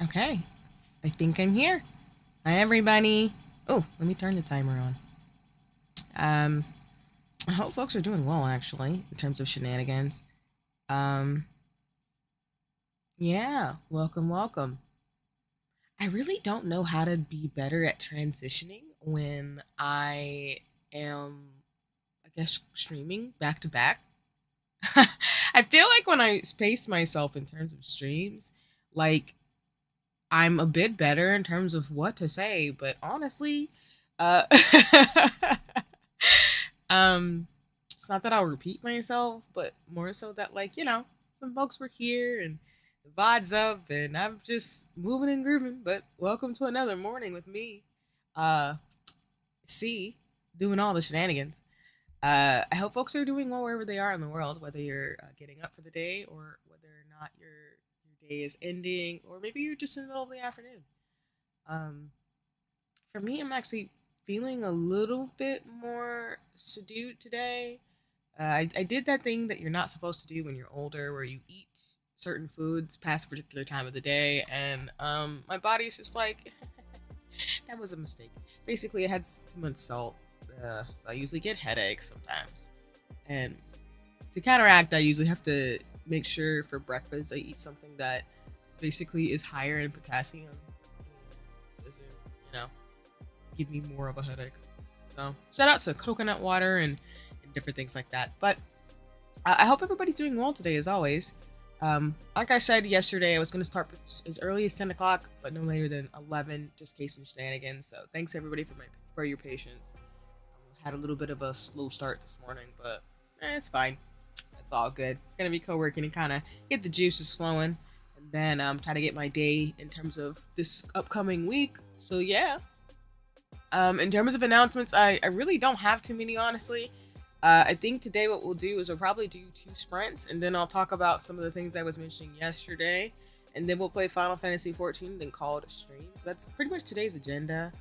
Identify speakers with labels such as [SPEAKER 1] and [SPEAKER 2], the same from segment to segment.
[SPEAKER 1] Okay, I think I'm here. Hi, everybody. Oh, let me turn the timer on. Um, I hope folks are doing well, actually, in terms of shenanigans. Um, yeah, welcome. I really don't know how to be better at transitioning when I am, I guess, streaming back to back. I feel like when I space myself in terms of streams, like I'm a bit better in terms of what to say, but honestly, uh it's not that I'll repeat myself, but more so that some folks were here and the vibe's up and I'm just moving and grooving. But welcome to another morning with me. Uh C doing all the shenanigans. I hope folks are doing well wherever they are in the world, whether you're getting up for the day or whether or not your day is ending, or maybe you're just in the middle of the afternoon. Um, for me, I'm actually feeling a little bit more subdued today. I did that thing that you're not supposed to do when you're older, where you eat certain foods past a particular time of the day, and my body's just like, that was a mistake. Basically, I had too much salt, so I usually get headaches sometimes. And to counteract, I usually have to make sure for breakfast I eat something that basically is higher in potassium and doesn't, you know, give me more of a headache. So shout out to coconut water and different things like that. But I hope everybody's doing well today, as always. Like I said yesterday, I was going to start as early as 10 o'clock, but no later than 11, just in case some shenanigans. So thanks everybody for your patience. Had a little bit of a slow start this morning, but it's fine. It's all good. Gonna be co-working and kind of get the juices flowing, and then try to get my day in terms of this upcoming week. So yeah. In terms of announcements, I really don't have too many, honestly. I think today what we'll do is we'll probably do 2 sprints, and then I'll talk about some of the things I was mentioning yesterday, and then we'll play Final Fantasy 14, then call it a stream. So that's pretty much today's agenda.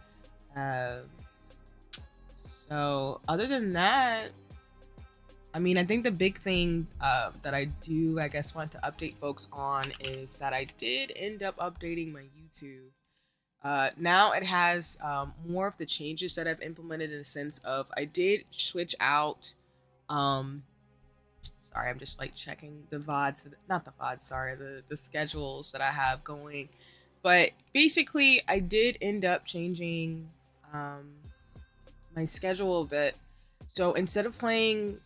[SPEAKER 1] Um, so other than that, I mean, I think the big thing that I do, I guess, want to update folks on is that I did end up updating my YouTube. Now it has more of the changes that I've implemented in the sense of I did switch out. Um, sorry, I'm just like checking the VODs, not the VODs, sorry, the schedules that I have going. But basically, I did end up changing my schedule a bit. So instead of playing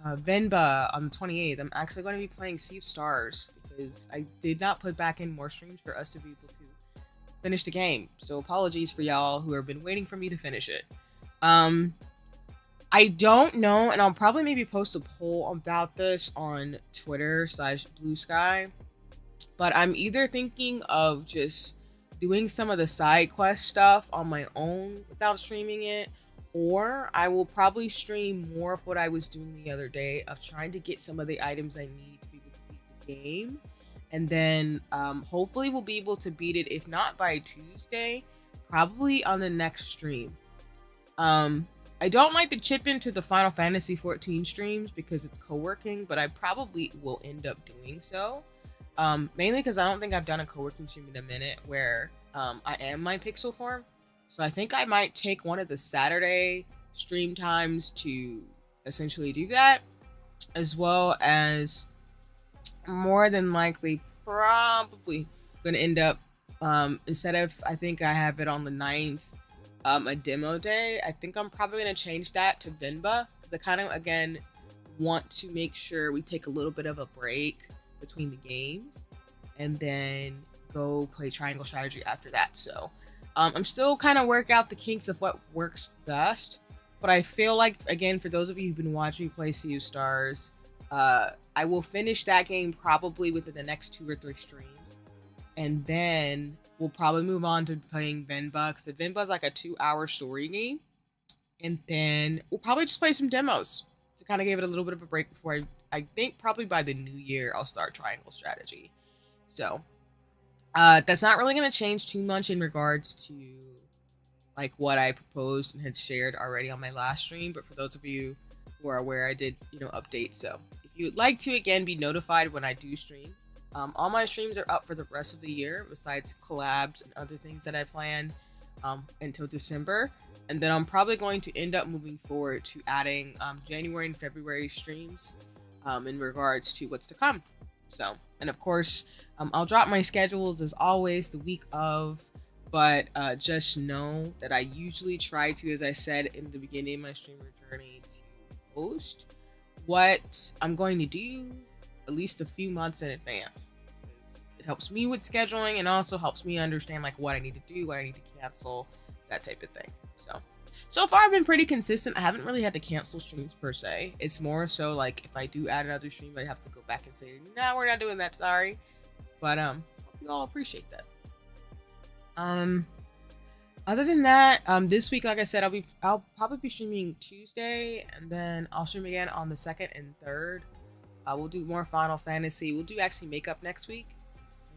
[SPEAKER 1] Venba on the 28th, I'm actually going to be playing Sea of Stars because I did not put back in more streams for us to be able to finish the game. So apologies for y'all who have been waiting for me to finish it. I don't know, and I'll probably maybe post a poll about this on Twitter/Blue Sky. But I'm either thinking of just doing some of the side quest stuff on my own without streaming it, or I will probably stream more of what I was doing the other day of trying to get some of the items I need to be able to beat the game. And then hopefully we'll be able to beat it, if not by Tuesday, probably on the next stream. I don't like to chip into the Final Fantasy 14 streams because it's co-working, but I probably will end up doing so. Mainly because I don't think I've done a co-working stream in a minute where I am my pixel form. So I think I might take one of the Saturday stream times to essentially do that, as well as more than likely probably going to end up instead of, I think I have it on the 9th, a demo day. I think I'm probably going to change that to Venba because I kind of, again, want to make sure we take a little bit of a break between the games and then go play Triangle Strategy after that. So I'm still kind of work out the kinks of what works best, but I feel like, again, for those of you who've been watching me play Sea of Stars, I will finish that game probably within the next 2 or 3 streams, and then we'll probably move on to playing Venba, because Venba is like a 2-hour story game, and then we'll probably just play some demos to kind of give it a little bit of a break before I think probably by the new year I'll start Triangle Strategy. So that's not really going to change too much in regards to like what I proposed and had shared already on my last stream, but for those of you who are aware, I did update. So if you would like to again be notified when I do stream, All my streams are up for the rest of the year, besides collabs and other things that I plan until December. And then I'm probably going to end up moving forward to adding January and February streams in regards to what's to come. So, and of course, I'll drop my schedules as always the week of, but just know that I usually try to, as I said in the beginning of my streamer journey, to post what I'm going to do at least a few months in advance. It helps me with scheduling and also helps me understand like what I need to do, what I need to cancel, that type of thing. So far I've been pretty consistent. I haven't really had to cancel streams per se. It's more so like if I do add another stream, I have to go back and say, no, we're not doing that, sorry. But hope you all appreciate that. Other than that, this week, like I said, I'll probably be streaming Tuesday, and then I'll stream again on the 2nd and 3rd. We'll do more Final Fantasy. We'll do actually makeup next week,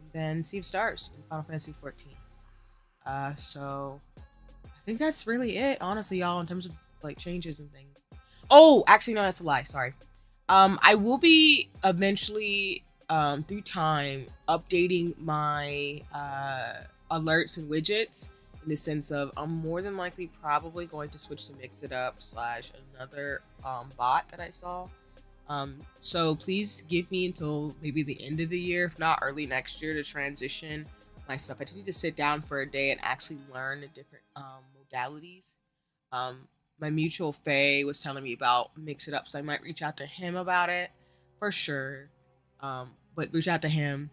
[SPEAKER 1] and then Sea of Stars in Final Fantasy 14. So I think that's really it, honestly, y'all, in terms of like changes and things. Oh, actually, no, that's a lie. Sorry. I will be eventually, through time, updating my alerts and widgets in the sense of I'm more than likely probably going to switch to Mix It Up / another bot that I saw. So please give me until maybe the end of the year, if not early next year, to transition my stuff. I just need to sit down for a day and actually learn the different modalities. My mutual Faye was telling me about Mix It Up, so I might reach out to him about it for sure. But reach out to him,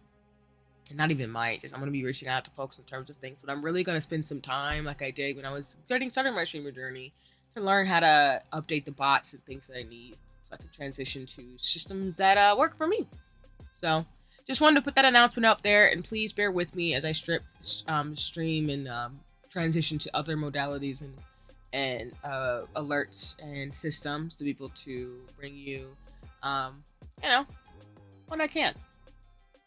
[SPEAKER 1] and not even might, just I'm gonna be reaching out to folks in terms of things. But I'm really gonna spend some time, like I did when I was starting my streamer journey, to learn how to update the bots and things that I need, so I can transition to systems that work for me. So just wanted to put that announcement up there, and please bear with me as I stream and transition to other modalities and alerts and systems to be able to bring you, when I can.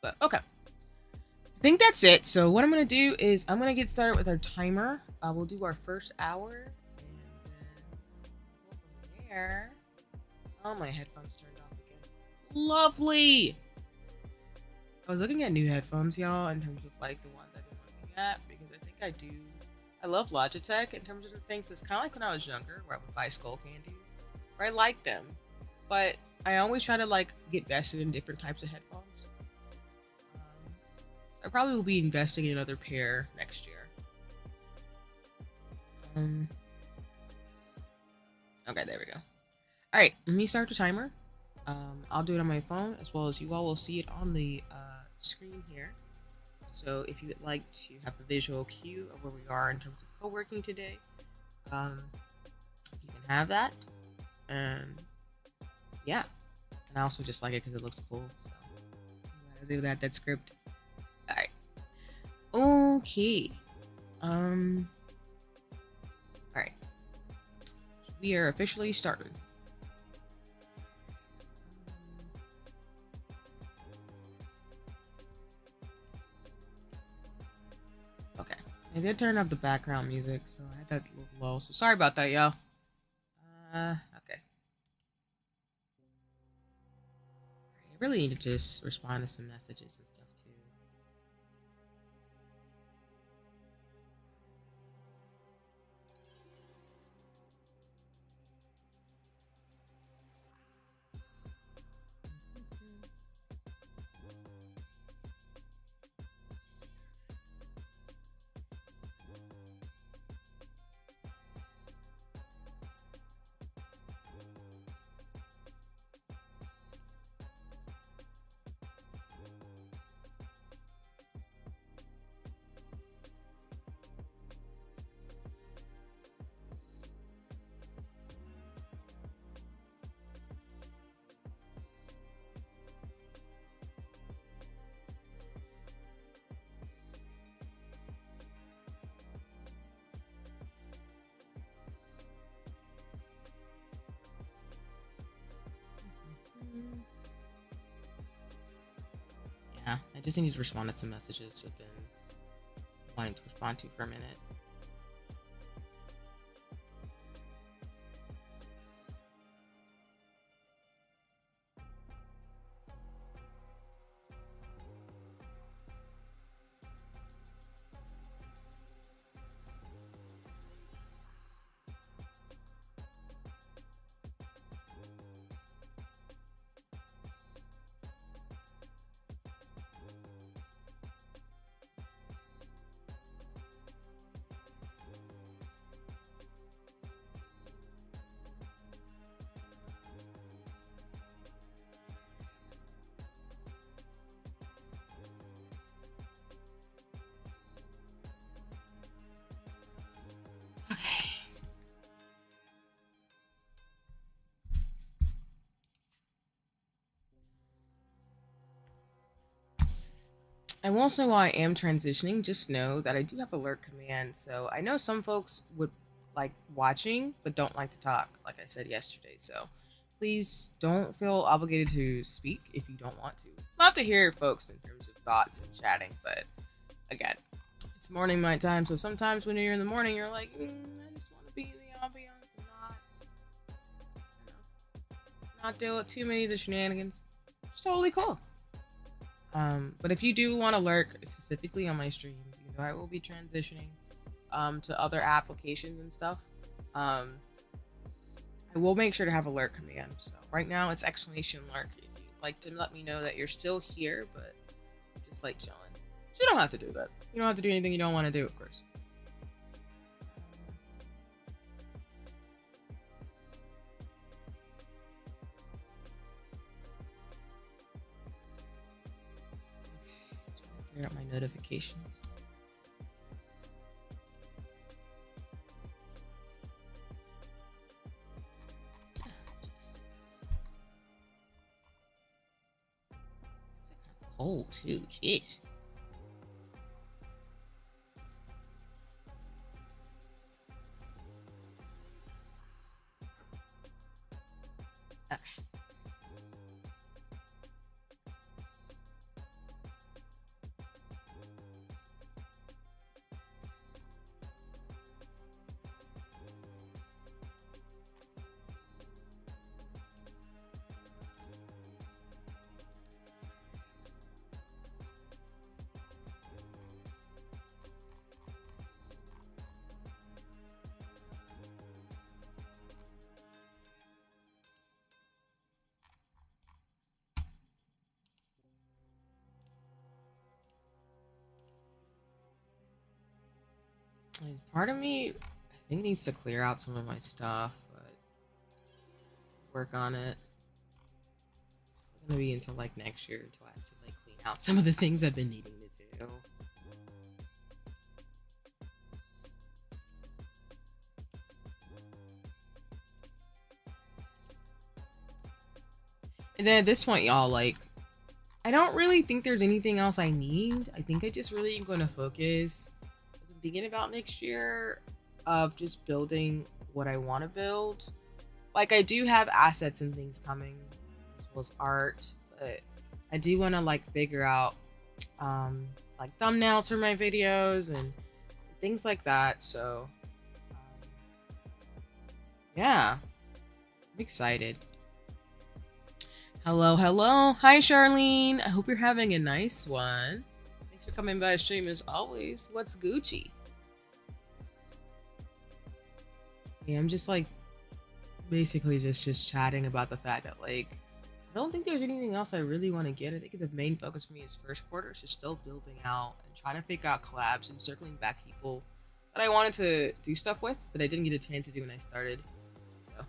[SPEAKER 1] But okay, I think that's it. So what I'm gonna do is I'm gonna get started with our timer. We'll do our first hour, and then go from there. Oh, my headphones turned off again. Lovely. I was looking at new headphones, y'all, in terms of like the ones I've been looking at, because I think I love Logitech in terms of the things. It's kind of like when I was younger, where I would buy Skull Candies, where I like them, but I always try to like get vested in different types of headphones. I probably will be investing in another pair next year. Okay, there we go. All right, let me start the timer. I'll do it on my phone, as well as you all will see it on the screen here. So if you would like to have a visual cue of where we are in terms of co-working today, you can have that. And yeah, and I also just like it because it looks cool. So I was able to add that script. All right. Okay. All right. We are officially starting. Okay. I did turn up the background music, so I had that a little low. So sorry about that, y'all. Okay. I really need to just respond to some messages and stuff too. Yeah, I just need to respond to some messages I've been wanting to respond to for a minute. And also, while I am transitioning, just know that I do have alert command. So I know some folks would like watching, but don't like to talk, like I said yesterday. So please don't feel obligated to speak if you don't want to. Love to hear folks in terms of thoughts and chatting, but again, it's morning my time. So sometimes when you're in the morning, you're like, I just want to be in the ambiance and you not deal with too many of the shenanigans. It's totally cool. But if you do want to lurk specifically on my streams, you know I will be transitioning to other applications and stuff. I will make sure to have a lurk command. So right now it's exclamation lurk. If you'd like to let me know that you're still here, but just like chilling. You don't have to do that. You don't have to do anything you don't want to do, of course. Clear out my notifications. It's cold too, jeez. Okay. Part of me, I think, needs to clear out some of my stuff, but work on it. It's gonna be until like next year until I actually like clean out some of the things I've been needing to do. And then at this point, y'all, like, I don't really think there's anything else I need. I think I just really am going to focus, as I'm thinking about next year, of just building what I want to build. Like, I do have assets and things coming, as well as art, but I do want to, like, figure out, like, thumbnails for my videos and things like that. So, yeah, I'm excited. Hello, hello. Hi, Charlene. I hope you're having a nice one. Thanks for coming by the stream as always. What's Gucci? Yeah, I'm just like basically just chatting about the fact that like I don't think there's anything else I really want to get. I think the main focus for me is first quarter, so still building out and trying to figure out collabs and circling back people that I wanted to do stuff with, but I didn't get a chance to do when I started. So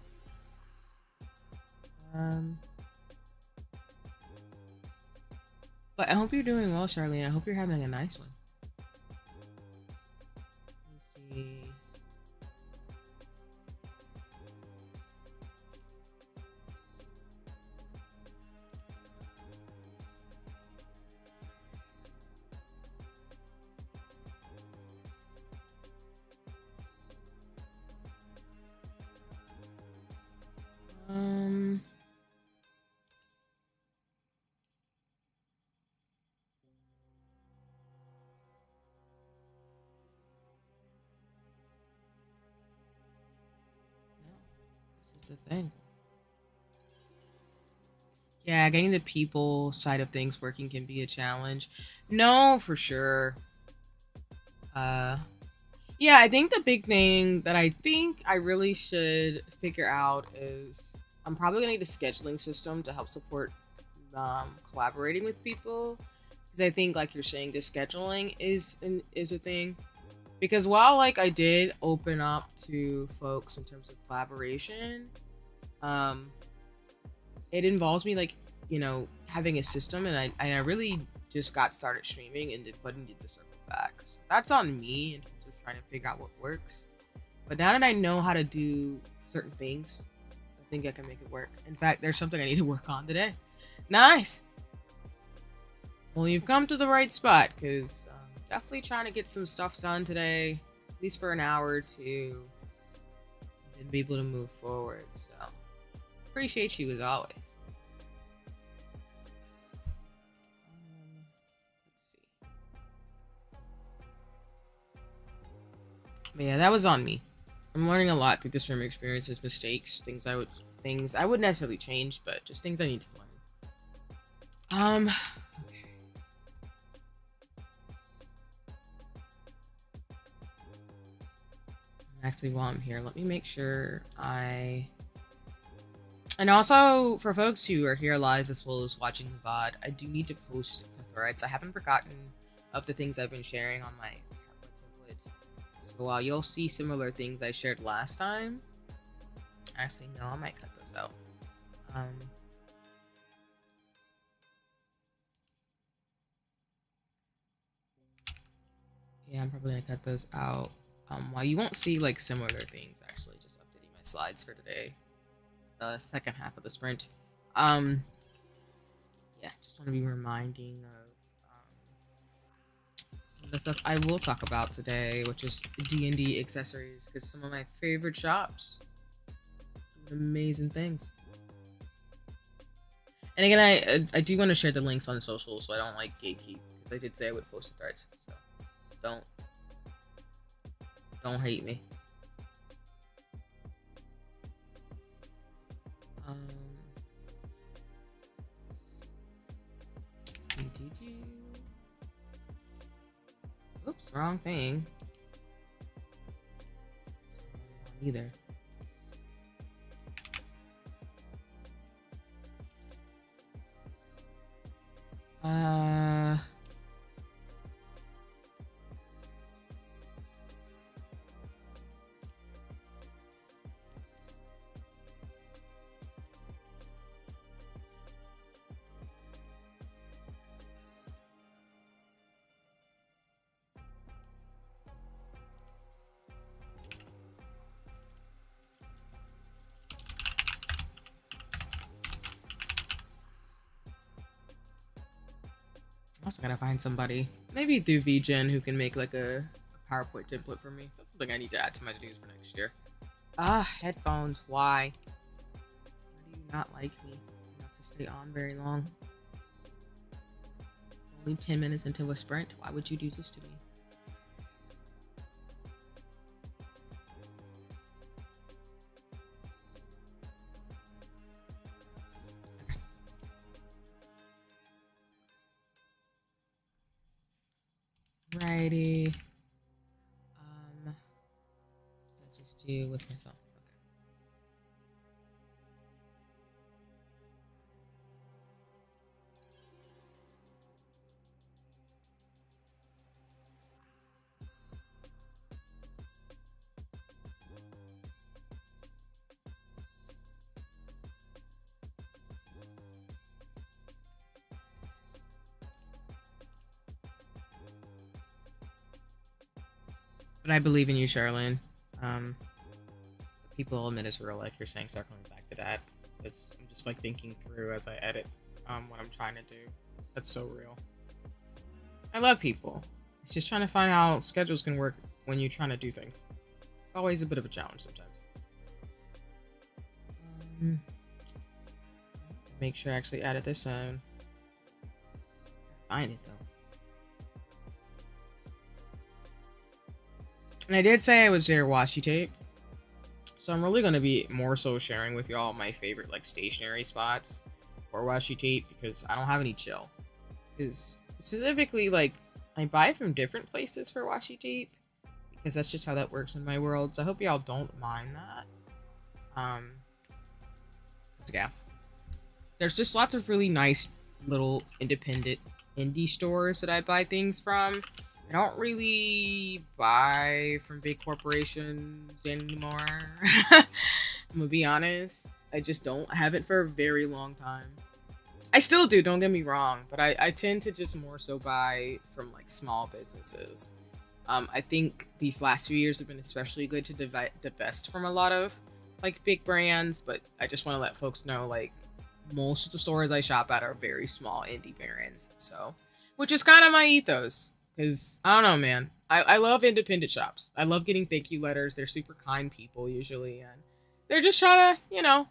[SPEAKER 1] but I hope you're doing well, Charlene. I hope you're having a nice one. Let me see. The thing. Yeah, getting the people side of things working can be a challenge. No, for sure. Yeah, I think the big thing that I think I really should figure out is I'm probably gonna need a scheduling system to help support collaborating with people. Because I think, like you're saying, the scheduling is a thing. Because while like I did open up to folks in terms of collaboration, it involves me like, you know, having a system, and I really just got started streaming and didn't get the circle back. So that's on me in terms of trying to figure out what works. But now that I know how to do certain things, I think I can make it work. In fact, there's something I need to work on today. Nice. Well, you've come to the right spot, because I'm definitely trying to get some stuff done today, at least for an hour or two, and be able to move forward. So, appreciate you as always. Let's see. But yeah, that was on me. I'm learning a lot through this room experiences, mistakes, things I would necessarily change, but just things I need to learn. Okay. Actually, while I'm here, let me make sure and also, for folks who are here live as well as watching the VOD, I do need to post the threads. I haven't forgotten of the things I've been sharing on my PowerPoint template. So while you'll see similar things I shared last time, actually, no, I might cut this out. Yeah, I'm probably gonna cut those out. While you won't see like similar things, actually, just updating my slides for today, the second half of the sprint. Yeah, just want to be reminding of some of the stuff I will talk about today, which is D&D accessories, because some of my favorite shops doing amazing things. And again, I do want to share the links on social, so I don't like gatekeep, because I did say I would post the threads, so don't hate me. Oops, wrong thing. Either. Also gotta find somebody, maybe through VGen, who can make like a PowerPoint template for me. That's something I need to add to my to-dos for next year. Headphones. Why? Why do you not like me? I have to stay on very long. Only 10 minutes into a sprint. Why would you do this to me? Righty. Let's just do with my phone. Okay. But I believe in you, Charlene. People will admit it's real, like you're saying, circling back to that. It's, I'm just like thinking through as I edit what I'm trying to do. That's so real. I love people. It's just trying to find how schedules can work when you're trying to do things. It's always a bit of a challenge sometimes. Make sure I actually added this in. Find it though. And I did say I would share washi tape. So I'm really going to be more so sharing with y'all my favorite like stationary spots for washi tape, because I don't have any chill. Because specifically, like, I buy from different places for washi tape, because that's just how that works in my world. So I hope y'all don't mind that. Yeah. There's just lots of really nice little independent indie stores that I buy things from. I don't really buy from big corporations anymore. I'm gonna be honest. I just don't. I haven't for a very long time. I still do, don't get me wrong, but I tend to just more so buy from like small businesses. I think these last few years have been especially good to divest from a lot of like big brands, but I just want to let folks know, like, most of the stores I shop at are very small indie brands. So which is kind of my ethos. Because I don't know, man. I love independent shops. I love getting thank you letters. They're super kind people usually, and they're just trying to,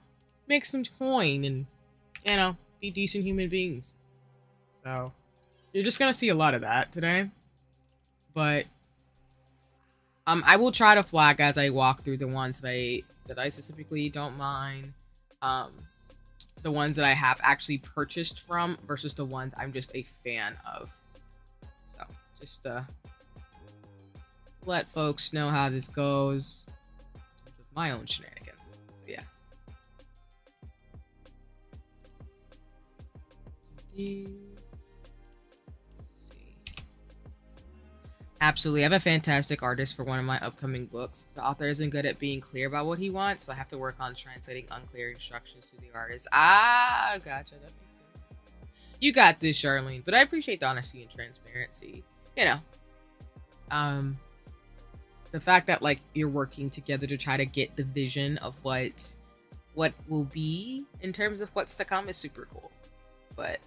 [SPEAKER 1] make some coin and, be decent human beings. So you're just gonna see a lot of that today. But I will try to flag as I walk through the ones that I specifically don't mind. Um, the ones that I have actually purchased from versus the ones I'm just a fan of. So just let folks know how this goes with my own shenanigans. So yeah. Absolutely. I have a fantastic artist for one of my upcoming books. The author isn't good at being clear about what he wants, so I have to work on translating unclear instructions to the artist. Ah, gotcha. That makes sense. You got this, Charlene. But I appreciate the honesty and transparency. The fact that like you're working together to try to get the vision of what will be in terms of what's to come is super cool. But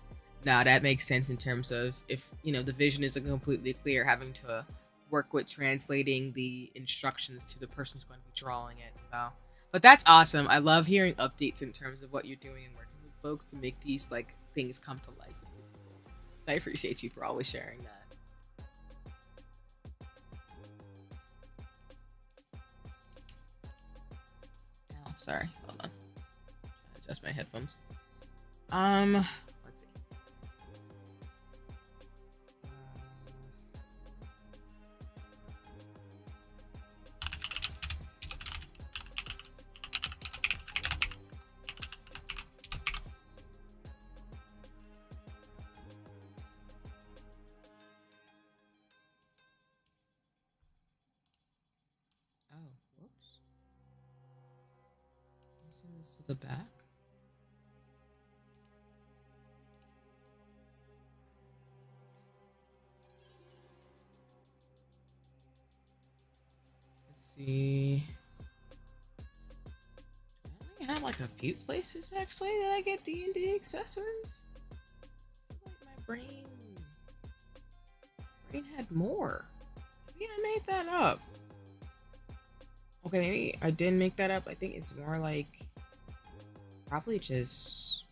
[SPEAKER 1] now that makes sense in terms of if the vision isn't completely clear, having to work with translating the instructions to the person who's going to be drawing it. So, but that's awesome. I love hearing updates in terms of what you're doing and working with folks to make these like things come to life. It's super cool. I appreciate you for always sharing that. Oh, sorry. Hold on. Trying to adjust my headphones. Let's see. Oh, whoops. Send this to the back. Let's see. I only have like a few places actually that I get D&D accessories. I feel like my brain had more. Maybe I made that up. Okay, maybe I didn't make that up. I think it's more like probably just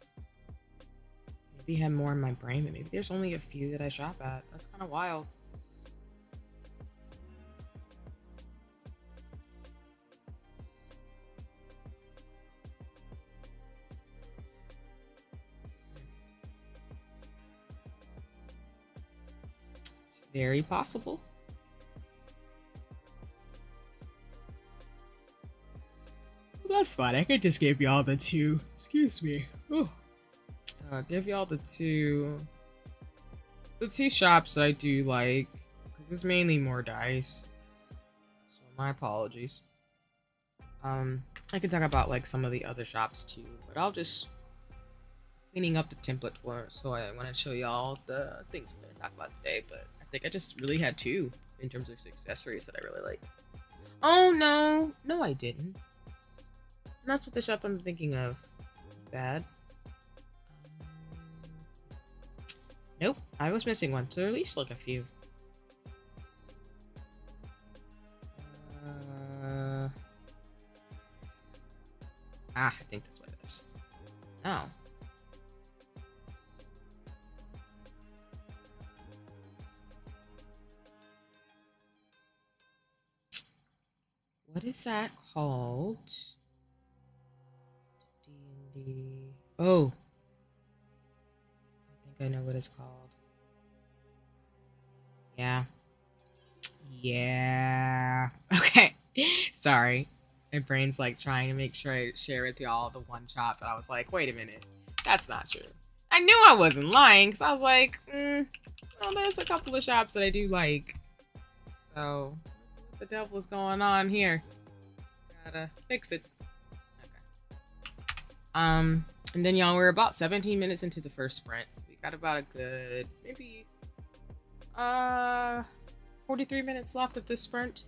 [SPEAKER 1] maybe had more in my brain, but maybe there's only a few that I shop at. That's kind of wild. It's very possible. That's fine. I could just give y'all the two. Excuse me. Give y'all the two shops that I do like, because it's mainly more dice. So my apologies. I can talk about like some of the other shops too, but I'll just cleaning up the template for it. So I want to show y'all the things I'm going to talk about today. But I think I just really had two in terms of accessories that I really like. Oh no, I didn't. That's what the shop I'm thinking of. Bad. Nope, I was missing one. So at least like a few. I think that's what it is. Oh. What is that called? D&D. Oh. I think I know what it's called. Yeah. Okay. Sorry. My brain's like trying to make sure I share with y'all the one shop that I was like, wait a minute. That's not true. I knew I wasn't lying because I was like, well, there's a couple of shops that I do like. So, what the devil is going on here? Gotta fix it. Okay. And then y'all, we're about 17 minutes into the first sprint. So we got about a good, maybe, 43 minutes left of this sprint.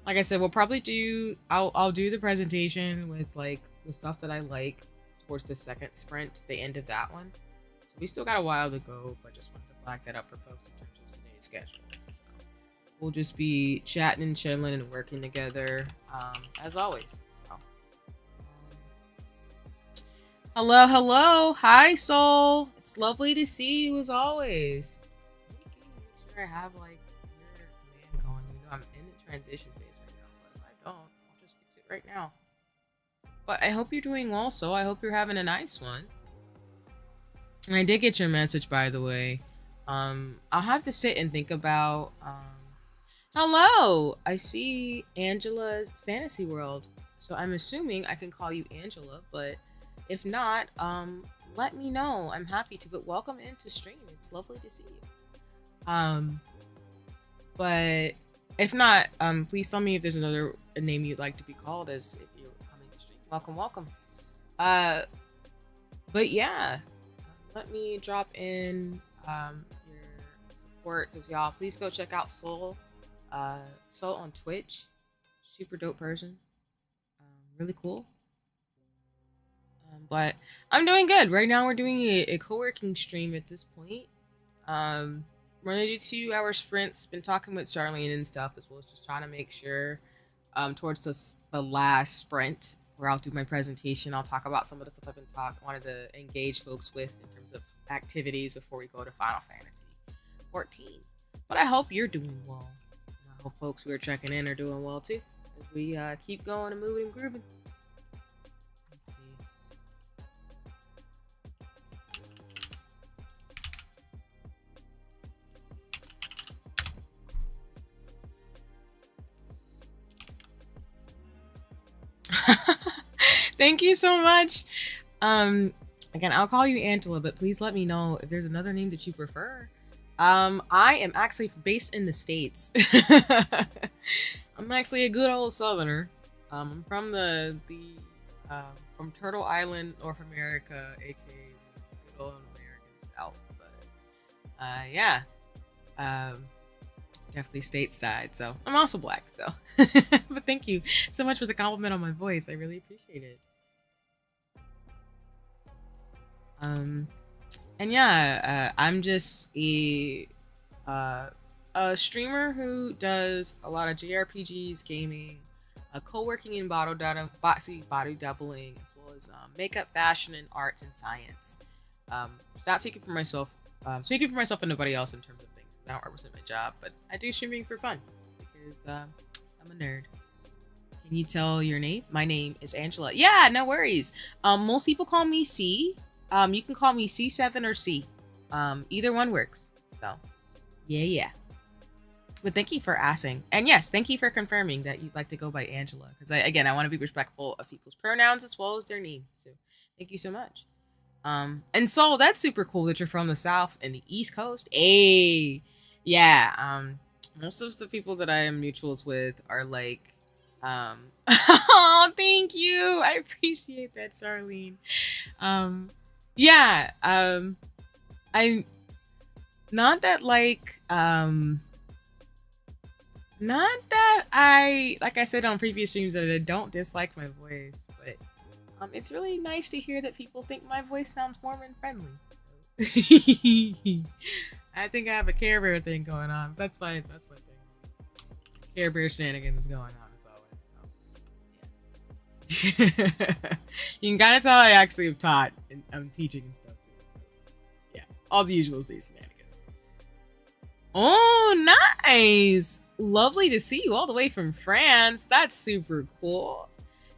[SPEAKER 1] Like I said, we'll probably do, I'll do the presentation with like the stuff that I like towards the second sprint, the end of that one. So we still got a while to go, but just wanted to flag that up for post in terms of today's schedule. So we'll just be chatting and chilling and working together, as always. So, hello, hello, hi, Soul. It's lovely to see you as always. Let me see, make sure I have like your command going. You know, I'm in the transition phase right now, but if I don't, I'll just fix it right now. But I hope you're doing well, Soul. I hope you're having a nice one. And I did get your message, by the way. I'll have to sit and think about. Hello, I see Angela's Fantasy World, so I'm assuming I can call you Angela. But if not, let me know. I'm happy to. But welcome into stream. It's lovely to see you. But if not, please tell me if there's another name you'd like to be called as if you're coming to stream. Welcome, welcome. But yeah. Let me drop in your support, because y'all please go check out Soul on Twitch. Super dope person, really cool. But I'm doing good right now. We're doing a co-working stream at this point. We're gonna do 2-hour sprints. Been talking with Charlene and stuff, as well as just trying to make sure towards the last sprint where I'll do my presentation, I'll talk about some of the stuff I've been wanted to engage folks with in terms of activities before we go to Final Fantasy 14. But I hope you're doing well. And I hope folks who are checking in are doing well too, as we keep going and moving and grooving. Let's see. Thank you so much. Again, I'll call you Angela, but please let me know if there's another name that you prefer. I am actually based in the States. I'm actually a good old Southerner. I'm from from Turtle Island, North America, aka good old American South. But yeah, definitely stateside. So I'm also black. So, but thank you so much for the compliment on my voice. I really appreciate it. And yeah, I'm just a streamer who does a lot of JRPGs, gaming, co-working in body doubling, as well as makeup, fashion, and arts and science. Not speaking for myself, and nobody else in terms of things. I don't represent my job, but I do streaming for fun because I'm a nerd. Can you tell your name? My name is Angela. Yeah, no worries. Most people call me C. You can call me C7 or C. Either one works. So, yeah. But thank you for asking. And yes, thank you for confirming that you'd like to go by Angela. Because I want to be respectful of people's pronouns as well as their name. So, thank you so much. And so that's super cool that you're from the South and the East Coast. Hey, yeah. Most of the people that I am mutuals with are like, oh, thank you. I appreciate that, Charlene. Yeah, I not that like I said on previous streams that I don't dislike my voice, but it's really nice to hear that people think my voice sounds warm and friendly. So. I think I have a Care Bear thing going on. That's my thing. Care Bear shenanigans going on as always. So yeah. You can kind of tell I actually have taught and I'm teaching and stuff too. Yeah, all the usual shenanigans. Oh, nice! Lovely to see you all the way from France. That's super cool.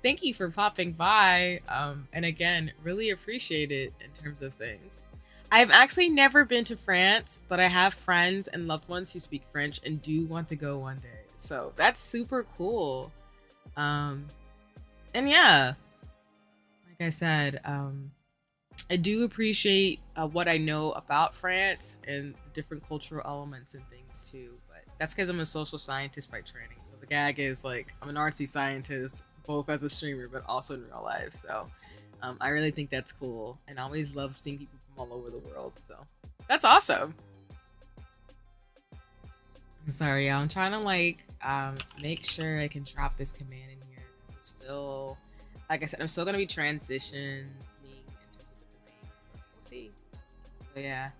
[SPEAKER 1] Thank you for popping by. And again, really appreciate it in terms of things. I've actually never been to France, but I have friends and loved ones who speak French and do want to go one day. So that's super cool. And yeah, like I said, I do appreciate what I know about France and the different cultural elements and things too. But that's because I'm a social scientist by training. So the gag is like I'm an artsy scientist, both as a streamer but also in real life. So I really think that's cool, and I always love seeing people from all over the world. So that's awesome. I'm sorry, I'm trying to make sure I can drop this command in here because it's still, like I said, I'm still gonna be transitioning in terms of different things, but we'll see. So yeah.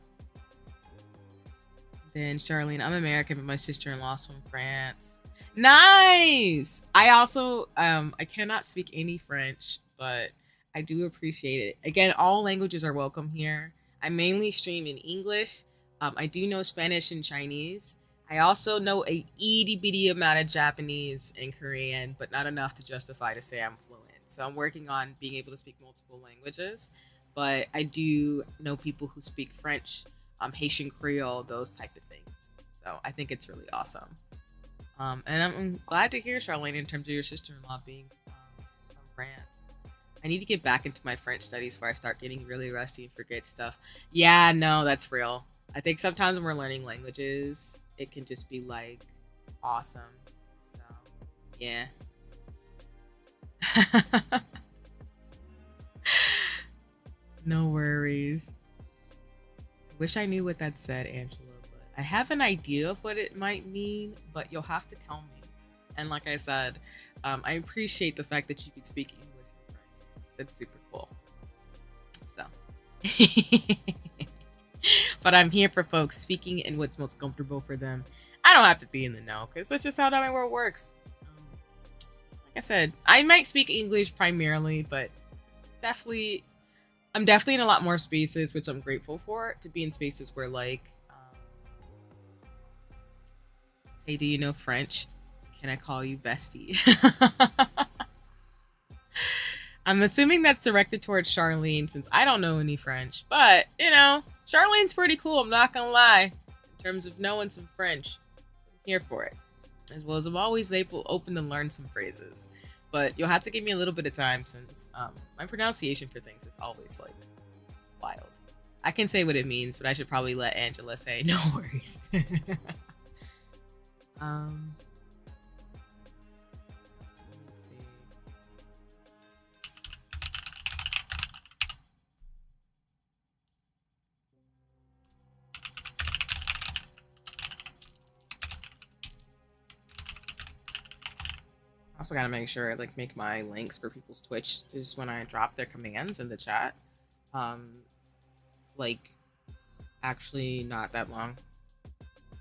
[SPEAKER 1] Then Charlene, I'm American, but my sister-in-law's from France. Nice. I also I cannot speak any French, but I do appreciate it. Again, all languages are welcome here. I mainly stream in English. I do know Spanish and Chinese. I also know a itty bitty amount of Japanese and Korean, but not enough to justify to say I'm fluent. So I'm working on being able to speak multiple languages. But I do know people who speak French, Haitian Creole, those type of things. So I think it's really awesome. And I'm glad to hear, Charlene, in terms of your sister-in-law being from France. I need to get back into my French studies before I start getting really rusty and forget stuff. Yeah, no, that's real. I think sometimes when we're learning languages, it can just be like awesome. So, yeah. No worries. Wish I knew what that said, Angela, but I have an idea of what it might mean, but you'll have to tell me. And like I said, I appreciate the fact that you could speak English and French. That's super cool. So. But I'm here for folks speaking in what's most comfortable for them. I don't have to be in the know, because that's just how my world works. Like I said, I might speak English primarily, but I'm definitely in a lot more spaces, which I'm grateful for, to be in spaces where, like, hey, do you know French? Can I call you bestie? I'm assuming that's directed towards Charlene, since I don't know any French. But, you know, Charlene's pretty cool, I'm not gonna lie, in terms of knowing some French. So I'm here for it. As well as I'm always open to learn some phrases. But you'll have to give me a little bit of time, since my pronunciation for things is always, like, wild. I can say what it means, but I should probably let Angela say. No worries. Let's see. I also gotta make sure I make my links for people's Twitch is when I drop their commands in the chat. Like, actually not that long.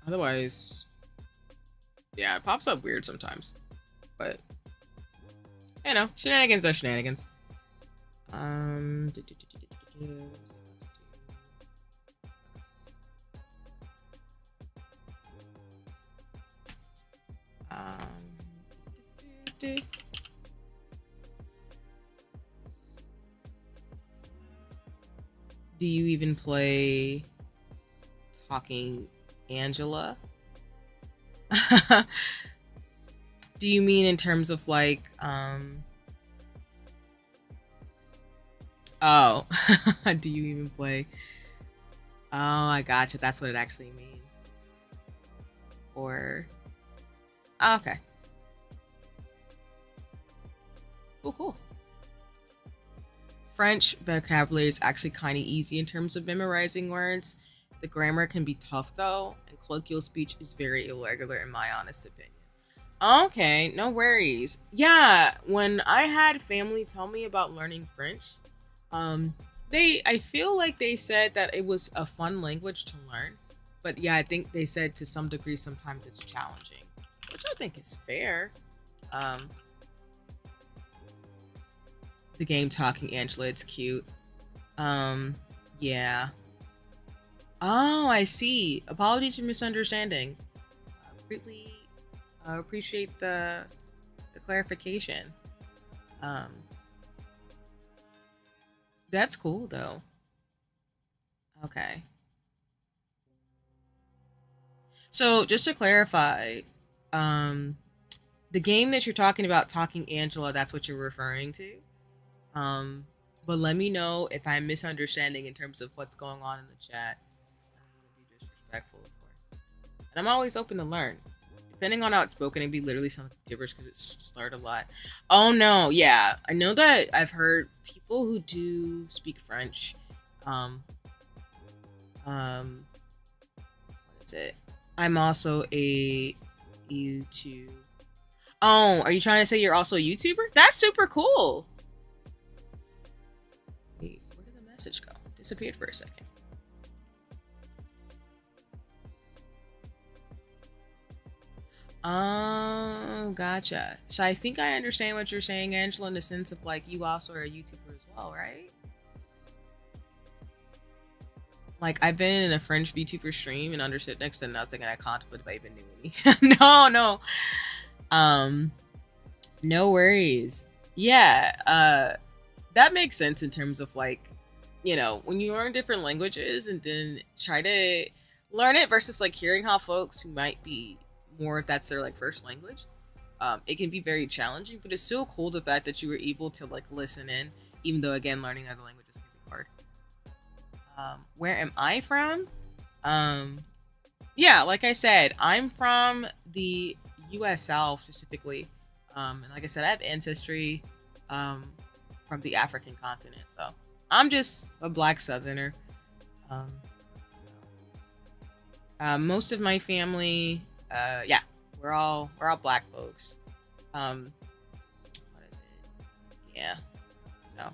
[SPEAKER 1] Otherwise, yeah, it pops up weird sometimes. But, you know, shenanigans are shenanigans. Do you even play Talking Angela? Do you mean in terms of like, oh, do you even play? Oh, I gotcha. That's what it actually means. Or, oh, okay. Cool. French vocabulary is actually kind of easy in terms of memorizing words. The grammar can be tough though, and colloquial speech is very irregular in my honest opinion. Okay, no worries. Yeah, when I had family tell me about learning French, I feel like they said that it was a fun language to learn. But yeah, I think they said to some degree sometimes it's challenging, which I think is fair. The game Talking Angela, it's cute. Yeah. Oh, I see. Apologies for misunderstanding. Really appreciate the clarification. That's cool though. Okay. So just to clarify, the game that you're talking about, Talking Angela, that's what you're referring to. But let me know if I'm misunderstanding in terms of what's going on in the chat. I don't want to be disrespectful, of course. And I'm always open to learn. Depending on how it's spoken, it'd be literally something gibberish because it's slurred a lot. Oh no, yeah. I know that I've heard people who do speak French. What is it? I'm also a YouTube. Oh, are you trying to say you're also a YouTuber? That's super cool. Wait, where did the message go? Disappeared for a second. Oh, gotcha. So I think I understand what you're saying, Angela, in the sense of like you also are a YouTuber as well, right? Like I've been in a French VTuber stream and understood next to nothing, and I contemplated about even doing any. No, no. Um, no worries. Yeah, that makes sense in terms of like, when you learn different languages and then try to learn it versus like hearing how folks who might be more if that's their like first language, it can be very challenging. But it's so cool the fact that you were able to like listen in, even though again learning other languages can be hard. Where am I from? Um, yeah, like I said, I'm from the U.S. South specifically, and like I said, I have ancestry from the African continent, so I'm just a Black Southerner. Um, Most of my family, yeah, we're all Black folks. What is it? Yeah, so,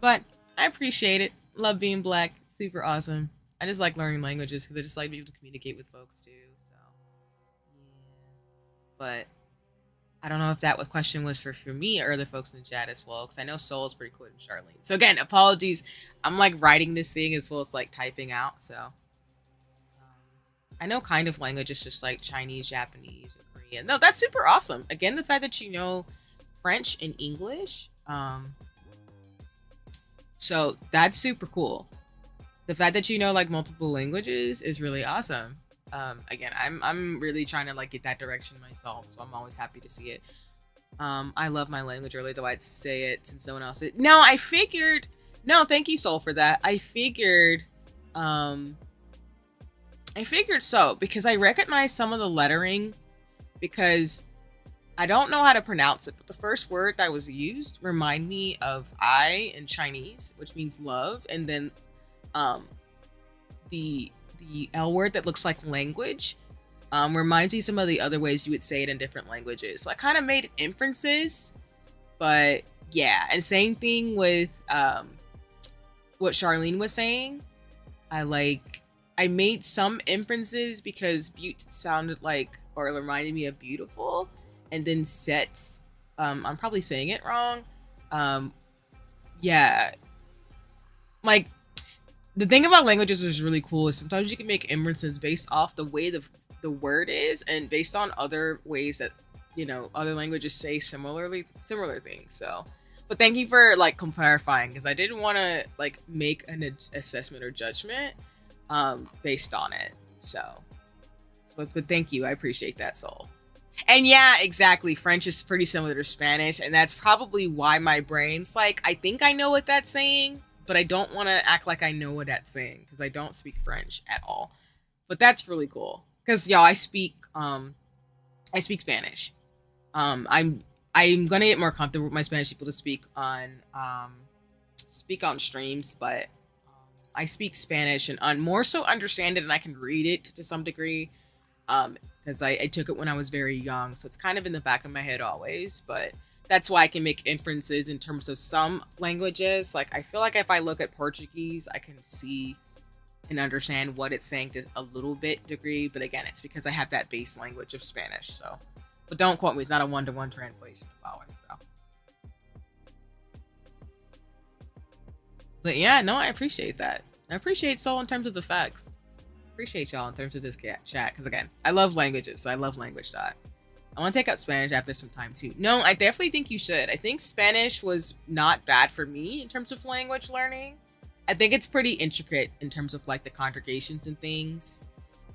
[SPEAKER 1] but I appreciate it. Love being Black. Super awesome. I just like learning languages because I just like being able to communicate with folks too. So, yeah. But I don't know if that question was for me or other folks in the chat as well, because I know Soul is pretty cool and Charlene. So again, apologies. I'm like writing this thing as well as like typing out. So I know kind of language is just like Chinese, Japanese, or Korean. No, that's super awesome. Again, the fact that you know French and English. So that's super cool. The fact that you know like multiple languages is really awesome. Again, I'm really trying to like get that direction myself, so I'm always happy to see it. I love my language early, though I'd say it since no one else did. No, I figured. No, thank you, Soul, for that. I figured so because I recognize some of the lettering because I don't know how to pronounce it, but the first word that was used remind me of I in Chinese, which means love, and then the L word that looks like language reminds me some of the other ways you would say it in different languages. So I kind of made inferences, but yeah, and same thing with what Charlene was saying. I made some inferences because Butte sounded like or reminded me of beautiful, and then sets. I'm probably saying it wrong. Yeah, like the thing about languages is really cool is sometimes you can make inferences based off the way the word is and based on other ways that other languages say similar things. So, but thank you for like clarifying because I didn't want to like make an assessment or judgment based on it. So, but thank you, I appreciate that, Soul. And yeah, exactly. French is pretty similar to Spanish, and that's probably why my brain's like, I think I know what that's saying, but I don't want to act like I know what that's saying because I don't speak French at all. But that's really cool because y'all, I speak Spanish. I'm gonna get more comfortable with my Spanish people to speak on streams, but I speak Spanish and more so understand it, and I can read it to some degree. Because I took it when I was very young, so it's kind of in the back of my head always, but that's why I can make inferences in terms of some languages. Like, I feel like if I look at Portuguese, I can see and understand what it's saying to a little bit degree, but again, it's because I have that base language of Spanish, so. But don't quote me, it's not a one-to-one translation always, so. But yeah, no, I appreciate that. I appreciate Soul in terms of the facts. Appreciate y'all in terms of this chat because again, I love languages, so I love language dot. I want to take up Spanish after some time too. No, I definitely think you should. I think Spanish was not bad for me in terms of language learning. I think it's pretty intricate in terms of like the conjugations and things.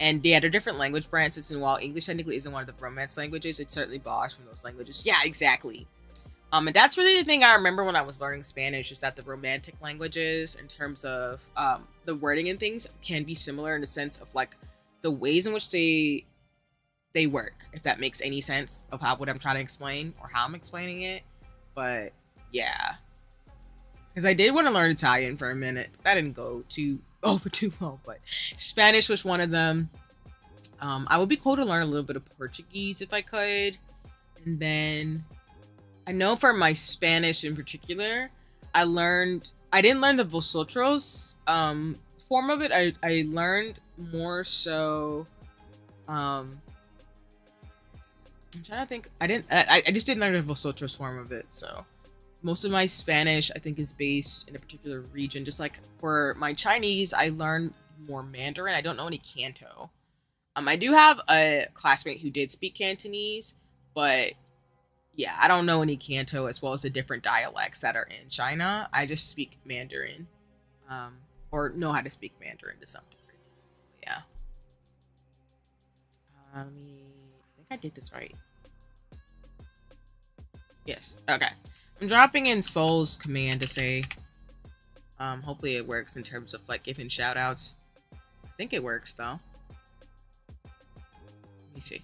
[SPEAKER 1] And yeah, they're different language branches, and while English technically isn't one of the Romance languages, it certainly borrows from those languages. Yeah, exactly. And that's really the thing I remember when I was learning Spanish, is that the Romantic languages, in terms of the wording and things, can be similar in the sense of like the ways in which they work, if that makes any sense of what I'm trying to explain or how I'm explaining it. But yeah, because I did want to learn Italian for a minute. That didn't go over too well, but Spanish was one of them. I would be cool to learn a little bit of Portuguese if I could, and then. I know for my Spanish in particular, I didn't learn the vosotros form of it. I learned more so I'm trying to think. I just didn't learn the vosotros form of it, so most of my Spanish I think is based in a particular region. Just like for my Chinese, I learned more Mandarin. I don't know any Canto. I do have a classmate who did speak Cantonese, but yeah, I don't know any Canto as well as the different dialects that are in China. I just speak Mandarin, um, or know how to speak Mandarin to some degree. Yeah. I think I did this right. Yes. Okay. I'm dropping in Soul's command to say, hopefully it works in terms of like giving shout outs. I think it works though. Let me see.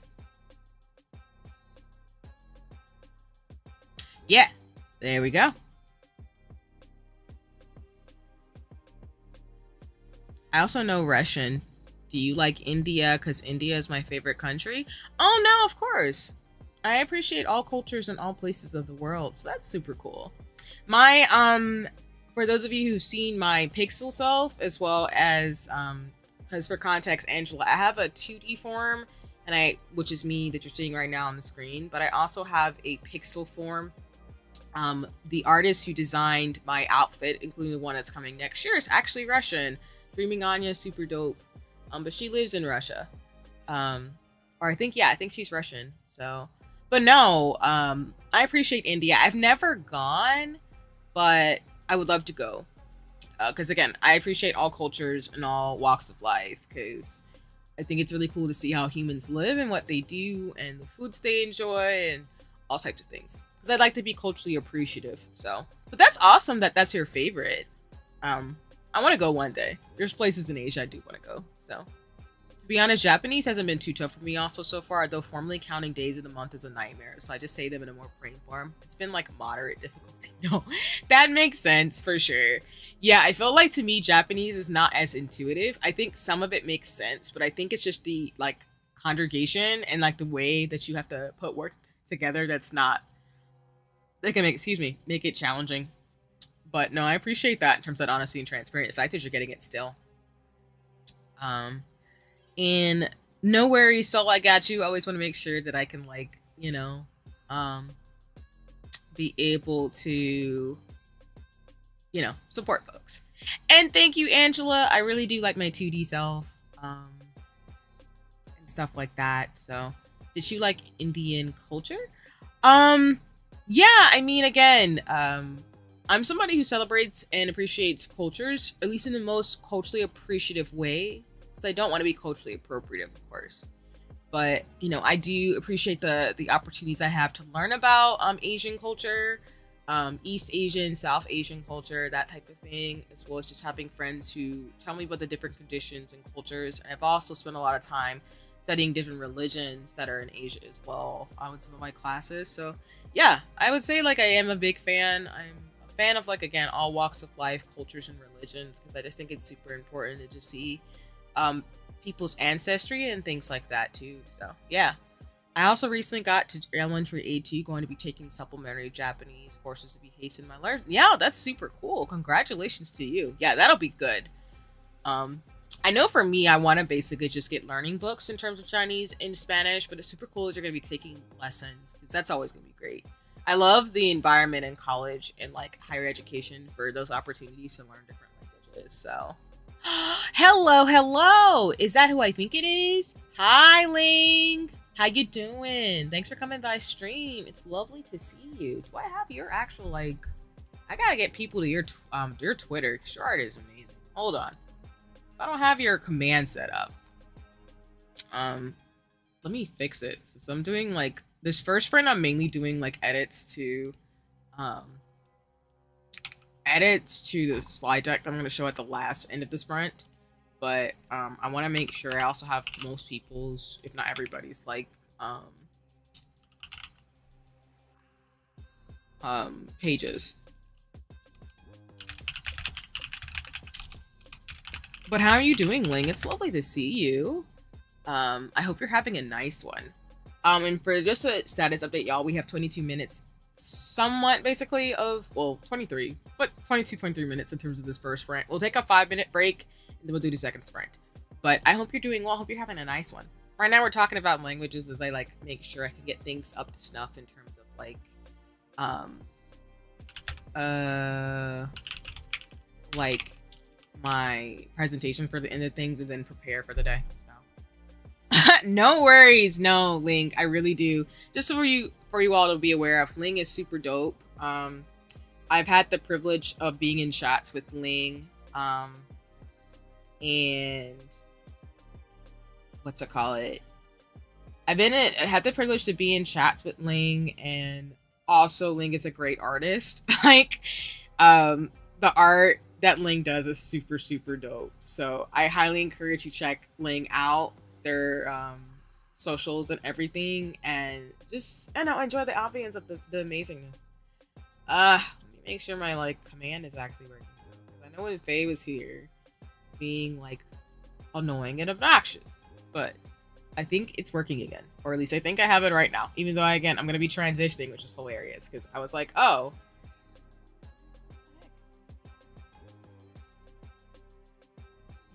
[SPEAKER 1] Yeah. There we go. I also know Russian. Do you like India? Because India is my favorite country. Oh no, of course. I appreciate all cultures and all places of the world. So that's super cool. My for those of you who've seen my pixel self as well as because for context, Angela, I have a 2D form and which is me that you're seeing right now on the screen, but I also have a pixel form. The artist who designed my outfit, including the one that's coming next year, is actually Russian. Dreaming Anya, super dope. But she lives in Russia. Or I think she's Russian. So, but no, I appreciate India. I've never gone, but I would love to go. Because again, I appreciate all cultures and all walks of life. Because I think it's really cool to see how humans live and what they do and the foods they enjoy and all types of things. Because I'd like to be culturally appreciative. So, but that's awesome that that's your favorite. I want to go one day. There's places in Asia I do want to go. So, to be honest, Japanese hasn't been too tough for me also so far, though formally counting days of the month is a nightmare. So I just say them in a more plain form. It's been like moderate difficulty. No, that makes sense for sure. Yeah, I feel like to me, Japanese is not as intuitive. I think some of it makes sense, but I think it's just the like conjugation and like the way that you have to put words together that's not, that can make it challenging. But no, I appreciate that in terms of honesty and transparency. The fact that you're getting it still. And no worries, Soul, I got you. I always want to make sure that I can like, be able to, support folks. And thank you, Angela. I really do like my 2D self, and stuff like that. So, did you like Indian culture? Yeah, I mean, again, I'm somebody who celebrates and appreciates cultures, at least in the most culturally appreciative way, because I don't want to be culturally appropriative, of course. But, I do appreciate the opportunities I have to learn about Asian culture, East Asian, South Asian culture, that type of thing, as well as just having friends who tell me about the different conditions and cultures. And I've also spent a lot of time studying different religions that are in Asia as well in some of my classes. So, yeah, I would say like I am a big fan. I'm fan of like, again, all walks of life, cultures, and religions, because I just think it's super important to just see people's ancestry and things like that too. So yeah, I also recently got to elementary A2, going to be taking supplementary Japanese courses to be hasten my learning. Yeah, that's super cool. Congratulations to you. Yeah, that'll be good. I know for me, I want to basically just get learning books in terms of Chinese and Spanish, but it's super cool that you're going to be taking lessons, because that's always going to be great. I love the environment in college and like higher education for those opportunities to learn different languages. So, hello. Is that who I think it is? Hi, Ling. How you doing? Thanks for coming by stream. It's lovely to see you. Do I have your actual like? I gotta get people to your Twitter. Your art is amazing. Hold on. I don't have your command set up. Let me fix it. Since I'm doing like this first sprint, I'm mainly doing like edits to the slide deck that I'm going to show at the last end of the sprint. But I want to make sure I also have most people's, if not everybody's, like pages. But how are you doing, Ling? It's lovely to see you. I hope you're having a nice one. And for just a status update, y'all, we have 22 minutes somewhat basically of, well, 23, but 23 minutes in terms of this first sprint. We'll take a 5-minute break and then we'll do the second sprint. But I hope you're doing well. I hope you're having a nice one. right now we're talking about languages as I like make sure I can get things up to snuff in terms of um uh like my presentation for the end of things and then prepare for the day. So no worries, no Link. I really do. Just for you all to be aware of, Ling is super dope. I've had the privilege of being in chats with Ling. And what's it call it? I had the privilege to be in chats with Ling, and also Ling is a great artist. Like, the art that Ling does is super, super dope. So I highly encourage you check Ling out, their socials and everything, and just enjoy the ambience of the amazingness. Let me make sure my like command is actually working, because I know when Faye was here, being like annoying and obnoxious, but I think it's working again, or at least I think I have it right now, even though I'm going to be transitioning, which is hilarious because I was like, oh,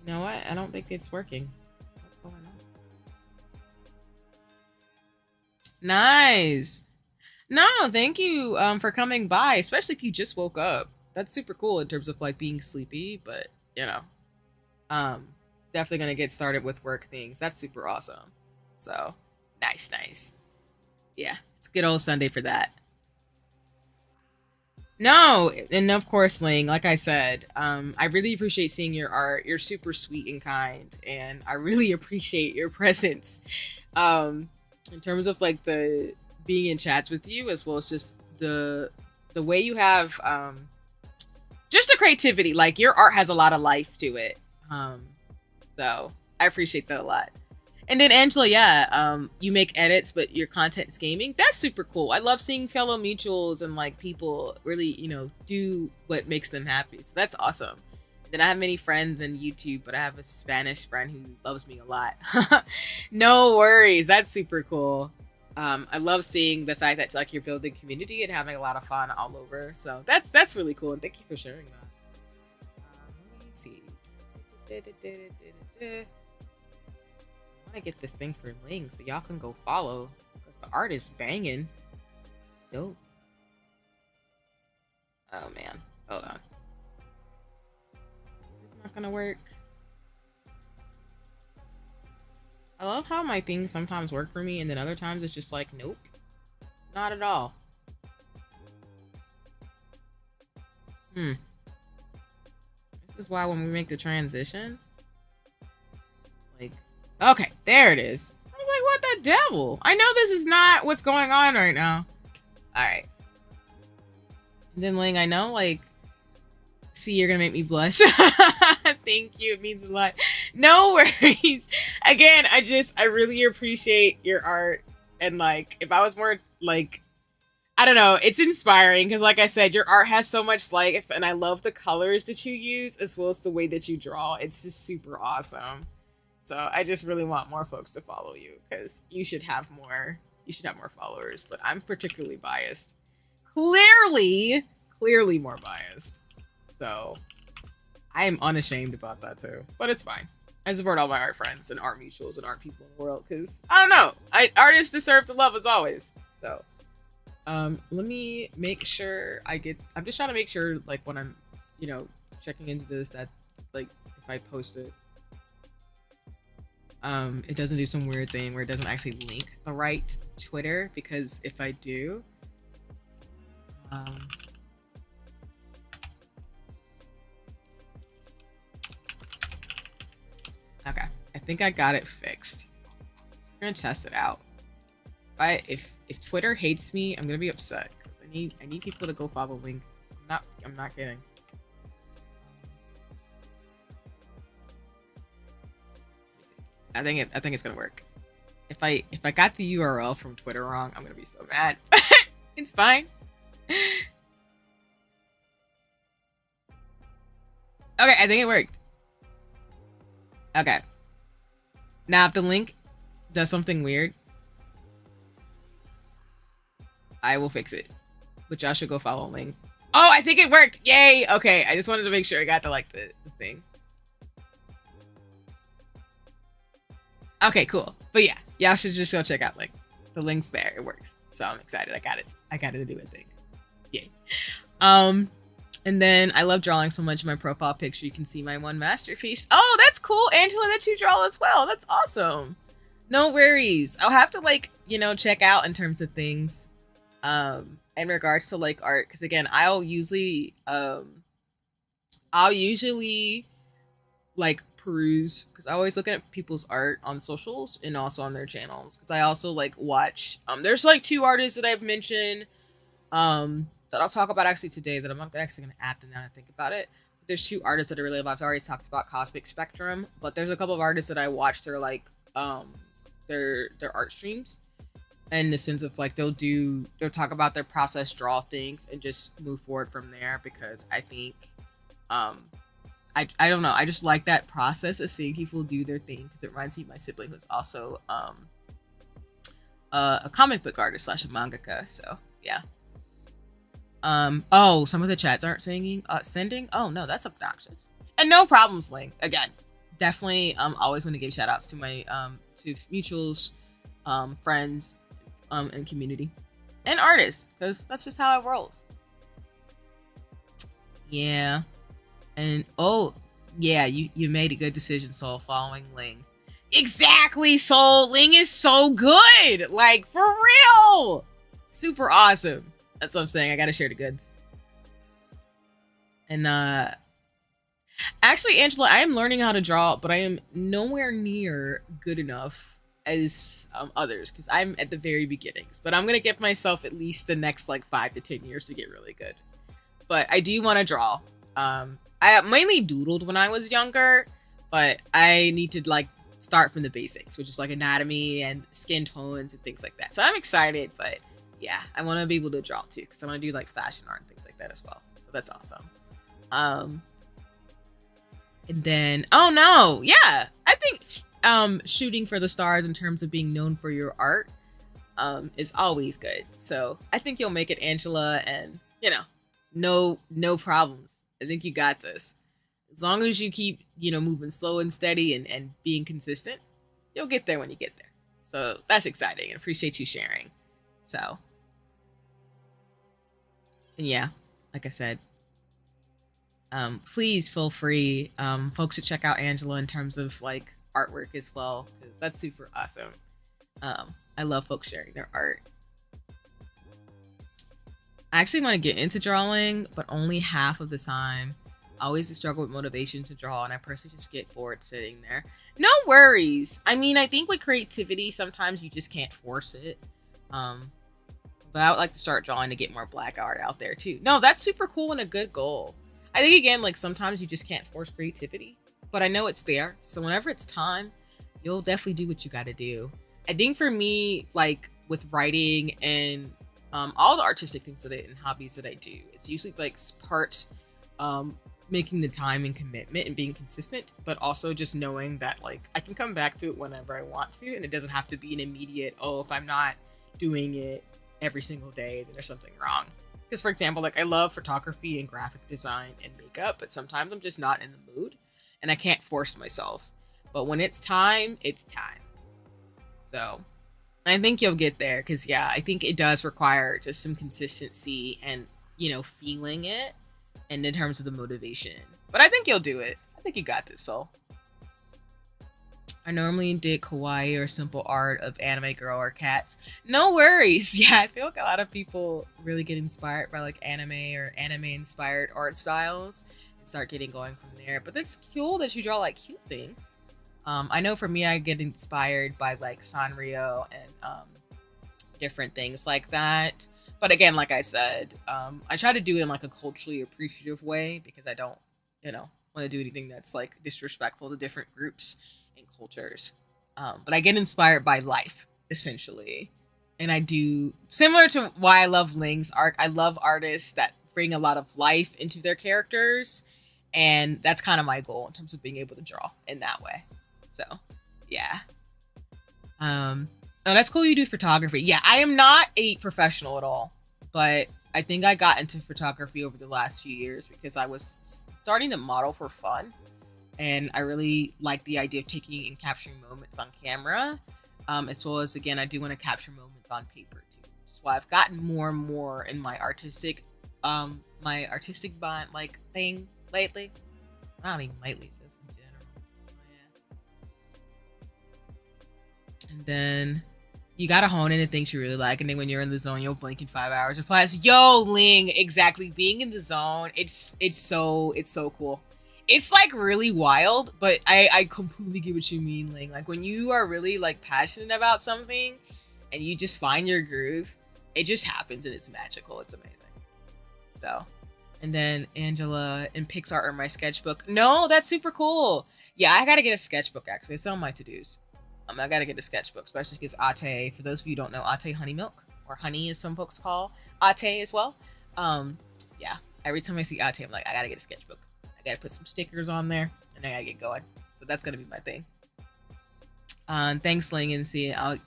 [SPEAKER 1] you know what, I don't think it's working. What's going on? Nice. No, thank you for coming by, especially if you just woke up. That's super cool in terms of like being sleepy, but you know, definitely gonna get started with work things. That's super awesome. So nice. Yeah, it's a good old Sunday for that. No, and of course, Ling, like I said, I really appreciate seeing your art. You're super sweet and kind, and I really appreciate your presence. In terms of like the being in chats with you, as well as just the way you have just the creativity. Like, your art has a lot of life to it. So I appreciate that a lot. And then Angela, yeah, you make edits, but your content is gaming. That's super cool. I love seeing fellow mutuals and like people really, do what makes them happy. So that's awesome. Then I have many friends in YouTube, but I have a Spanish friend who loves me a lot. No worries. That's super cool. I love seeing the fact that like you're building community and having a lot of fun all over. So that's really cool, and thank you for sharing that. Let me see. I want to get this thing for Ling so y'all can go follow, because the art is banging. Dope. Oh man, hold on. Is this not gonna work? I love how my things sometimes work for me, and then other times it's just like, nope, not at all. This is why when we make the transition, like, okay, there it is. I was like, what the devil? I know this is not what's going on right now. All right. And then Ling, I know, like, see, you're gonna make me blush. Thank you, it means a lot. No worries. Again, I really appreciate your art, and like, if I was more like, I don't know, it's inspiring because like I said, your art has so much life, and I love the colors that you use as well as the way that you draw. It's just super awesome. So I just really want more folks to follow you, because you should have more followers, but I'm particularly biased. Clearly more biased. So I am unashamed about that too, but it's fine. I support all my art friends and art mutuals and art people in the world, because I don't know, artists deserve the love as always. So let me make sure I'm just trying to make sure, like, when I'm checking into this, that like if I post it, it doesn't do some weird thing where it doesn't actually link the right Twitter, because if I do, okay, I think I got it fixed. So I'm gonna test it out. If Twitter hates me, I'm gonna be upset, because I need people to go follow Link. I'm not kidding. I think it's gonna work. If I got the URL from Twitter wrong, I'm gonna be so mad. It's fine. Okay, I think it worked. Okay. Now if the link does something weird, I will fix it. But y'all should go follow Link. Oh, I think it worked. Yay. Okay, I just wanted to make sure I got the thing. Okay, cool. But yeah, y'all should just go check out like the links there. It works. So I'm excited. I got it. I got to do it thing. Yay. And then I love drawing so much. In my profile picture, you can see my one masterpiece. Oh, that's cool, Angela, that you draw as well. That's awesome. No worries. I'll have to like, you know, check out in terms of things in regards to like art, because again, I'll usually like peruse, because I always looking at people's art on socials and also on their channels, because I also like watch there's like 2 artists that I've mentioned that I'll talk about actually today, that I'm not actually going to add them now and think about it. But there's 2 artists that I really love. I've already talked about Cosmic Spectrum, but there's a couple of artists that I watch their like their art streams, in the sense of like they'll talk about their process, draw things, and just move forward from there, because I think I don't know, I just like that process of seeing people do their thing, because it reminds me of my sibling, who's also a comic book artist / a mangaka. So yeah. Oh, some of the chats aren't sending. Oh no, that's obnoxious. And no problem, Sling. Again, definitely always want to give shout outs to my to mutuals, friends, and community, and artists, because that's just how it rolls. Yeah. And oh yeah, you made a good decision, Soul, following Ling. Exactly, Soul. Ling is so good. Like, for real. Super awesome. That's what I'm saying. I gotta share the goods. And actually, Angela, I am learning how to draw, but I am nowhere near good enough as others, because I'm at the very beginnings. But I'm gonna give myself at least the next like 5 to 10 years to get really good. But I do want to draw. I mainly doodled when I was younger, but I need to like start from the basics, which is like anatomy and skin tones and things like that. So I'm excited, but yeah, I want to be able to draw too, because I want to do like fashion art and things like that as well. So that's awesome. And then, oh no, yeah, I think shooting for the stars in terms of being known for your art is always good. So I think you'll make it, Angela, and you know, no problems. I think you got this. As long as you keep, you know, moving slow and steady and being consistent, you'll get there when you get there. So that's exciting, and appreciate you sharing. So, and yeah, like I said, please feel free, folks, to check out Angela in terms of like artwork as well, because that's super awesome. I love folks sharing their art. I actually want to get into drawing, but only half of the time. I always struggle with motivation to draw, and I personally just get bored sitting there. No worries. I mean, I think with creativity, sometimes you just can't force it. But I would like to start drawing to get more black art out there too. No, that's super cool and a good goal. I think, again, like sometimes you just can't force creativity, but I know it's there. So whenever it's time, you'll definitely do what you got to do. I think for me, like with writing and all the artistic things and hobbies that I do, it's usually like part making the time and commitment and being consistent, but also just knowing that like I can come back to it whenever I want to, and it doesn't have to be an immediate, oh, if I'm not doing it every single day, then there's something wrong. Because for example, like I love photography and graphic design and makeup, but sometimes I'm just not in the mood and I can't force myself. But when it's time, it's time. So I think you'll get there, because yeah, I think it does require just some consistency and, you know, feeling it, and in terms of the motivation. But I think you'll do it. I think you got this, Soul. I normally dig kawaii or simple art of anime girl or cats. No worries. Yeah, I feel like a lot of people really get inspired by like anime or anime inspired art styles and start getting going from there. But it's cool that you draw like cute things. I know for me, I get inspired by like Sanrio and different things like that. But again, like I said, I try to do it in like a culturally appreciative way, because I don't, you know, want to do anything that's like disrespectful to different groups and cultures. But I get inspired by life, essentially. And I do, similar to why I love Ling's art, I love artists that bring a lot of life into their characters. And that's kind of my goal in terms of being able to draw in that way. So, yeah. Oh, that's cool you do photography. Yeah, I am not a professional at all, but I think I got into photography over the last few years because I was starting to model for fun. and I really like the idea of taking and capturing moments on camera, as well as, again, I do want to capture moments on paper too. Which is why I've gotten more and more in my artistic bond like thing lately. Not even lately, just in general. Yeah. And then you gotta hone in the things you really like, and then when you're in the zone, you'll blink in 5 hours. Replies, yo, Ling, exactly. Being in the zone, it's so cool. It's like really wild, but I completely get what you mean, Ling. Like when you are really like passionate about something, and you just find your groove, it just happens and it's magical. It's amazing. So, and then Angela and Pixar are my sketchbook. No, that's super cool. Yeah, I gotta get a sketchbook actually. It's on my to-dos. I gotta get a sketchbook, especially because Ate, for those of you who don't know, Ate honey milk, or honey as some folks call Ate as well. Yeah, every time I see Ate, I'm like, I gotta get a sketchbook. I gotta put some stickers on there, and I gotta get going. So that's gonna be my thing. Thanks, Ling, and see, I'll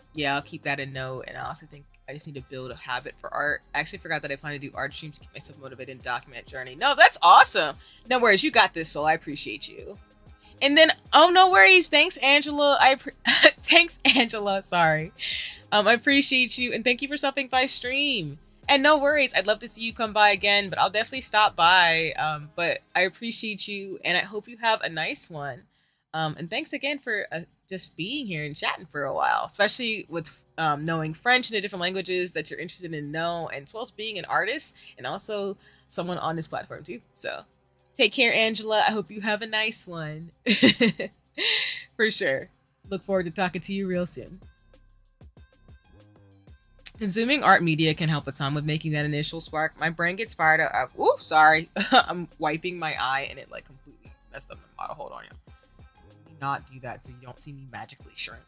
[SPEAKER 1] keep that in note, and I also think I just need to build a habit for art. I actually forgot that I plan to do art streams to keep myself motivated and document journey. No, that's awesome. No worries, you got this, Soul. I appreciate you. And then, oh, no worries. Thanks, Angela. Thanks, Angela. Sorry. I appreciate you. And thank you for stopping by stream. And no worries. I'd love to see you come by again, but I'll definitely stop by. But I appreciate you, and I hope you have a nice one. And thanks again for just being here and chatting for a while, especially with knowing French and the different languages that you're interested in know, and as well as being an artist and also someone on this platform too. So take care, Angela. I hope you have a nice one. For sure. Look forward to talking to you real soon. Consuming art media can help a ton with making that initial spark. My brain gets fired up. Ooh, sorry. I'm wiping my eye and it like completely messed up my model. Hold on, yeah. Not do that so you don't see me magically shrink.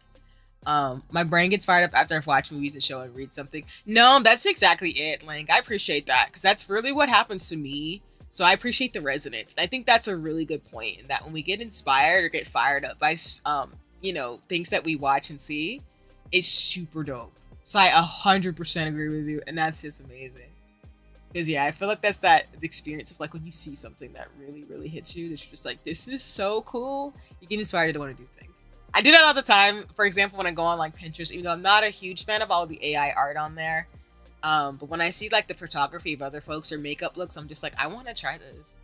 [SPEAKER 1] My brain gets fired up after I've watched movies and show and read something. No, that's exactly it, Lang. I appreciate that because that's really what happens to me. So I appreciate the resonance. And I think that's a really good point, in that when we get inspired or get fired up by things that we watch and see, it's super dope. So I 100% agree with you, and that's just amazing. Because yeah, I feel like that's that experience of like when you see something that really, really hits you, that you're just like, this is so cool. You get inspired to want to do things. I do that all the time. For example, when I go on like Pinterest, even though I'm not a huge fan of all of the AI art on there, but when I see like the photography of other folks or makeup looks, I'm just like, I want to try this.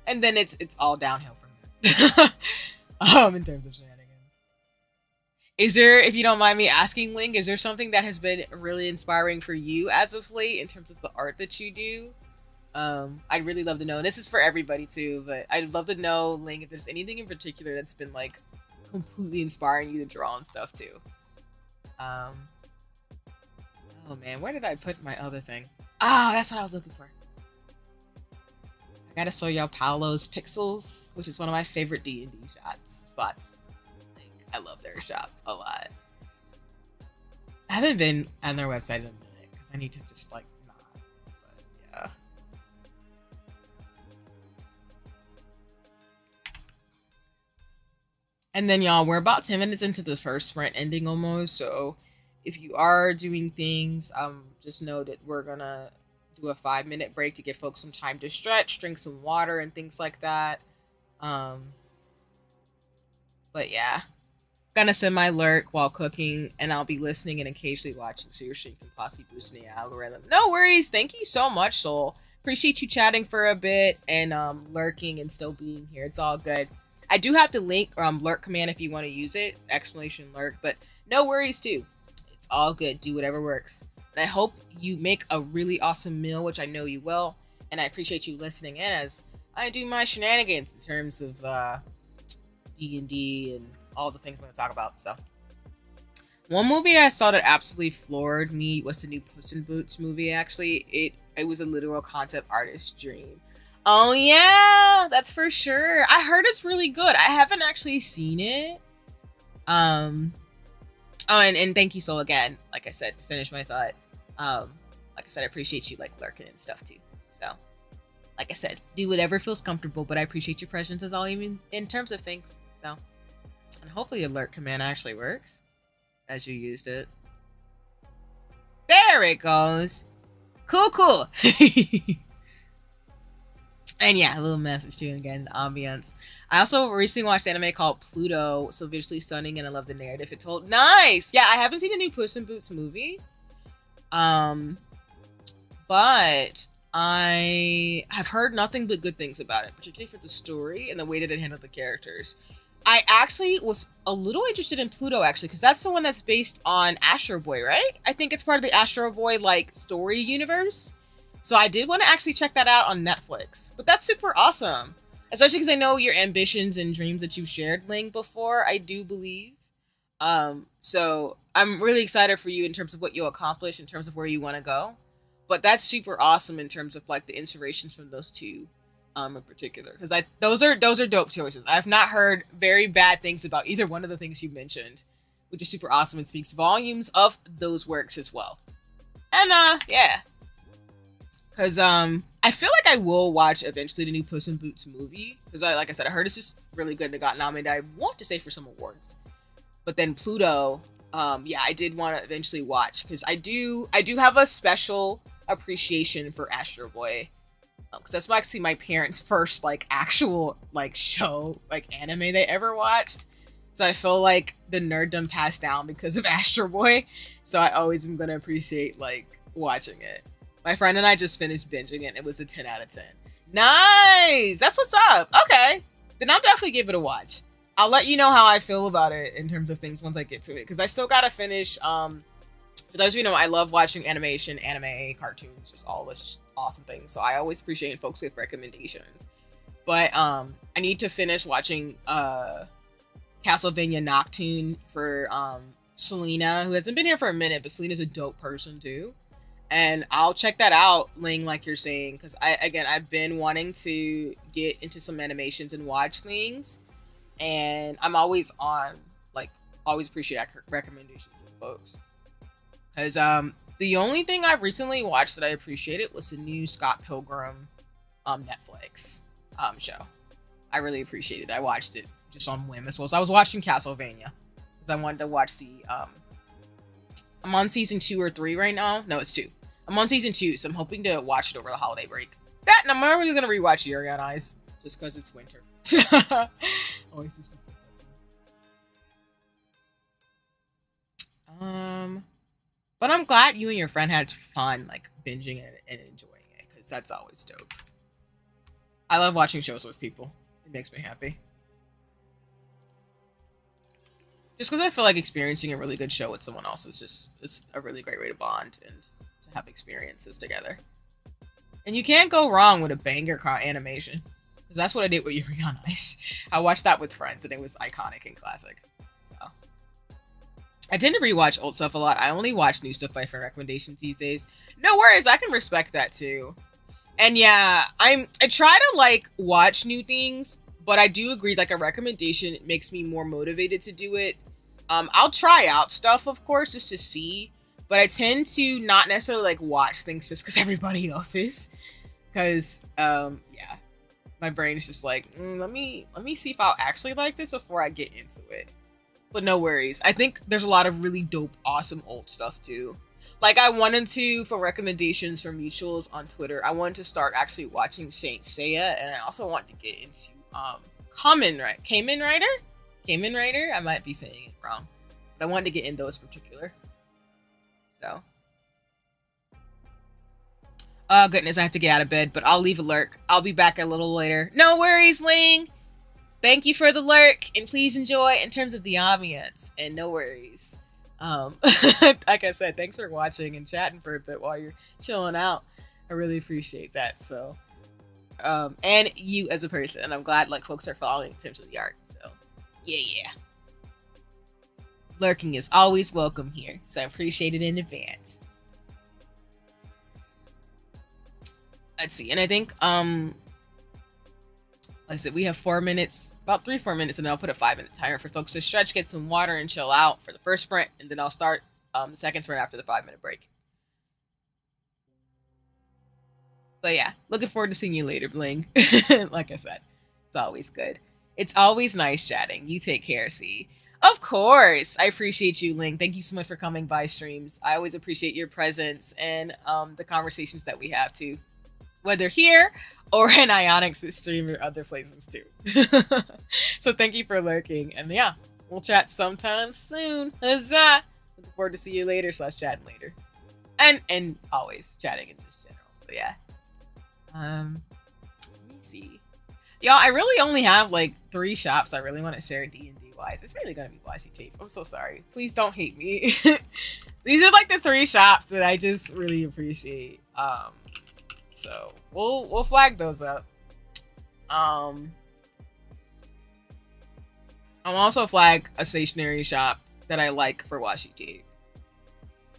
[SPEAKER 1] And then it's all downhill from there. In terms of shenanigans. Is there, if you don't mind me asking, Ling, is there something that has been really inspiring for you as of late in terms of the art that you do? I'd really love to know. And this is for everybody too, but I'd love to know, Ling, if there's anything in particular that's been like completely inspiring you to draw and stuff too. Oh man, where did I put my other thing? Ah, that's what I was looking for. I gotta show y'all Paolo's Pixels, which is one of my favorite D&D spots. I love their shop a lot. I haven't been on their website in a minute because I need to just like not. But yeah. And then y'all, we're about 10 minutes into the first sprint, ending almost. So if you are doing things, just know that we're gonna do a 5-minute break to give folks some time to stretch, drink some water, and things like that. But yeah. Gonna send my lurk while cooking, and I'll be listening and occasionally watching, so your stream can possibly boost the algorithm. No worries. Thank you so much, Soul. Appreciate you chatting for a bit and lurking and still being here. It's all good. I do have to link lurk command if you want to use it, exclamation lurk, but no worries too. It's all good. Do whatever works. And I hope you make a really awesome meal, which I know you will, and I appreciate you listening in as I do my shenanigans in terms of D&D and all the things I'm going to talk about. So one movie I saw that absolutely floored me was the new Puss in Boots movie. Actually, it was a literal concept artist dream. Oh yeah, that's for sure. I heard it's really good. I haven't actually seen it. And thank you, Soul, again. Like I said, to finish my thought. Like I said, I appreciate you like lurking and stuff too. So like I said, do whatever feels comfortable, but I appreciate your presence as all, even in terms of things. So, and hopefully alert command actually works as you used it. There it goes. Cool. And yeah, a little message too, again, the ambience. I also recently watched an anime called Pluto, so visually stunning, and I love the narrative it told. Nice! Yeah, I haven't seen the new Puss in Boots movie. Um, but I have heard nothing but good things about it, particularly for the story and the way that it handled the characters. I actually was a little interested in Pluto, actually, because that's the one that's based on Astro Boy, right? I think it's part of the Astro Boy, like, story universe. So I did want to actually check that out on Netflix. But that's super awesome. Especially because I know your ambitions and dreams that you've shared, Ling, before, I do believe. So I'm really excited for you in terms of what you'll accomplish, in terms of where you want to go. But that's super awesome in terms of, like, the inspirations from those two in particular, because those are dope choices. I've not heard very bad things about either one of the things you mentioned, which is super awesome and speaks volumes of those works as well. And yeah, because I feel like I will watch eventually the new Puss in Boots movie, because like I said, I heard it's just really good and it got nominated, I want to say, for some awards. But then Pluto, yeah, I did want to eventually watch, because I do have a special appreciation for Astro Boy, because that's actually my parents' first, like, actual, like, show, like, anime they ever watched. So I feel like the nerddom passed down because of Astro Boy. So I always am going to appreciate, like, watching it. My friend and I just finished binging it. It was a 10 out of 10. Nice! That's what's up. Okay. Then I'll definitely give it a watch. I'll let you know how I feel about it in terms of things once I get to it, because I still got to finish, for those of you who know, I love watching animation, anime, cartoons, just all this awesome things. So I always appreciate folks with recommendations. But I need to finish watching Castlevania Nocturne for Selena, who hasn't been here for a minute, but Selena's a dope person too. And I'll check that out, Ling, like you're saying, because I've been wanting to get into some animations and watch things. And I'm always always appreciate recommendations from folks. Because the only thing I've recently watched that I appreciated was the new Scott Pilgrim Netflix show. I really appreciated it. I watched it just on whim as well. So I was watching Castlevania because I wanted to watch the I'm on season 2 or 3 right now. No, it's 2. I'm on season 2, so I'm hoping to watch it over the holiday break. That, and I'm really gonna rewatch Yuri on Ice just because it's winter. Always do stuff like that. But I'm glad you and your friend had fun, like, binging it and enjoying it, because that's always dope. I love watching shows with people. It makes me happy. Just because I feel like experiencing a really good show with someone else is it's a really great way to bond and to have experiences together. And you can't go wrong with a banger animation. Because that's what I did with Yuri on Ice. I watched that with friends, and it was iconic and classic. So I tend to rewatch old stuff a lot. I only watch new stuff by friend recommendations these days. No worries, I can respect that too. And yeah, I try to, like, watch new things, but I do agree, like, a recommendation makes me more motivated to do it. I'll try out stuff, of course, just to see, but I tend to not necessarily, like, watch things just because everybody else is. Because, yeah, my brain is just like, let me see if I'll actually like this before I get into it. But no worries. I think there's a lot of really dope, awesome old stuff too. Like, I wanted to, for recommendations from mutuals on Twitter, I wanted to start actually watching Saint Seiya, and I also wanted to get into Kamen Rider? I might be saying it wrong. But I wanted to get in those particular. So. Oh, goodness, I have to get out of bed, but I'll leave a lurk. I'll be back a little later. No worries, Ling! Thank you for the lurk, and please enjoy in terms of the ambience, and no worries. Like I said, thanks for watching and chatting for a bit while you're chilling out. I really appreciate that. So, and you as a person, and I'm glad, like, folks are following in terms of the art. So, yeah. Lurking is always welcome here, so I appreciate it in advance. Let's see, and I think, like I said, we have 4 minutes, about 3-4 minutes, and then I'll put a 5-minute timer for folks to stretch, get some water, and chill out for the first sprint, and then I'll start the second sprint after the 5-minute break. But yeah, looking forward to seeing you later, Bling. Like I said, it's always good. It's always nice chatting. You take care, C. Of course. I appreciate you, Ling. Thank you so much for coming by streams. I always appreciate your presence and the conversations that we have, too. whether here or in Ionix's stream or other places too. So thank you for lurking, and yeah, we'll chat sometime soon. Huzzah! Looking forward to see you later / chatting later, and always chatting in just general. So yeah. Let me see. Y'all, I really only have like 3 shops I really want to share D&D wise. It's really gonna be washi tape. I'm so sorry. Please don't hate me. These are like the 3 shops that I just really appreciate. So we'll flag those up. I'll also flag a stationery shop that I like for washi tape.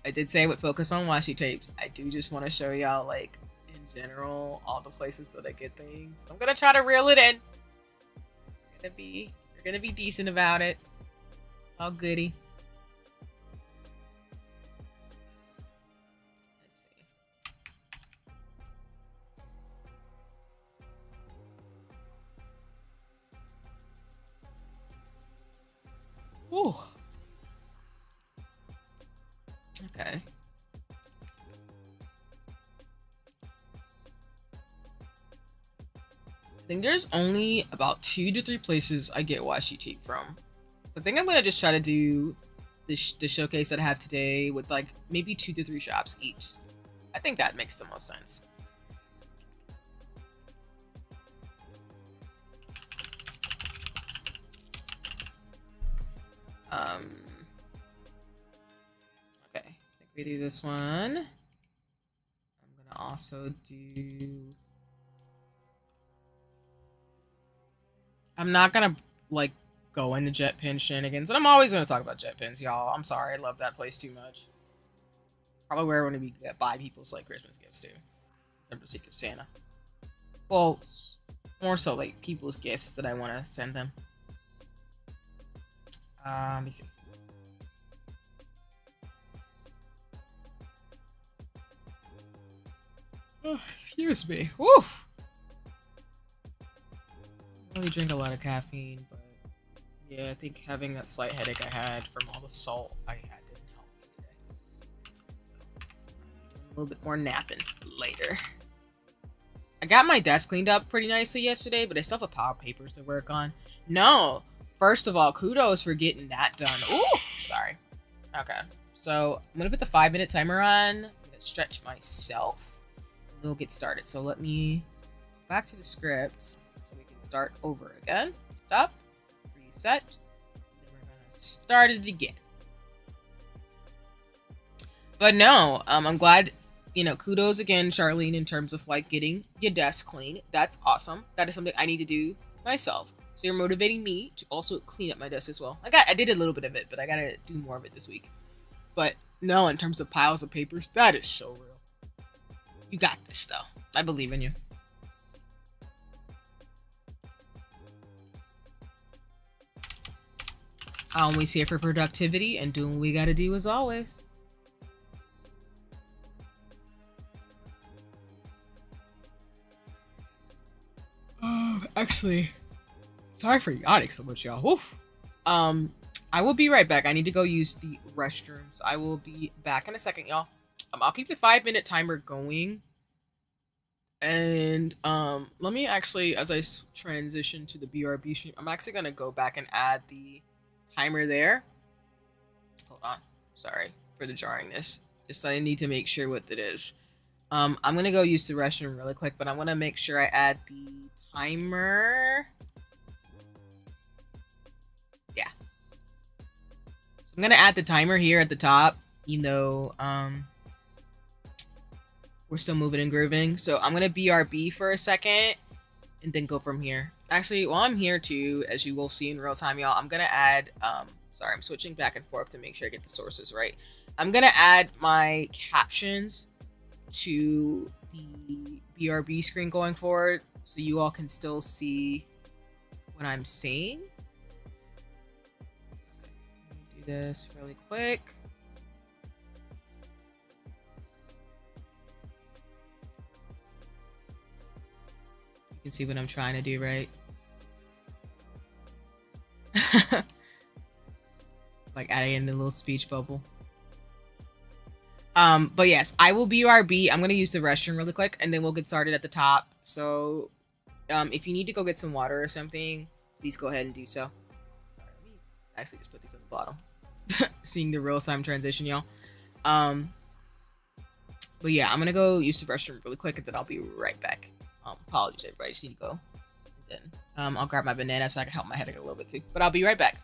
[SPEAKER 1] I did say I would focus on washi tapes. I do just want to show y'all, like, in general, all the places that I get things. I'm gonna try to reel it in. We're gonna be decent about it. It's all goody. Let's see. Ooh. Okay. I think there's only about 2 to 3 places I get washi tape from. So I think I'm gonna just try to do the showcase that I have today with like maybe 2 to 3 shops each. I think that makes the most sense. Okay, I think we do this one. I'm gonna also do. I'm not gonna like go into jet pin shenanigans, but I'm always gonna talk about jet pins, y'all. I'm sorry, I love that place too much. Probably where I want to buy people's like Christmas gifts too. In terms of Secret Santa. Well, more so like people's gifts that I want to send them. Let me see. Oh, excuse me. Woof. I really drink a lot of caffeine, but yeah, I think having that slight headache I had from all the salt I had didn't help me today. So, a little bit more napping later. I got my desk cleaned up pretty nicely yesterday, but I still have a pile of papers to work on. No, first of all, kudos for getting that done. Ooh, sorry. Okay, so I'm gonna put the 5-minute timer on. I'm gonna stretch myself, and we'll get started. So let me go back to the script so we can start over again. Stop, reset, and then we're gonna start it again. But no, I'm glad. You know, kudos again, Charlene, in terms of like getting your desk clean. That's awesome. That is something I need to do myself. So you're motivating me to also clean up my desk as well. I did a little bit of it, but I gotta do more of it this week. But no, in terms of piles of papers, that is so real. You got this though. I believe in you. I'm always here for productivity and doing what we gotta do as always. Actually, sorry for yawning so much, y'all. Woof. I will be right back. I need to go use the restrooms. I will be back in a second, y'all. I'll keep the 5-minute timer going. And let me actually, as I transition to the BRB stream, I'm actually gonna go back and add the timer there. Hold on. Sorry for the jarringness. Just I need to make sure what it is. I'm gonna go use the restroom really quick, but I want to make sure I add the timer. Yeah. So I'm gonna add the timer here at the top, even though we're still moving and grooving. So I'm gonna BRB for a second and then go from here. Actually, while I'm here too, as you will see in real time, y'all, I'm gonna add sorry, I'm switching back and forth to make sure I get the sources right. I'm gonna add my captions to the BRB screen going forward so you all can still see what I'm saying. Let me do this really quick. You can see what I'm trying to do, right? Like adding in the little speech bubble. But yes, I will BRB. I'm gonna use the restroom really quick, and then we'll get started at the top. So, if you need to go get some water or something, please go ahead and do so. Sorry, let me actually just put these at the bottom. Seeing the real time transition, y'all. But yeah, I'm gonna go use the restroom really quick, and then I'll be right back. Apologies, everybody. I just need to go. And then, I'll grab my banana so I can help my headache a little bit too. But I'll be right back.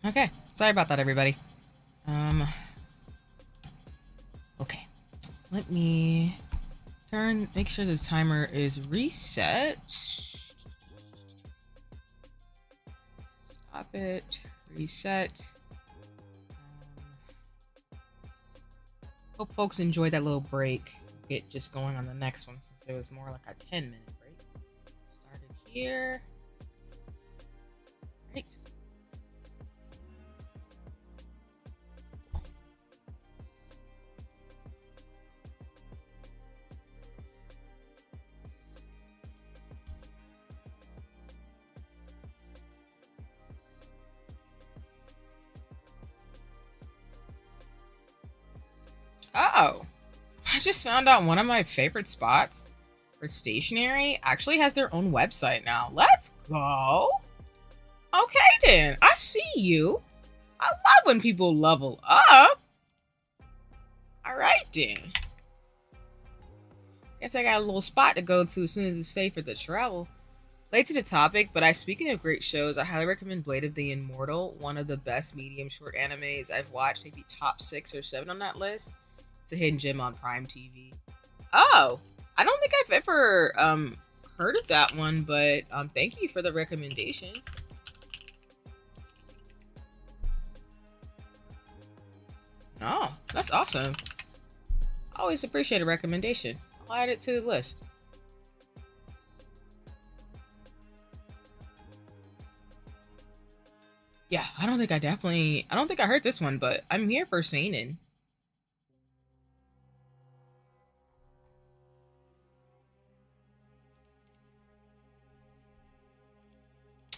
[SPEAKER 1] Okay, sorry about that, everybody. Okay, let me make sure this timer is reset. Stop it, reset. Hope folks enjoyed that little break. Get just going on the next one since it was more like a 10-minute break. Started here. Right. Oh, I just found out one of my favorite spots for stationery actually has their own website now. Let's go. Okay then, I see you. I love when people level up. All right then. Guess I got a little spot to go to as soon as it's safer to travel. Late to the topic, but speaking of great shows, I highly recommend Blade of the Immortal, one of the best medium short animes I've watched, maybe top 6 or 7 on that list. It's a hidden gem on Prime TV. Oh, I don't think I've ever heard of that one, but thank you for the recommendation. Oh, that's awesome. I always appreciate a recommendation. I'll add it to the list. Yeah, I don't think I heard this one, but I'm here for seinen.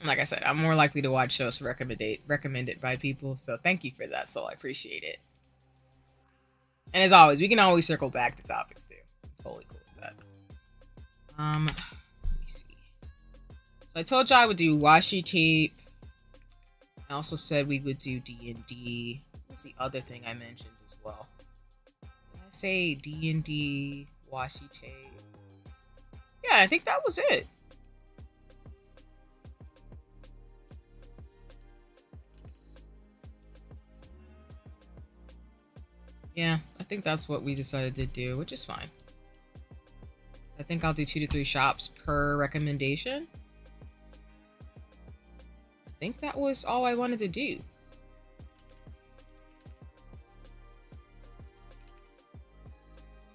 [SPEAKER 1] Like I said, I'm more likely to watch shows recommended by people, so thank you for that, so I appreciate it. And as always, we can always circle back to topics too. I'm totally cool with that. Let me see. So I told you I would do washi tape. I also said we would do D&D. What was the other thing I mentioned as well? Did I say D&D, washi tape? Yeah, I think that was it. Yeah, I think that's what we decided to do, which is fine. I think I'll do 2 to 3 shops per recommendation. I think that was all I wanted to do.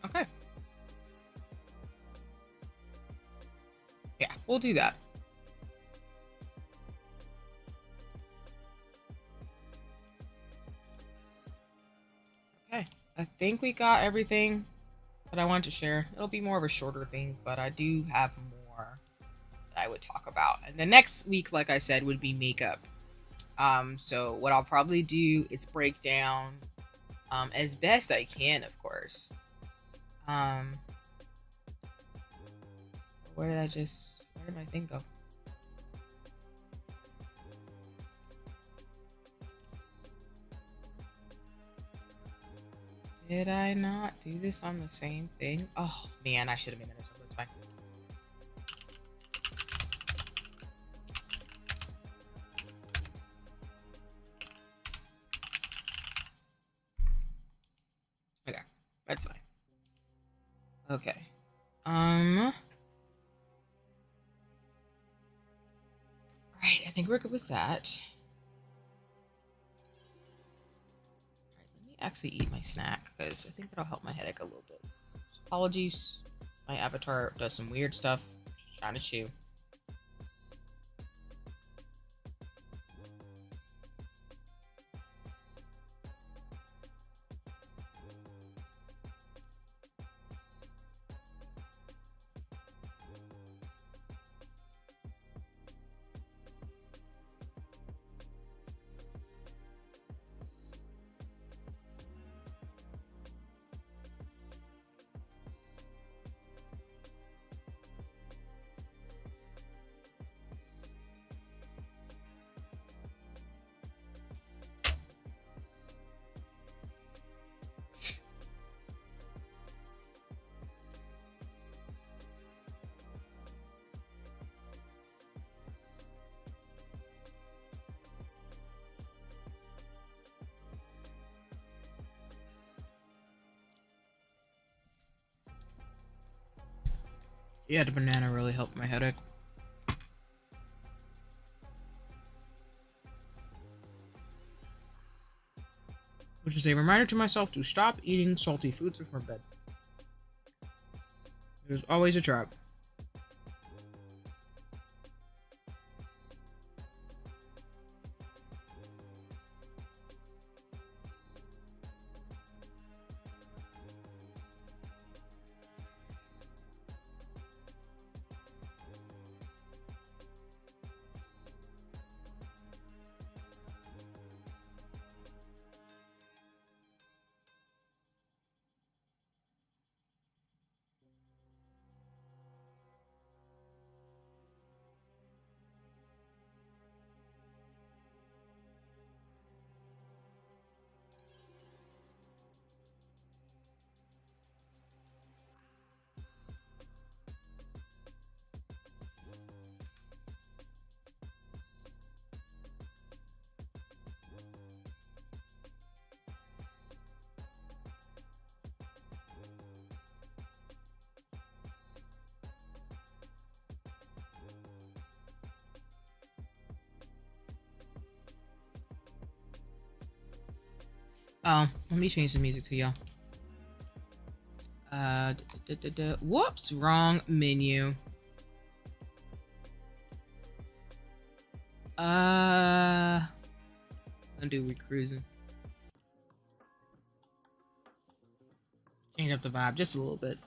[SPEAKER 1] Okay. Yeah, we'll do that. Okay, I think we got everything that I wanted to share. It'll be more of a shorter thing, but I do have more that I would talk about. And the next week, like I said, would be makeup. So what I'll probably do is break down as best I can, of course. Where did my thing go? Did I not do this on the same thing? Oh man, I should have made another one. It's fine. Okay, that's fine. Okay. Right, I think we're good with that. Alright, let me actually eat my snack because I think that'll help my headache a little bit. Apologies. My avatar does some weird stuff. Just trying to chew. Yeah, the banana really helped my headache. Which is a reminder to myself to stop eating salty foods before bed. It was always a trap. Oh, let me change the music to y'all. Whoops, wrong menu. Undo recruising. Change up the vibe just a little bit.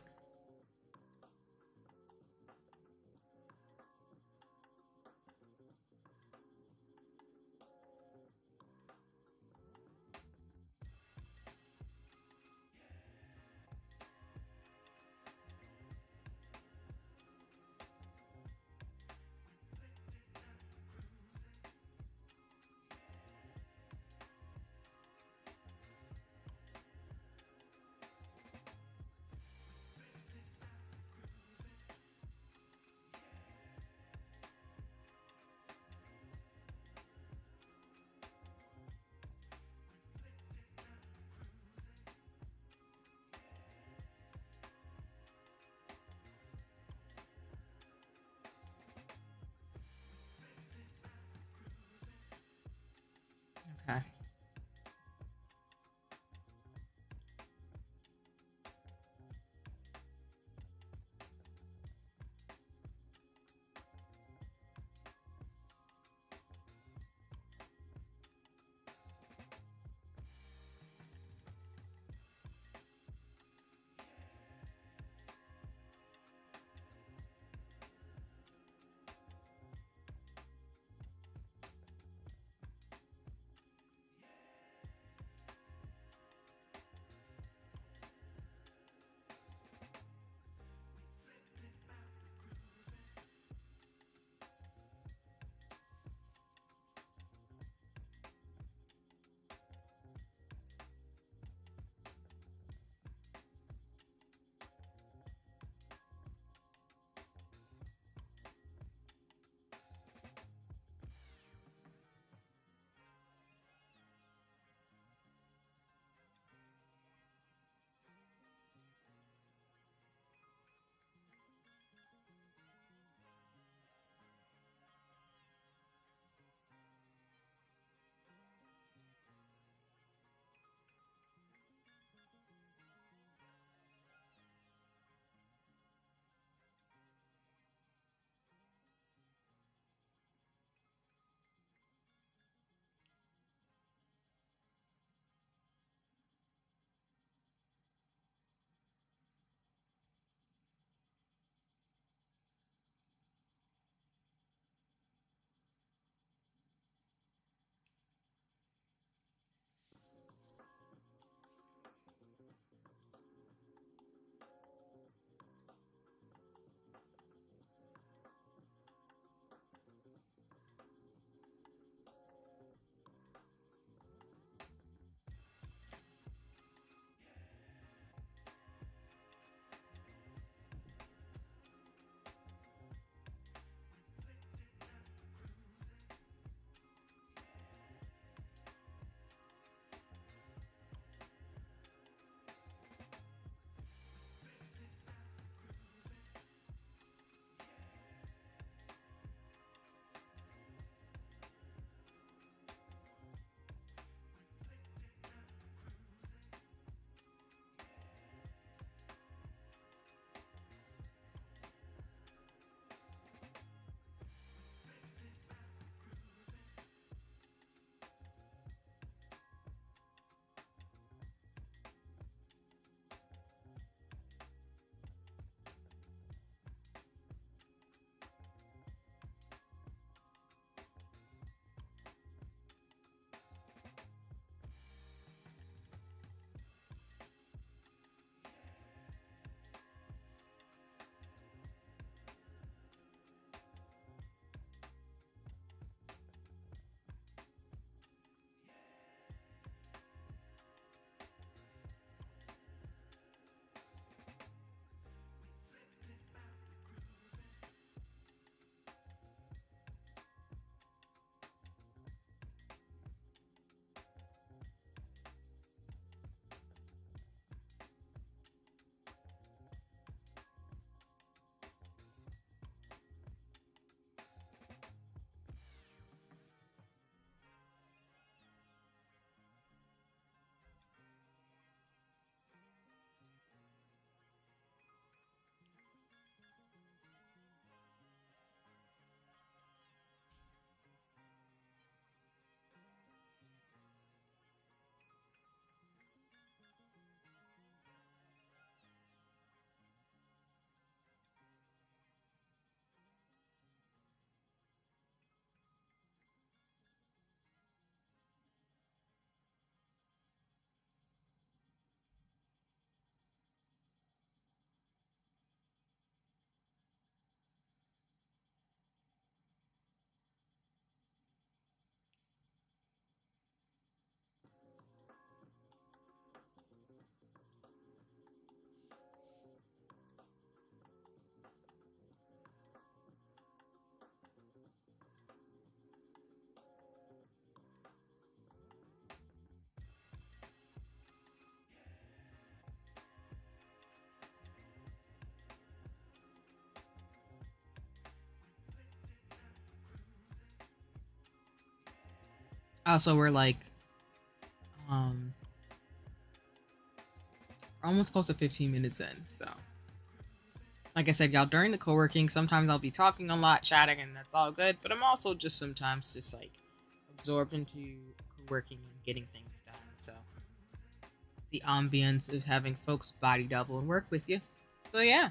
[SPEAKER 1] Okay. Also, we're like, um, almost close to 15 minutes in. So, like I said, y'all, during the co-working, sometimes I'll be talking a lot, chatting, and that's all good. But I'm also just sometimes just like absorbed into co-working and getting things done. So it's the ambience of having folks body double and work with you. So yeah.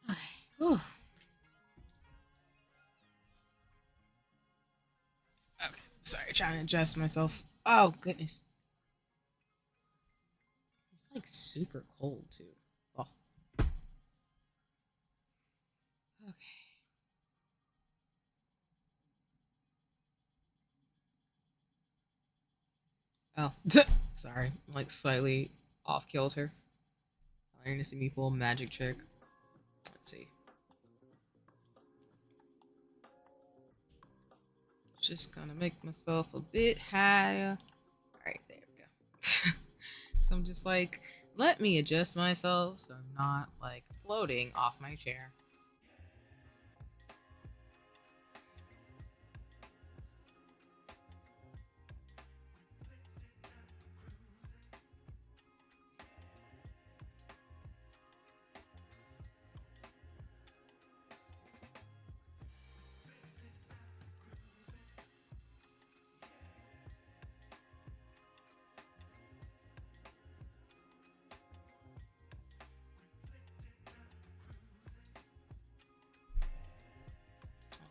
[SPEAKER 1] Okay. Whew. Okay. Sorry, trying to adjust myself. Oh goodness. It's like super cold too. Oh. Okay. Oh. Sorry. I'm like slightly off kilter. You're gonna see me pull magic trick. Let's see. Just gonna make myself a bit higher. Alright, there we go. So I'm just like, let me adjust myself so I'm not like floating off my chair.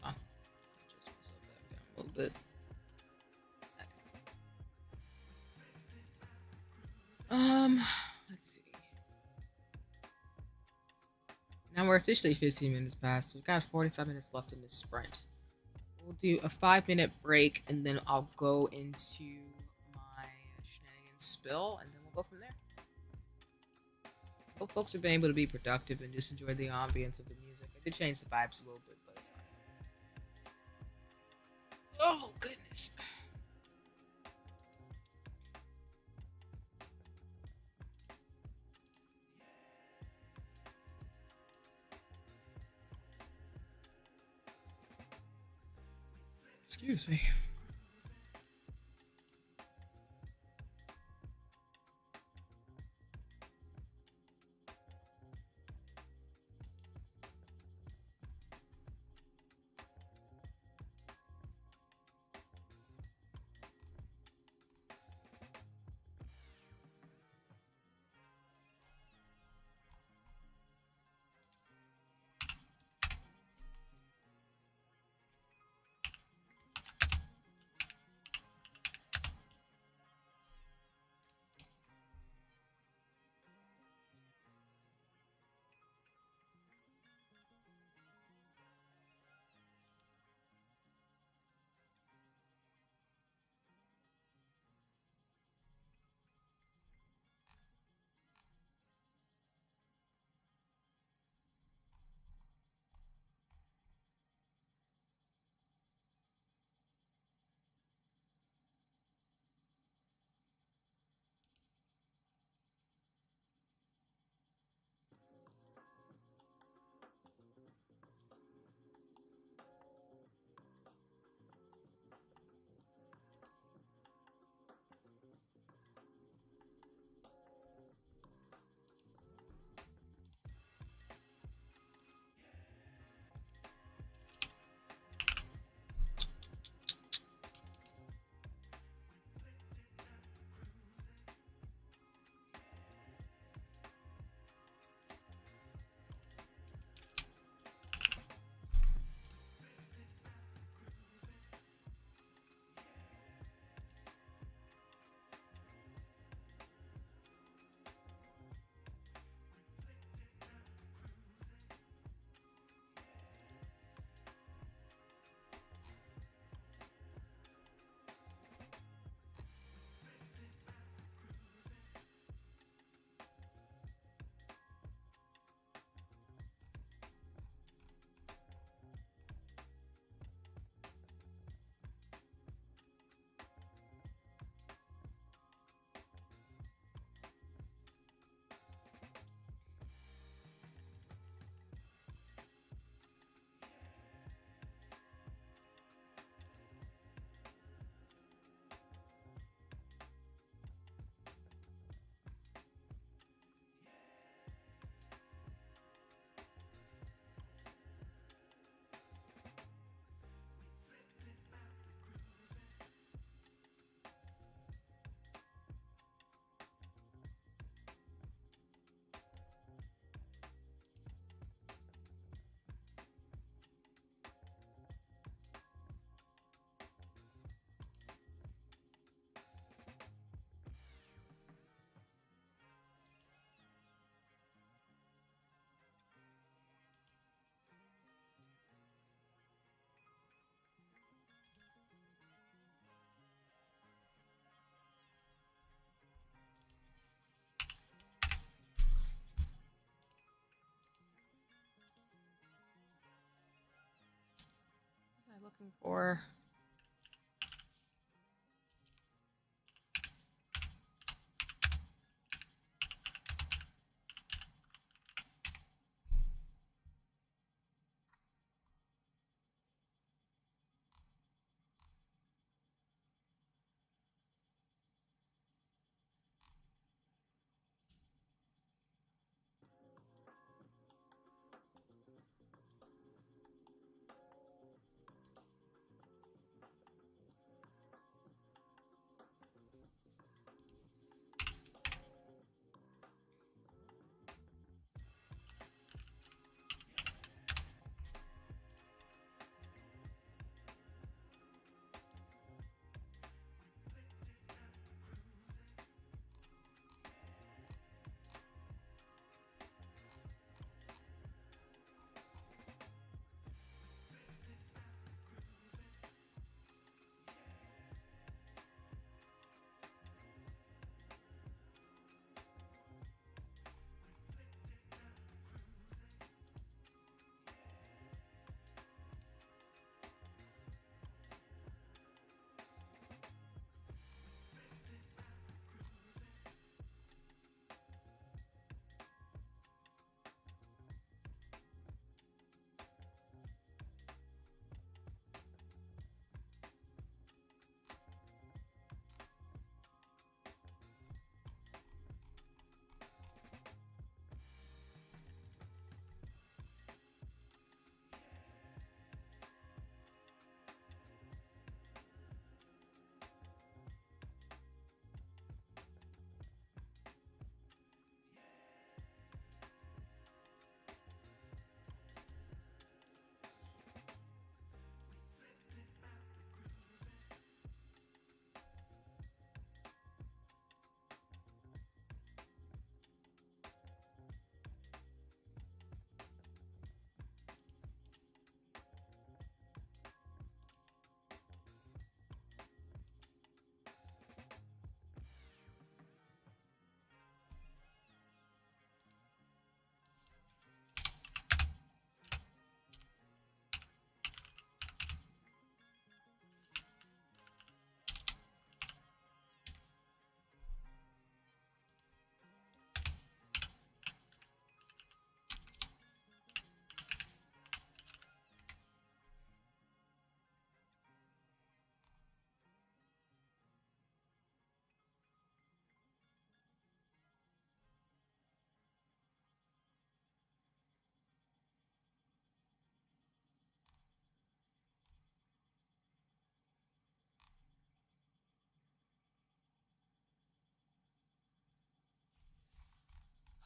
[SPEAKER 1] Hold on. Adjust myself back down a little bit. Let's see. Now we're officially 15 minutes past. We've got 45 minutes left in this sprint. We'll do a 5-minute break and then I'll go into my shenanigans spill and then we'll go from there. Hope folks have been able to be productive and just enjoy the ambience of the music. I did change the vibes a little bit, but it's fine. Oh, goodness. Excuse me. looking for.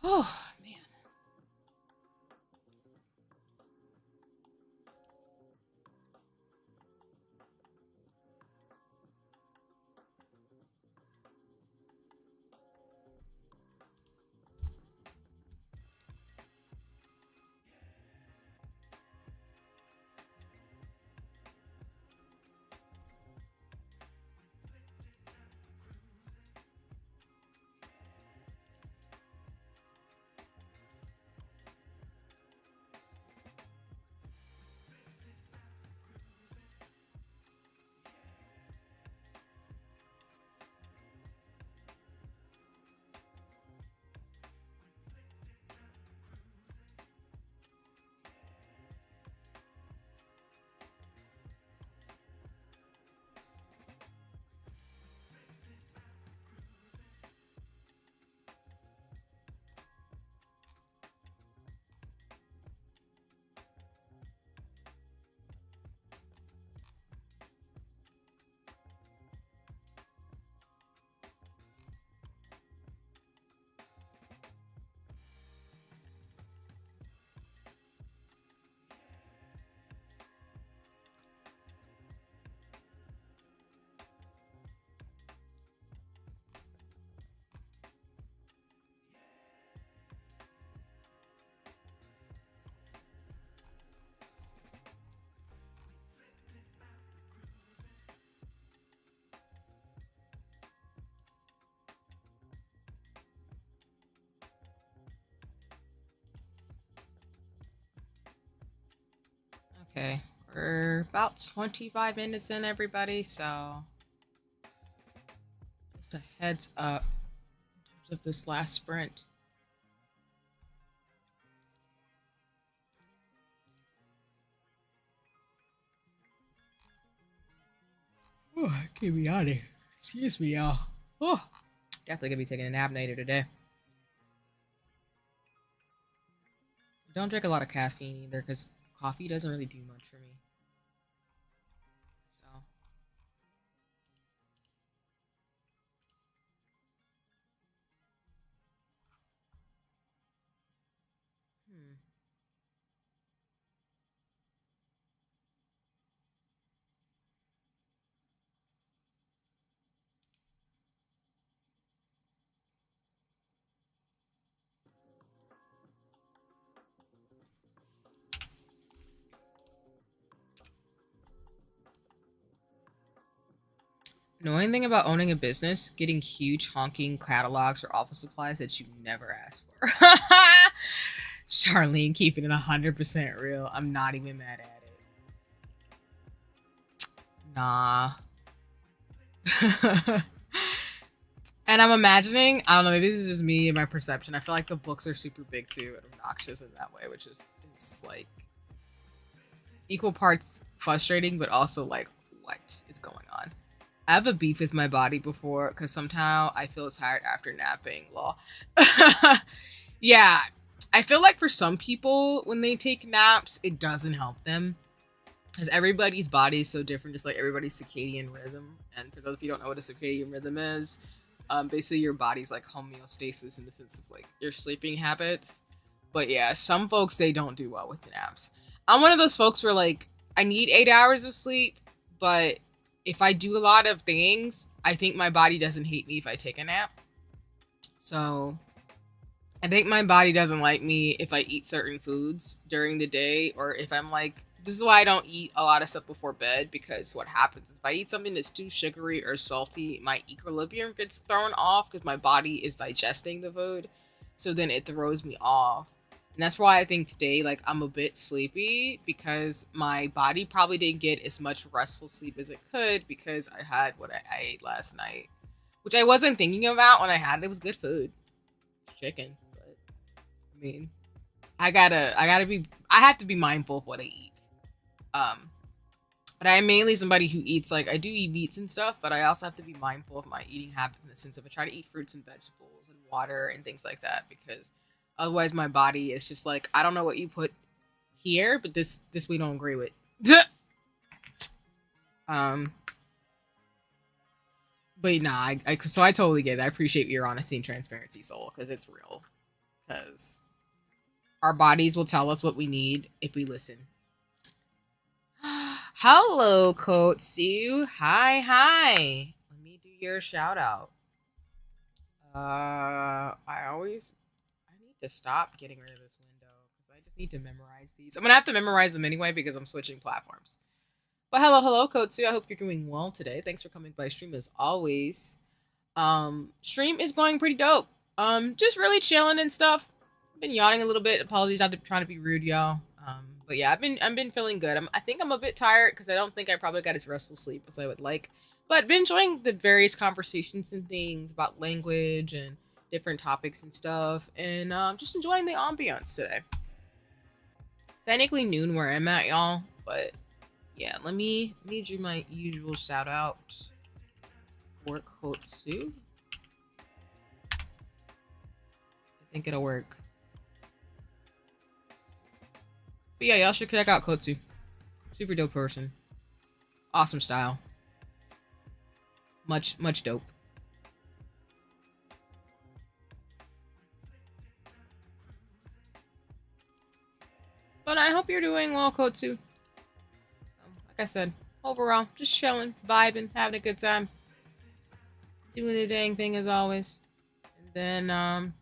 [SPEAKER 1] Oh, man. Okay, We're about 25 minutes in, everybody, so just a heads up in terms of this last sprint. Oh, keep me yawning. Excuse me, y'all. Oh, definitely gonna be taking a nap later today. Don't drink a lot of caffeine either, because coffee doesn't really do much for me. So, hmm. Annoying thing about owning a business, getting huge honking catalogs or office supplies that you never asked for. Charlene keeping it 100% real. I'm not even mad at it. Nah. And I'm imagining, I don't know, maybe this is just me and my perception. I feel like the books are super big too and obnoxious in that way, which is like equal parts frustrating, but also like, what is going on? I have a beef with my body before because somehow I feel tired after napping. Lol. Yeah, I feel like for some people when they take naps, it doesn't help them because everybody's body is so different, just like everybody's circadian rhythm. And for those of you who don't know what a circadian rhythm is, basically your body's like homeostasis in the sense of like your sleeping habits. But yeah, some folks they don't do well with the naps. I'm one of those folks where like I need 8 hours of sleep, but if I do a lot of things, I think my body doesn't hate me if I take a nap. So I think my body doesn't like me if I eat certain foods during the day, or if I'm like, this is why I don't eat a lot of stuff before bed, because what happens is if I eat something that's too sugary or salty, my equilibrium gets thrown off because my body is digesting the food. So then it throws me off. And that's why I think today, like, I'm a bit sleepy because my body probably didn't get as much restful sleep as it could because I had what I ate last night, which I wasn't thinking about when I had it. It was good food, chicken. But I mean, I have to be mindful of what I eat. Um, but I'm mainly somebody who eats, like, I do eat meats and stuff, but I also have to be mindful of my eating habits in the sense of I try to eat fruits and vegetables and water and things like that because otherwise my body is just like, I don't know what you put here, but this we don't agree with. um, but nah, so I totally get it. I appreciate your honesty and transparency, Soul, because it's real. Because our bodies will tell us what we need if we listen. Hello, Kotsu. Hi. Let me do your shout out. I need to stop getting rid of this window because I just need to memorize these. I'm gonna have to memorize them anyway because I'm switching platforms. But hello, Kotsu. I hope you're doing well today. Thanks for coming by stream as always. Stream is going pretty dope. Just really chilling and stuff. I've been yawning a little bit. Apologies, not trying to be rude, y'all. But yeah, I've been feeling good. I think I'm a bit tired because I don't think I probably got as restful sleep as I would like. But been enjoying the various conversations and things about language and different topics and stuff, and just enjoying the ambiance today. Technically noon where I'm at, y'all, but yeah, let me do my usual shout out for Kotsu. I think it'll work. But yeah, y'all should check out Kotsu. Super dope person. Awesome style. Much dope. But I hope you're doing well, Kotsu. Like I said, overall, just chilling, vibing, having a good time. Doing the dang thing as always. And then,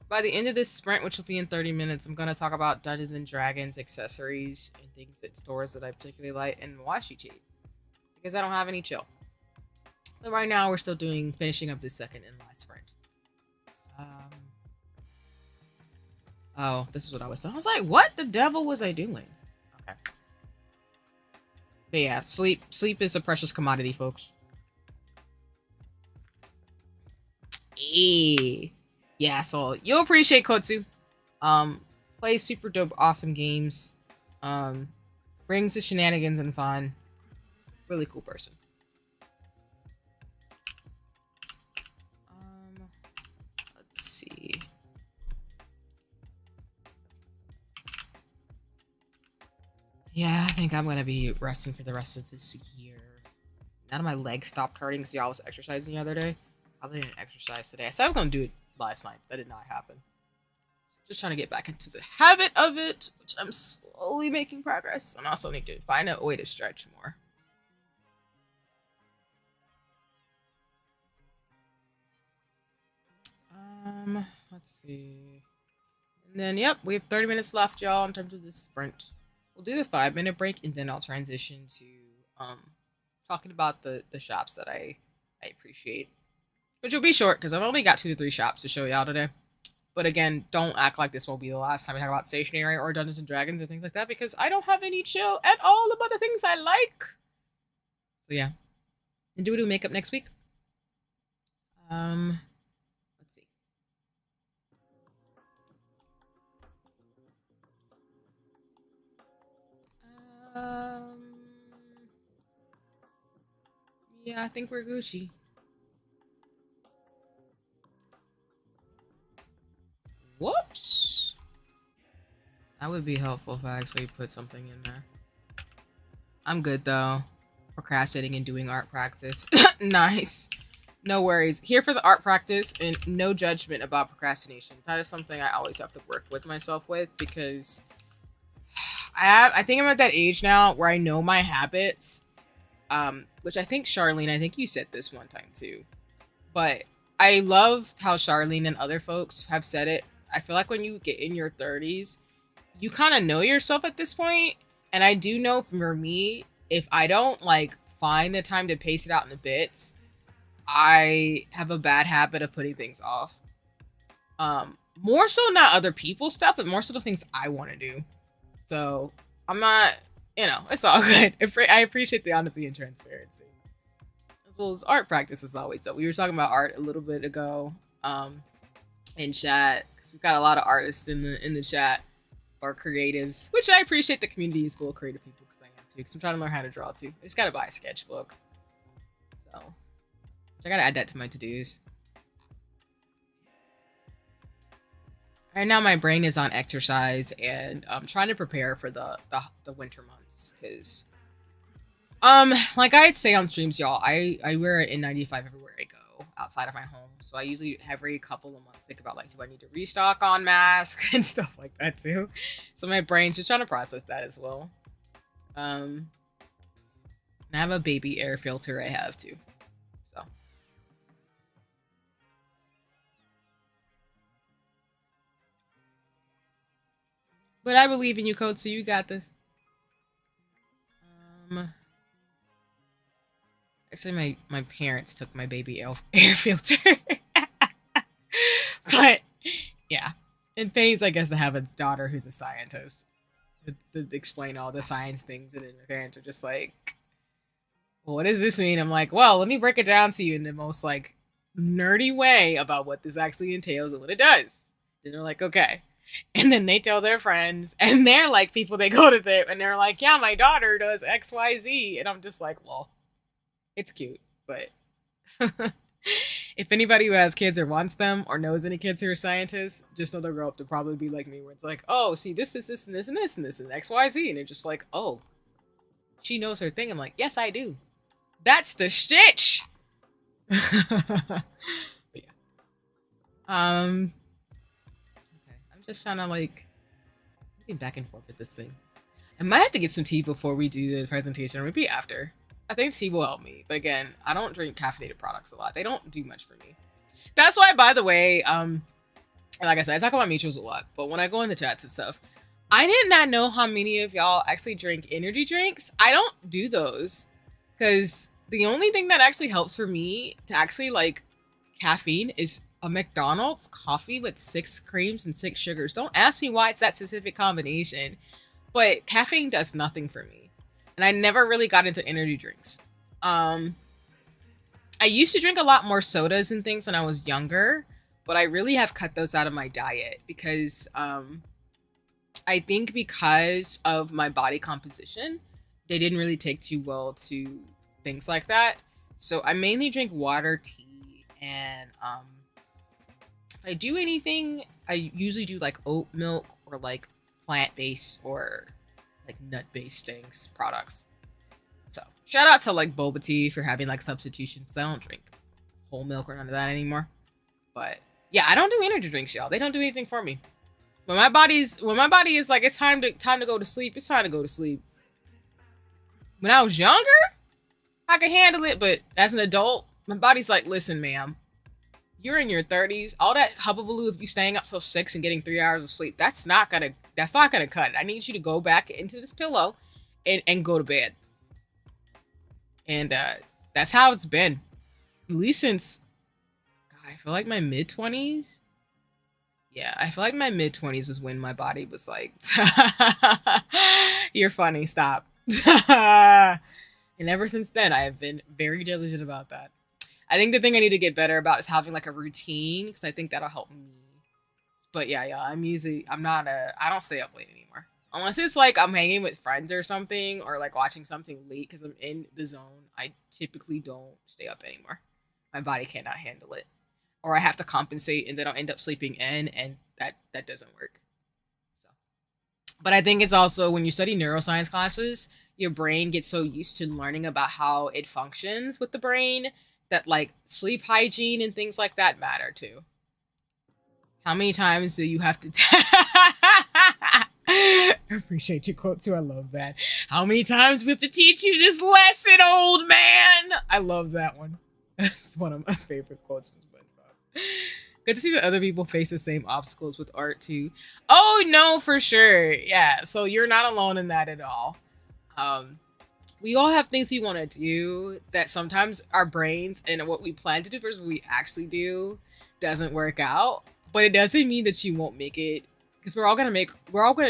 [SPEAKER 1] by the end of this sprint, which will be in 30 minutes, I'm going to talk about Dungeons and Dragons accessories and things at stores that I particularly like and washi tape. Because I don't have any chill. But right now, we're still finishing up this second and last sprint. Oh, this is what I was doing. I was like, what the devil was I doing? Okay. But yeah, sleep is a precious commodity, folks. Yeah, so you'll appreciate Kotsu. Plays super dope, awesome games. Brings the shenanigans and fun. Really cool person. Let's see. Yeah, I think I'm gonna be resting for the rest of this year. None of my legs stopped hurting because y'all was exercising the other day. Probably didn't exercise today. I said I was gonna do it last night. That did not happen. Just trying to get back into the habit of it, which I'm slowly making progress. And I also need to find a way to stretch more. Let's see. And then, yep, we have 30 minutes left, y'all, in terms of this sprint. We'll do the 5-minute break, and then I'll transition to talking about the shops that I appreciate. Which will be short, because I've only got 2 to 3 shops to show y'all today. But again, don't act like this will be the last time we talk about stationery or Dungeons and Dragons or things like that, because I don't have any chill at all about the things I like. So yeah. And do we do makeup next week? Let's see. Yeah, I think we're Gucci. Whoops. That would be helpful if I actually put something in there. I'm good though. Procrastinating and doing art practice. Nice. No worries. Here for the art practice and no judgment about procrastination. That is something I always have to work with myself with, because I think I'm at that age now where I know my habits. Which I think Charlene, I think you said this one time too. But I love how Charlene and other folks have said it. I feel like when you get in your 30s, you kind of know yourself at this point. And I do know for me, if I don't like find the time to pace it out in the bits, I have a bad habit of putting things off. More so not other people's stuff, but more so the things I want to do. So I'm not, it's all good. I appreciate the honesty and transparency. As well as art practice is always dope. We were talking about art a little bit ago in chat, because we've got a lot of artists in the chat, or creatives, which I appreciate. The community is full of creative people, because I am too, because I'm trying to learn how to draw too. I just gotta buy a sketchbook. So I gotta add that to my to-dos. Right now my brain is on exercise, and I'm trying to prepare for the winter months, because like I'd say on streams, y'all, I wear an N95 everywhere I go outside of my home. So I usually every couple of months think about like, do I need to restock on masks and stuff like that too. So my brain's just trying to process that as well. And I have a baby air filter I have too. So but I believe in you, Code, so you got this. Actually, my parents took my baby air filter. But, yeah. It pays, I guess, to have a daughter who's a scientist. To explain all the science things, and then my parents are just like, well, what does this mean? I'm like, well, let me break it down to you in the most, like, nerdy way about what this actually entails and what it does. And they're like, okay. And then they tell their friends, and they're like people they go to there, and they're like, yeah, my daughter does XYZ. And I'm just like, well, it's cute, but if anybody who has kids or wants them or knows any kids who are scientists, just know they'll grow up to probably be like me, where it's like, oh, see, this, and this, and this, and this, and XYZ. And they're just like, oh, she knows her thing. I'm like, yes, I do. That's the stitch. But yeah. Okay. I'm just trying to like get back and forth with this thing. I might have to get some tea before we do the presentation, or maybe after. I think tea will help me. But again, I don't drink caffeinated products a lot. They don't do much for me. That's why, by the way, like I said, I talk about mutuals a lot. But when I go in the chats and stuff, I did not know how many of y'all actually drink energy drinks. I don't do those. Because the only thing that actually helps for me to actually like caffeine is a McDonald's coffee with 6 creams and 6 sugars. Don't ask me why it's that specific combination. But caffeine does nothing for me. And I never really got into energy drinks. Um, I used to drink a lot more sodas and things when I was younger, but I really have cut those out of my diet because I think because of my body composition, they didn't really take too well to things like that. So I mainly drink water, tea, and if I do anything, I usually do like oat milk or like plant-based or like nut-based things, products. So shout out to like boba tea for having like substitutions. I don't drink whole milk or none of that anymore. But yeah, I don't do energy drinks, y'all. They don't do anything for me. When my body is like it's time to go to sleep, it's time to go to sleep. When I was younger, I could handle it, but as an adult, my body's like, listen, ma'am, you're in your 30s. All that hubbubaloo of you staying up till 6 and getting 3 hours of sleep, that's not gonna cut it. I need you to go back into this pillow and go to bed. And that's how it's been. At least since God, I feel like my mid-20s. Yeah, I feel like my mid-20s was when my body was like, you're funny, stop. And ever since then, I have been very diligent about that. I think the thing I need to get better about is having like a routine because I think that'll help me. But yeah, I don't stay up late anymore. Unless it's like I'm hanging with friends or something or like watching something late because I'm in the zone. I typically don't stay up anymore. My body cannot handle it. Or I have to compensate and then I'll end up sleeping in and that doesn't work. So, but I think it's also when you study neuroscience classes, your brain gets so used to learning about how it functions with the brain that like sleep hygiene and things like that matter too. How many times do you have to I appreciate your quote too. I love that. How many times we have to teach you this lesson, old man? I love that one. That's one of my favorite quotes from SpongeBob. Good to see that other people face the same obstacles with art too. Oh no, for sure. Yeah. So you're not alone in that at all. We all have things we want to do that sometimes our brains and what we plan to do versus what we actually do doesn't work out. But it doesn't mean that you won't make it because we're all gonna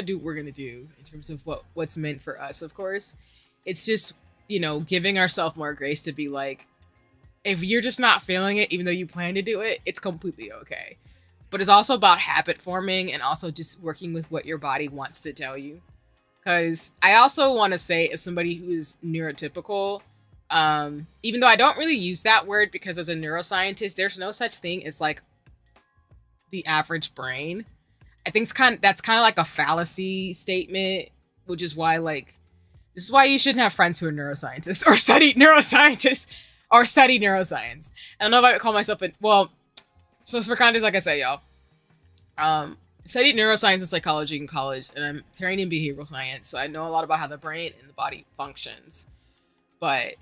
[SPEAKER 1] do what we're gonna do in terms of what's meant for us, of course. It's just, giving ourselves more grace to be like, if you're just not feeling it, even though you plan to do it, it's completely okay. But it's also about habit forming and also just working with what your body wants to tell you. Because I also want to say, as somebody who is neurotypical, even though I don't really use that word because as a neuroscientist, there's no such thing as like the average brain. I think that's kind of like a fallacy statement, which is why this is why you shouldn't have friends who are neuroscientists or study neuroscientists or study neuroscience. I don't know if I would call myself so for context, like I say, y'all, I studied neuroscience and psychology in college, and I'm trained in behavioral science, so I know a lot about how the brain and the body functions. But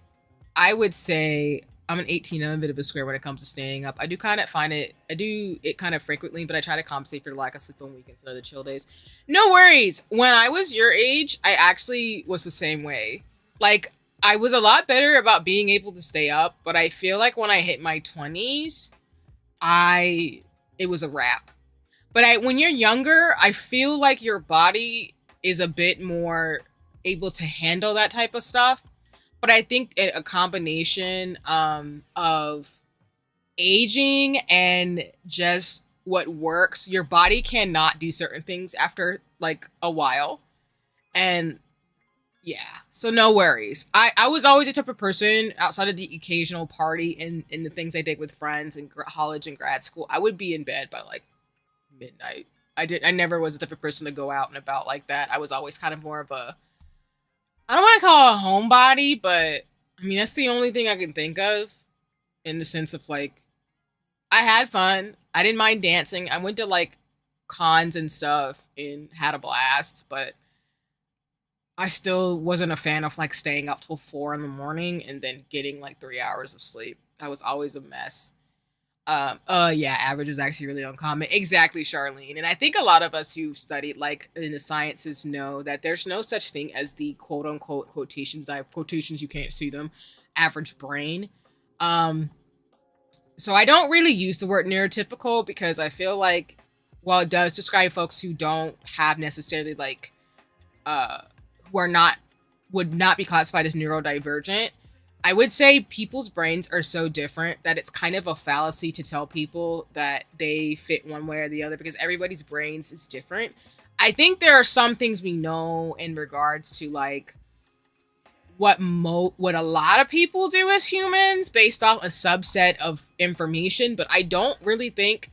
[SPEAKER 1] I would say I'm an 18. I'm a bit of a square when it comes to staying up. I do kind of kind of frequently, but I try to compensate for the lack of sleep on weekends and other chill days. No worries. When I was your age, I actually was the same way. Like, I was a lot better about being able to stay up, but I feel like when I hit my 20s, it was a wrap. But when you're younger, I feel like your body is a bit more able to handle that type of stuff. But I think a combination of aging and just what works, your body cannot do certain things after like a while. And yeah, so no worries. I was always a type of person outside of the occasional party and the things I did with friends in college and grad school. I would be in bed by like midnight. I never was the type of person to go out and about like that. I was always kind of more of I don't want to call it a homebody, but I mean, that's the only thing I can think of in the sense of like, I had fun. I didn't mind dancing. I went to like cons and stuff and had a blast, but I still wasn't a fan of like staying up till 4 a.m. and then getting like 3 hours of sleep. That was always a mess. Yeah, average is actually really uncommon. Exactly, Charlene. And I think a lot of us who studied like in the sciences know that there's no such thing as the quote unquote quotations. I have quotations, you can't see them. Average brain. So I don't really use the word neurotypical because I feel like while it does describe folks who don't have necessarily like who are not would not be classified as neurodivergent. I would say people's brains are so different that it's kind of a fallacy to tell people that they fit one way or the other, because everybody's brains is different. I think there are some things we know in regards to like what a lot of people do as humans based off a subset of information, but I don't really think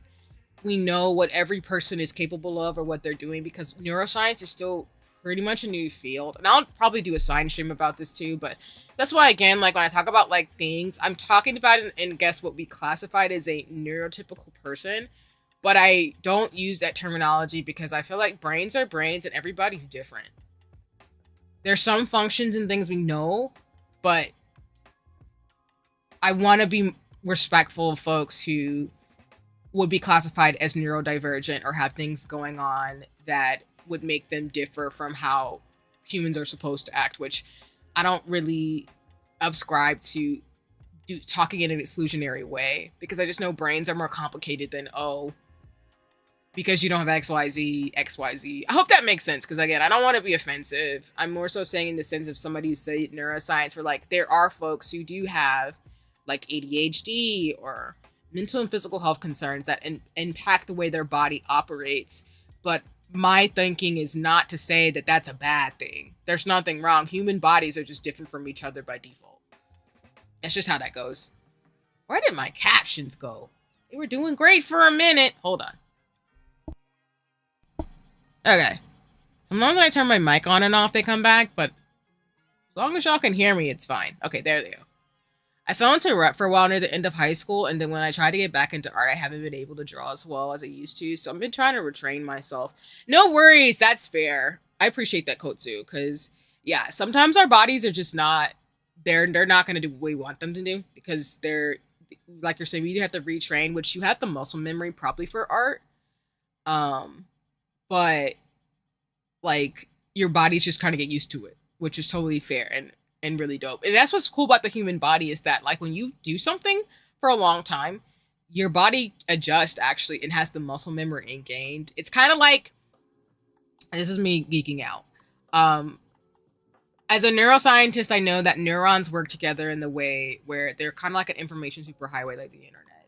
[SPEAKER 1] we know what every person is capable of or what they're doing, because neuroscience is still pretty much a new field. And I'll probably do a science stream about this too, but that's why, again, like when I talk about like things, I'm talking about it and guess what we classified as a neurotypical person, but I don't use that terminology because I feel like brains are brains and everybody's different. There's some functions and things we know, but I want to be respectful of folks who would be classified as neurodivergent or have things going on that would make them differ from how humans are supposed to act, which I don't really subscribe to talking in an exclusionary way, because I just know brains are more complicated than, oh, because you don't have XYZ. I hope that makes sense, because again, I don't want to be offensive. I'm more so saying in the sense of somebody who studied neuroscience, where like there are folks who do have like ADHD or mental and physical health concerns that impact the way their body operates. But my thinking is not to say that that's a bad thing. There's nothing wrong. Human bodies are just different from each other by default. That's just how that goes. Where did my captions go? They were doing great for a minute. Hold on. Okay. Sometimes when I turn my mic on and off, they come back, but as long as y'all can hear me, it's fine. Okay, there they go. I fell into a rut for a while near the end of high school, and then when I tried to get back into art, I haven't been able to draw as well as I used to, so I've been trying to retrain myself. No worries, that's fair. I appreciate that, Kotsu, because, yeah, sometimes our bodies are just not, they're not going to do what we want them to do, because they're, like you're saying, we either have to retrain, which you have the muscle memory probably for art, but, like, your body's just trying to get used to it, which is totally fair, and really dope. And that's what's cool about the human body, is that like when you do something for a long time, your body adjusts actually and has the muscle memory ingrained. It's kind of like, this is me geeking out. As a neuroscientist, I know that neurons work together in the way where they're kind of like an information superhighway, like the internet.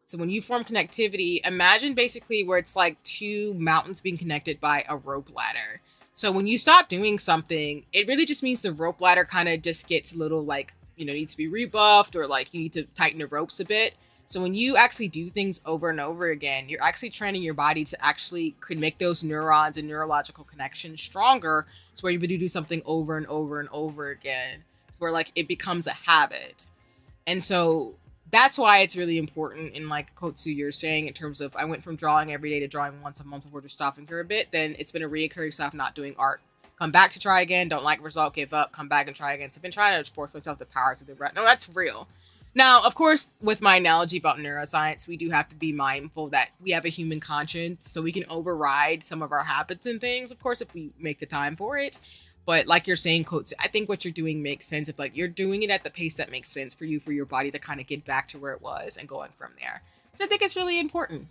[SPEAKER 1] So when you form connectivity, imagine basically where it's like two mountains being connected by a rope ladder. So when you stop doing something, it really just means the rope ladder kind of just gets a little like, needs to be rebuffed, or like you need to tighten the ropes a bit. So when you actually do things over and over again, you're actually training your body to actually make those neurons and neurological connections stronger. It's where you do something over and over and over again. It's where like it becomes a habit. And so that's why it's really important, in like Kotsu you're saying, in terms of I went from drawing every day to drawing once a month before just stopping for a bit. Then it's been a reoccurring stuff, not doing art. Come back to try again, don't like result, give up, come back and try again. So I've been trying to force myself to power through the rut. No, that's real. Now, of course, with my analogy about neuroscience, we do have to be mindful that we have a human conscience, so we can override some of our habits and things, of course, if we make the time for it. But like you're saying, Coach, I think what you're doing makes sense. If like you're doing it at the pace that makes sense for you, for your body to kind of get back to where it was and going from there. Which I think is really important.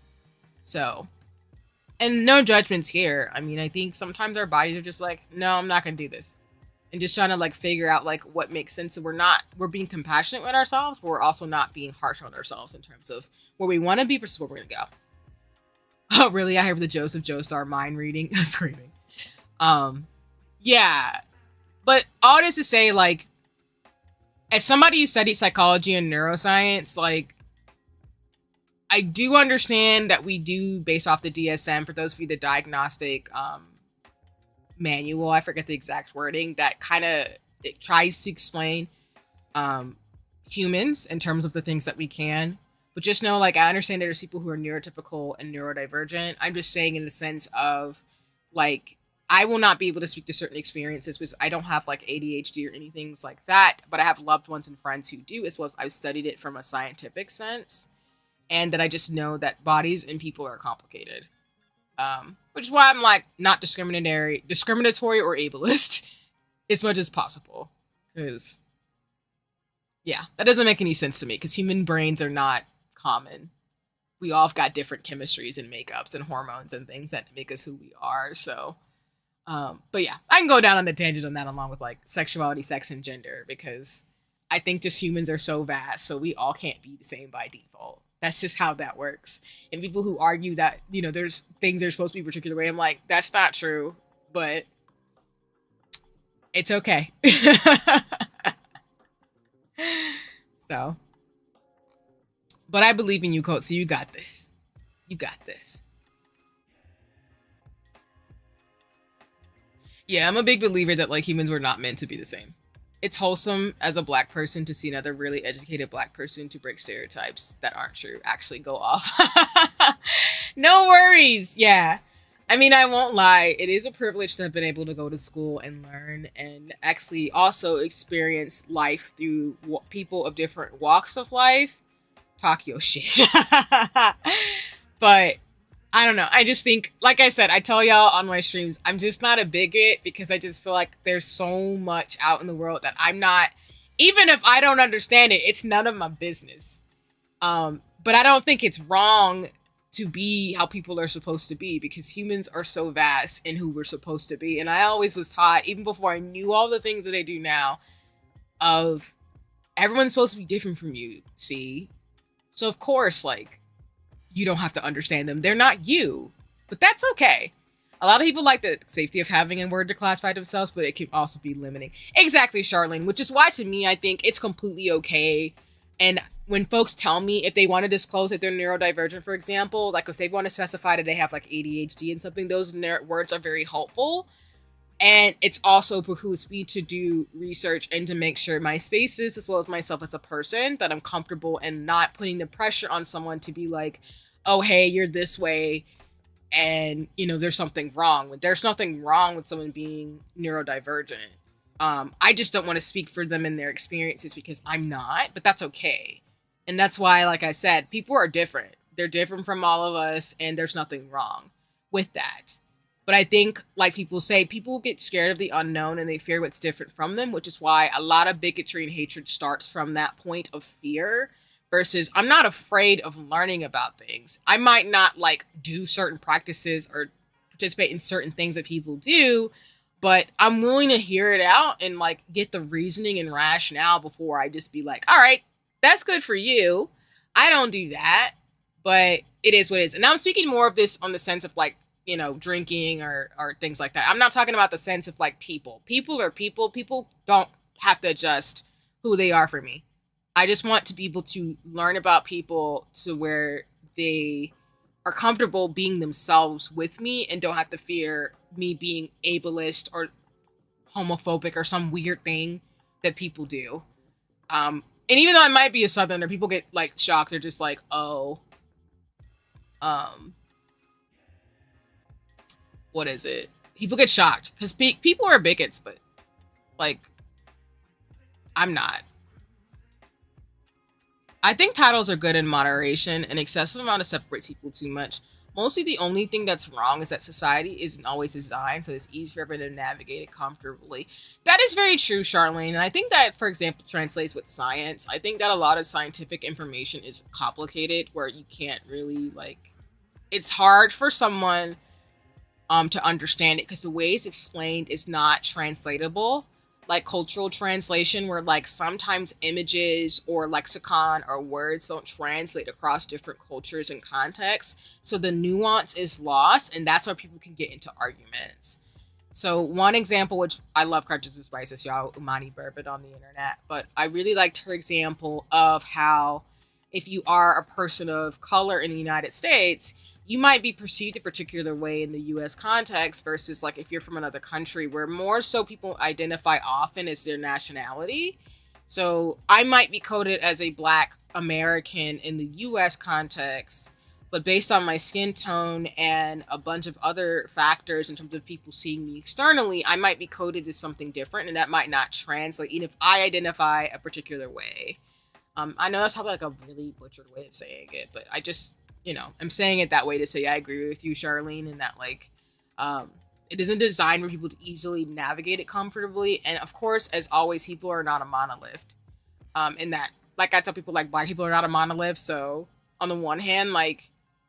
[SPEAKER 1] So, and no judgments here. I mean, I think sometimes our bodies are just like, no, I'm not going to do this. And just trying to like figure out like what makes sense. So we're being compassionate with ourselves, but we're also not being harsh on ourselves in terms of where we want to be versus where we're going to go. Oh, really? I have the Joseph Joestar mind reading. Screaming. Yeah. But all this to say, like, as somebody who studied psychology and neuroscience, like, I do understand that we do, based off the DSM, for those of you, the diagnostic manual, I forget the exact wording, that kind of it tries to explain humans in terms of the things that we can. But just know, like, I understand there's people who are neurotypical and neurodivergent. I'm just saying in the sense of, like, I will not be able to speak to certain experiences because I don't have, like, ADHD or anything like that. But I have loved ones and friends who do, as well as I've studied it from a scientific sense. And that I just know that bodies and people are complicated. Which is why I'm, like, not discriminatory or ableist as much as possible. Because, yeah, that doesn't make any sense to me because human brains are not common. We all have got different chemistries and makeups and hormones and things that make us who we are. So But yeah, I can go down on the tangent on that along with like sexuality, sex, and gender because I think just humans are so vast, so we all can't be the same by default. That's just how that works. And people who argue that, there's things that are supposed to be a particular way, I'm like, that's not true, but it's okay. So, but I believe in you, Coach, so you got this. You got this. Yeah, I'm a big believer that like humans were not meant to be the same. It's wholesome as a black person to see another really educated black person to break stereotypes that aren't true actually go off. No worries. Yeah. I mean, I won't lie. It is a privilege to have been able to go to school and learn and actually also experience life through people of different walks of life. Talk your shit. But I don't know. I just think, like I said, I tell y'all on my streams, I'm just not a bigot because I just feel like there's so much out in the world that I'm not, even if I don't understand it, it's none of my business. But I don't think it's wrong to be how people are supposed to be because humans are so vast in who we're supposed to be. And I always was taught, even before I knew all the things that I do now, of everyone's supposed to be different from you, see? So of course, like, you don't have to understand them. They're not you, but that's okay. A lot of people like the safety of having a word to classify themselves, but it can also be limiting. Exactly, Charlene, which is why to me, I think it's completely okay. And when folks tell me if they want to disclose that they're neurodivergent, for example, like if they want to specify that they have like ADHD and something, those words are very helpful. And it's also behooves me to do research and to make sure my spaces, as well as myself as a person, that I'm comfortable and not putting the pressure on someone to be like, oh, hey, you're this way. And, there's something wrong. There's nothing wrong with someone being neurodivergent. I just don't want to speak for them and their experiences because I'm not, but that's okay. And that's why, like I said, people are different. They're different from all of us, and there's nothing wrong with that. But I think, like people say, people get scared of the unknown and they fear what's different from them, which is why a lot of bigotry and hatred starts from that point of fear versus I'm not afraid of learning about things. I might not like do certain practices or participate in certain things that people do, but I'm willing to hear it out and like get the reasoning and rationale before I just be like, all right, that's good for you. I don't do that, but it is what it is. And I'm speaking more of this on the sense of like, drinking or things like that. I'm not talking about the sense of like people. People are people. People don't have to adjust who they are for me. I just want to be able to learn about people to where they are comfortable being themselves with me and don't have to fear me being ableist or homophobic or some weird thing that people do. And even though I might be a Southerner, people get like shocked. They're just like, oh, what is it? People get shocked because people are bigots, but like, I'm not. I think titles are good in moderation. An excessive amount of separates people too much. Mostly the only thing that's wrong is that society isn't always designed so it's easy for everyone to navigate it comfortably. That is very true, Charlene. And I think that, for example, translates with science. I think that a lot of scientific information is complicated where you can't really like, it's hard for someone to understand it because the way it's explained is not translatable, like cultural translation, where like sometimes images or lexicon or words don't translate across different cultures and contexts, so the nuance is lost, and that's where people can get into arguments. So one example, which I love Crutches and Spices, y'all, Umani Bourbon on the internet, but I really liked her example of how if you are a person of color in the United States, you might be perceived a particular way in the US context versus like if you're from another country where more so people identify often as their nationality. So I might be coded as a Black American in the US context, but based on my skin tone and a bunch of other factors in terms of people seeing me externally, I might be coded as something different and that might not translate even if I identify a particular way. I know that's probably like a really butchered way of saying it, but I just, I'm saying it that way to say I agree with you, Charlene, and that like it isn't designed for people to easily navigate it comfortably. And of course, as always, people are not a monolith. In that, like I tell people, like Black people are not a monolith. So on the one hand, like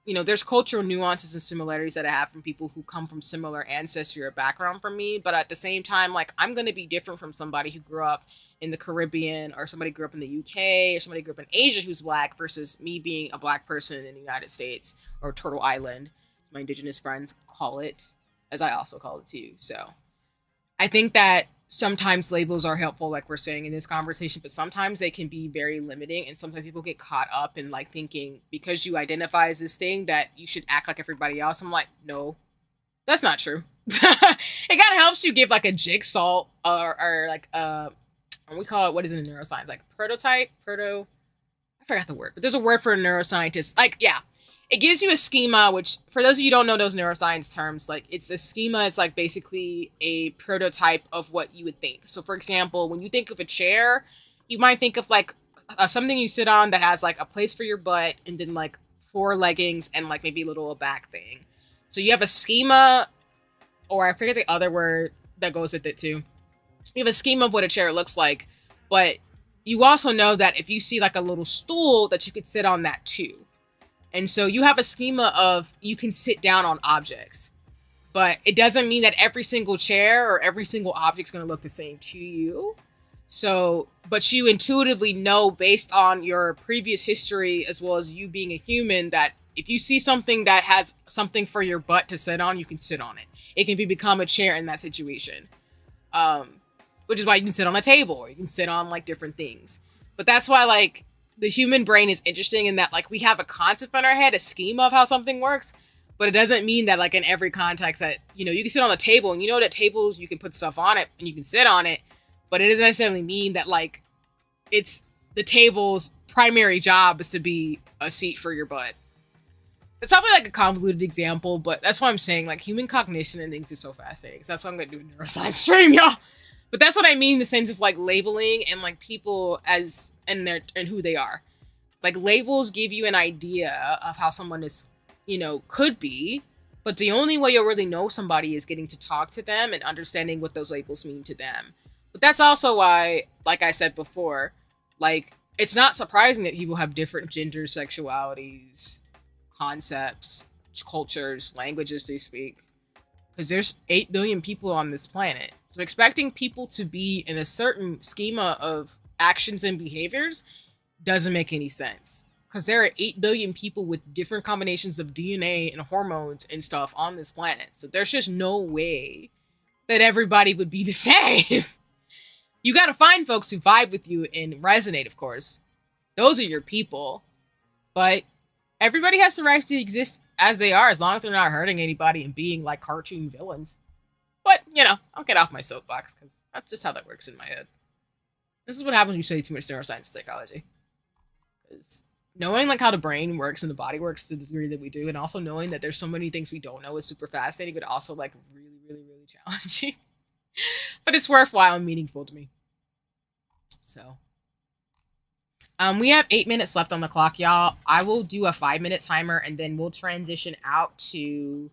[SPEAKER 1] there's cultural nuances and similarities that I have from people who come from similar ancestry or background from me. But at the same time, like, I'm going to be different from somebody who grew up in the Caribbean, or somebody grew up in the UK, or somebody grew up in Asia who's black, versus me being a black person in the United States, or Turtle Island, as my indigenous friends call it, as I also call it too. So I think that sometimes labels are helpful, like we're saying in this conversation, but sometimes they can be very limiting. And sometimes people get caught up in like thinking because you identify as this thing that you should act like everybody else. I'm like, no, that's not true. It kind of helps you give like a jigsaw, or like we call it, what is it in neuroscience? Like I forgot the word, but there's a word for a neuroscientist. Like, yeah, it gives you a schema, which for those of you who don't know those neuroscience terms, like, it's a schema. It's like basically a prototype of what you would think. So for example, when you think of a chair, you might think of like something you sit on that has like a place for your butt, and then like 4 leggings, and like maybe a little back thing. So you have a schema, or I forget the other word that goes with it too. You have a schema of what a chair looks like, but you also know that if you see like a little stool, that you could sit on that too. And so you have a schema of, you can sit down on objects, but it doesn't mean that every single chair or every single object is going to look the same to you. So, but you intuitively know, based on your previous history, as well as you being a human, that if you see something that has something for your butt to sit on, you can sit on it. It can become a chair in that situation. Which is why you can sit on a table, or you can sit on like different things. But that's why like the human brain is interesting in that like we have a concept in our head, a schema of how something works, but it doesn't mean that like in every context that, you can sit on a table, and that tables, you can put stuff on it and you can sit on it, but it doesn't necessarily mean that like it's the table's primary job is to be a seat for your butt. It's probably like a convoluted example, but that's why I'm saying like human cognition and things is so fascinating. So that's why I'm going to do a neuroscience stream, y'all. But that's what I mean in the sense of like labeling and like people as and who they are. Like, labels give you an idea of how someone is, could be, but the only way you'll really know somebody is getting to talk to them and understanding what those labels mean to them. But that's also why, like I said before, like, it's not surprising that people have different genders, sexualities, concepts, cultures, languages they speak. Because there's 8 billion people on this planet. So expecting people to be in a certain schema of actions and behaviors doesn't make any sense. Because there are 8 billion people with different combinations of DNA and hormones and stuff on this planet. So there's just no way that everybody would be the same. You got to find folks who vibe with you and resonate, of course. Those are your people. But everybody has the right to exist as they are, as long as they're not hurting anybody and being like cartoon villains. But, I'll get off my soapbox, because that's just how that works in my head. This is what happens when you study too much neuroscience and psychology. Because knowing like how the brain works and the body works to the degree that we do, and also knowing that there's so many things we don't know is super fascinating, but also like really, really, really challenging. But it's worthwhile and meaningful to me. So, we have 8 minutes left on the clock, y'all. I will do a 5-minute timer, and then we'll transition out to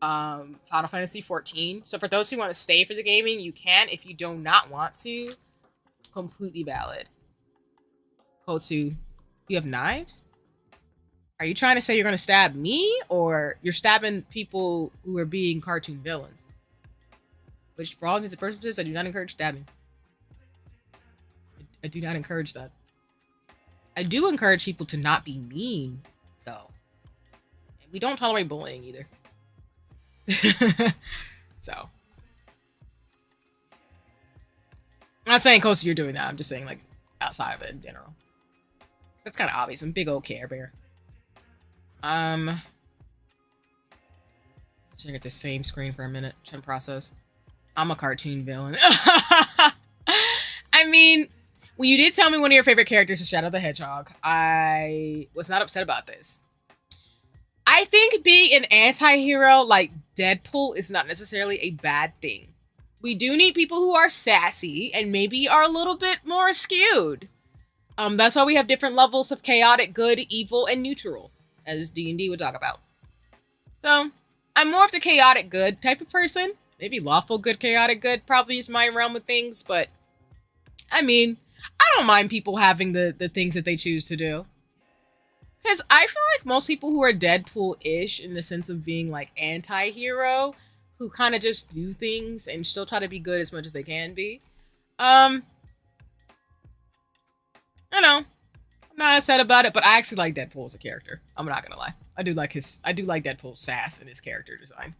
[SPEAKER 1] Final Fantasy 14. So for those who want to stay for the gaming, you can. If you do not want to, completely valid. Kotsu, you have knives? Are you trying to say you're going to stab me, or you're stabbing people who are being cartoon villains? Which, for all intents and purposes, I do not encourage stabbing. I do not encourage that. I do encourage people to not be mean, though. And we don't tolerate bullying either. So. I'm not saying, Kosa, you're doing that. I'm just saying, like, outside of it in general. That's kind of obvious. I'm a big old Care Bear. Just gonna get the same screen for a minute. Trying to process. I'm a cartoon villain. I mean, when you did tell me one of your favorite characters is Shadow the Hedgehog, I was not upset about this. I think being an anti-hero like Deadpool is not necessarily a bad thing. We do need people who are sassy and maybe are a little bit more skewed. That's why we have different levels of chaotic, good, evil, and neutral, as D&D would talk about. So, I'm more of the chaotic good type of person. Maybe lawful good, chaotic good probably is my realm of things, but I mean, I don't mind people having the things that they choose to do. Because I feel like most people who are Deadpool-ish in the sense of being like anti-hero, who kind of just do things and still try to be good as much as they can be. Um, I know. I'm not upset about it, but I actually like Deadpool as a character. I'm not gonna lie. I do like Deadpool's sass and his character design.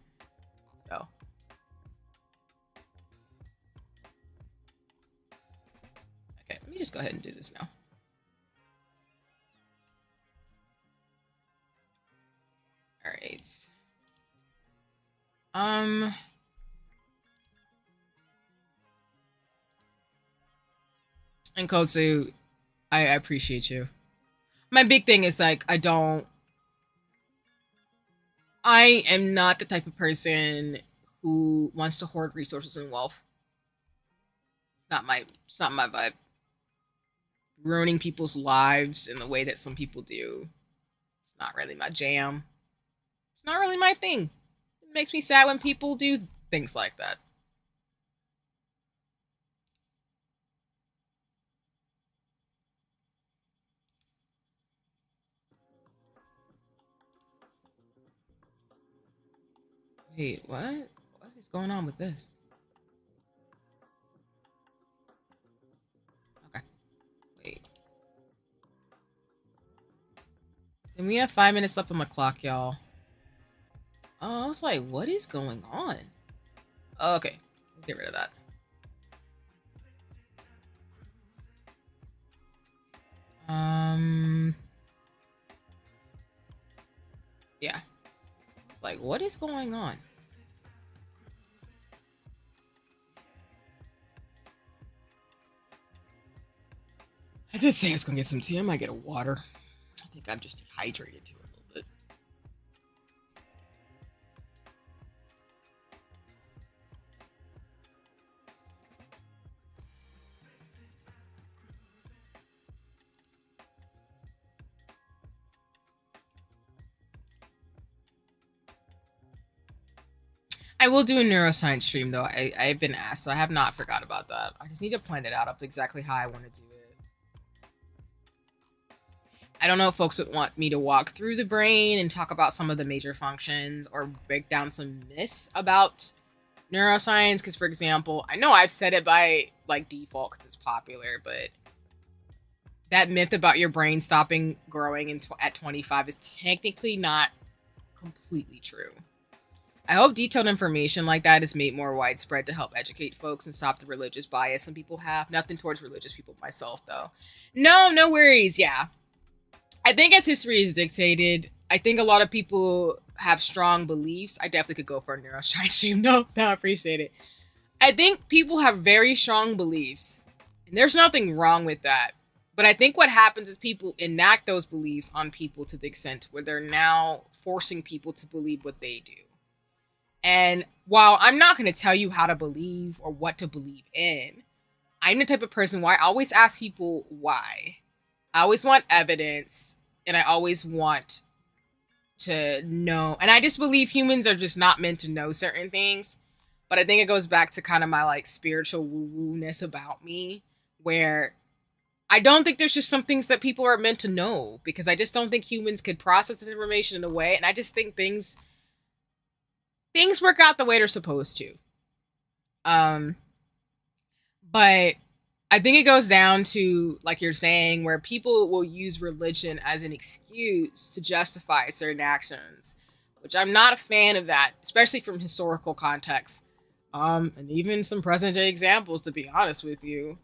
[SPEAKER 1] So okay, let me just go ahead and do this now. All right. Um, and Kotsu, I appreciate you. My big thing is like I am not the type of person who wants to hoard resources and wealth. It's not my vibe. Ruining people's lives in the way that some people do. It's not really my jam. It's not really my thing. It makes me sad when people do things like that. Wait, what? What is going on with this? Okay. Wait. And we have 5 minutes left on the clock, y'all. Oh, I was like, what is going on? Oh, okay. Get rid of that. Yeah. It's like, what is going on? I did say I was gonna get some tea. I might get a water. I think I'm just dehydrated too a little bit. I will do a neuroscience stream though. I've been asked, so I have not forgot about that. I just need to plan it out up to exactly how I want to do it. I don't know if folks would want me to walk through the brain and talk about some of the major functions or break down some myths about neuroscience. Because, for example, I know I've said it by like default because it's popular, but that myth about your brain stopping growing at 25 is technically not completely true. I hope detailed information like that is made more widespread to help educate folks and stop the religious bias some people have. Nothing towards religious people myself, though. No worries. Yeah. I think as history is dictated, I think a lot of people have strong beliefs. I definitely could go for a neuroscience stream. No, I appreciate it. I think people have very strong beliefs, and there's nothing wrong with that. But I think what happens is people enact those beliefs on people to the extent where they're now forcing people to believe what they do. And while I'm not going to tell you how to believe or what to believe in, I'm the type of person where I always ask people why. I always want evidence, and I always want to know. And I just believe humans are just not meant to know certain things. But I think it goes back to kind of my like spiritual woo-woo-ness about me, where I don't think there's just some things that people are meant to know, because I just don't think humans could process this information in a way. And I just think things work out the way they're supposed to. But I think it goes down to, like you're saying, where people will use religion as an excuse to justify certain actions, which I'm not a fan of that, especially from historical context. And even some present day examples, to be honest with you,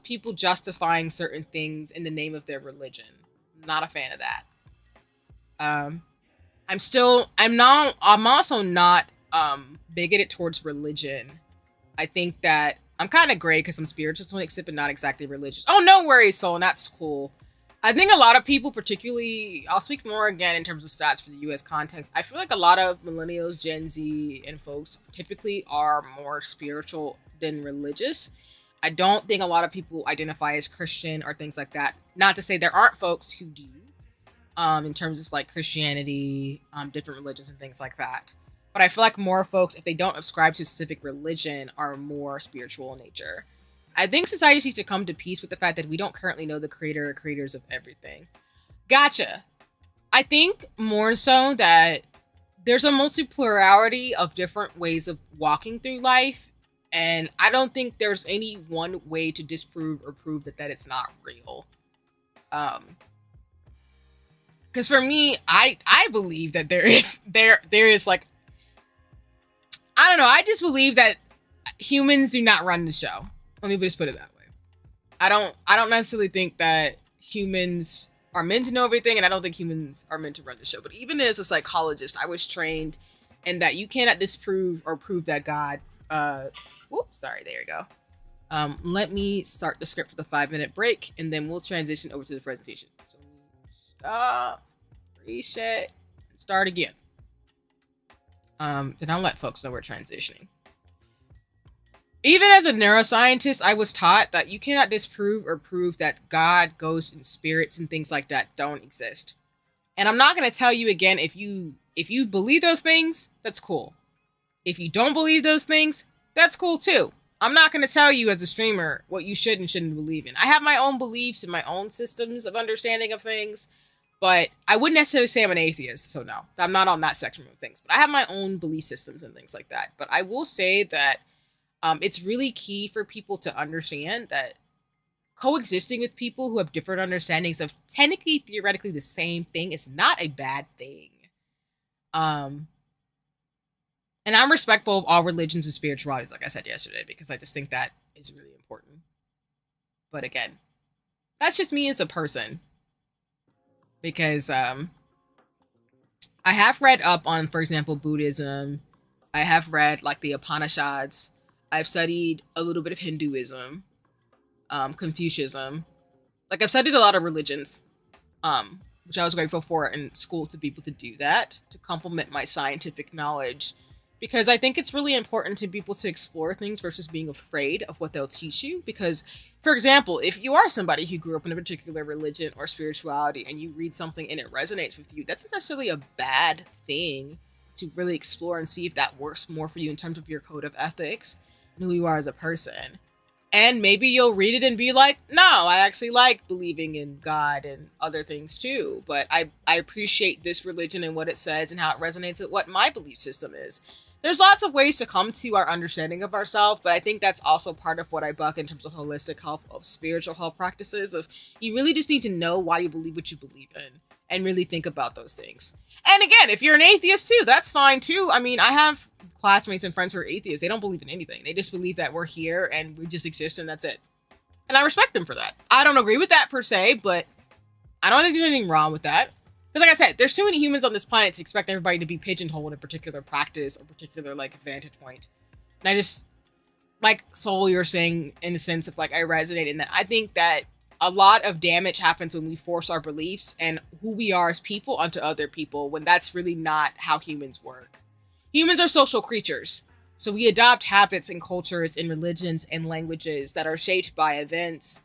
[SPEAKER 1] people justifying certain things in the name of their religion. Not a fan of that. I'm also not bigoted towards religion. I think that I'm kind of gray because I'm spiritual to an extent, but not exactly religious. Oh, no worries, Soul. That's cool. I think a lot of people, particularly, I'll speak more again in terms of stats for the US context. I feel like a lot of millennials, Gen Z, and folks typically are more spiritual than religious. I don't think a lot of people identify as Christian or things like that. Not to say there aren't folks who do, in terms of like Christianity, different religions and things like that. But I feel like more folks, if they don't ascribe to a specific religion, are more spiritual in nature. I think society needs to come to peace with the fact that we don't currently know the creator or creators of everything. Gotcha. I think more so that there's a multi-plurality of different ways of walking through life, and I don't think there's any one way to disprove or prove that it's not real. Because for me, I believe that there is like, I don't know, I just believe that humans do not run the show. Let me just put it that way. I don't necessarily think that humans are meant to know everything, and I don't think humans are meant to run the show. But even as a psychologist, I was trained in that you cannot disprove or prove that God. Whoops, sorry, there you go. Let me start the script for the 5-minute break, and then we'll transition over to the presentation. So stop, reset, and start again. Then I'll let folks know we're transitioning. Even as a neuroscientist, I was taught that you cannot disprove or prove that God, ghosts, and spirits and things like that don't exist. And I'm not going to tell you again, if you believe those things, that's cool. If you don't believe those things, that's cool too. I'm not going to tell you as a streamer what you should and shouldn't believe in. I have my own beliefs and my own systems of understanding of things, but I wouldn't necessarily say I'm an atheist, so no. I'm not on that spectrum of things. But I have my own belief systems and things like that. But I will say that it's really key for people to understand that coexisting with people who have different understandings of technically, theoretically the same thing is not a bad thing. And I'm respectful of all religions and spiritualities, like I said yesterday, because I just think that is really important. But again, that's just me as a person. Because I have read up on, for example, Buddhism. I have read like the Upanishads. I've studied a little bit of Hinduism, Confucianism. Like, I've studied a lot of religions, which I was grateful for in school to be able to do that, to complement my scientific knowledge, because I think it's really important to be able to explore things versus being afraid of what they'll teach you. Because, for example, if you are somebody who grew up in a particular religion or spirituality and you read something and it resonates with you, that's not necessarily a bad thing to really explore and see if that works more for you in terms of your code of ethics and who you are as a person. And maybe you'll read it and be like, no, I actually like believing in God and other things too. But I appreciate this religion and what it says and how it resonates with what my belief system is. There's lots of ways to come to our understanding of ourselves, but I think that's also part of what I buck in terms of holistic health, of spiritual health practices, of you really just need to know why you believe what you believe in and really think about those things. And again, if you're an atheist too, that's fine too. I mean, I have classmates and friends who are atheists. They don't believe in anything. They just believe that we're here and we just exist and that's it. And I respect them for that. I don't agree with that per se, but I don't think there's anything wrong with that. Because like I said, there's too many humans on this planet to expect everybody to be pigeonholed in a particular practice or particular like vantage point. And I just, like Soul, you're saying in a sense of like, I resonate in that. I think that a lot of damage happens when we force our beliefs and who we are as people onto other people, when that's really not how humans work. Humans are social creatures. So we adopt habits and cultures and religions and languages that are shaped by events,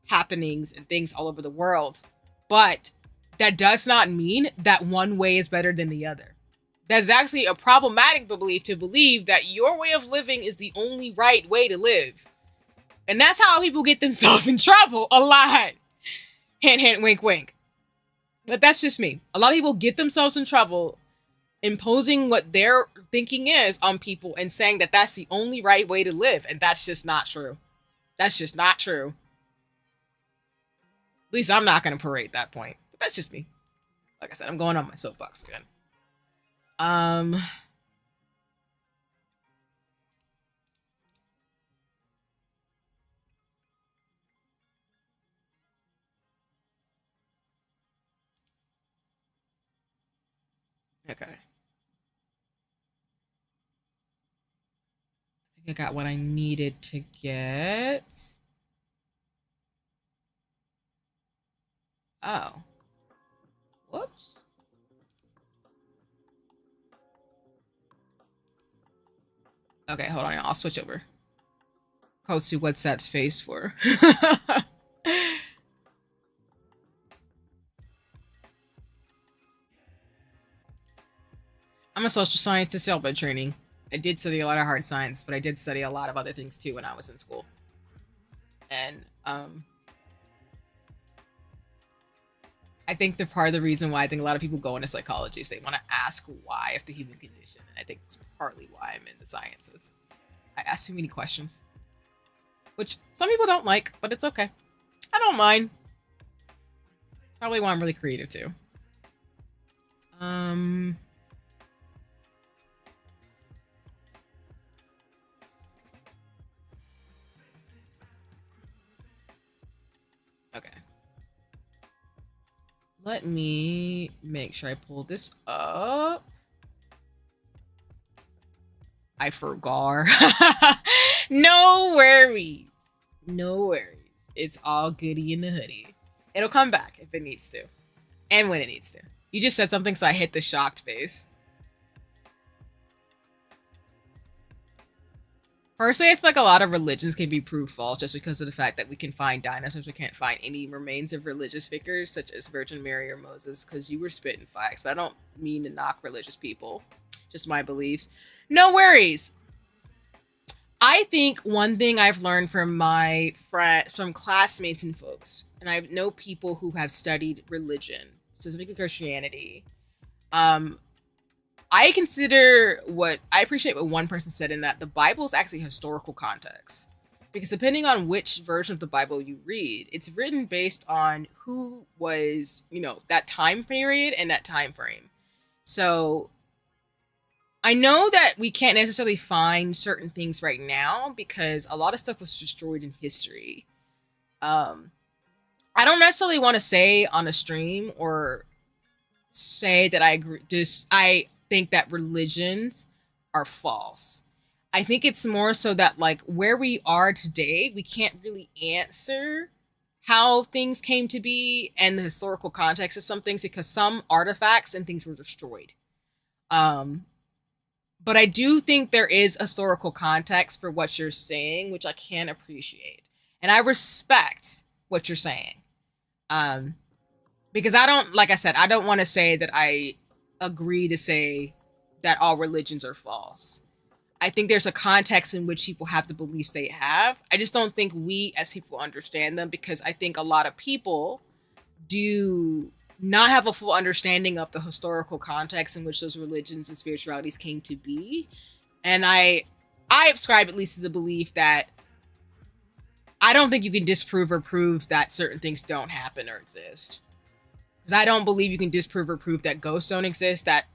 [SPEAKER 1] happenings, and things all over the world. But that does not mean that one way is better than the other. That's actually a problematic belief, to believe that your way of living is the only right way to live. And that's how people get themselves in trouble a lot. Hint, hint, wink, wink. But that's just me. A lot of people get themselves in trouble imposing what their thinking is on people and saying that that's the only right way to live. And that's just not true. That's just not true. At least I'm not going to parade that point. But that's just me. Like I said, I'm going on my soapbox again. Okay. I think I got what I needed to get. Oh. Whoops. Okay, hold on. I'll switch over. Kotsu, what's that face for? I'm a social scientist by training. I did study a lot of hard science, but I did study a lot of other things too when I was in school. And I think the part of the reason why I think a lot of people go into psychology is they want to ask why of the human condition. And I think it's partly why I'm in the sciences. I ask too many questions, which some people don't like, but it's okay. I don't mind. Probably why I'm really creative too. Okay. Let me make sure I pull this up. I forgot. No worries. No worries. It's all goody in the hoodie. It'll come back if it needs to. And when it needs to. You just said something, so I hit the shocked face. Personally, I feel like a lot of religions can be proved false just because of the fact that we can find dinosaurs. We can't find any remains of religious figures such as Virgin Mary or Moses, because you were spitting facts. But I don't mean to knock religious people. Just my beliefs. No worries. I think one thing I've learned from my friends, from classmates and folks, and I know people who have studied religion, specifically Christianity. I appreciate what one person said in that the Bible is actually historical context. Because depending on which version of the Bible you read, it's written based on who was, that time period and that time frame. So I know that we can't necessarily find certain things right now because a lot of stuff was destroyed in history. I don't necessarily want to say on a stream or say that I agree. I think that religions are false. I think it's more so that like where we are today, we can't really answer how things came to be and the historical context of some things because some artifacts and things were destroyed. But I do think there is historical context for what you're saying, which I can appreciate. And I respect what you're saying. Because like I said, I don't want to say that I agree to say that all religions are false. I think there's a context in which people have the beliefs they have. I just don't think we as people understand them because I think a lot of people do not have a full understanding of the historical context in which those religions and spiritualities came to be. And I subscribe at least to the belief that I don't think you can disprove or prove that certain things don't happen or exist. Because I don't believe you can disprove or prove that ghosts don't exist, that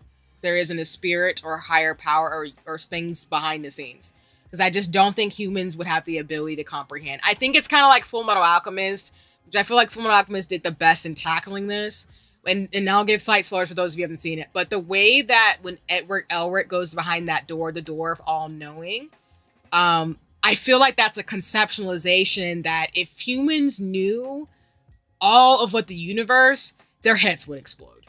[SPEAKER 1] there isn't a spirit or a higher power or things behind the scenes. Because I just don't think humans would have the ability to comprehend. I think it's kind of like Full Metal Alchemist, which I feel like Full Metal Alchemist did the best in tackling this. And I'll give slight spoilers for those of you who haven't seen it. But the way that when Edward Elric goes behind that door, the door of all knowing, I feel like that's a conceptualization that if humans knew all of what the universe, their heads would explode.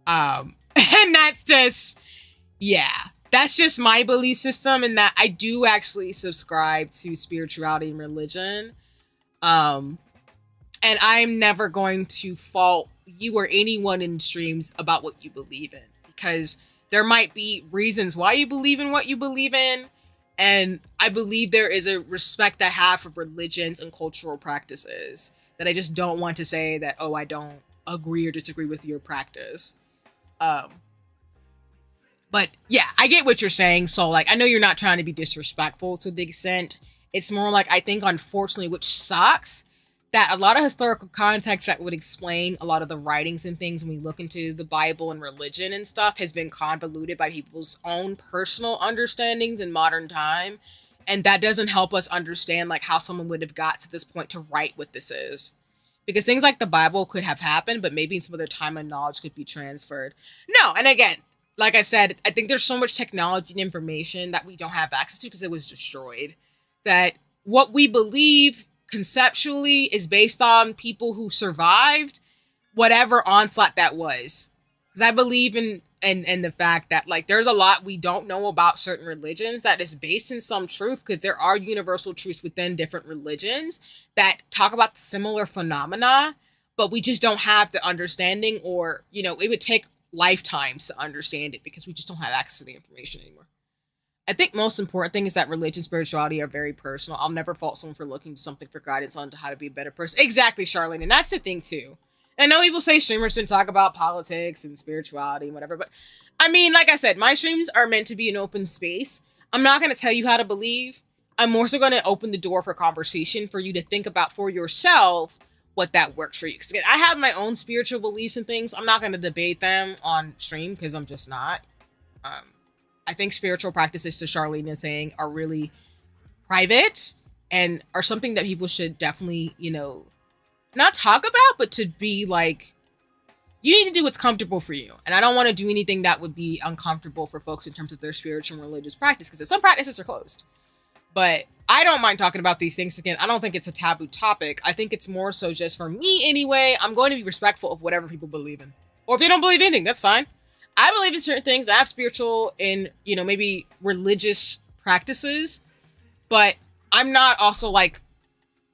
[SPEAKER 1] And that's just, that's just my belief system, and that I do actually subscribe to spirituality and religion. And I'm never going to fault you or anyone in streams about what you believe in, because there might be reasons why you believe in what you believe in. And I believe there is a respect I have for religions and cultural practices that I just don't want to say that, oh, I don't agree or disagree with your practice. But yeah, I get what you're saying. So like, I know you're not trying to be disrespectful to the extent. It's more like, I think unfortunately, which sucks, that a lot of historical context that would explain a lot of the writings and things when we look into the Bible and religion and stuff has been convoluted by people's own personal understandings in modern time. And that doesn't help us understand like how someone would have got to this point to write what this is. Because things like the Bible could have happened, but maybe some other time and knowledge could be transferred. No, and again, like I said, I think there's so much technology and information that we don't have access to because it was destroyed. That what we believe conceptually is based on people who survived whatever onslaught that was. Because I believe in the fact that like there's a lot we don't know about certain religions that is based in some truth, because there are universal truths within different religions that talk about similar phenomena, but we just don't have the understanding, or it would take lifetimes to understand it because we just don't have access to the information anymore. I think most important thing is that religion and spirituality are very personal. I'll never fault someone for looking to something for guidance on how to be a better person. Exactly, Charlene. And that's the thing too. I know people say streamers shouldn't talk about politics and spirituality and whatever, but I mean, like I said, my streams are meant to be an open space. I'm not going to tell you how to believe. I'm more so going to open the door for conversation for you to think about for yourself what that works for you. Because I have my own spiritual beliefs and things. I'm not going to debate them on stream because I'm just not. Um, I think spiritual practices, to Charlene is saying, are really private and are something that people should definitely, not talk about, but to be like, you need to do what's comfortable for you. And I don't want to do anything that would be uncomfortable for folks in terms of their spiritual and religious practice, because some practices are closed. But I don't mind talking about these things. Again, I don't think it's a taboo topic. I think it's more so just for me anyway. I'm going to be respectful of whatever people believe in. Or if they don't believe anything, that's fine. I believe in certain things. I have spiritual and, maybe religious practices. But I'm not also like,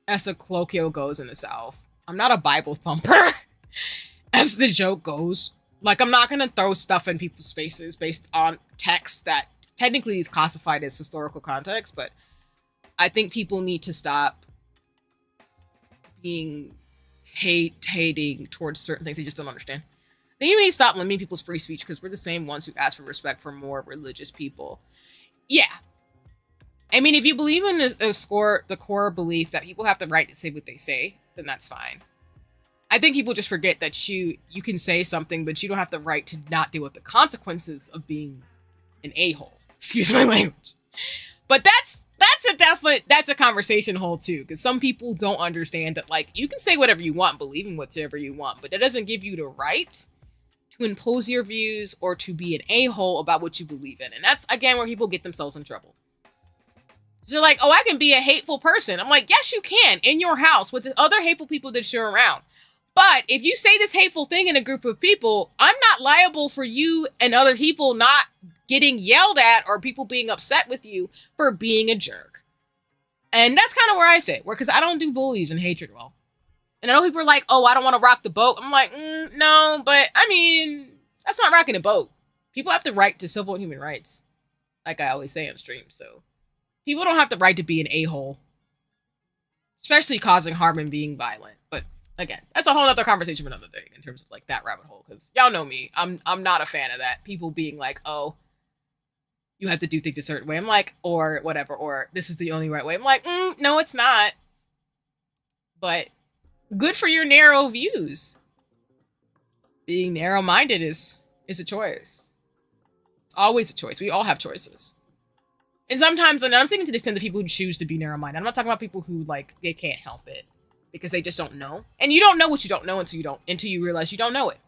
[SPEAKER 1] as the colloquial goes in the South, I'm not a Bible thumper, as the joke goes. Like, I'm not going to throw stuff in people's faces based on text that technically is classified as historical context, but I think people need to stop being hating towards certain things they just don't understand. I think you need to stop limiting people's free speech because we're the same ones who ask for respect for more religious people. Yeah. I mean, if you believe in the core belief that people have the right to say what they say, then that's fine. I think people just forget that you can say something, but you don't have the right to not deal with the consequences of being an a-hole. Excuse my language. But that's a conversation hole too, because some people don't understand that, like, you can say whatever you want, believe in whatever you want, but that doesn't give you the right to impose your views or to be an a-hole about what you believe in. And that's, again, where people get themselves in trouble. So they're like, oh, I can be a hateful person. I'm like, yes, you can, in your house with the other hateful people that you're around. But if you say this hateful thing in a group of people, I'm not liable for you and other people not getting yelled at or people being upset with you for being a jerk. And that's kind of where I sit, because I don't do bullies and hatred well. And I know people are like, oh, I don't want to rock the boat. I'm like, no, but I mean, that's not rocking a boat. People have the right to civil and human rights, like I always say on stream. So people don't have the right to be an a-hole, especially causing harm and being violent. But again, that's a whole other conversation for another day in terms of like that rabbit hole, because y'all know me. I'm not a fan of that. People being like, oh, you have to do things a certain way. I'm like, or whatever, or this is the only right way. I'm like, no, it's not. But good for your narrow views. Being narrow-minded is a choice. It's always a choice. We all have choices. And sometimes, and I'm saying to the extent of people who choose to be narrow-minded. I'm not talking about people who, like, they can't help it because they just don't know. And you don't know what you don't know until you realize you don't know it.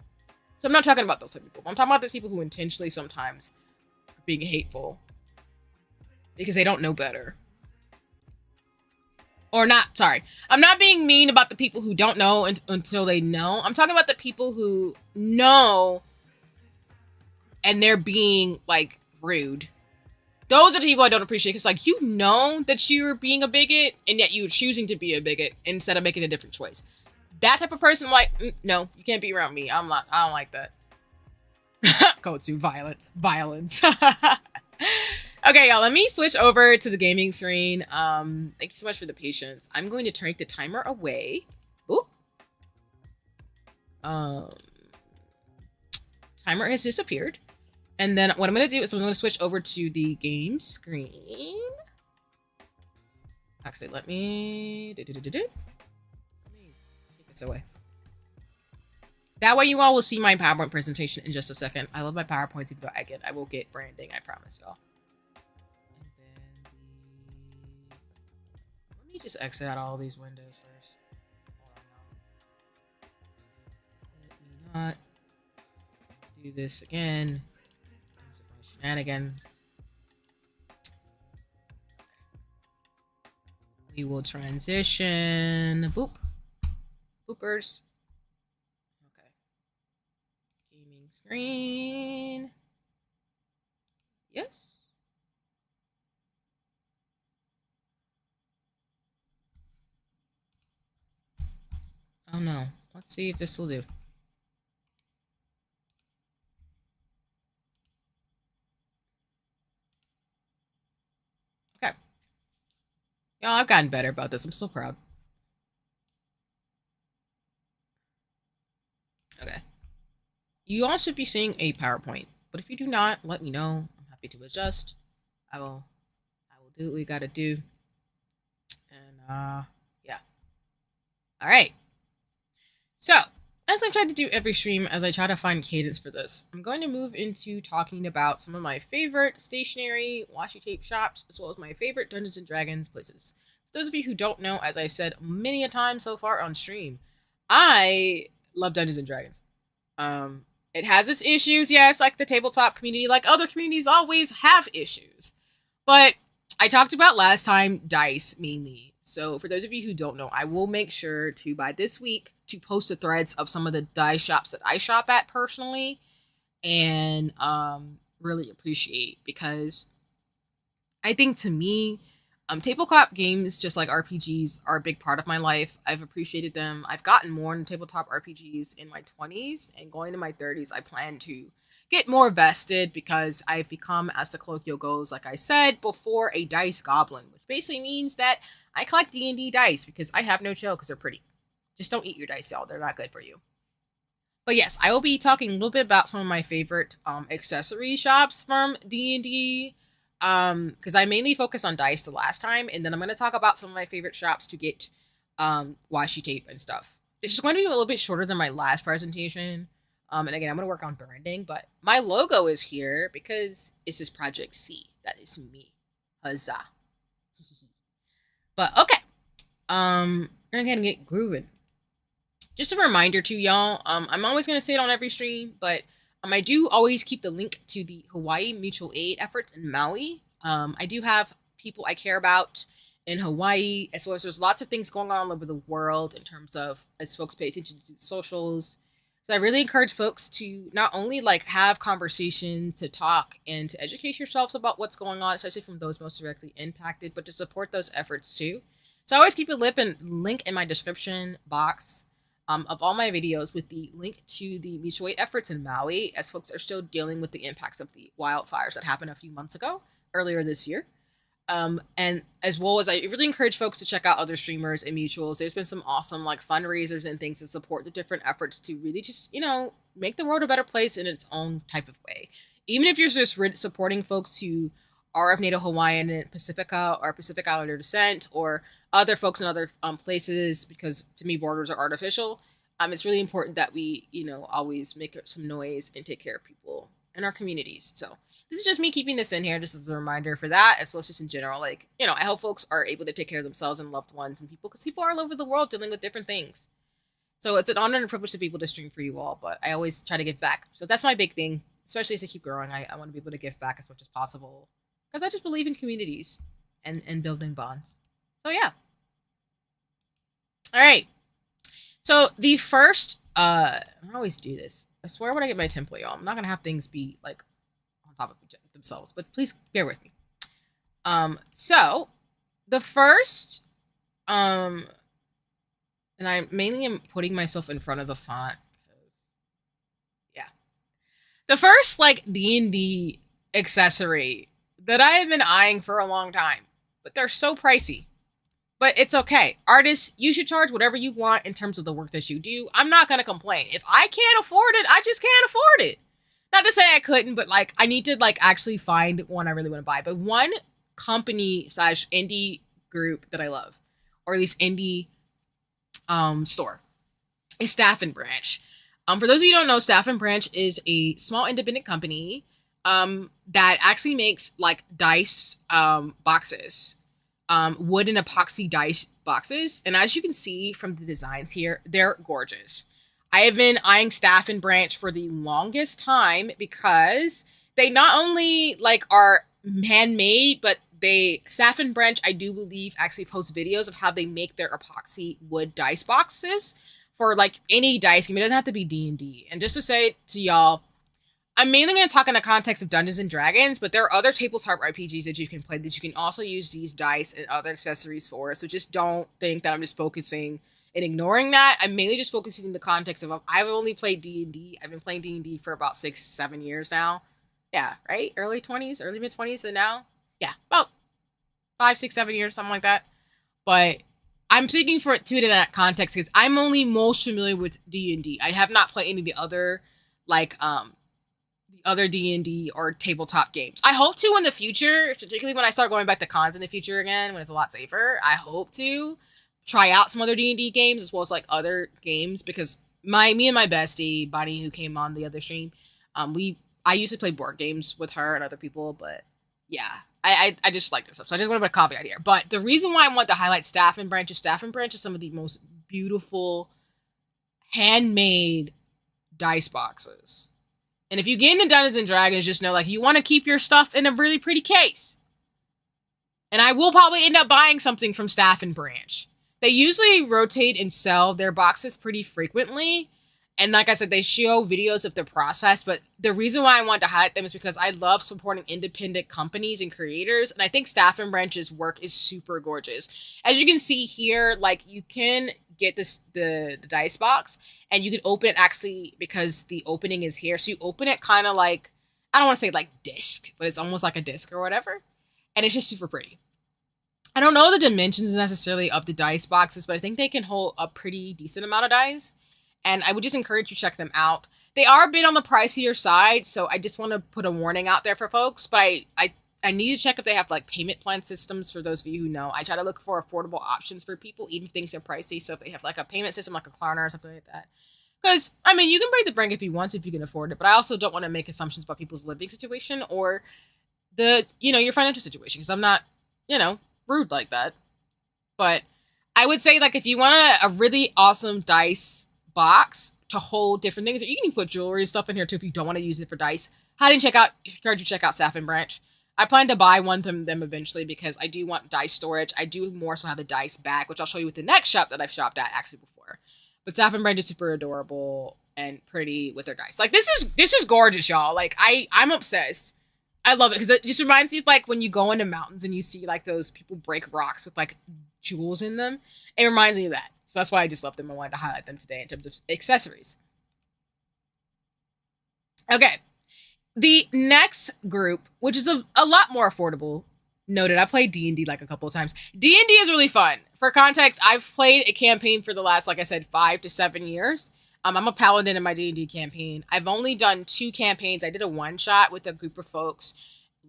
[SPEAKER 1] So I'm not talking about those type of people. I'm talking about the people who intentionally sometimes are being hateful because they don't know better. Or not, sorry. I'm not being mean about the people who don't know until they know. I'm talking about the people who know and they're being, like, rude. Those are the people I don't appreciate. It's like, you know that you're being a bigot and yet you're choosing to be a bigot instead of making a different choice. That type of person, I'm like, no, you can't be around me. I don't like that. Go to violence. Okay, y'all, let me switch over to the gaming screen. Thank you so much for the patience. I'm going to take the timer away. Ooh. Timer has disappeared. And then what I'm going to do is I'm going to switch over to the game screen. Actually, let me take this away. That way you all will see my PowerPoint presentation in just a second. I love my PowerPoints, even though I will get branding, I promise y'all. Let me just exit out all these windows first. Let me not do this again. Shenanigans. We will transition. Boop. Boopers. Okay. Gaming screen. Yes. Oh no. Let's see if this will do. Okay. Y'all, I've gotten better about this. I'm so proud. You all should be seeing a PowerPoint, but if you do not, let me know. I'm happy to adjust. I will do what we gotta do. And yeah. All right. So, as I've tried to do every stream, as I try to find cadence for this, I'm going to move into talking about some of my favorite stationery washi tape shops, as well as my favorite Dungeons and Dragons places. For those of you who don't know, as I've said many a time so far on stream, I love Dungeons and Dragons. It has its issues, yes, like the tabletop community, like other communities always have issues. But I talked about last time dice mainly. So for those of you who don't know, I will make sure to, by this week, to post the threads of some of the dice shops that I shop at personally and really appreciate, because I think to me, tabletop games, just like RPGs, are a big part of my life. I've appreciated them. I've gotten more into tabletop RPGs in my 20s, and going to my 30s, I plan to get more vested because I've become, as the colloquial goes, like I said before, a dice goblin, which basically means that I collect D&D dice because I have no chill because they're pretty. Just don't eat your dice, y'all. They're not good for you. But yes, I will be talking a little bit about some of my favorite accessory shops from D&D, because I mainly focused on dice the last time, and then I'm going to talk about some of my favorite shops to get washi tape and stuff. It's just going to be a little bit shorter than my last presentation. And again, I'm going to work on branding, but my logo is here because it's this Project C. That is me. Huzzah. But okay. We're going to get grooving. Just a reminder to y'all, I'm always going to say it on every stream, but I do always keep the link to the Hawaii mutual aid efforts in Maui. I do have people I care about in Hawaii, as well as there's lots of things going on all over the world in terms of, as folks pay attention to the socials. So I really encourage folks to not only like have conversation, to talk and to educate yourselves about what's going on, especially from those most directly impacted, but to support those efforts too. So I always keep a link in my description box of all my videos with the link to the mutual aid efforts in Maui, as folks are still dealing with the impacts of the wildfires that happened a few months ago, earlier this year. And as well as I really encourage folks to check out other streamers and mutuals. There's been some awesome like fundraisers and things to support the different efforts to really just, make the world a better place in its own type of way. Even if you're just supporting folks who are of Native Hawaiian and Pacifica or Pacific Islander descent, or other folks in other places, because to me borders are artificial. It's really important that we, always make some noise and take care of people in our communities. So this is just me keeping this in here just as a reminder for that, as well as just in general. Like, I hope folks are able to take care of themselves and loved ones and people, because people are all over the world dealing with different things. So it's an honor and a privilege to be able to stream for you all, but I always try to give back. So that's my big thing, especially as I keep growing. I want to be able to give back as much as possible, because I just believe in communities and building bonds. So yeah. All right. So the first, I always do this. I swear when I get my template on, I'm not going to have things be like on top of themselves, but please bear with me. So the first, and I mainly am putting myself in front of the font because, yeah. The first like D&D accessory that I have been eyeing for a long time, but they're so pricey. But it's okay. Artists, you should charge whatever you want in terms of the work that you do. I'm not going to complain. If I can't afford it, I just can't afford it. Not to say I couldn't, but like I need to like actually find one I really want to buy. But one company / indie group that I love, or at least indie store, is Staff and Branch. For those of you who don't know, Staff and Branch is a small independent company that actually makes like dice boxes. Wood and epoxy dice boxes. And as you can see from the designs here, they're gorgeous. I have been eyeing Staff and Branch for the longest time because they not only like are handmade, but Staff and Branch, I do believe, actually post videos of how they make their epoxy wood dice boxes for like any dice game. It doesn't have to be D&D. And just to say to y'all, I'm mainly going to talk in the context of Dungeons and Dragons, but there are other tabletop RPGs that you can play that you can also use these dice and other accessories for. So just don't think that I'm just focusing and ignoring that. I'm mainly just focusing in the context of I've only played D&D. I've been playing D&D for about 6-7 years now. Yeah, right? Early 20s, early mid 20s, and now? Yeah, about 5, 6, 7 years, something like that. But I'm speaking to it in that context because I'm only most familiar with D&D. I have not played any of the other like the other D&D or tabletop games. I hope to in the future, particularly when I start going back to cons in the future again, when it's a lot safer. I hope to try out some other D&D games as well as like other games, because me and my bestie Bonnie, who came on the other stream, I used to play board games with her and other people, but yeah, I just like this stuff. So I just want to put a caveat here. But the reason why I want to highlight Staff and Branch is some of the most beautiful handmade dice boxes. And if you get into Dungeons and Dragons, just know like you want to keep your stuff in a really pretty case. And I will probably end up buying something from Staff and Branch. They usually rotate and sell their boxes pretty frequently. And like I said, they show videos of their process. But the reason why I want to highlight them is because I love supporting independent companies and creators. And I think Staff and Branch's work is super gorgeous. As you can see here, like you can get the dice box and you can open it actually because the opening is here. So you open it kind of like, I don't want to say like disc, but it's almost like a disc or whatever. And it's just super pretty. I don't know the dimensions necessarily of the dice boxes, but I think they can hold a pretty decent amount of dice. And I would just encourage you to check them out. They are a bit on the pricier side, so I just want to put a warning out there for folks. But I need to check if they have like payment plan systems for those of you who know. I try to look for affordable options for people, even if things are pricey. So if they have like a payment system like a Klarna or something like that. Because, I mean, you can break the bank if you want to, if you can afford it. But I also don't want to make assumptions about people's living situation or your financial situation. Because I'm not, rude like that. But I would say like if you want a really awesome dice box to hold different things, you can even put jewelry and stuff in here too if you don't want to use it for dice. Encourage you to check out Staff and Branch. I plan to buy one from them eventually because I do want dice storage. I do more so have the dice bag, which I'll show you with the next shop that I've shopped at actually before. But Staff and Branch is super adorable and pretty with their dice. Like this is gorgeous, y'all. Like I'm obsessed. I love it because it just reminds me of like when you go into mountains and you see like those people break rocks with like jewels in them. It reminds me of that. So that's why I just love them. I wanted to highlight them today in terms of accessories. Okay. The next group, which is a lot more affordable, noted, I played D&D like a couple of times. D&D is really fun. For context, I've played a campaign for the last, like I said, 5 to 7 years. I'm a paladin in my D&D campaign. I've only done 2 campaigns. I did a one-shot with a group of folks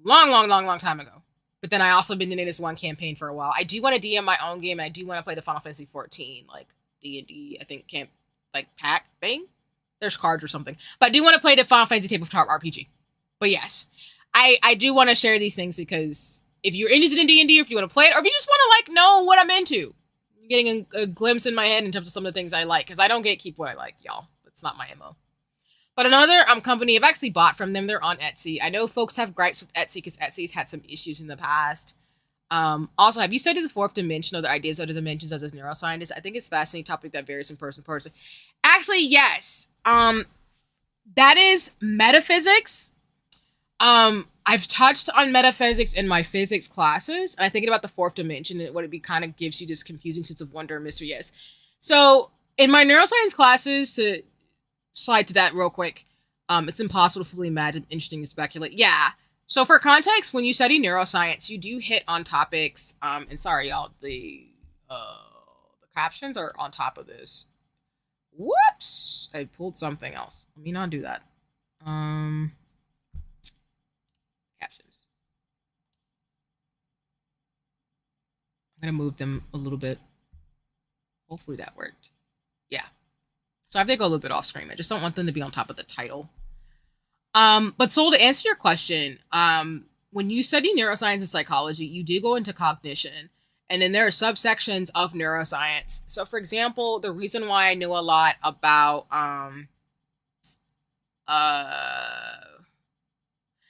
[SPEAKER 1] long time ago. But then I also been doing this one campaign for a while. I do want to DM my own game, and I do want to play the Final Fantasy 14, like D&D, I think, pack thing. There's cards or something. But I do want to play the Final Fantasy tabletop RPG. But yes, I do want to share these things because if you're interested in D&D, or if you want to play it, or if you just want to know what I'm into, you're getting a glimpse in my head in terms of some of the things I like, because I don't keep what I like, y'all. It's not my MO. But another company I've actually bought from them. They're on Etsy. I know folks have gripes with Etsy because Etsy's had some issues in the past. Also, have you studied the fourth dimension or the ideas of the dimensions as a neuroscientist? I think it's a fascinating topic that varies from person to person. Actually, yes. That is metaphysics. I've touched on metaphysics in my physics classes, and I think about the fourth dimension and what it kind of gives you this confusing sense of wonder and mystery. Yes. So in my neuroscience classes, to slide to that real quick, it's impossible to fully imagine, interesting to speculate. Yeah. So for context, when you study neuroscience, you do hit on topics. And sorry, y'all, the captions are on top of this. Whoops! I pulled something else. Let me not do that. Captions. I'm gonna move them a little bit. Hopefully that worked. Yeah. So I have to go a little bit off screen. I just don't want them to be on top of the title. But Soul, to answer your question, when you study neuroscience and psychology, you do go into cognition. And then there are subsections of neuroscience. So for example, the reason why I know a lot about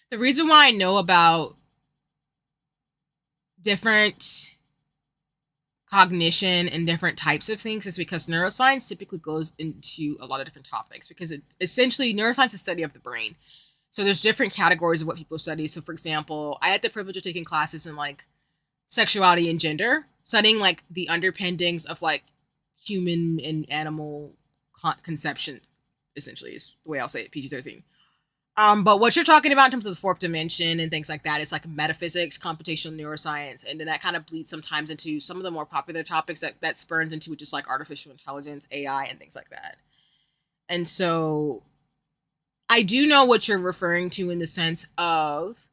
[SPEAKER 1] the reason why I know about different cognition and different types of things is because neuroscience typically goes into a lot of different topics, because it essentially neuroscience is the study of the brain. So there's different categories of what people study. So for example, I had the privilege of taking classes in like sexuality and gender, studying like the underpinnings of like human and animal conception, essentially is the way I'll say it, PG-13. But what you're talking about in terms of the fourth dimension and things like that is like metaphysics, computational neuroscience, and then that kind of bleeds sometimes into some of the more popular topics that spurns into, which is like artificial intelligence, AI, and things like that. And so I do know what you're referring to in the sense of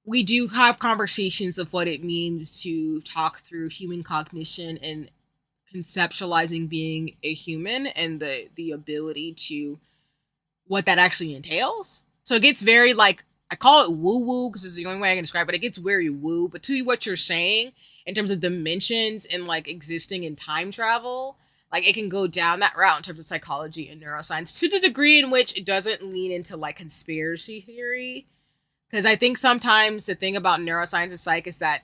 [SPEAKER 1] we do have conversations of what it means to talk through human cognition and conceptualizing being a human and the ability to what that actually entails. So it gets very like I call it woo woo because it's the only way I can describe it. It gets very woo, but to what you're saying in terms of dimensions and like existing in time travel, like it can go down that route in terms of psychology and neuroscience to the degree in which it doesn't lean into like conspiracy theory. Because I think sometimes the thing about neuroscience and psych is that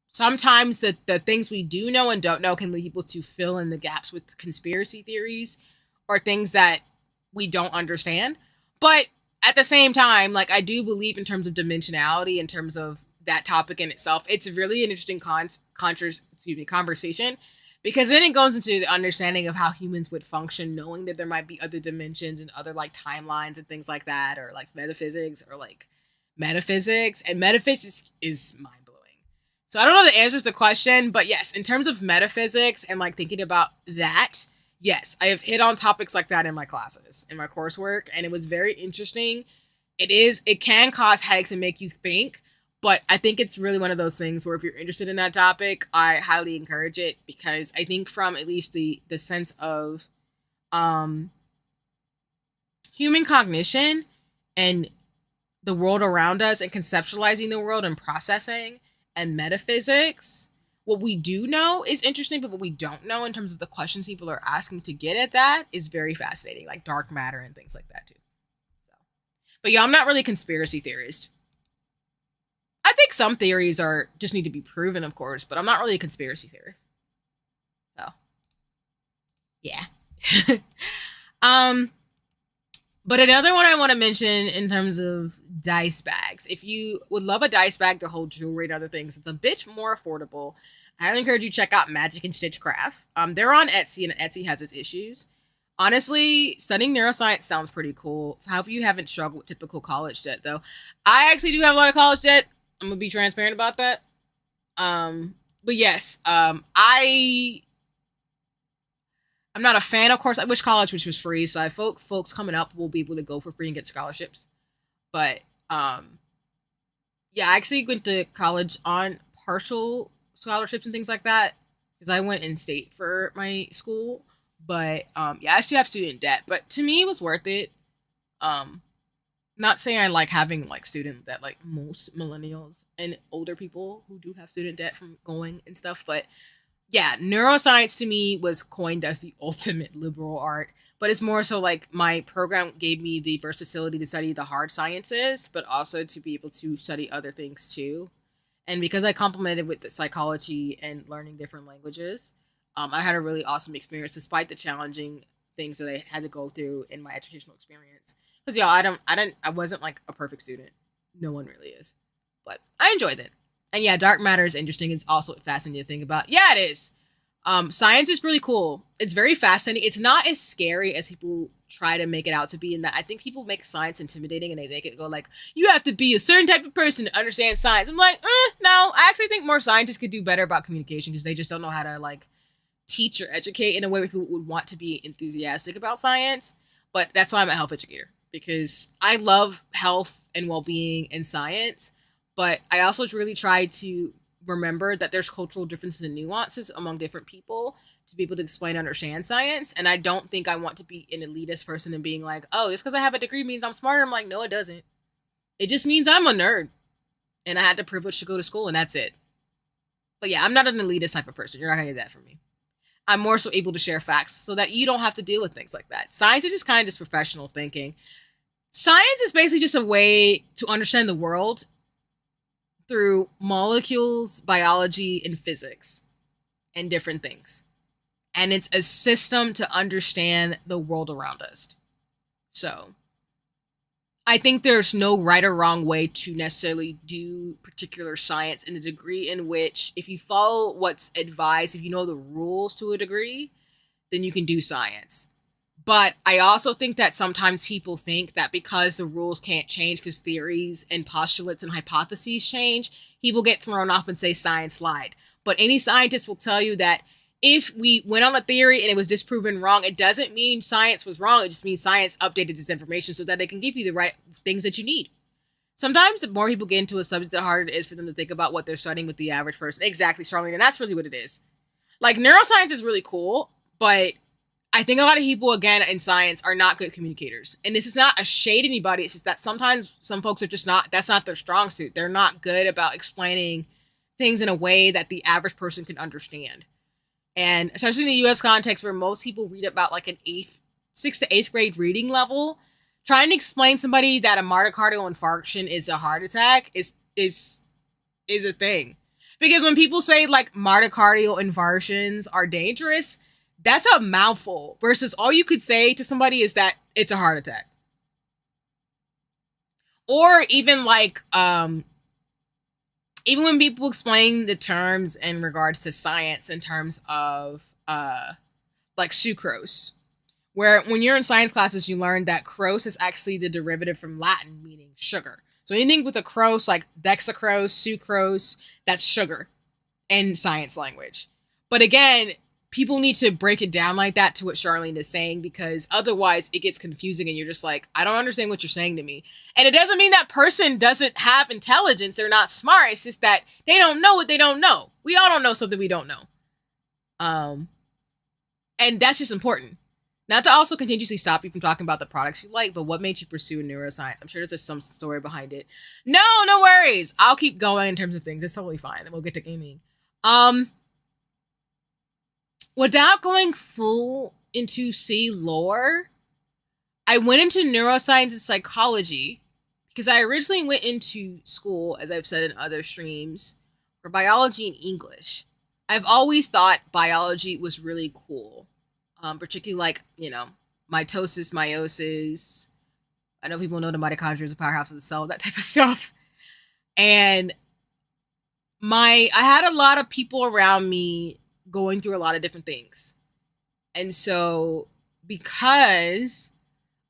[SPEAKER 1] sometimes the things we do know and don't know can lead people to fill in the gaps with conspiracy theories or things that we don't understand. But at the same time, like I do believe in terms of dimensionality, in terms of that topic in itself, it's really an interesting conversation because then it goes into the understanding of how humans would function, knowing that there might be other dimensions and other like timelines and things like that, or like metaphysics or like metaphysics. And metaphysics is mind blowing. So I don't know the answers to the question, but yes, in terms of metaphysics and like thinking about that, yes, I have hit on topics like that in my classes, in my coursework, and it was very interesting. It can cause headaches and make you think, but I think it's really one of those things where if you're interested in that topic, I highly encourage it because I think from at least the sense of human cognition and the world around us and conceptualizing the world and processing and metaphysics, what we do know is interesting, but what we don't know in terms of the questions people are asking to get at that is very fascinating, like dark matter and things like that too. So, but yeah, I'm not really a conspiracy theorist. I think some theories are just need to be proven, of course, but I'm not really a conspiracy theorist. So, yeah. But another one I want to mention in terms of dice bags. If you would love a dice bag to hold jewelry and other things, it's a bit more affordable. I highly encourage you to check out Magic and Stitchcraft. They're on Etsy, and Etsy has its issues. Honestly, studying neuroscience sounds pretty cool. I hope you haven't struggled with typical college debt, though. I actually do have a lot of college debt. I'm going to be transparent about that. But yes, I'm not a fan, of course. I wish college which was free, so I folks coming up will be able to go for free and get scholarships. But yeah, I actually went to college on partial scholarships and things like that because I went in state for my school. But yeah, I still have student debt, but to me, it was worth it. Not saying I like having like student debt like most millennials and older people who do have student debt from going and stuff, but yeah, neuroscience to me was coined as the ultimate liberal art, but it's more so like my program gave me the versatility to study the hard sciences, but also to be able to study other things too. And because I complemented with the psychology and learning different languages, I had a really awesome experience despite the challenging things that I had to go through in my educational experience. Because yeah, I wasn't like a perfect student. No one really is, but I enjoyed it. And yeah, dark matter is interesting. It's also fascinating to think about. Yeah, it is. Science is really cool. It's very fascinating. It's not as scary as people try to make it out to be. In that, I think people make science intimidating and they make it go like, you have to be a certain type of person to understand science. I'm like, no. I actually think more scientists could do better about communication because they just don't know how to like teach or educate in a way where people would want to be enthusiastic about science. But that's why I'm a health educator because I love health and well-being and science. But I also really try to remember that there's cultural differences and nuances among different people to be able to explain and understand science. And I don't think I want to be an elitist person and being like, oh, just because I have a degree means I'm smarter. I'm like, no, it doesn't. It just means I'm a nerd. And I had the privilege to go to school and that's it. But yeah, I'm not an elitist type of person. You're not going to get that from me. I'm more so able to share facts so that you don't have to deal with things like that. Science is just kind of just professional thinking. Science is basically just a way to understand the world through molecules, biology, and physics, and different things. And it's a system to understand the world around us. So, I think there's no right or wrong way to necessarily do particular science in the degree in which, if you follow what's advised, if you know the rules to a degree, then you can do science. But I also think that sometimes people think that because the rules can't change because theories and postulates and hypotheses change, people get thrown off and say science lied. But any scientist will tell you that if we went on a theory and it was disproven wrong, it doesn't mean science was wrong. It just means science updated this information so that they can give you the right things that you need. Sometimes the more people get into a subject, the harder it is for them to think about what they're studying with the average person. Exactly, Charlene. And that's really what it is. Like, neuroscience is really cool, but I think a lot of people, again, in science are not good communicators. And this is not a shade at anybody. It's just that sometimes some folks are just not, that's not their strong suit. They're not good about explaining things in a way that the average person can understand. And especially in the US context where most people read about like an 6th to 8th grade reading level, trying to explain somebody that a myocardial infarction is a heart attack is a thing. Because when people say like myocardial infarctions are dangerous, that's a mouthful versus all you could say to somebody is that it's a heart attack. Or even like, even when people explain the terms in regards to science in terms of like sucrose, where when you're in science classes, you learn that crose is actually the derivative from Latin, meaning sugar. So anything with a crose, like dextrose, sucrose, that's sugar in science language. But again, people need to break it down like that to what Charlene is saying, because otherwise it gets confusing and you're just like, I don't understand what you're saying to me. And it doesn't mean that person doesn't have intelligence. They're not smart. It's just that they don't know what they don't know. We all don't know something we don't know. And that's just important. Not to also continuously stop you from talking about the products you like, but what made you pursue neuroscience? I'm sure there's some story behind it. No worries. I'll keep going in terms of things. It's totally fine. Then we'll get to gaming. Without going full into lore, I went into neuroscience and psychology because I originally went into school, as I've said in other streams, for biology and English. I've always thought biology was really cool, particularly like, mitosis, meiosis. I know people know the mitochondria is the powerhouse of the cell, that type of stuff. And I had a lot of people around me going through a lot of different things. And so because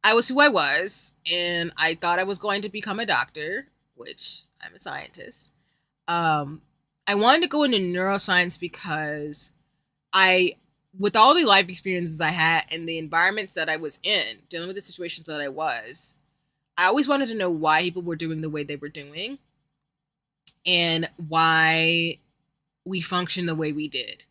[SPEAKER 1] I was who I was and I thought I was going to become a doctor, which I'm a scientist, I wanted to go into neuroscience because with all the life experiences I had and the environments that I was in, dealing with the situations that I always wanted to know why people were doing the way they were doing and why we function the way we did.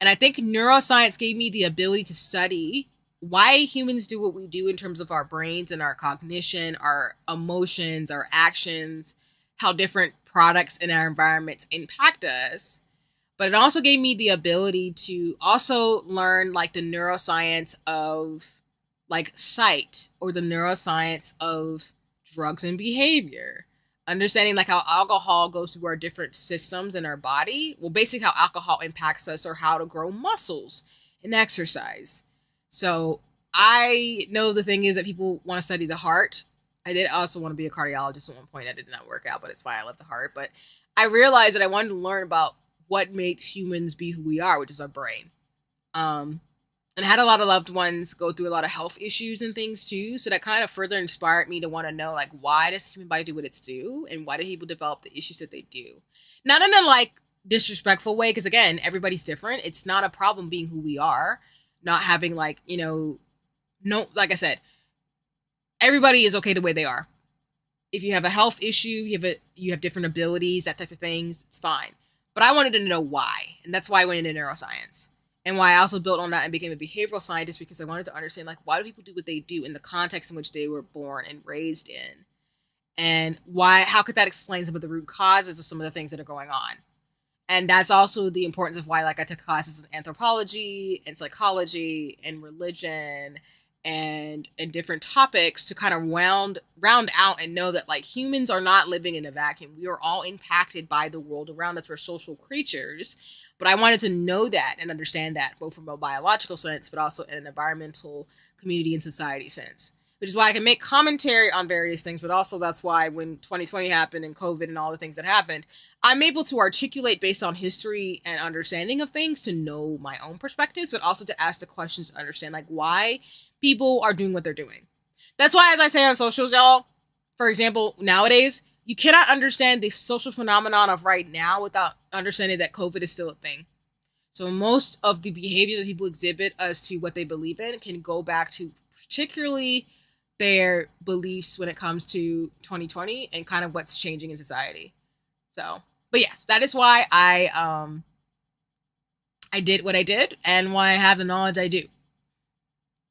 [SPEAKER 1] And I think neuroscience gave me the ability to study why humans do what we do in terms of our brains and our cognition, our emotions, our actions, how different products in our environments impact us. But it also gave me the ability to also learn like the neuroscience of like sight or the neuroscience of drugs and behavior. Understanding like how alcohol goes through our different systems in our body. Well, basically how alcohol impacts us or how to grow muscles and exercise. So I know the thing is that people want to study the heart. I did also want to be a cardiologist at one point. That did not work out, but it's fine. I left the heart. But I realized that I wanted to learn about what makes humans be who we are, which is our brain. And I had a lot of loved ones go through a lot of health issues and things too. So that kind of further inspired me to want to know, like, why does the human body do what it's do? And why do people develop the issues that they do? Not in a like disrespectful way, because again, everybody's different. It's not a problem being who we are, not having like, like I said, everybody is okay the way they are. If you have a health issue, you have different abilities, that type of things, it's fine. But I wanted to know why. And that's why I went into neuroscience. And why I also built on that and became a behavioral scientist, because I wanted to understand, like, why do people do what they do in the context in which they were born and raised in? And how could that explain some of the root causes of some of the things that are going on? And that's also the importance of why, like, I took classes in anthropology and psychology and religion and different topics to kind of round out and know that, like, humans are not living in a vacuum. We are all impacted by the world around us. We're social creatures. But I wanted to know that and understand that, both from a biological sense, but also in an environmental, community, and society sense. Which is why I can make commentary on various things, but also that's why when 2020 happened and COVID and all the things that happened, I'm able to articulate based on history and understanding of things to know my own perspectives, but also to ask the questions to understand, like, why people are doing what they're doing. That's why, as I say on socials, y'all, for example, nowadays, you cannot understand the social phenomenon of right now without understanding that COVID is still a thing. So most of the behaviors that people exhibit as to what they believe in can go back to particularly their beliefs when it comes to 2020 and kind of what's changing in society. So, but yes, that is why I did what I did and why I have the knowledge I do.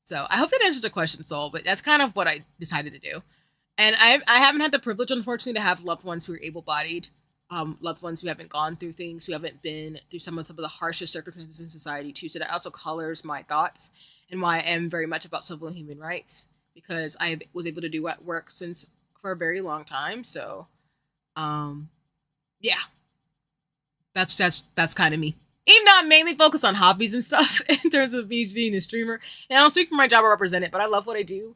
[SPEAKER 1] So I hope that answers the question, Soul. But that's kind of what I decided to do. And I haven't had the privilege, unfortunately, to have loved ones who are able-bodied, loved ones who haven't gone through things, who haven't been through some of the harshest circumstances in society too. So that also colors my thoughts and why I am very much about civil and human rights, because I was able to do work since for a very long time. So, yeah, that's kind of me. Even though I'm mainly focused on hobbies and stuff in terms of me being a streamer, and I don't speak for my job or represent it, but I love what I do,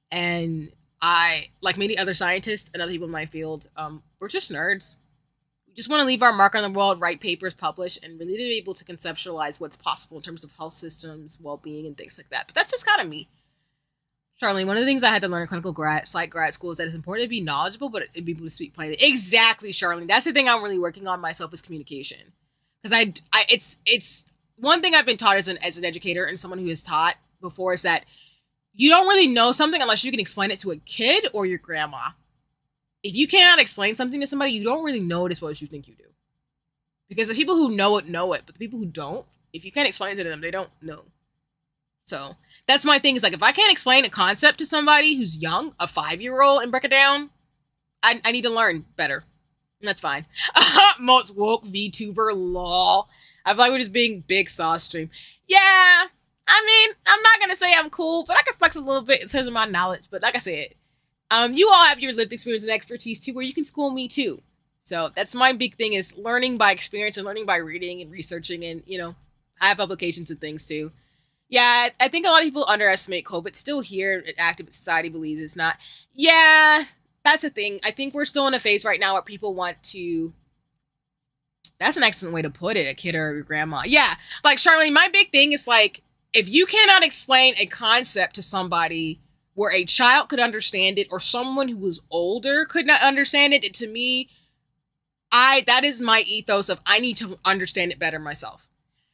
[SPEAKER 1] and I, like many other scientists and other people in my field, we're just nerds. We just want to leave our mark on the world, write papers, publish, and really be able to conceptualize what's possible in terms of health systems, well-being, and things like that. But that's just kind of me. Charlene, one of the things I had to learn in clinical psych grad school is that it's important to be knowledgeable, but be able to speak plainly. Exactly, Charlene. That's the thing I'm really working on myself, is communication. Because it's one thing I've been taught as an educator and someone who has taught before, is that you don't really know something unless you can explain it to a kid or your grandma. If you cannot explain something to somebody, you don't really know it as well as you think you do. Because the people who know it, but the people who don't, if you can't explain it to them, they don't know. So that's my thing, is like, if I can't explain a concept to somebody who's young, a 5-year-old, and break it down, I need to learn better. And that's fine. Most woke VTuber, lol. I feel like we're just being big sauce stream. Yeah, I mean, I'm not gonna say I'm cool, but I can flex a little bit in terms of my knowledge. But like I said, you all have your lived experience and expertise too, where you can school me too. So that's my big thing, is learning by experience and learning by reading and researching, and I have publications and things too. Yeah, I think a lot of people underestimate COVID. It's still here. Active society believes it's not. Yeah, that's the thing. I think we're still in a phase right now where people want to. That's an excellent way to put it, a kid or your grandma. Yeah, like Charlene, my big thing is like, if you cannot explain a concept to somebody where a child could understand it or someone who was older could not understand it, to me, that is my ethos of I need to understand it better myself.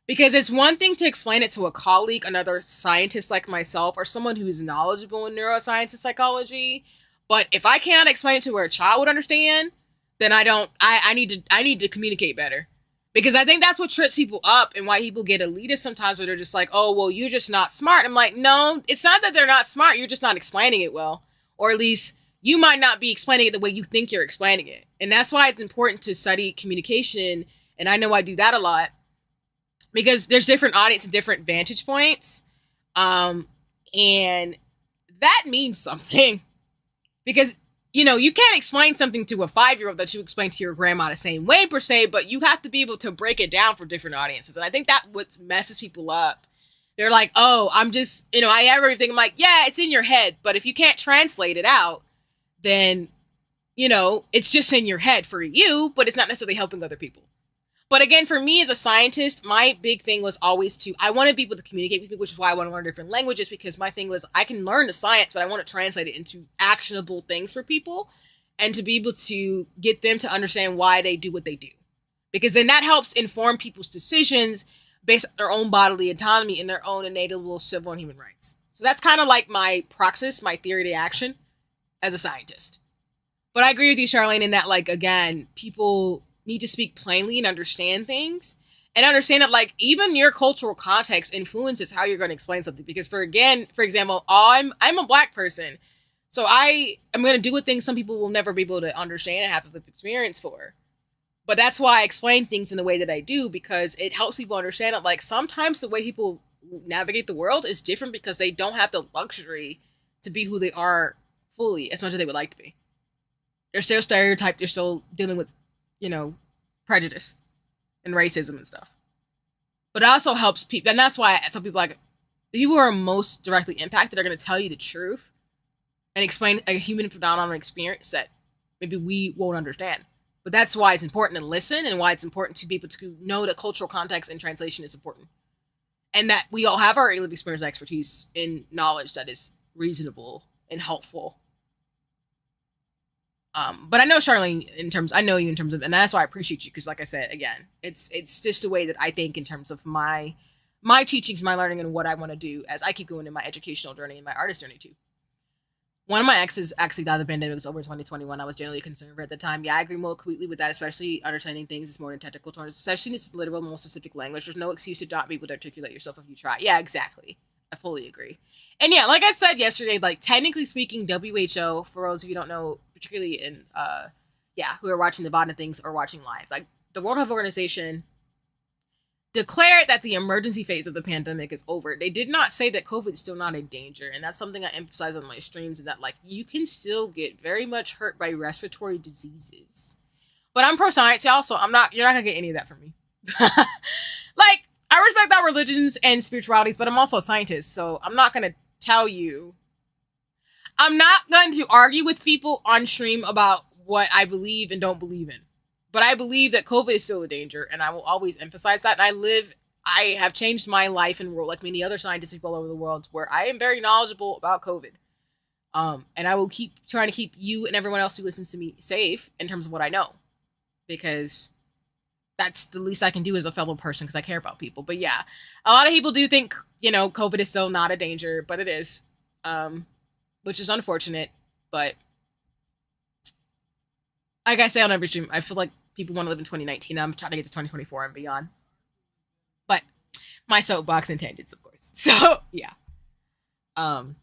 [SPEAKER 1] Because it's one thing to explain it to a colleague, another scientist like myself, or someone who's knowledgeable in neuroscience and psychology. But if I can't explain it to where a child would understand, then I need to communicate better. Because I think that's what trips people up and why people get elitist sometimes, where they're just like, oh, well, you're just not smart. I'm like, no, it's not that they're not smart. You're just not explaining it well. Or at least you might not be explaining it the way you think you're explaining it. And that's why it's important to study communication. And I know I do that a lot, because there's different audience and different vantage points. And that means something. Because, you can't explain something to a 5-year-old that you explain to your grandma the same way per se, but you have to be able to break it down for different audiences. And I think that what messes people up. They're like, oh, I'm just, I have everything. I'm like, yeah, it's in your head. But if you can't translate it out, then, it's just in your head for you, but it's not necessarily helping other people. But again, for me as a scientist, my big thing was always I want to be able to communicate with people, which is why I want to learn different languages, because my thing was I can learn the science, but I want to translate it into actionable things for people and to be able to get them to understand why they do what they do. Because then that helps inform people's decisions based on their own bodily autonomy and their own inalienable civil and human rights. So that's kind of like my praxis, my theory to action as a scientist. But I agree with you, Charlene, in that, like, again, people need to speak plainly and understand things, and understand that, like, even your cultural context influences how you're going to explain something. Because for example, I'm a Black person, so I am going to do with things some people will never be able to understand and have the experience for. But that's why I explain things in the way that I do, because it helps people understand that, like, sometimes the way people navigate the world is different because they don't have the luxury to be who they are fully as much as they would like to be. They're still stereotyped. They're still dealing with prejudice and racism and stuff. But it also helps people, and that's why I tell people, like, the people who are most directly impacted are going to tell you the truth and explain a human phenomenon experience that maybe we won't understand. But that's why it's important to listen, and why it's important to be able to know that cultural context and translation is important. And that we all have our lived experience and expertise in knowledge that is reasonable and helpful. But I know Charlene I know you in terms of, and that's why I appreciate you, because like I said, again, it's just the way that I think in terms of my teachings, my learning, and what I want to do as I keep going in my educational journey and my artist journey too. One of my exes actually died of the pandemic. It was over 2021. I was generally concerned at the time. Yeah, I agree more completely with that, especially understanding things is more in technical terms, especially in its literal, more specific language. There's no excuse to not be able to articulate yourself if you try. Yeah, exactly. I fully agree. And yeah, like I said yesterday, like technically speaking, WHO, for those of you who don't know, particularly in who are watching the VOD and things or watching live, like the World Health Organization declared that the emergency phase of the pandemic is over. They did not say that COVID is still not a danger, and that's something I emphasize on my streams, and that like you can still get very much hurt by respiratory diseases. But I'm pro science, y'all, so you're not gonna get any of that from me. Like, I respect our religions and spiritualities, but I'm also a scientist, so I'm not gonna tell you. I'm not going to argue with people on stream about what I believe and don't believe in. But I believe that COVID is still a danger, and I will always emphasize that. And I have changed my life and world, like many other scientists all over the world, where I am very knowledgeable about COVID. And I will keep trying to keep you and everyone else who listens to me safe in terms of what I know, because that's the least I can do as a fellow person, because I care about people. But yeah, a lot of people do think, COVID is still not a danger, but it is, which is unfortunate. But like I say on every stream, I feel like people want to live in 2019. I'm trying to get to 2024 and beyond. But my soapbox and tangents, of course. So yeah. And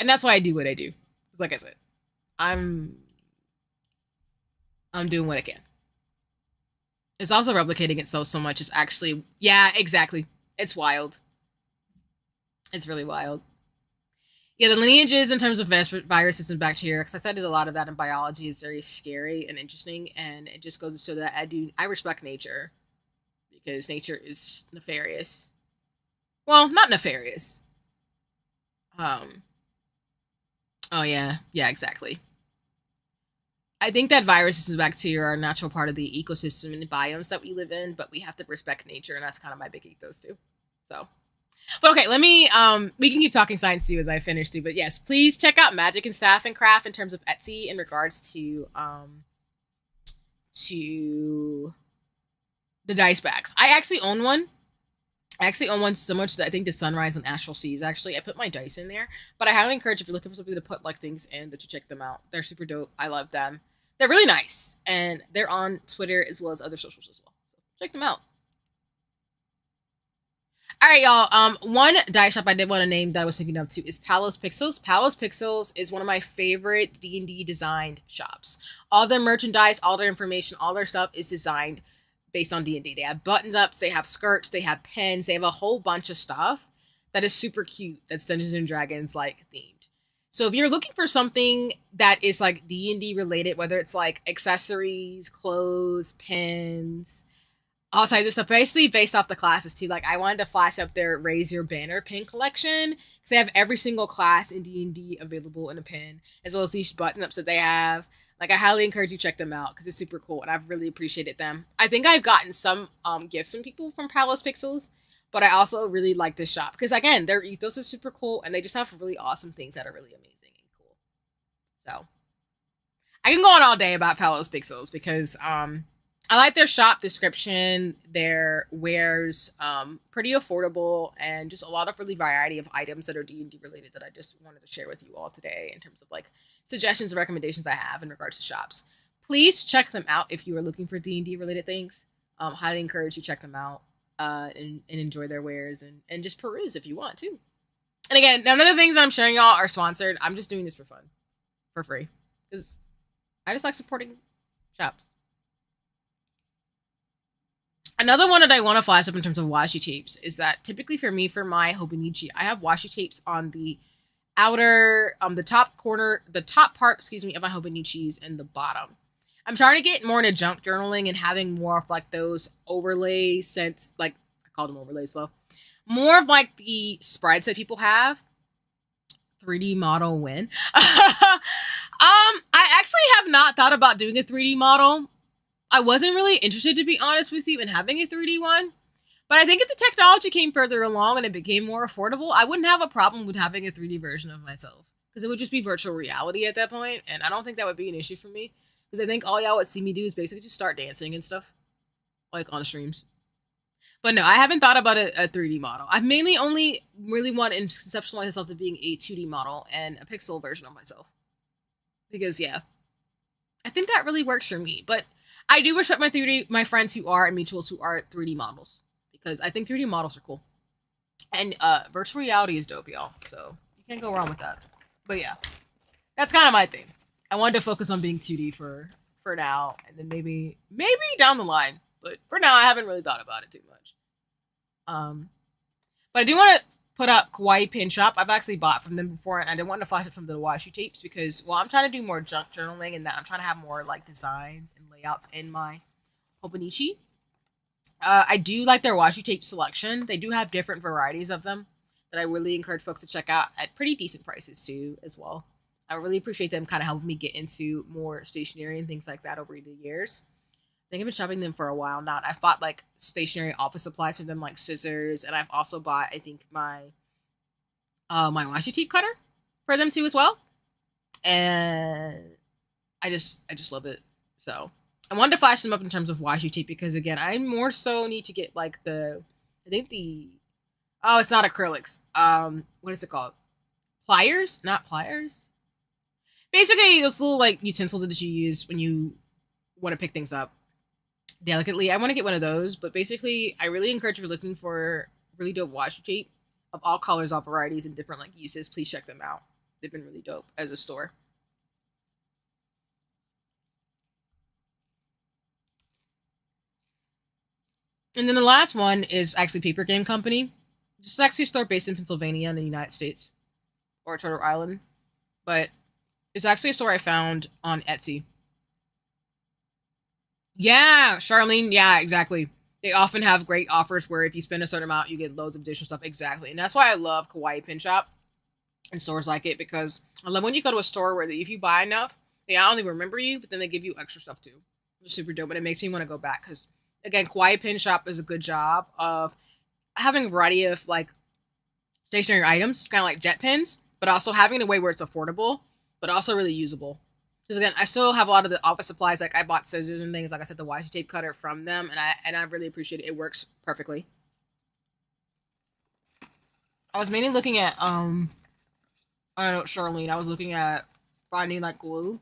[SPEAKER 1] that's why I do what I do. Because like I said, I'm doing what I can. It's also replicating itself so much. It's actually, yeah, exactly. It's wild. It's really wild. Yeah, the lineages in terms of viruses and bacteria, because I studied a lot of that in biology, is very scary and interesting, and it just goes to show that I respect nature, because nature is nefarious. Well, not nefarious. Oh yeah, exactly. I think that viruses and bacteria are a natural part of the ecosystem and the biomes that we live in, but we have to respect nature, and that's kind of my big ethos too. So. But okay, let me, we can keep talking science too as I finish too, but yes, please check out Magic and Staff and Craft in terms of Etsy in regards to the dice bags. I actually own one. So much that I think the Sunrise and Astral Seas, actually. I put my dice in there, but I highly encourage, if you're looking for something to put like things in, that you check them out. They're super dope. I love them. They're really nice, and they're on Twitter as well as other socials as well. So check them out. All right, y'all. One dice shop I did want to name that I was thinking of too is Palos Pixels. Palos Pixels is one of my favorite D&D designed shops. All their merchandise, all their information, all their stuff is designed based on D&D. They have button ups, they have skirts, they have pins, they have a whole bunch of stuff that is super cute. That's Dungeons and Dragons like themed. So if you're looking for something that is like D&D related, whether it's like accessories, clothes, pins, all types of stuff, basically based off the classes too. Like, I wanted to flash up their Raise Your Banner pin collection, because they have every single class in D&D available in a pin, as well as these button ups that they have. Like, I highly encourage you to check them out, because it's super cool, and I've really appreciated them. I think I've gotten some gifts from people from Palos Pixels, but I also really like this shop, because again, their ethos is super cool, and they just have really awesome things that are really amazing and cool. So I can go on all day about Palos Pixels, because I like their shop description. Their wares, pretty affordable, and just a lot of really variety of items that are D&D related that I just wanted to share with you all today in terms of like suggestions and recommendations I have in regards to shops. Please check them out if you are looking for D&D related things. Highly encourage you check them out and enjoy their wares, and just peruse if you want to. And again, none of the things that I'm sharing y'all are sponsored. I'm just doing this for fun, for free, because I just like supporting shops. Another one that I want to flash up in terms of washi tapes is that typically for me, for my Hobonichi, I have washi tapes on the outer, the top corner, the top part, of my Hobonichis, and the bottom. I'm trying to get more into junk journaling and having more of like those overlays, since like I called them overlays, so more of like the spreads that people have. 3D model win. I actually have not thought about doing a 3D model. I wasn't really interested, to be honest with you, in having a 3D one. But I think if the technology came further along and it became more affordable, I wouldn't have a problem with having a 3D version of myself. because it would just be virtual reality at that point, and I don't think that would be an issue for me because I think all y'all would see me do is basically just start dancing and stuff like on streams. But no, I haven't thought about a 3D model. I've mainly only really wanted to conceptualize myself to being a 2D model and a pixel version of myself. Because yeah, I think that really works for me. But I do respect my friends who are and mutuals who are 3D models because I think 3D models are cool. And virtual reality is dope, y'all. So you can't go wrong with that. But yeah, that's kind of my thing. I wanted to focus on being 2D for now, and then maybe down the line. But for now, I haven't really thought about it too much. But I do want to put up Kawaii Pin Shop. I've actually bought from them before, and I didn't want to flash it from the washi tapes because, well, I'm trying to do more junk journaling, and that I'm trying to have more like designs and layouts in my Hobonichi. I do like their washi tape selection. They do have different varieties of them that I really encourage folks to check out at pretty decent prices too, as well. I really appreciate them kind of helping me get into more stationery and things like that over the years. I think I've been shopping them for a while now. I've bought like stationary office supplies from them, like scissors, and I've also bought, I think, my washi tape cutter for them too as well. And I just love it. So I wanted to flash them up in terms of washi tape because again, I more so need to get like it's not acrylics. What is it called? Pliers? Not pliers. Basically, those little like utensils that you use when you want to pick things up delicately. I want to get one of those, but basically, I really encourage you looking for really dope washi tape of all colors, all varieties, and different like uses. Please check them out. They've been really dope as a store. And then the last one is actually Paper Game Company. This is actually a store based in Pennsylvania in the United States or Turtle Island, but it's actually a store I found on Etsy. Yeah, Charlene. Yeah, exactly. They often have great offers where if you spend a certain amount, you get loads of additional stuff. Exactly. And that's why I love Kawaii Pin Shop and stores like it because I love when you go to a store where if you buy enough, they not only remember you, but then they give you extra stuff too. It's super dope. And it makes me want to go back because, again, Kawaii Pin Shop is a good job of having a variety of like stationary items, kind of like jet pins, but also having it a way where it's affordable, but also really usable. Because again, I still have a lot of the office supplies. Like I bought scissors and things. Like I said, the washi tape cutter from them, and I really appreciate it. It works perfectly. I was mainly looking at I don't know, Charlene. I was looking at finding like glue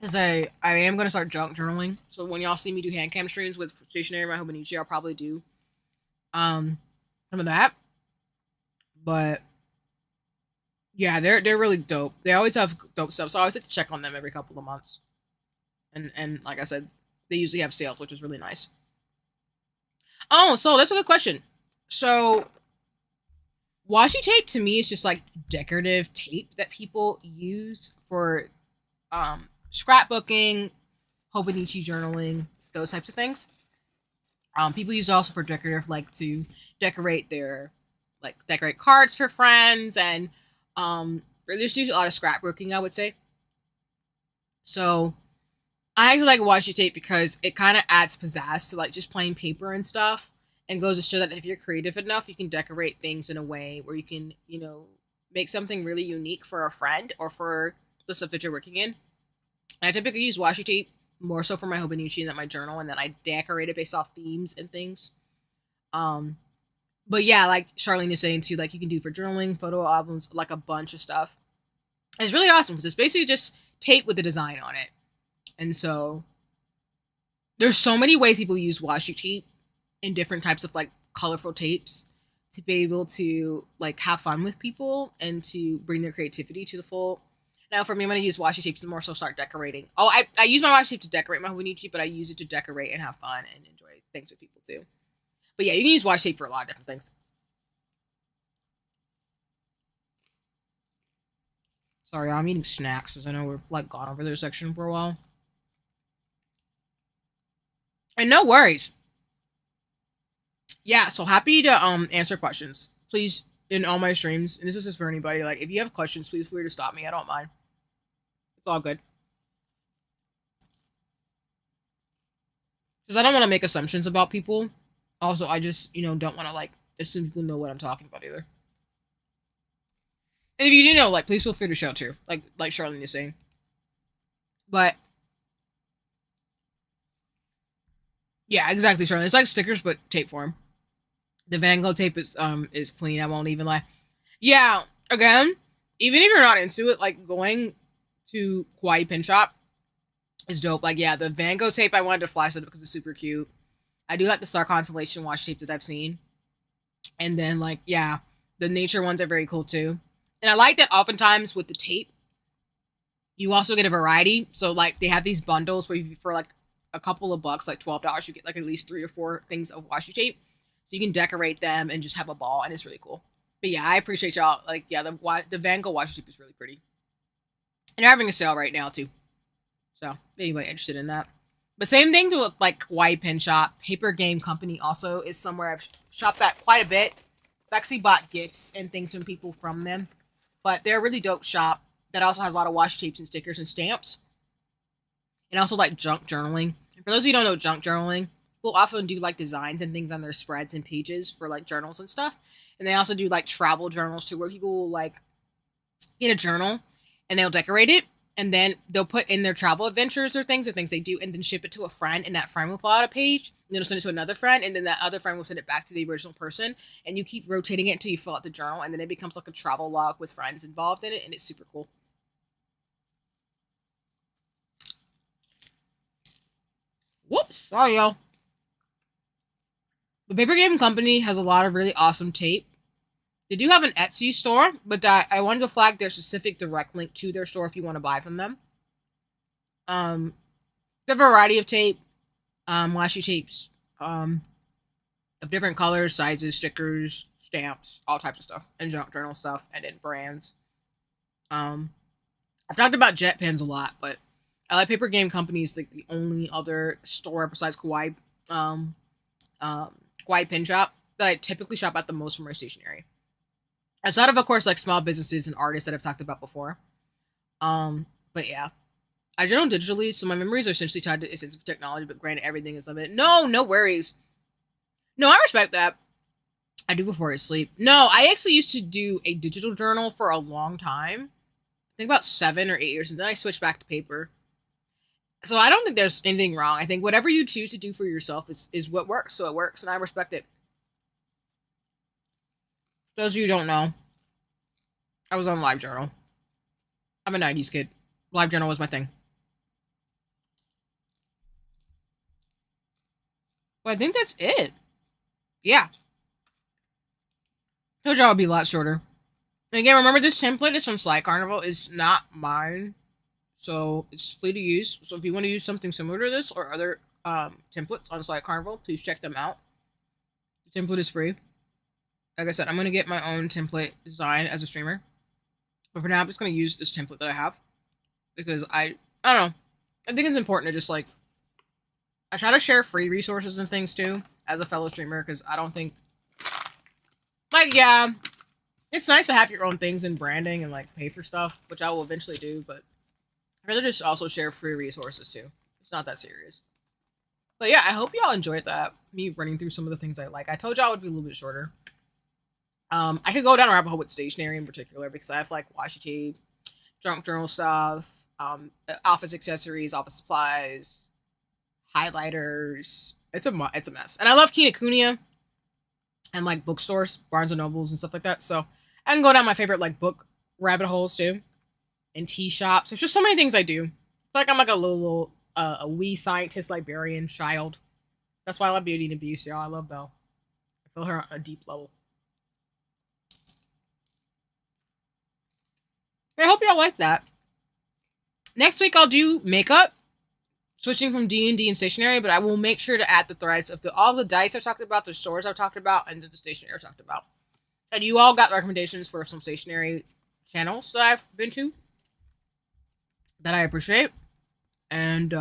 [SPEAKER 1] because I am gonna start junk journaling. So when y'all see me do hand cam streams with stationery in my Hobonichi, I'll probably do some of that. But yeah, they're really dope. They always have dope stuff, so I always like to check on them every couple of months. And like I said, they usually have sales, which is really nice. Oh, so that's a good question. So washi tape to me is just like decorative tape that people use for scrapbooking, Hobonichi journaling, those types of things. People use it also for decorative, like to decorate their decorate cards for friends and there's usually a lot of scrapbooking, I would say. So I actually like washi tape because it kind of adds pizzazz to like just plain paper and stuff, and goes to show that if you're creative enough, you can decorate things in a way where you can, make something really unique for a friend or for the stuff that you're working in. And I typically use washi tape more so for my Hobonichi and my journal, and then I decorate it based off themes and things. But yeah, like Charlene is saying too, like you can do for journaling, photo albums, like a bunch of stuff. And it's really awesome because it's basically just tape with a design on it. And so there's so many ways people use washi tape in different types of like colorful tapes to be able to like have fun with people and to bring their creativity to the full. Now for me, I'm going to use washi tapes to more so start decorating. Oh, I use my washi tape to decorate my Hobonichi, but I use it to decorate and have fun and enjoy things with people too. But yeah, you can use washi tape for a lot of different things. Sorry, I'm eating snacks because I know we're like gone over their section for a while. And no worries. Yeah, so happy to answer questions. Please, in all my streams, and this is just for anybody, like if you have questions, please feel free to stop me. I don't mind. It's all good. Because I don't want to make assumptions about people. Also, I just, don't want to like assume people know what I'm talking about either. And if you didn't know, like, please feel free to show too. Like Charlene is saying. But yeah, exactly, Charlene. It's like stickers, but tape form. The Van Gogh tape is clean. I won't even lie. Yeah, again, even if you're not into it, like going to Kawaii Pin Shop is dope. Like, yeah, the Van Gogh tape I wanted to flash it because it's super cute. I do like the Star Constellation watch tape that I've seen. And then, like, yeah, the nature ones are very cool too. And I like that oftentimes with the tape, you also get a variety. So, like, they have these bundles where you, for like a couple of bucks, like $12, you get like at least 3 or 4 things of washi tape. So you can decorate them and just have a ball, and it's really cool. But yeah, I appreciate y'all. Like, yeah, the Van Gogh washi tape is really pretty. And they're having a sale right now too. So, anybody interested in that. But same thing to like Kawaii Pin Shop. Paper Game Company also is somewhere I've shopped at quite a bit. I've actually bought gifts and things from people from them. But they're a really dope shop that also has a lot of washi tapes and stickers and stamps. And also like junk journaling. And for those of you who don't know junk journaling, people often do like designs and things on their spreads and pages for like journals and stuff. And they also do like travel journals too, where people will like get a journal and they'll decorate it. And then they'll put in their travel adventures or things they do, and then ship it to a friend, and that friend will fill out a page, and then they'll send it to another friend, and then that other friend will send it back to the original person, and you keep rotating it until you fill out the journal, and then it becomes like a travel log with friends involved in it, and it's super cool. Whoops, sorry y'all. The Paper Game Company has a lot of really awesome tape. They do have an Etsy store, but I wanted to flag their specific direct link to their store if you want to buy from them. The variety of tape, washi tapes, of different colors, sizes, stickers, stamps, all types of stuff, and junk journal stuff, and then brands. I've talked about jet pens a lot, but I like Paper Game Company's like the only other store besides Kawaii Pin Shop that I typically shop at the most for my stationery. Outside of course, like small businesses and artists that I've talked about before. But yeah. I journal digitally, so my memories are essentially tied to essence of technology, but granted, everything is limited. No worries. No, I respect that. I do before I sleep. No, I actually used to do a digital journal for a long time. I think about 7 or 8 years, and then I switched back to paper. So I don't think there's anything wrong. I think whatever you choose to do for yourself is what works, so it works, and I respect it. Those of you who don't know, I was on LiveJournal. I'm a 90s kid. LiveJournal was my thing. Well, I think that's it. Yeah. Told y'all it would be a lot shorter. And again, remember this template is from Slide Carnival. It's not mine. So it's free to use. So if you want to use something similar to this or other templates on Slide Carnival, please check them out. The template is free. Like I said, I'm going to get my own template design as a streamer. But for now, I'm just going to use this template that I have. Because I don't know. I think it's important to just like, I try to share free resources and things too as a fellow streamer. Because I don't think, like, yeah, it's nice to have your own things in branding and like pay for stuff, which I will eventually do. But I'd rather just also share free resources too. It's not that serious. But yeah, I hope y'all enjoyed that. Me running through some of the things I like. I told y'all it would be a little bit shorter. I could go down a rabbit hole with stationery in particular because I have like washi tape, junk journal stuff, office accessories, office supplies, highlighters. It's a mess. And I love Kinokuniya and like bookstores, Barnes and Nobles and stuff like that. So I can go down my favorite like book rabbit holes too. And tea shops. There's just so many things I do. I feel like I'm like a wee scientist librarian child. That's why I love Beauty and the Beast, y'all. I love Belle. I feel her on a deep level. I hope y'all like that. Next week I'll do makeup, switching from D&D and stationery, but I will make sure to add the threads of all the dice I've talked about, the stores I've talked about, and the stationery I've talked about. And you all got recommendations for some stationery channels that I've been to that I appreciate. And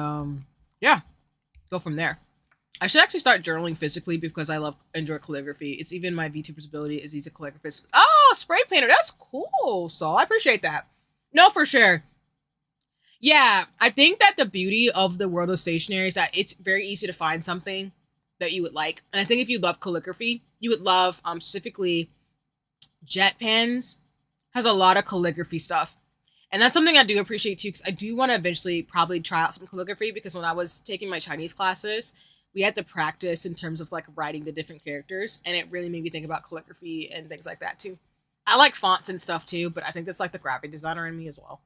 [SPEAKER 1] yeah, go from there. I should actually start journaling physically because I enjoy calligraphy. It's even my VTuber's ability is he's a calligraphist. Oh, spray painter. That's cool. So I appreciate that. No, for sure. Yeah, I think that the beauty of the world of stationery is that it's very easy to find something that you would like. And I think if you love calligraphy, you would love specifically jet pens, has a lot of calligraphy stuff. And that's something I do appreciate too, because I do want to eventually probably try out some calligraphy, because when I was taking my Chinese classes, we had to practice in terms of like writing the different characters, and it really made me think about calligraphy and things like that too. I like fonts and stuff too, but I think that's like the graphic designer in me as well.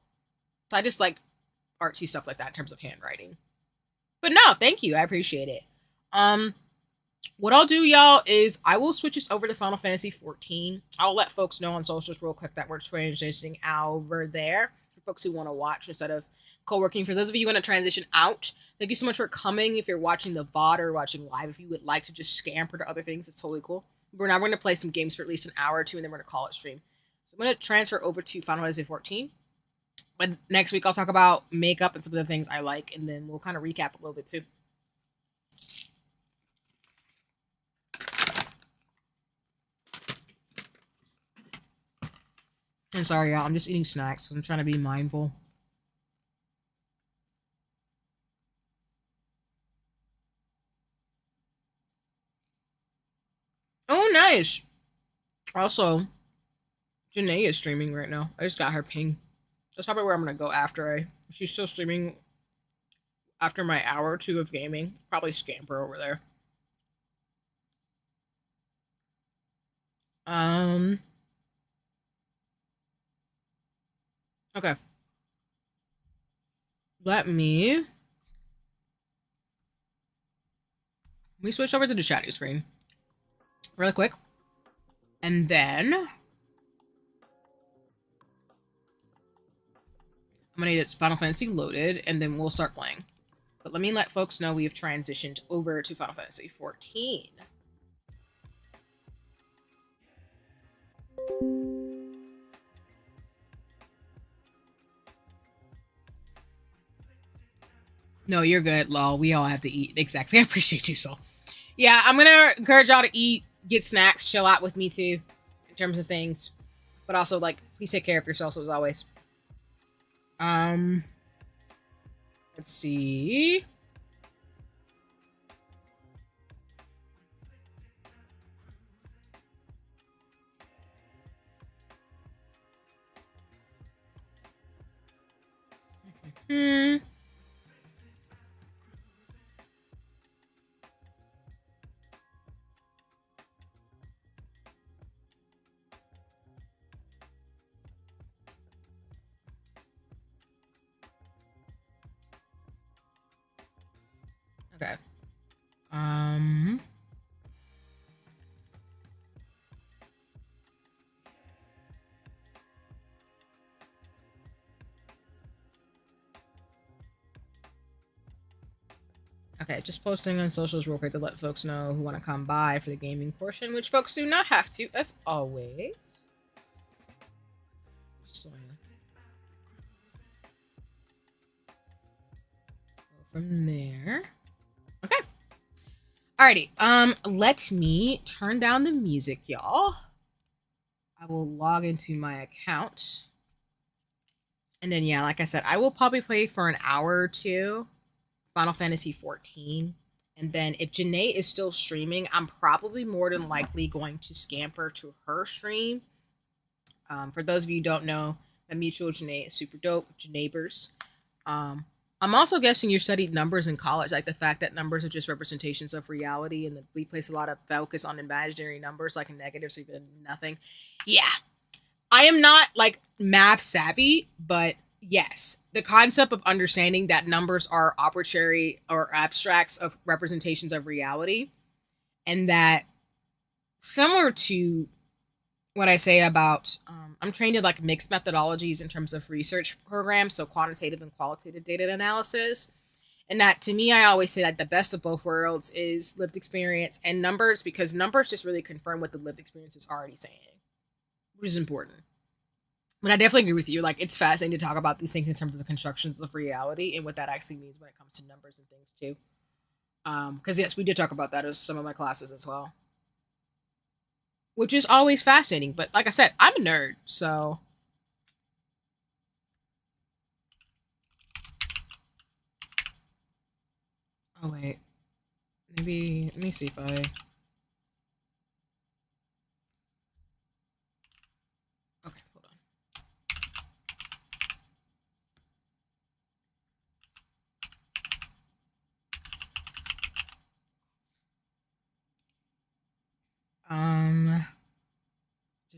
[SPEAKER 1] So I just like artsy stuff like that in terms of handwriting. But no, thank you. I appreciate it. What I'll do, y'all, is I will switch us over to Final Fantasy 14. I'll let folks know on socials real quick that we're transitioning over there for folks who want to watch instead of co-working. For those of you who want to transition out, thank you so much for coming. If you're watching the VOD or watching live, if you would like to just scamper to other things, it's totally cool. We're now going to play some games for at least an hour or two, and then we're going to call it stream. So I'm going to transfer over to Final Fantasy 14. But next week, I'll talk about makeup and some of the things I like, and then we'll kind of recap a little bit too. I'm sorry, y'all. I'm just eating snacks, so I'm trying to be mindful. Oh, nice. Also, Janae is streaming right now. I just got her ping. That's probably where I'm going to go after she's still streaming after my hour or two of gaming. Probably scamper over there. Okay. Let me switch over to the chatty screen really quick. And then I'm gonna get Final Fantasy loaded, and then we'll start playing. But let me let folks know we have transitioned over to Final Fantasy 14. No, you're good, lol. We all have to eat. Exactly. I appreciate you, so. Yeah, I'm gonna encourage y'all to eat, get snacks, chill out with me too, in terms of things. But also, like, please take care of yourselves as always. Let's see. Okay. Okay, just posting on socials real quick to let folks know who want to come by for the gaming portion, which folks do not have to, as always. Just wanna go from there. Okay. Alrighty. Let me turn down the music, y'all. I will log into my account. And then, yeah, like I said, I will probably play for an hour or two Final Fantasy 14. And then if Janae is still streaming, I'm probably more than likely going to scamper to her stream. For those of you who don't know, my mutual Janae is super dope. Janaebers. I'm also guessing you studied numbers in college, like the fact that numbers are just representations of reality, and that we place a lot of focus on imaginary numbers, like negatives, or even nothing. Yeah. I am not like math savvy, but yes, the concept of understanding that numbers are arbitrary or abstracts of representations of reality, and that similar to what I say about I'm trained in like mixed methodologies in terms of research programs, so quantitative and qualitative data analysis. And that to me, I always say that the best of both worlds is lived experience and numbers, because numbers just really confirm what the lived experience is already saying, which is important. But I definitely agree with you. Like, it's fascinating to talk about these things in terms of the constructions of reality and what that actually means when it comes to numbers and things too. Because yes, we did talk about that as some of my classes as well, which is always fascinating. But like I said, I'm a nerd, so. Oh wait, maybe let me see if I. Okay, hold on.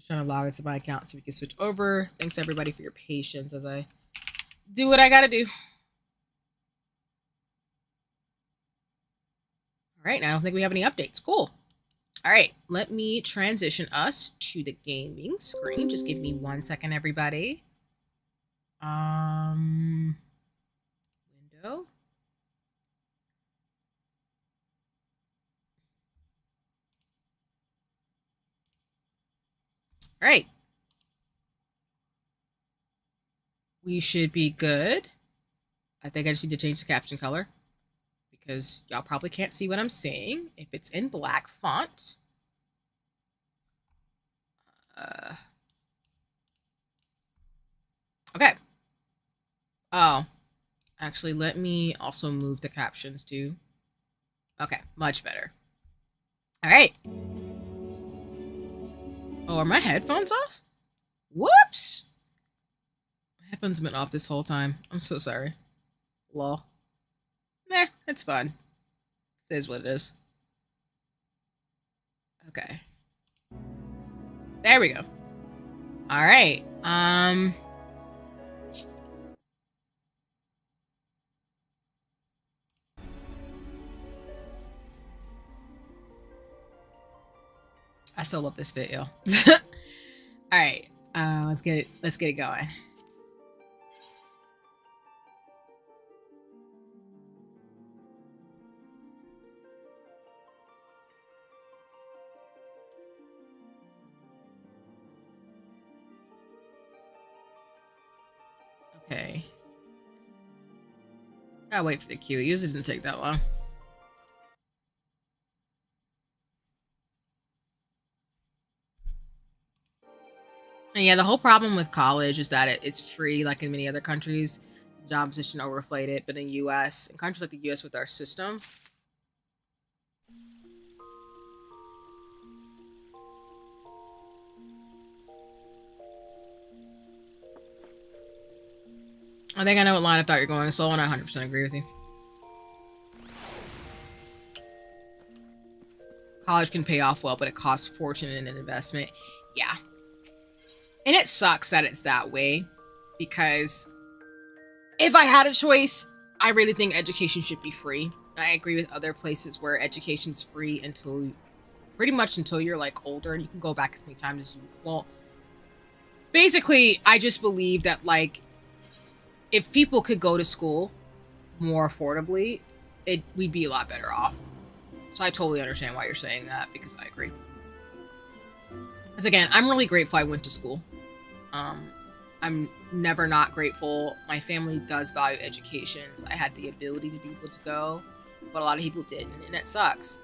[SPEAKER 1] Just trying to log into my account so we can switch over. Thanks everybody for your patience as I do what I gotta do. All right, now I don't think we have any updates. Cool. All right, let me transition us to the gaming screen. Just give me 1 second, everybody. Window. All right. We should be good. I think I just need to change the caption color because y'all probably can't see what I'm saying if it's in black font. Okay. Oh, actually, let me also move the captions too. Okay, much better. All right. Oh, are my headphones off? Whoops. My headphones have been off this whole time. I'm so sorry. Lol. Nah, it's fine. It is what it is. Okay. There we go. All right. I still love this video. All right. Let's get it going. Okay. Gotta wait for the queue. It usually didn't take that long. And yeah, the whole problem with college is that it's free, like in many other countries. Job position overflated, but in US, in countries like the US with our system, I think I know what line I thought you're going, so I 100% agree with you. College can pay off well, but it costs a fortune in an investment. Yeah. And it sucks that it's that way, because if I had a choice, I really think education should be free. I agree with other places where education's free until pretty much until you're like older and you can go back as many times as you well. Basically, I just believe that like if people could go to school more affordably, we'd be a lot better off. So I totally understand why you're saying that, because I agree. Because again, I'm really grateful I went to school. I'm never not grateful. My family does value education, so I had the ability to be able to go, but a lot of people didn't, and that sucks.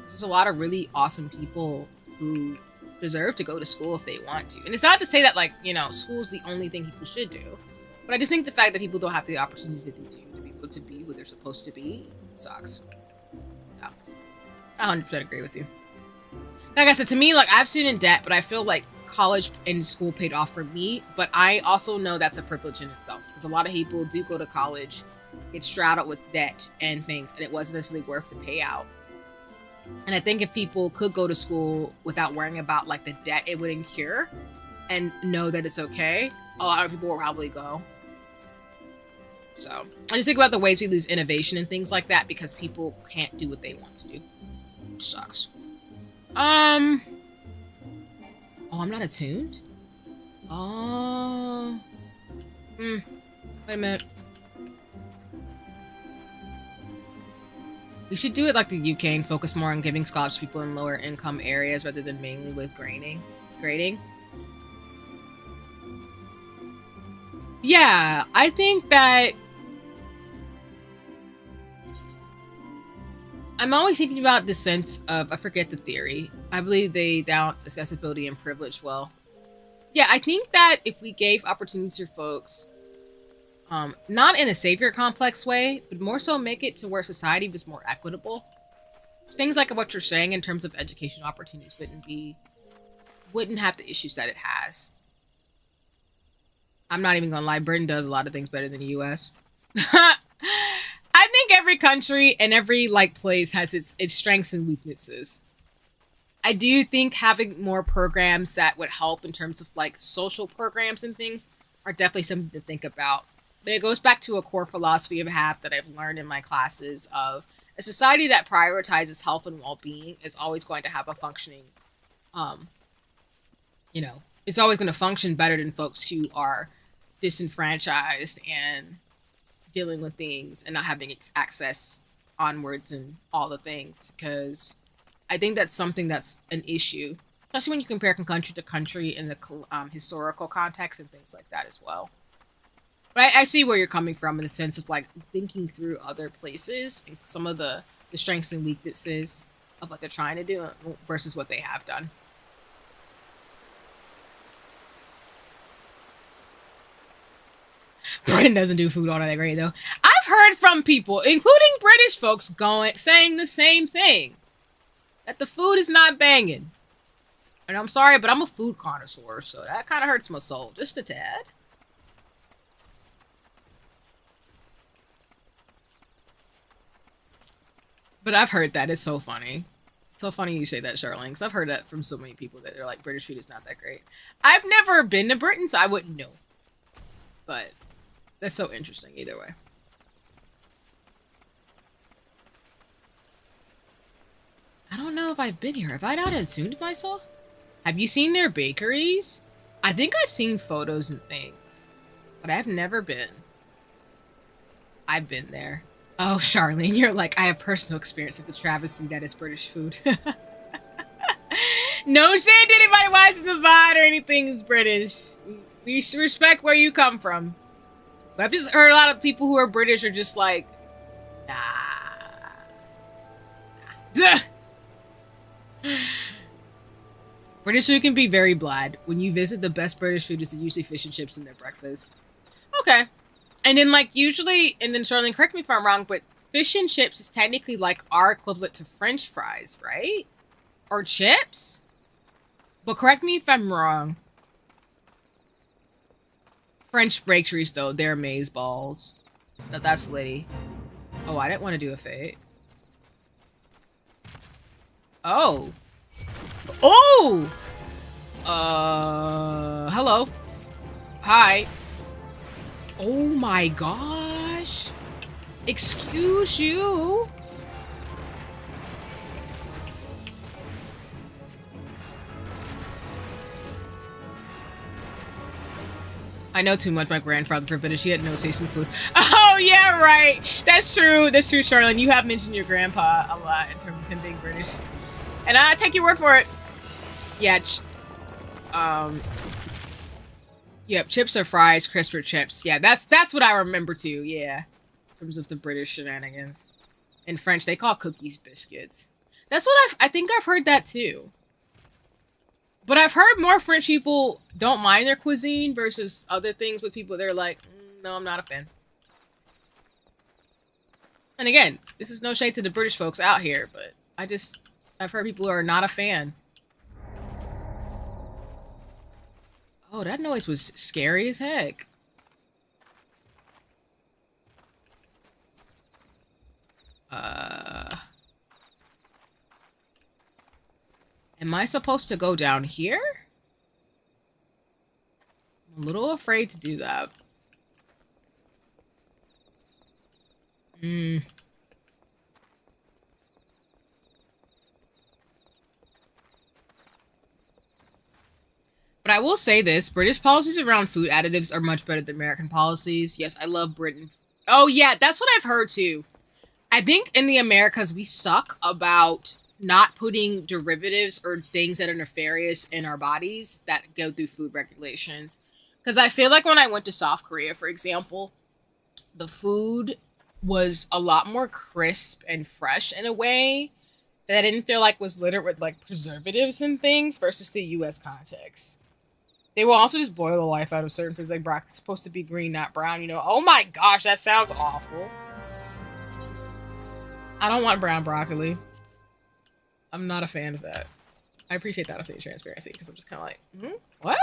[SPEAKER 1] There's a lot of really awesome people who deserve to go to school if they want to. And it's not to say that, like, you know, school's the only thing people should do, but I just think the fact that people don't have the opportunities that they do to be able to be who they're supposed to be sucks. So, I 100% agree with you. Like I said, to me, like, I have student debt, but I feel like college and school paid off for me, but I also know that's a privilege in itself, because a lot of people do go to college, get straddled with debt and things, and it wasn't necessarily worth the payout. And I think if people could go to school without worrying about like the debt it would incur and know that it's okay, a lot of people will probably go. So I just think about the ways we lose innovation and things like that because people can't do what they want to do, which sucks. Oh, I'm not attuned? Oh. Wait a minute. We should do it like the UK and focus more on giving scholarships to people in lower income areas rather than mainly with grading. Yeah, I think that I'm always thinking about the sense of, I forget the theory. I believe they balance accessibility and privilege well. Yeah, I think that if we gave opportunities for folks, not in a savior complex way, but more so make it to where society was more equitable. Things like what you're saying in terms of educational opportunities wouldn't have the issues that it has. I'm not even gonna lie, Britain does a lot of things better than the US. I think every country and every like place has its strengths and weaknesses. I do think having more programs that would help in terms of like social programs and things are definitely something to think about. But it goes back to a core philosophy of half that I've learned in my classes of a society that prioritizes health and well-being is always going to have a functioning, um, it's always going to function better than folks who are disenfranchised and dealing with things and not having access onwards and all the things. Because I think that's something that's an issue, especially when you compare country to country in the historical context and things like that as well. But I see where you're coming from in the sense of like thinking through other places and some of the strengths and weaknesses of what they're trying to do versus what they have done. Britain doesn't do food all that great though. I've heard from people, including British folks, saying the same thing. That the food is not banging. And I'm sorry, but I'm a food connoisseur, so that kind of hurts my soul just a tad. But I've heard that. It's so funny. So funny you say that, Charlene, because I've heard that from so many people that they're like, British food is not that great. I've never been to Britain, so I wouldn't know. But that's so interesting either way. I don't know if I've been here. Have I not attuned myself? Have you seen their bakeries? I think I've seen photos and things, but I've never been. I've been there. Oh, Charlene, you're like, I have personal experience with the travesty that is British food. No shade to anybody watching the VOD or anything who's British. We respect where you come from. But I've just heard a lot of people who are British are just like, nah. British food can be very bland. When you visit, the best British food is usually fish and chips in their breakfast. Okay. And then, like, usually, and then Charlene, correct me if I'm wrong, but fish and chips is technically, like, our equivalent to French fries, right? Or chips? But correct me if I'm wrong. French bakeries, though, they're maize balls. No, that's Liddy. Oh, I didn't want to do a fate. Oh. Oh! Hello. Hi. Oh my gosh. Excuse you. I know too much. My grandfather for British. He had no taste in food. Oh, yeah, right. That's true. That's true, Charlene. You have mentioned your grandpa a lot in terms of him being British. And I take your word for it. Yeah. Yep, chips or fries, crisp or chips. Yeah, that's what I remember too. Yeah, in terms of the British shenanigans. In French, they call cookies biscuits. That's what I think I've heard that too. But I've heard more French people don't mind their cuisine versus other things with people they're like, no, I'm not a fan. And again, this is no shade to the British folks out here, but I've heard people who are not a fan. Oh, that noise was scary as heck. Am I supposed to go down here? I'm a little afraid to do that. But I will say this, British policies around food additives are much better than American policies. Yes, I love Britain. Oh, yeah, that's what I've heard, too. I think in the Americas, we suck about not putting derivatives or things that are nefarious in our bodies that go through food regulations. Because I feel like when I went to South Korea, for example, the food was a lot more crisp and fresh in a way that I didn't feel like was littered with, like, preservatives and things versus the U.S. context. They will also just boil the life out of certain foods, like broccoli. It's supposed to be green, not brown, you know. Oh my gosh, that sounds awful. I don't want brown broccoli. I'm not a fan of that. I appreciate that honesty and transparency, because I'm just kind of like, what?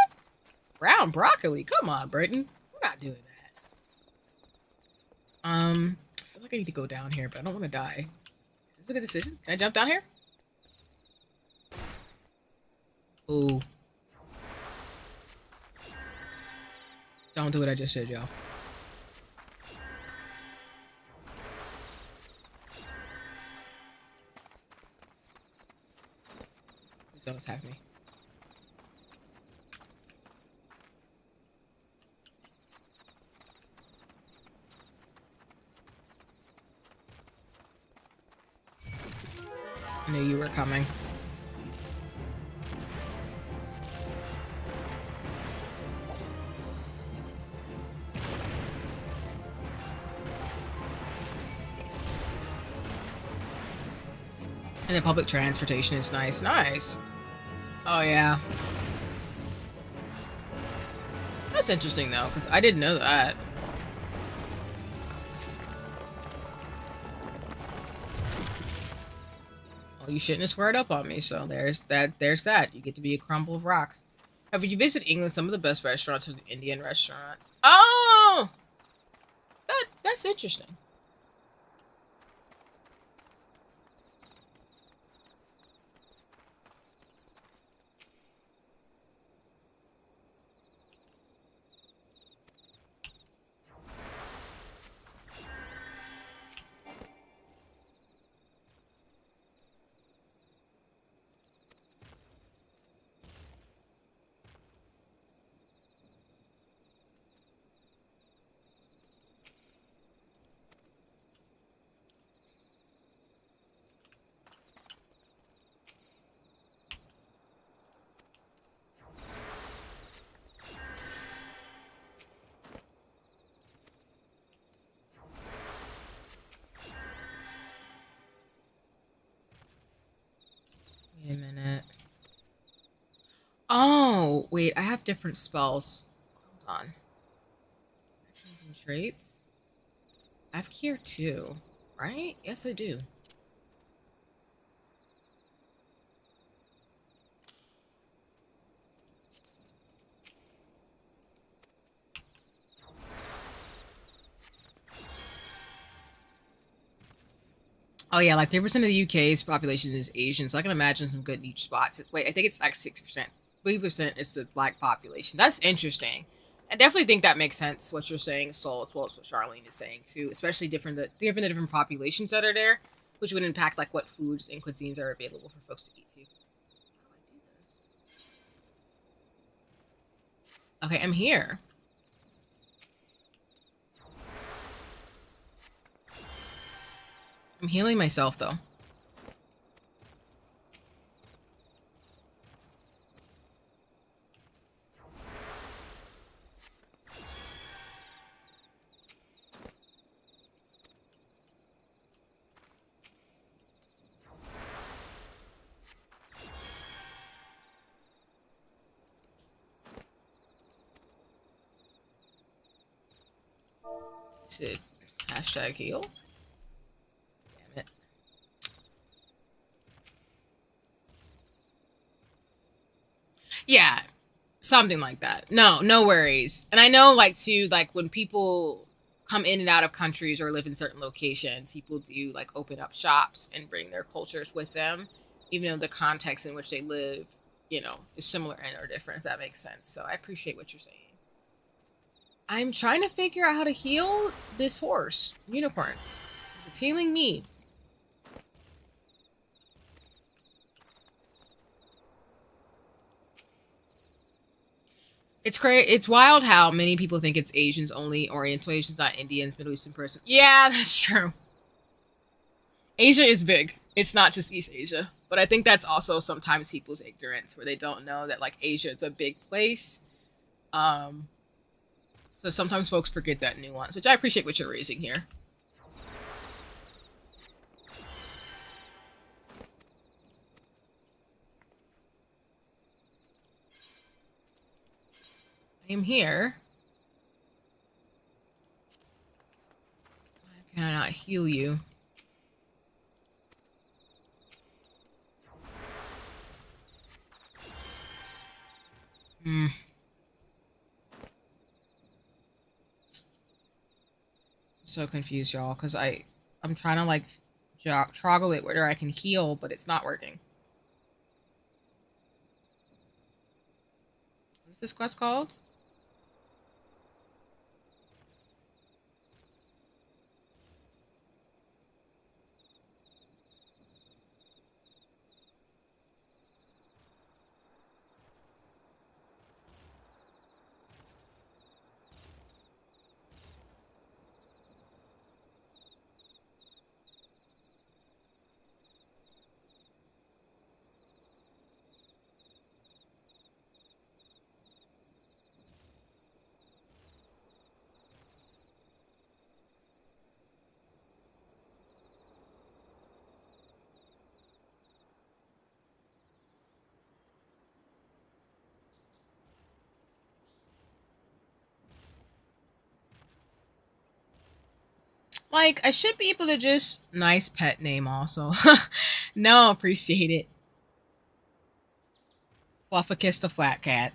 [SPEAKER 1] Brown broccoli? Come on, Britain. We're not doing that. I feel like I need to go down here, but I don't want to die. Is this a good decision? Can I jump down here? Ooh. Don't do what I just did, y'all. Please don't attack me. I knew you were coming. And the public transportation is nice. Nice. Oh, yeah. That's interesting, though, because I didn't know that. Well, you shouldn't have squared up on me, so there's that. You get to be a crumble of rocks. Have you visited England? Some of the best restaurants are the Indian restaurants. Oh! That's interesting. Wait a minute. Oh, wait, I have different spells. Hold on. Traits? I have Cure too, right? Yes, I do. Oh yeah, like 3% of the UK's population is Asian, so I can imagine some good niche spots. Wait, I think it's like 6%. 3% is the black population. That's interesting. I definitely think that makes sense what you're saying, Soul, as well as what Charlene is saying too. Especially the different populations that are there, which would impact like what foods and cuisines are available for folks to eat too. Okay, I'm here. I'm healing myself though. Is it hashtag heal? Damn it. Yeah, something like that. No worries. And I know, like, too, like, when people come in and out of countries or live in certain locations, people do, like, open up shops and bring their cultures with them, even though the context in which they live, is similar and or different, if that makes sense. So I appreciate what you're saying. I'm trying to figure out how to heal this horse, unicorn. It's healing me. It's great. It's wild how many people think it's Asians only, Oriental Asians, not Indians, Middle Eastern person. Yeah, that's true. Asia is big. It's not just East Asia. But I think that's also sometimes people's ignorance where they don't know that like Asia is a big place. Um so sometimes folks forget that nuance, which I appreciate what you're raising here. I am here. Why can I not heal you? Hmm. I'm so confused, y'all, because I'm trying to like toggle it where I can heal, but it's not working. What's this quest called? Like, I should be able to just... Nice pet name also. No, appreciate it. Flufficus the Flat Cat.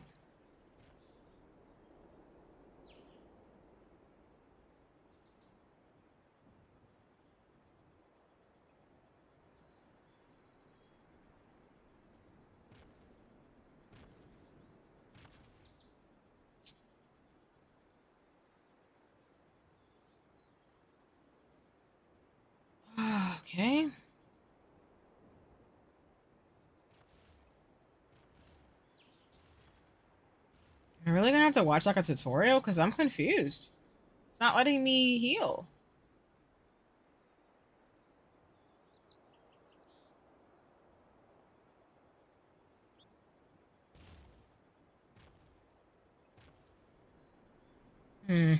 [SPEAKER 1] Okay. I'm really gonna have to watch like a tutorial because I'm confused. It's not letting me heal. Hmm.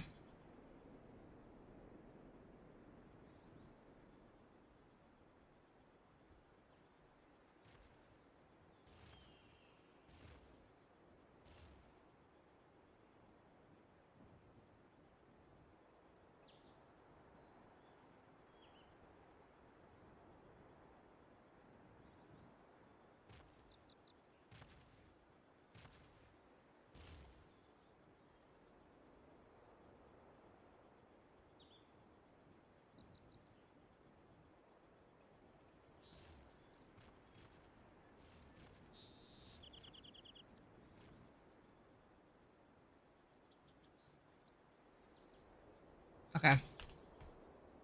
[SPEAKER 1] Okay.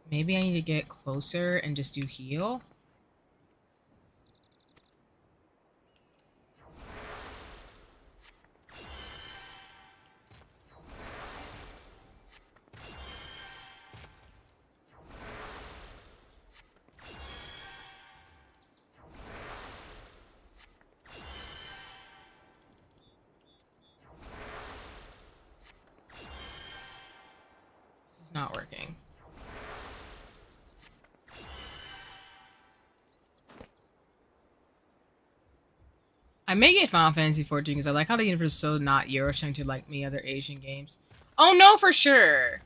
[SPEAKER 1] Maybe I need to get closer and just do heal. This is not working. I may get Final Fantasy 14 because I like how the universe is so not Eurocentric like many other Asian games. Oh no, for sure.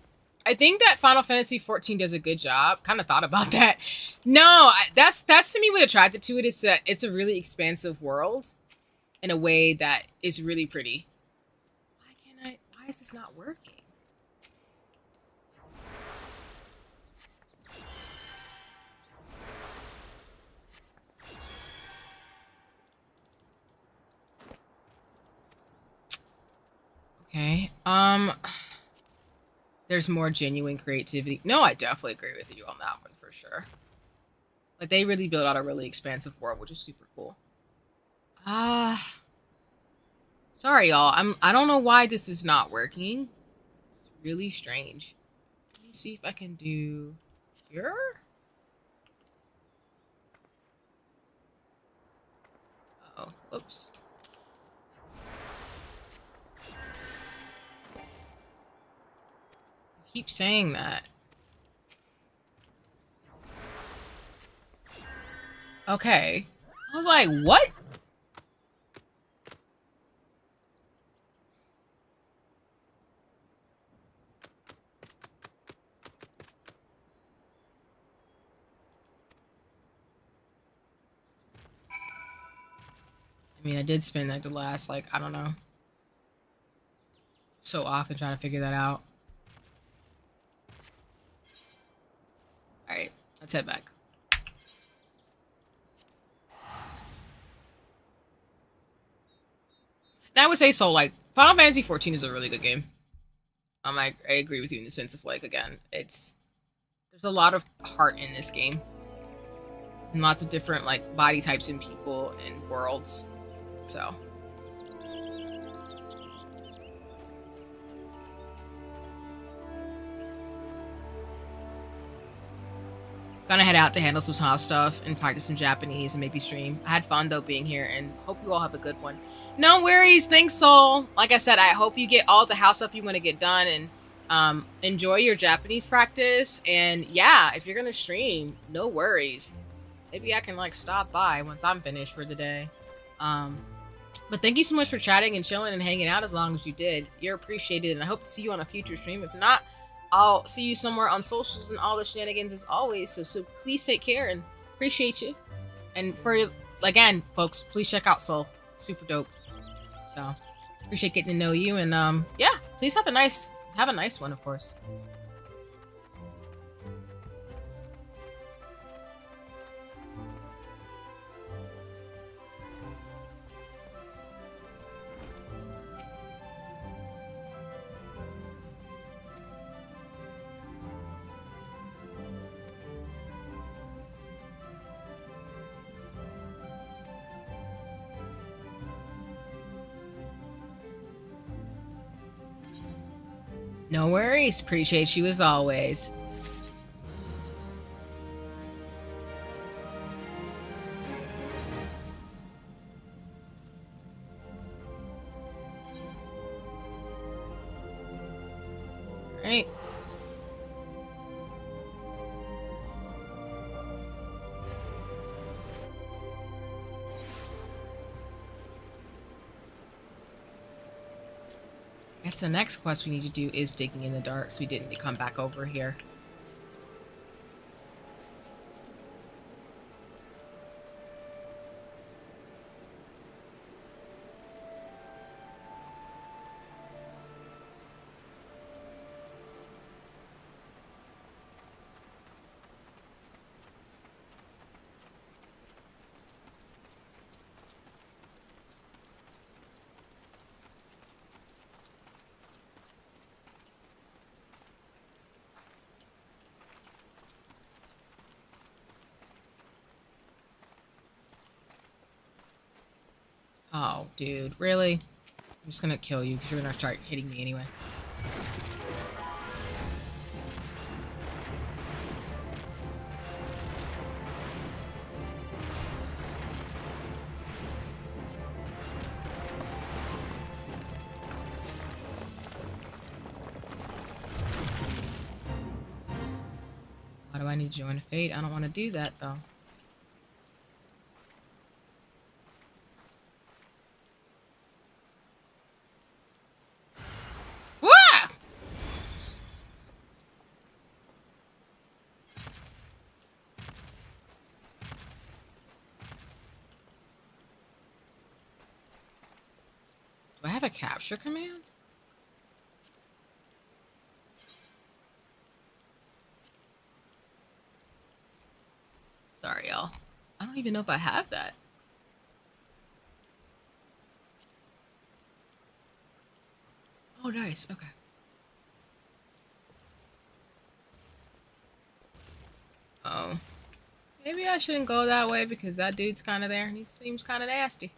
[SPEAKER 1] I think that Final Fantasy 14 does a good job. Kind of thought about that. No, that's to me what attracted to it is that it's a really expansive world in a way that is really pretty. Why is this not working? Okay. There's more genuine creativity. No, I definitely agree with you on that one for sure. Like they really built out a really expansive world, which is super cool. Sorry y'all. I don't know why this is not working. It's really strange. Let me see if I can do cure. Oh, whoops. I keep saying that. Okay. I was like, what? I mean, I did spend like the last, like, I don't know, so often trying to figure that out. Alright, let's head back. And I would say so, like, Final Fantasy 14 is a really good game. I agree with you in the sense of, like, again, there's a lot of heart in this game. And lots of different, like, body types and people and worlds. So. Gonna head out to handle some house stuff and practice some Japanese and maybe stream. I had fun, though, being here, and hope you all have a good one. No worries. Thanks, Soul. Like I said, I hope you get all the house stuff you want to get done, and enjoy your Japanese practice. And yeah, if you're gonna stream, no worries. Maybe I can, like, stop by once I'm finished for the day. But thank you so much for chatting and chilling and hanging out as long as you did. You're appreciated, and I hope to see you on a future stream. If not, I'll see you somewhere on socials and all the shenanigans as always. So please take care and appreciate you. And again, folks, please check out Soul. Super dope. So appreciate getting to know you, and yeah, please have a nice one, of course. No worries. Appreciate you as always. All right. I guess the next quest we need to do is digging in the dark, so we didn't come back over here. Oh, dude, really? I'm just gonna kill you because you're gonna start hitting me anyway. Why do I need to join a fate? I don't want to do that, though. Do I have a capture command? Sorry, y'all. I don't even know if I have that. Oh, nice. Okay. Oh. Maybe I shouldn't go that way because that dude's kind of there and he seems kind of nasty.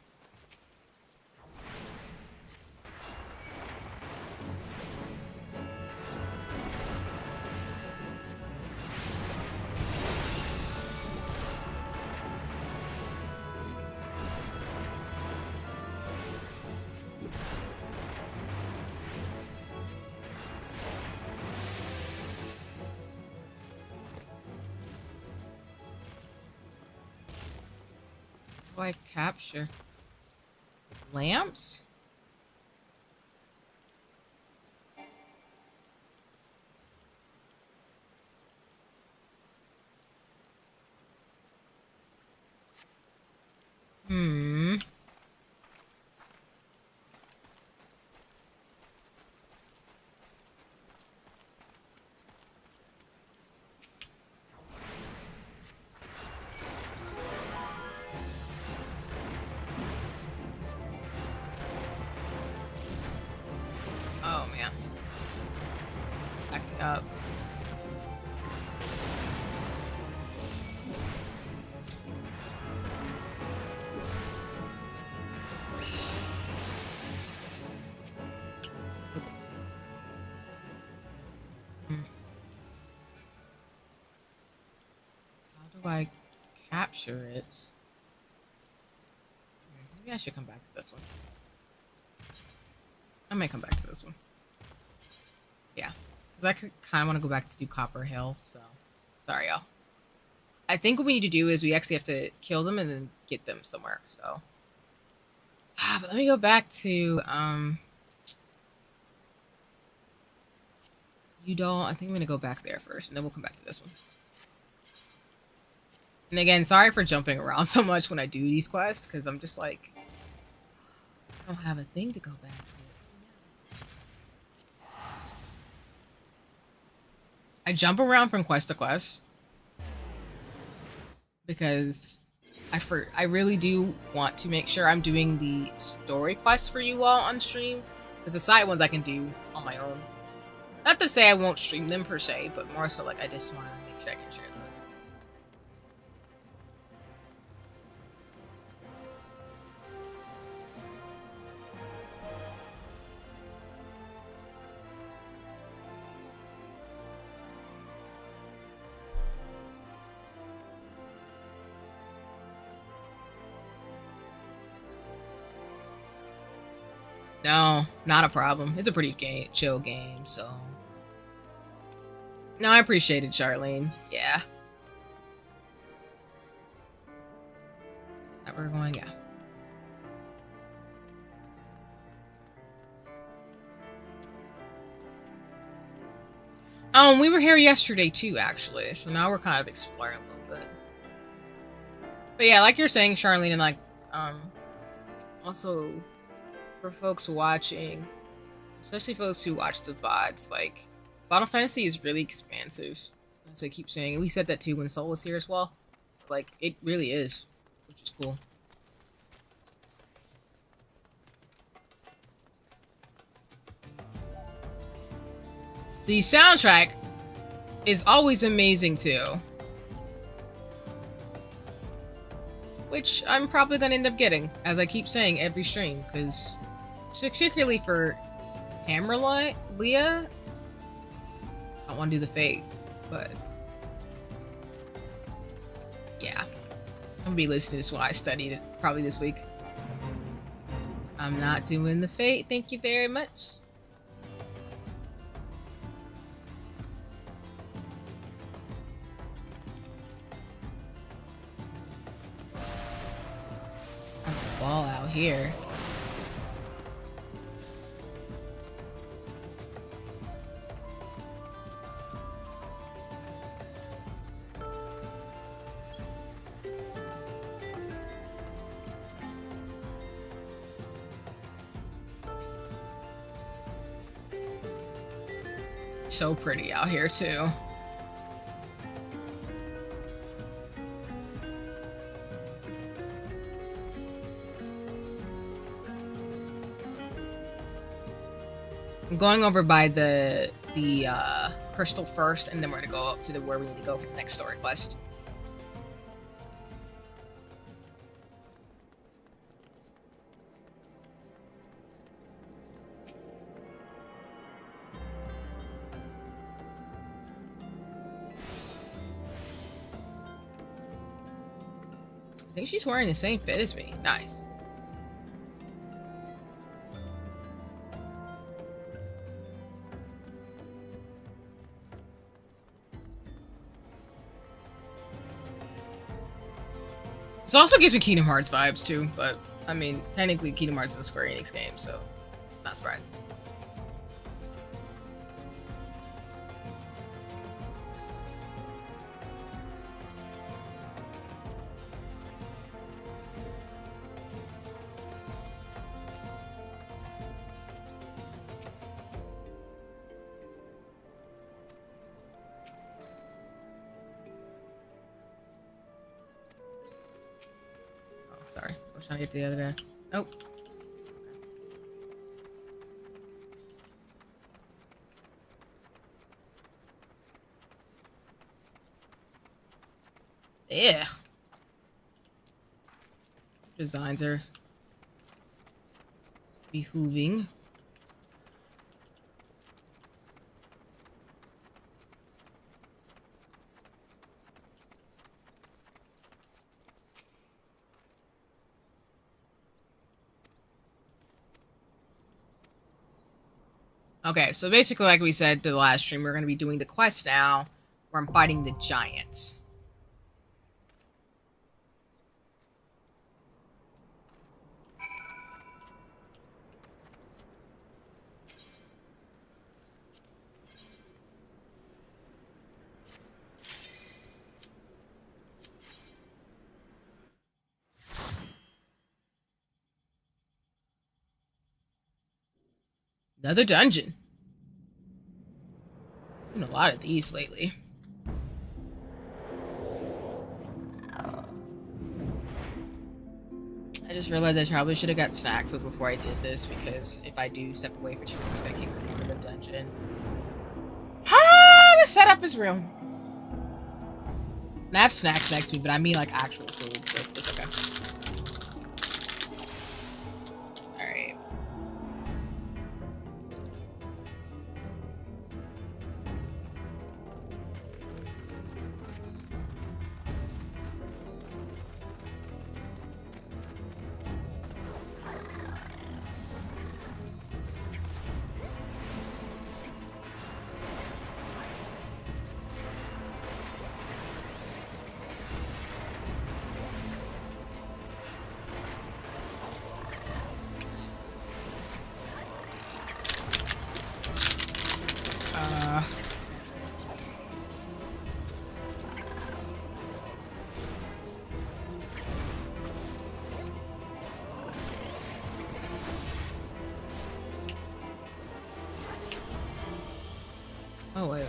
[SPEAKER 1] Do I capture lamps? How do I capture it? Maybe I should come back to this one. I might come back to this one. Yeah. Because I kind of want to go back to do Copper Hill, so... Sorry, y'all. I think what we need to do is we actually have to kill them and then get them somewhere, so... But let me go back to, You don't... I think I'm going to go back there first, and then we'll come back to this one. And again, sorry for jumping around so much when I do these quests, because I'm just like... I don't have a thing to go back to. I jump around from quest to quest. Because I really do want to make sure I'm doing the story quests for you all on stream. Because the side ones I can do on my own. Not to say I won't stream them per se, but more so like I just want to make sure I can share those. No, not a problem. It's a pretty chill game, so... No, I appreciate it, Charlene. Yeah. Is that where we're going? Yeah. We were here yesterday too, actually. So now we're kind of exploring a little bit. But yeah, like you're saying, Charlene, and like, also for folks watching, especially folks who watch the VODs, like, Final Fantasy is really expansive. As I keep saying, we said that too when Soul was here as well. Like, it really is, which is cool. The soundtrack is always amazing too. Which I'm probably gonna end up getting, as I keep saying every stream, because particularly for Hammerlight, Leah, I want to do the Fate, but yeah, I'm gonna be listening to this while I studied it probably this week. I'm not doing the Fate, thank you very much. I'm a ball out here. So pretty out here too. I'm going over by the crystal first, and then we're gonna go up to where we need to go for the next story quest. I think she's wearing the same fit as me. Nice. This also gives me Kingdom Hearts vibes too, but I mean, technically Kingdom Hearts is a Square Enix game, so it's not surprising. Sorry, I was trying to get the other guy. Oh. Yeah. Designs are behooving. Okay, so basically, like we said to the last stream, we're going to be doing the quest now, where I'm fighting the giants. Another dungeon. Been a lot of these lately. I just realized I probably should have got snack food before I did this, because if I do step away for 2 minutes, I keep going to the dungeon. Ah, the setup is real. And I have snacks next to me, but I mean like actual food, so it's okay. Alright. Oh, wait.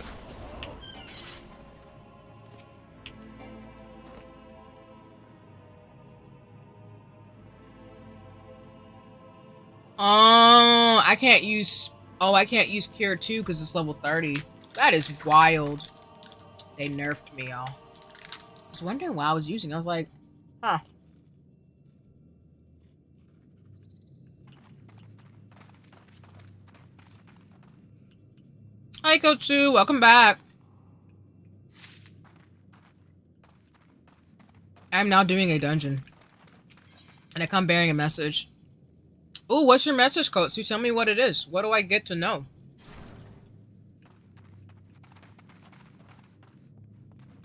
[SPEAKER 1] I can't use... Oh, I can't use Cure 2 because it's level 30. That is wild. They nerfed me, y'all. I was wondering why I was using. I was like, huh. Hi, Kotsu. Welcome back. I'm now doing a dungeon. And I come bearing a message. Oh, what's your message, Kotsu? Tell me what it is. What do I get to know?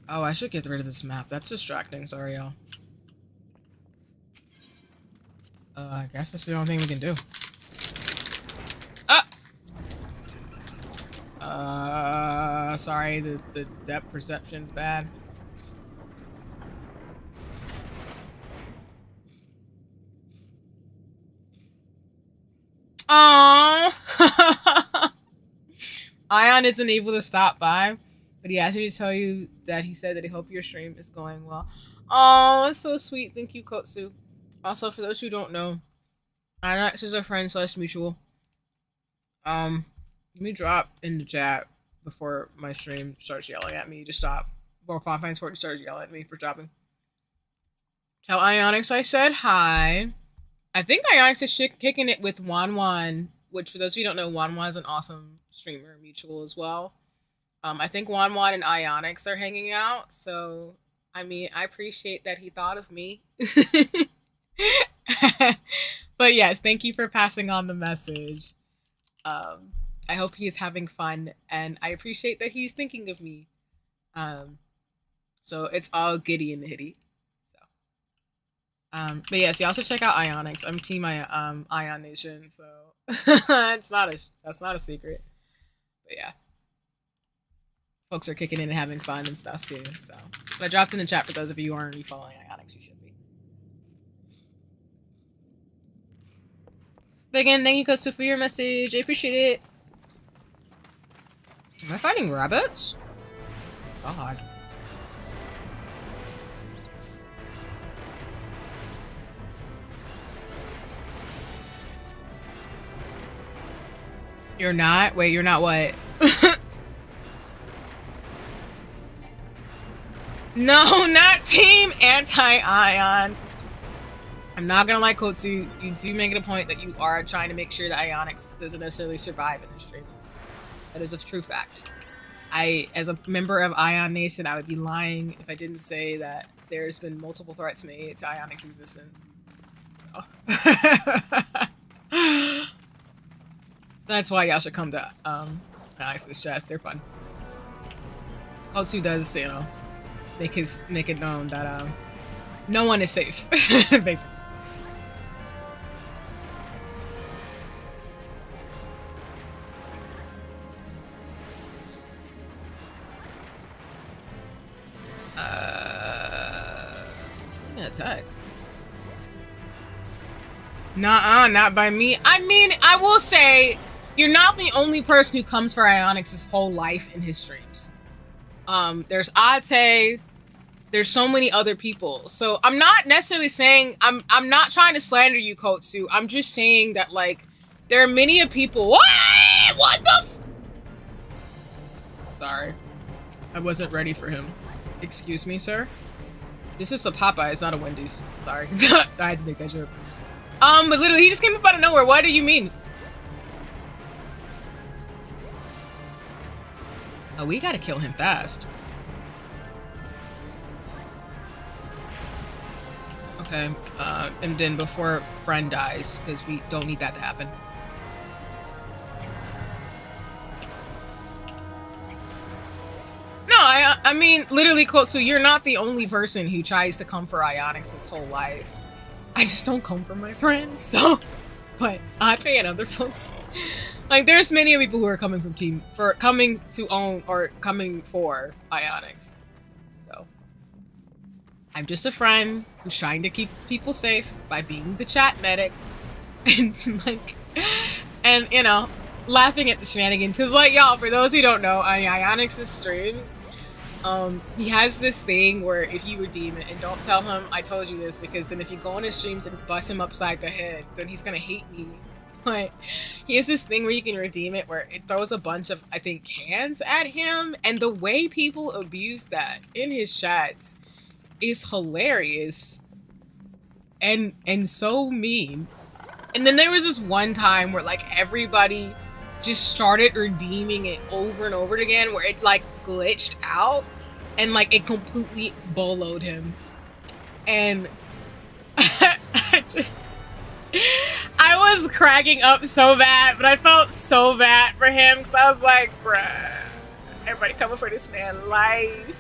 [SPEAKER 1] Oh, I should get rid of this map. That's distracting. Sorry, y'all. I guess that's the only thing we can do. Sorry, the depth perception's bad. Aww. Ion isn't able to stop by, but he asked me to tell you that he said that he hoped your stream is going well. Oh, that's so sweet. Thank you, Kotsu. Also, for those who don't know, Inox is a friend / mutual. Let me drop in the chat before my stream starts yelling at me to stop. Before Final Fantasy starts yelling at me for stopping. Tell Ionix I said hi. I think Ionix is kicking it with Wanwan, which for those of you who don't know, Wanwan is an awesome streamer, mutual as well. I think Wanwan and Ionix are hanging out, so I mean, I appreciate that he thought of me. But yes, thank you for passing on the message. I hope he is having fun, and I appreciate that he's thinking of me. So it's all giddy and hitty. But yes, you also check out Ionix. I'm team Ion Nation, so that's not a secret. But yeah, folks are kicking in and having fun and stuff too. So, but I dropped in the chat for those of you who aren't following Ionix. You should be. But again, thank you, Kosu, for your message. I appreciate it. Am I fighting rabbits? God. You're not? Wait, you're not what? No, not team anti-Ion. I'm not gonna lie, Kotsu. You do make it a point that you are trying to make sure that Ionix doesn't necessarily survive in the streams. That is a true fact. As a member of Ion Nation, I would be lying if I didn't say that there's been multiple threats made to Ionix existence. So. That's why y'all should come to Alex's chest. They're fun. Kotsu does, you know, make it known that no one is safe, basically. Attack. Nuh-uh, not by me. I mean, I will say, you're not the only person who comes for Ionics his whole life in his streams. There's Ate, there's so many other people. So I'm not necessarily saying, I'm not trying to slander you, Kotsu. I'm just saying that, like, there are many of people. What the f— Sorry. I wasn't ready for him. Excuse me, sir? This is a Popeye, it's not a Wendy's. Sorry. I had to make that joke. But literally, he just came up out of nowhere. What do you mean? Oh, we gotta kill him fast. Okay, and then before friend dies, because we don't need that to happen. No, I mean, literally, Kotsu, you're not the only person who tries to come for Ionics his whole life. I just don't come for my friends, so. But Ate and other folks, like, there's many people who are coming from coming to own or coming for Ionics. So, I'm just a friend who's trying to keep people safe by being the chat medic, and like, and you know, laughing at the shenanigans. Cause like, y'all, for those who don't know, on Ionics' streams, he has this thing where if you redeem it, and don't tell him I told you this, because then if you go on his streams and bust him upside the head, then he's gonna hate me. But he has this thing where you can redeem it where it throws a bunch of, I think, cans at him, and the way people abuse that in his chats is hilarious and so mean. And then there was this one time where like everybody just started redeeming it over and over again, where it like glitched out and like it completely boloed him. And I was cracking up so bad, but I felt so bad for him because I was like, bruh, everybody coming for this man life.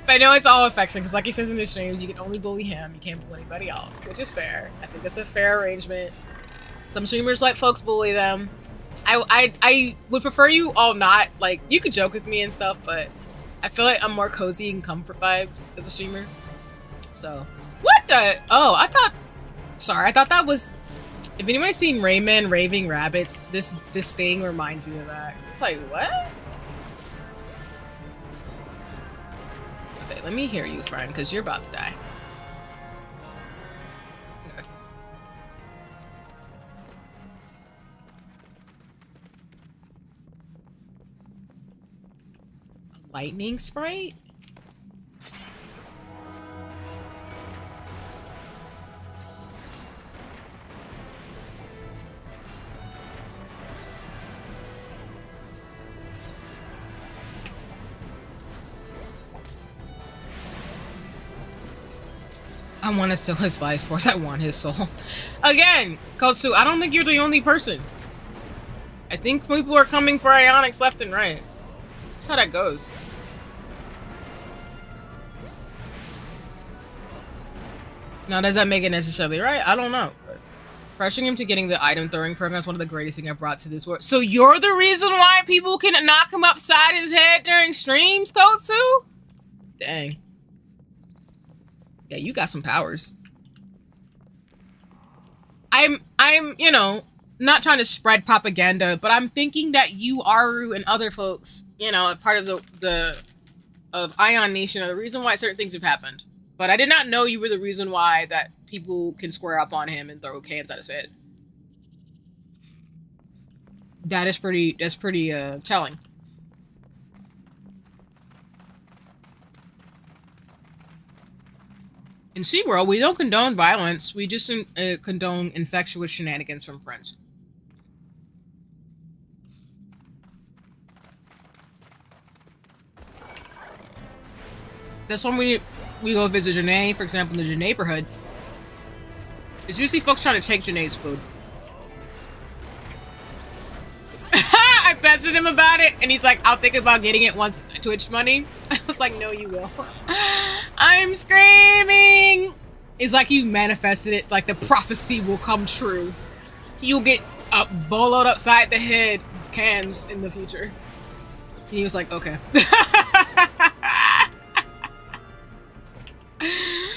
[SPEAKER 1] But I know it's all affection because, like he says in his streams, you can only bully him, you can't bully anybody else, which is fair. I think that's a fair arrangement. Some streamers let folks bully them. I would prefer you all not, like, you could joke with me and stuff, but I feel like I'm more cozy and comfort vibes as a streamer. So, what the? Oh, I thought that was, if anybody's seen Rayman Raving Rabbits, this thing reminds me of that. So it's like, what? Okay, let me hear you, friend, because you're about to die. Okay. A lightning sprite? I want to steal his life force. I want his soul. Again, Kotsu, I don't think you're the only person. I think people are coming for Ionics left and right. That's how that goes. Now, does that make it necessarily right? I don't know. But pressuring him to getting the item throwing program is one of the greatest things I've brought to this world. So you're the reason why people can knock him upside his head during streams, Kotsu? Dang. Yeah, you got some powers. I'm, you know, not trying to spread propaganda, but I'm thinking that you, Aru, and other folks, you know, part of of Ion Nation are the reason why certain things have happened. But I did not know you were the reason why that people can square up on him and throw cans at his head. That's pretty telling. In SeaWorld, we don't condone violence. We just condone infectious shenanigans from friends. That's when we go visit Janae, for example, in the Janae neighborhood. It's usually folks trying to take Janae's food. messaged him about it, and he's like, I'll think about getting it once Twitch money. I was like, no, you will. I'm screaming. It's like you manifested it, like the prophecy will come true. You'll get boloed upside the head cans in the future. And he was like, okay.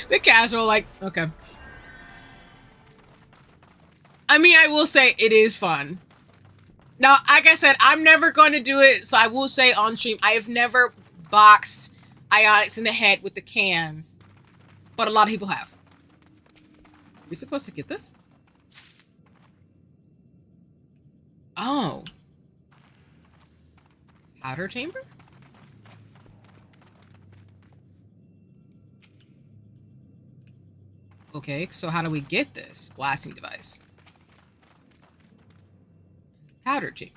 [SPEAKER 1] The casual, like, okay. I mean, I will say it is fun. Now, like I said, I'm never going to do it, so I will say on stream, I have never boxed Ionics in the head with the cans, but a lot of people have. Are we supposed to get this? Oh. Powder chamber? Okay, so how do we get this blasting device? Powder chamber.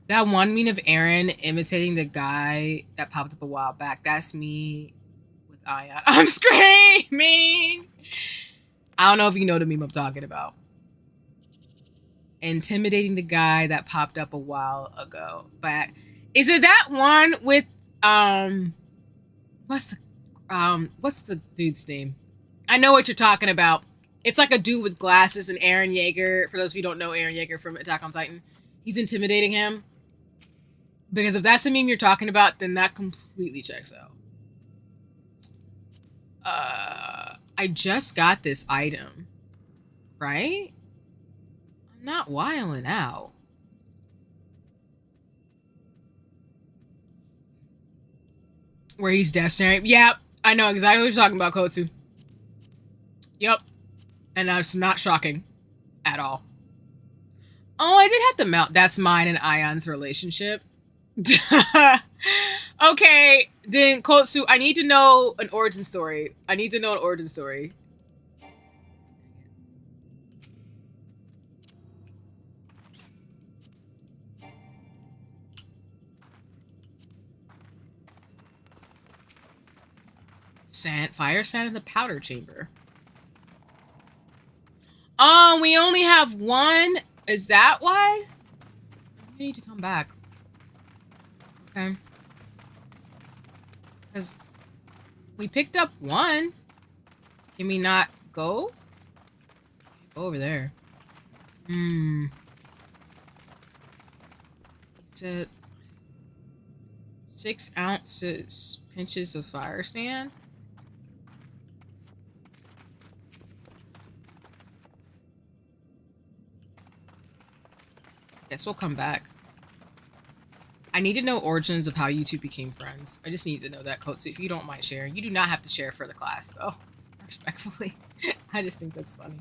[SPEAKER 1] That one meme of Aaron imitating the guy that popped up a while back, that's me with Ion. I'm screaming! I don't know if you know the meme I'm talking about. Intimidating the guy that popped up a while ago. But is it that one with what's the dude's name? I know what you're talking about. It's like a dude with glasses and Eren Yeager. For those of you who don't know Eren Yeager from Attack on Titan, he's intimidating him. Because if that's the meme you're talking about, then that completely checks out. I just got this item, right? I'm not wilding out. Where he's death staring. Yeah, I know exactly what you're talking about, Kotsu. Yep. And that's not shocking at all. Oh, I did have to mount. That's mine and Ion's relationship. Okay, then Kotsu, I need to know an origin story. I need to know an origin story. Fire sand in the powder chamber. Oh, we only have one? Is that why? I need to come back. Okay. Because we picked up one. Can we not go? Go over there. He said 6 ounces pinches of fire sand. Guess we'll come back. I need to know origins of how you two became friends. I just need to know that, Kotsu, if you don't mind sharing. You do not have to share for the class, though. Respectfully. I just think that's funny.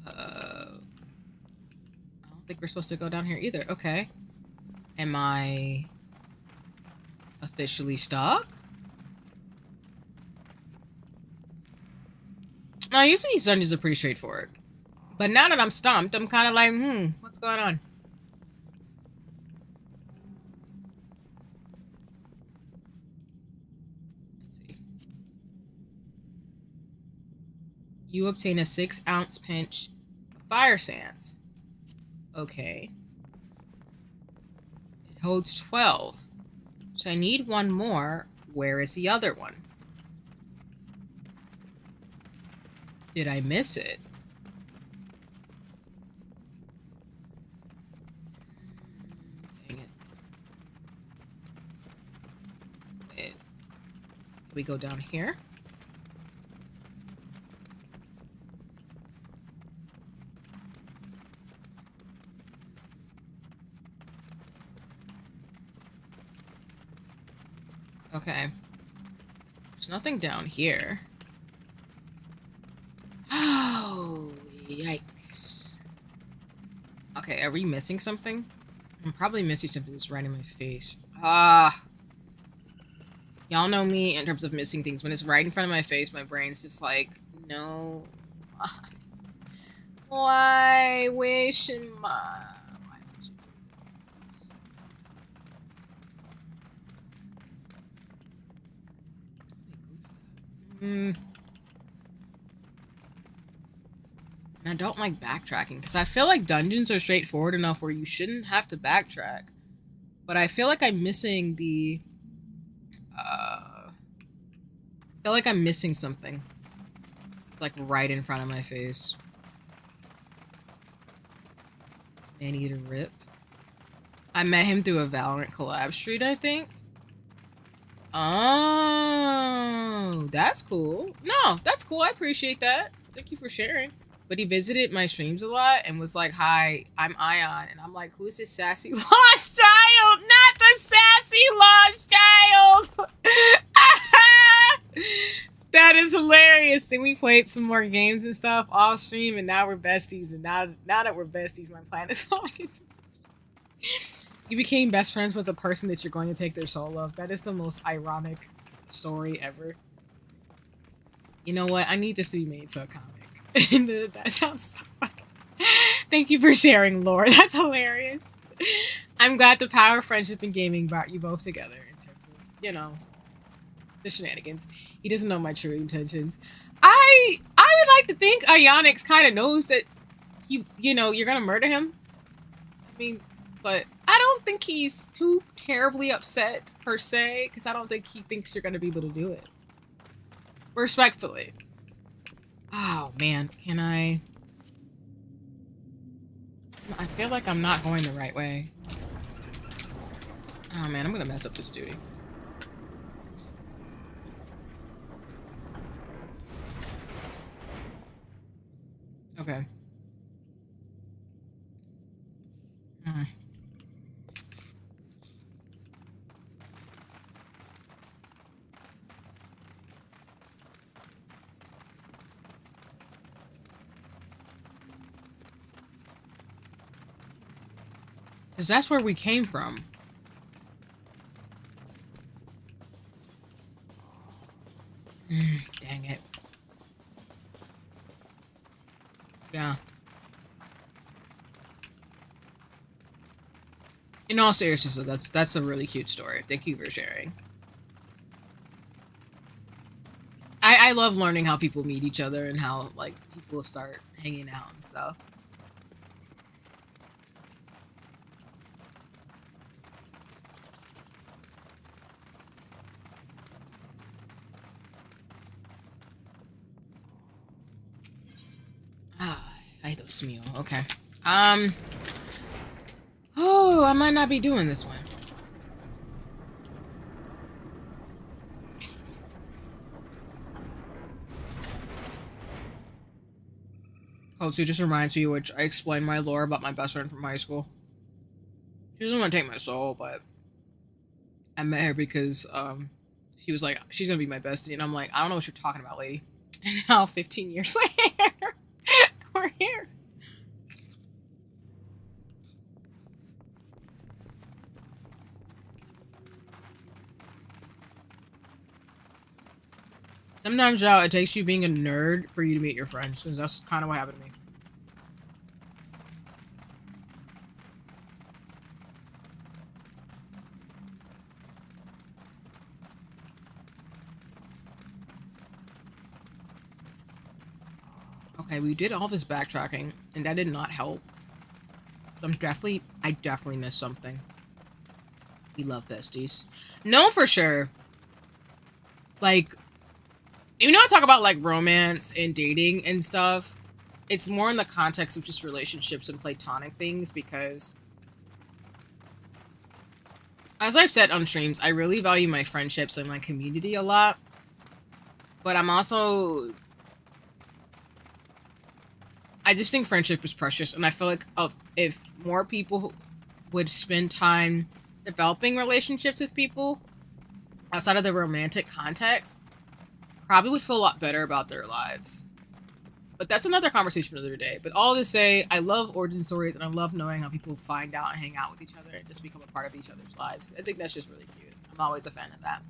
[SPEAKER 1] I don't think we're supposed to go down here either. Okay. Am I officially stuck? No, usually these dungeons are pretty straightforward. But now that I'm stumped, I'm kind of like, what's going on? Let's see. You obtain a 6 ounce pinch of fire sands. Okay. It holds 12. So I need one more. Where is the other one? Did I miss it? Dang it. Wait. We go down here. Okay. There's nothing down here. Oh, yikes. Okay, are we missing something? I'm probably missing something that's right in my face. Y'all know me in terms of missing things. When it's right in front of my face, my brain's just like, no. Why? Why would you do this? I don't like backtracking because I feel like dungeons are straightforward enough where you shouldn't have to backtrack. But I feel like I'm missing the... I feel like I'm missing something. It's like right in front of my face. Maneater Rip. I met him through a Valorant collab street, I think. Oh, that's cool. No, that's cool. I appreciate that. Thank you for sharing. But he visited my streams a lot and was like, "Hi, I'm Ion." And I'm like, "Who's this sassy lost child? Not the sassy lost child." That is hilarious. Then we played some more games and stuff off stream, and now we're besties. And now that we're besties, my plan is talking to you became best friends with the person that you're going to take their soul of. That is the most ironic story ever. You know what? I need this to be made to a comic. That sounds so funny. Thank you for sharing, Lore. That's hilarious. I'm glad the power of friendship and gaming brought you both together in terms of, you know, the shenanigans. He doesn't know my true intentions. I would like to think Ionix kind of knows that you know, you're gonna murder him. I mean, but I don't think he's too terribly upset per se, because I don't think he thinks you're gonna be able to do it. Respectfully. Oh man, can I feel like I'm not going the right way. Oh man, I'm gonna mess up this duty. Okay. Because that's where we came from. Dang it. Yeah. In all seriousness, that's a really cute story. Thank you for sharing. I love learning how people meet each other and how, like, people start hanging out and stuff. I hate those smell. Okay. Oh, I might not be doing this one. Kosu just reminds me, which I explained my lore about my best friend from high school. She doesn't want to take my soul, but I met her because she was like, she's gonna be my bestie, and I'm like, I don't know what you're talking about, lady. And now 15 years later, we're here. Sometimes, y'all, it takes you being a nerd for you to meet your friends, because that's kind of what happened to me. Okay, we did all this backtracking, and that did not help. So I definitely missed something. We love besties. No, for sure. Like, you know, I talk about, like, romance and dating and stuff. It's more in the context of just relationships and platonic things, because as I've said on streams, I really value my friendships and my community a lot. But I'm also... I just think friendship is precious, and I feel like if more people would spend time developing relationships with people outside of the romantic context, probably would feel a lot better about their lives. But that's another conversation for another day. But all to say, I love origin stories, and I love knowing how people find out and hang out with each other and just become a part of each other's lives. I think that's just really cute. I'm always a fan of that.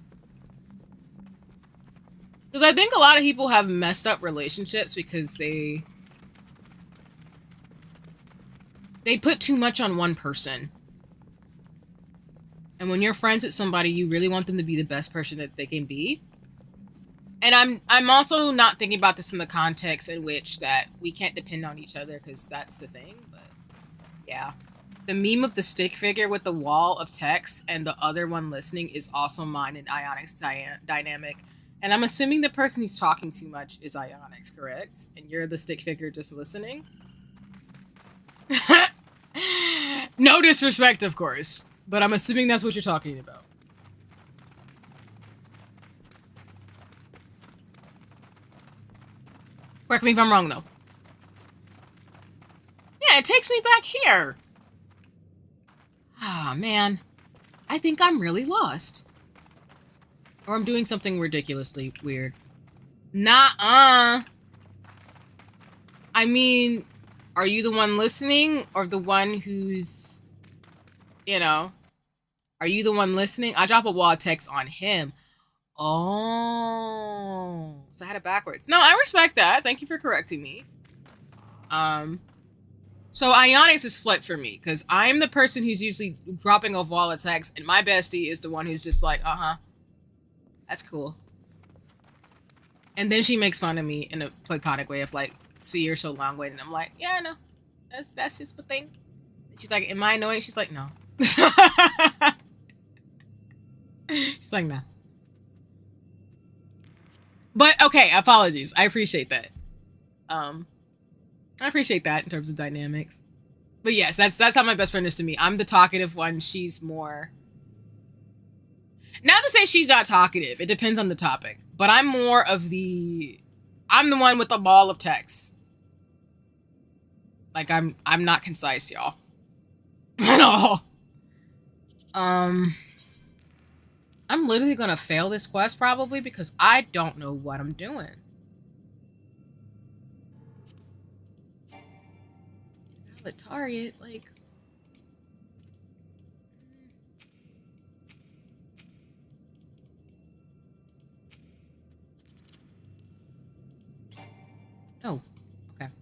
[SPEAKER 1] Because I think a lot of people have messed up relationships because they put too much on one person. And when you're friends with somebody, you really want them to be the best person that they can be. And I'm also not thinking about this in the context in which that we can't depend on each other, because that's the thing. But yeah, the meme of the stick figure with the wall of text and the other one listening is also mine in Ionic's dynamic. And I'm assuming the person who's talking too much is Ionic's, correct? And you're the stick figure just listening? No disrespect, of course, but I'm assuming that's what you're talking about. Correct me if I'm wrong, though. Yeah, it takes me back here. Ah, man. I think I'm really lost. Or I'm doing something ridiculously weird. Nuh-uh. I mean, are you the one listening or the one who's, you know, are you the one listening? I drop a wall of text on him. Oh, so I had it backwards. No, I respect that. Thank you for correcting me. So Ionic's is flipped for me because I'm the person who's usually dropping a wall of text, and my bestie is the one who's just like, that's cool. And then she makes fun of me in a platonic way of like, see, you're so long-winded. And I'm like, yeah, no, that's just the thing. She's like, am I annoying? She's like, no. She's like, no. But okay, apologies. I appreciate that. I appreciate that in terms of dynamics. But yes, that's how my best friend is to me. I'm the talkative one. She's more. Not to say she's not talkative. It depends on the topic. But I'm more of the. I'm the one with the ball of text. Like I'm not concise, y'all. At all. I'm literally gonna fail this quest probably because I don't know what I'm doing. Invalid target, like. Oh, okay. Am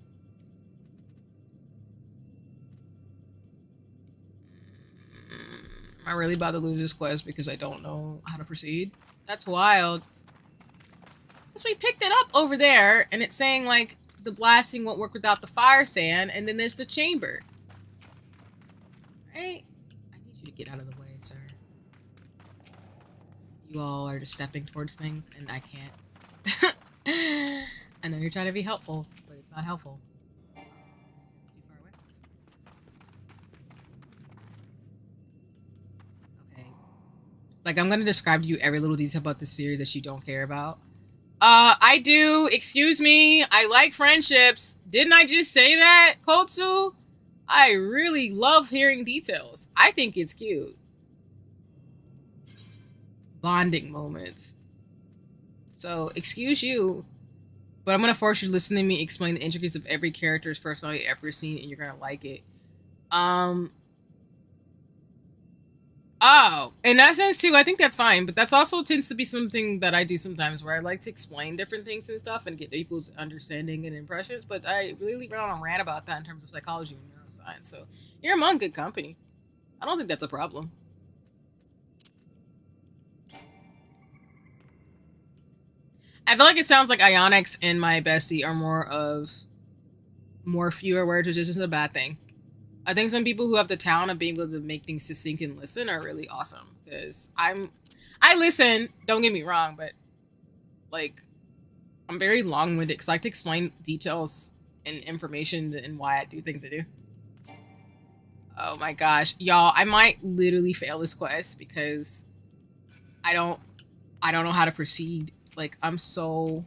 [SPEAKER 1] I really about to lose this quest because I don't know how to proceed? That's wild. Because we picked it up over there, and it's saying, like, the blasting won't work without the fire sand, and then there's the chamber. Right? I need you to get out of the way, sir. You all are just stepping towards things, and I can't. I know you're trying to be helpful, but it's not helpful. Too far away. Okay. Like, I'm gonna describe to you every little detail about this series that you don't care about. I do. Excuse me. I like friendships. Didn't I just say that, Kotsu? I really love hearing details. I think it's cute. Bonding moments. So, excuse you, but I'm gonna force you to listen to me explain the intricacies of every character's personality ever seen, and you're gonna like it. Oh, in that sense too, I think that's fine, but that's also tends to be something that I do sometimes where I like to explain different things and stuff and get people's understanding and impressions, but I really went on a rant about that in terms of psychology and neuroscience, so you're among good company. I don't think that's a problem. I feel like it sounds like Ionics and my bestie are more fewer words, which isn't a bad thing. I think some people who have the talent of being able to make things succinct and listen are really awesome. Because I listen, don't get me wrong, but like I'm very long-winded because I like to explain details and information and why I do things I do. Oh my gosh, y'all, I might literally fail this quest because I don't know how to proceed. Like I'm so.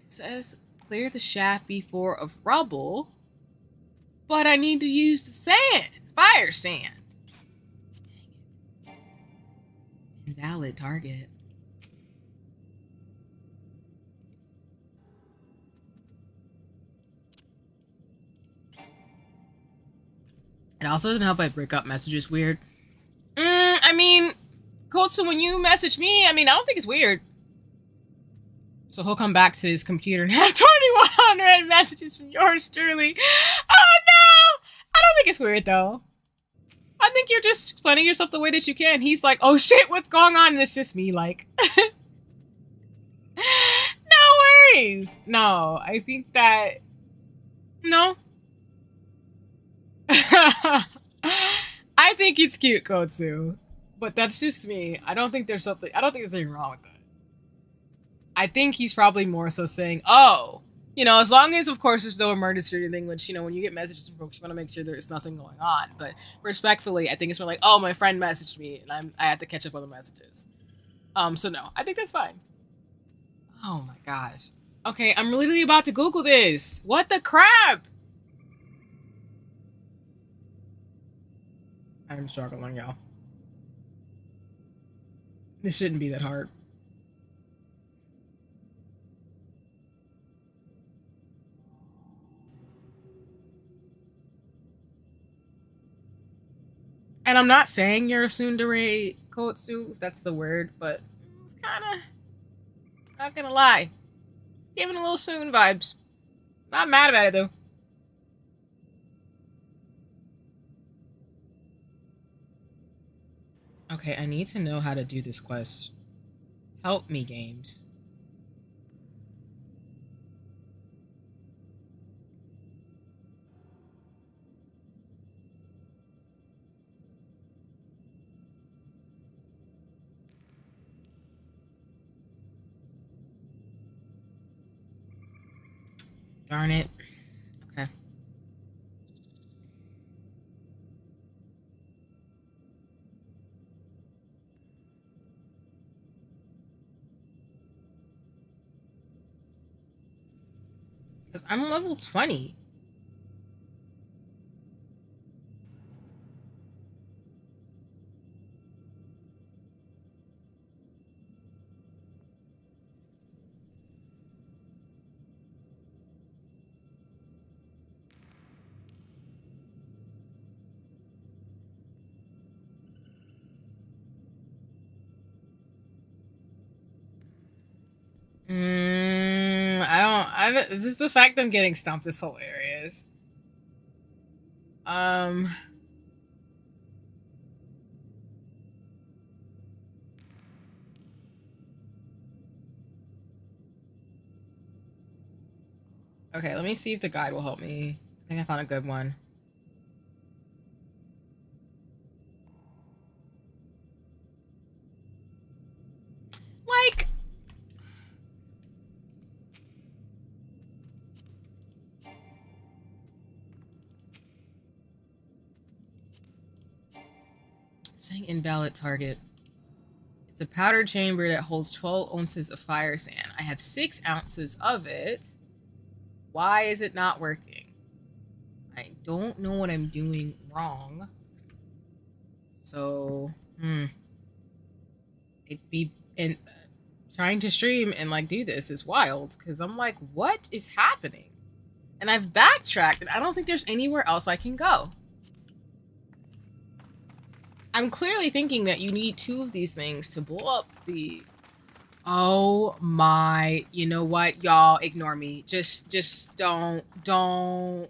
[SPEAKER 1] It says clear the shaft before of rubble. But I need to use the sand. Fire sand. Dang it. Invalid target. It also doesn't help I break up messages weird. I mean, Kotsu, when you message me, I mean, I don't think it's weird. So he'll come back to his computer and have 2,100 messages from yours truly. Oh no! I don't think it's weird though. I think you're just explaining yourself the way that you can. He's like, oh shit, what's going on? And it's just me like. nice. No, I think that... No. I think it's cute, Kotsu. But that's just me. I don't think there's anything wrong with that. I think he's probably more so saying, oh, you know, as long as, of course, there's no emergency or anything, which, you know, when you get messages from folks, you want to make sure there's nothing going on. But respectfully, I think it's more like, oh, my friend messaged me and I had to catch up on the messages. So no, I think that's fine. Oh my gosh. Okay, I'm literally about to Google this. What the crap? I'm struggling, y'all. This shouldn't be that hard. And I'm not saying you're a tsundere, Kotsu, if that's the word, but it's kind of, not gonna lie, it's giving a little Soon vibes. Not mad about it, though. Okay, I need to know how to do this quest. Help me, games. Darn it. Okay. Because I'm level 20. This is the fact I'm getting stumped is hilarious. Okay, let me see if the guide will help me. I think I found a good one. Like... saying invalid target. It's a powder chamber that holds 12 ounces of fire sand. I have 6 ounces of it. Why is it not working? I don't know what I'm doing wrong. So, it'd be and trying to stream and like do this is wild because I'm like, what is happening? And I've backtracked and I don't think there's anywhere else I can go. I'm clearly thinking that you need 2 of these things to blow up the... Oh my... You know what, y'all? Ignore me. Just don't. Oh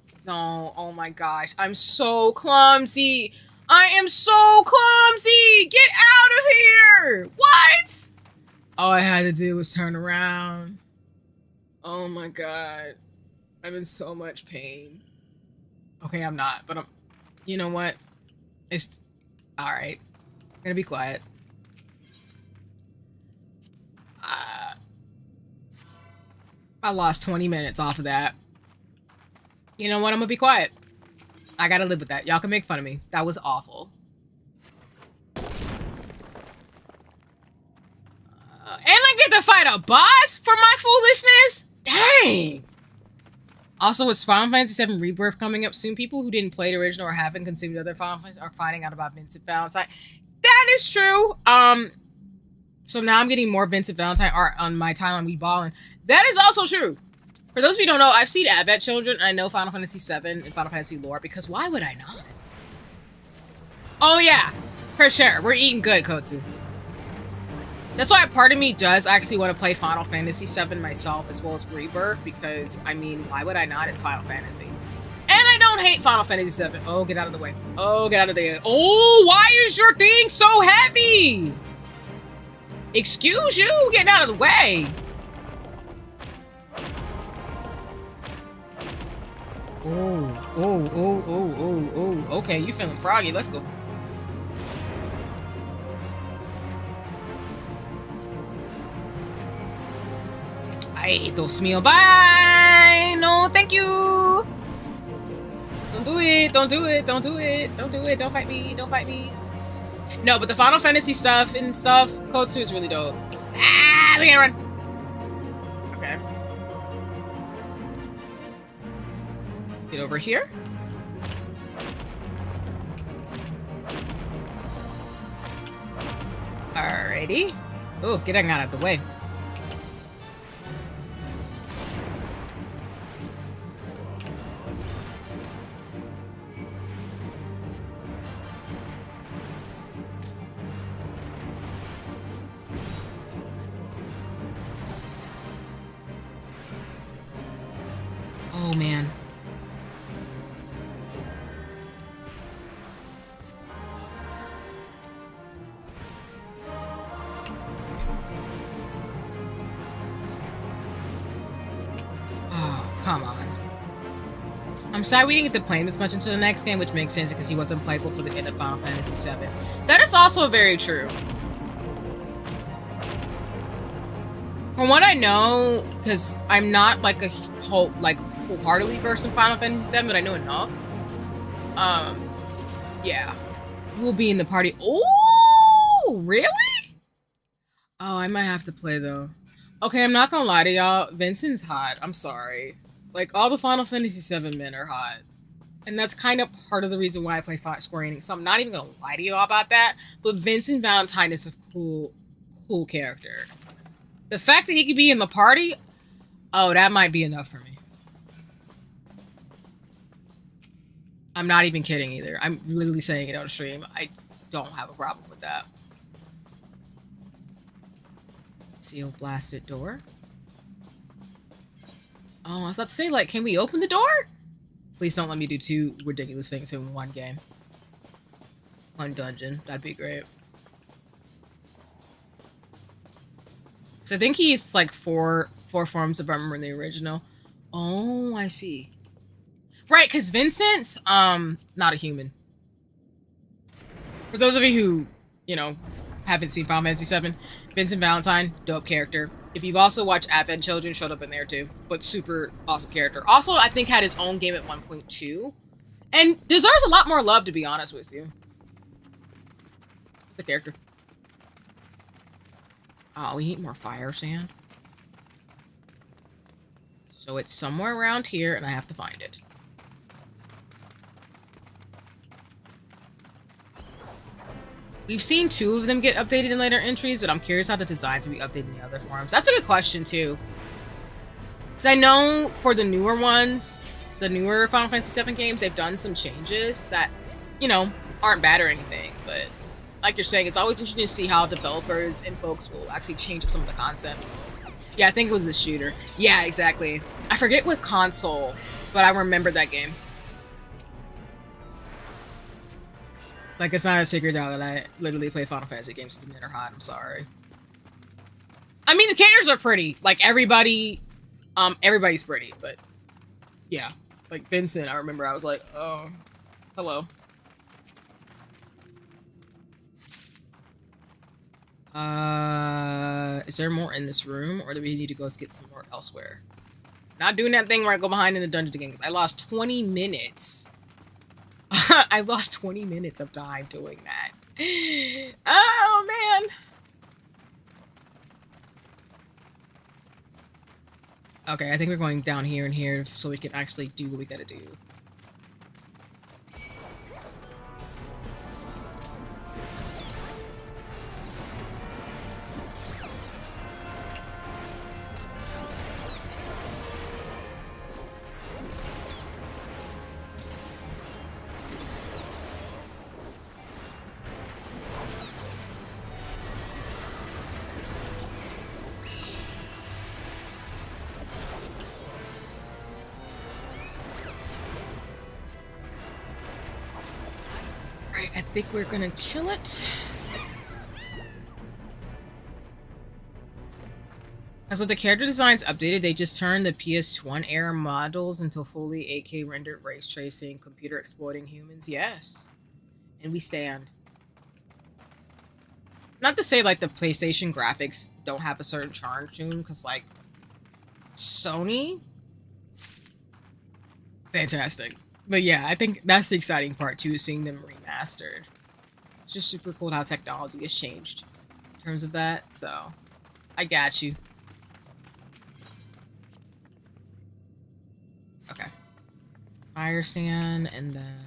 [SPEAKER 1] my gosh. I'm so clumsy. I am so clumsy. Get out of here. What? All I had to do was turn around. Oh my god. I'm in so much pain. Okay, I'm not, but I'm... You know what? It's... Alright. I'm gonna be quiet. I lost 20 minutes off of that. You know what? I'm gonna be quiet. I gotta live with that. Y'all can make fun of me. That was awful. And I get to fight a boss for my foolishness? Dang! Also, with Final Fantasy VII Rebirth coming up soon, people who didn't play the original or haven't consumed other Final Fantasy are finding out about Vincent Valentine. That is true. So now I'm getting more Vincent Valentine art on my time on Weeballin'. That is also true. For those of you who don't know, I've seen Advent Children. I know Final Fantasy VII and Final Fantasy lore because why would I not? Oh yeah, for sure. We're eating good, Kotsu. That's why a part of me does actually want to play Final Fantasy VII myself as well as Rebirth because, I mean, why would I not? It's Final Fantasy. And I don't hate Final Fantasy VII. Oh, get out of the way. Oh, get out of the way. Oh, why is your thing so heavy? Excuse you? Get out of the way. Oh. Okay, you feeling froggy. Let's go. I ate those meal. Bye! No, thank you! Don't do it. Don't do it. Don't do it. Don't do it. Don't fight me. Don't fight me. No, but the Final Fantasy stuff, Code 2 is really dope. Ah, we gotta run. Okay. Get over here. Alrighty. Oh, get out of the way. Oh, man. Oh, come on. I'm sad we didn't get to play him as much into the next game, which makes sense because he wasn't playable till the end of Final Fantasy VII. That is also very true. From what I know, because I'm not like a wholeheartedly versed in Final Fantasy VII, but I know enough. Yeah, we'll be in the party. Oh, really? Oh, I might have to play though. Okay, I'm not gonna lie to y'all. Vincent's hot. I'm sorry. Like all the Final Fantasy VII men are hot, and that's kind of part of the reason why I play Square Enix. So I'm not even gonna lie to you all about that. But Vincent Valentine is a cool character. The fact that he could be in the party, oh, that might be enough for me. I'm not even kidding either. I'm literally saying it on stream. I don't have a problem with that. Seal blasted door. Oh, I was about to say, like, can we open the door? Please don't let me do 2 ridiculous things in one game. One dungeon. That'd be great. So I think he's like four forms of armor in the original. Oh, I see. Right, because Vincent's not a human. For those of you who, you know, haven't seen Final Fantasy VII, Vincent Valentine, dope character. If you've also watched Advent Children, showed up in there too. But super awesome character. Also, I think had his own game at 1.2. And deserves a lot more love, to be honest with you. It's a character. Oh, we need more fire sand. So it's somewhere around here, and I have to find it. We've seen 2 of them get updated in later entries, but I'm curious how the designs will be updated in the other forms. That's a good question, too. Because I know for the newer ones, the newer Final Fantasy VII games, they've done some changes that, you know, aren't bad or anything, but like you're saying, it's always interesting to see how developers and folks will actually change up some of the concepts. Yeah, I think it was a shooter. Yeah, exactly. I forget what console, but I remember that game. Like, it's not a secret now that I literally play Final Fantasy games because the men are hot. I'm sorry. I mean, the characters are pretty. Like, everybody's pretty, but yeah. Like, Vincent, I remember I was like, oh, hello. Is there more in this room, or do we need to go get some more elsewhere? Not doing that thing where I go behind in the dungeon again, because I lost 20 minutes. I lost 20 minutes of time doing that. Oh, man. Okay, I think we're going down here and here so we can actually do what we gotta do. I think we're gonna kill it. Because Because with the character designs updated, they just turned the PS1 era models into fully 8K rendered race tracing, computer exploiting humans. Yes. And we stand. Not to say, like, the PlayStation graphics don't have a certain charm to them, because, like, Sony? Fantastic. But yeah, I think that's the exciting part, too, seeing them remastered. It's just super cool how technology has changed in terms of that, so I got you. Okay. Fire stand, and then...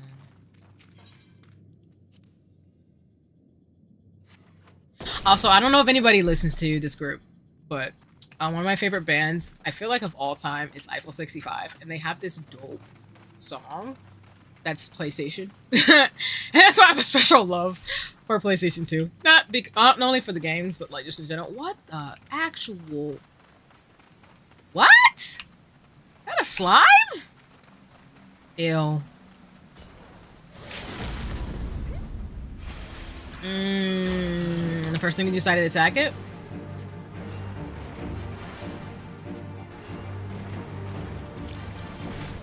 [SPEAKER 1] Also, I don't know if anybody listens to this group, but one of my favorite bands, I feel like of all time, is Eiffel 65, and they have this dope song that's PlayStation. And that's why I have a special love for PlayStation 2. Not only for the games, but like just in general. What the actual... What? Is that a slime? Ew. And the first thing you decided to attack it?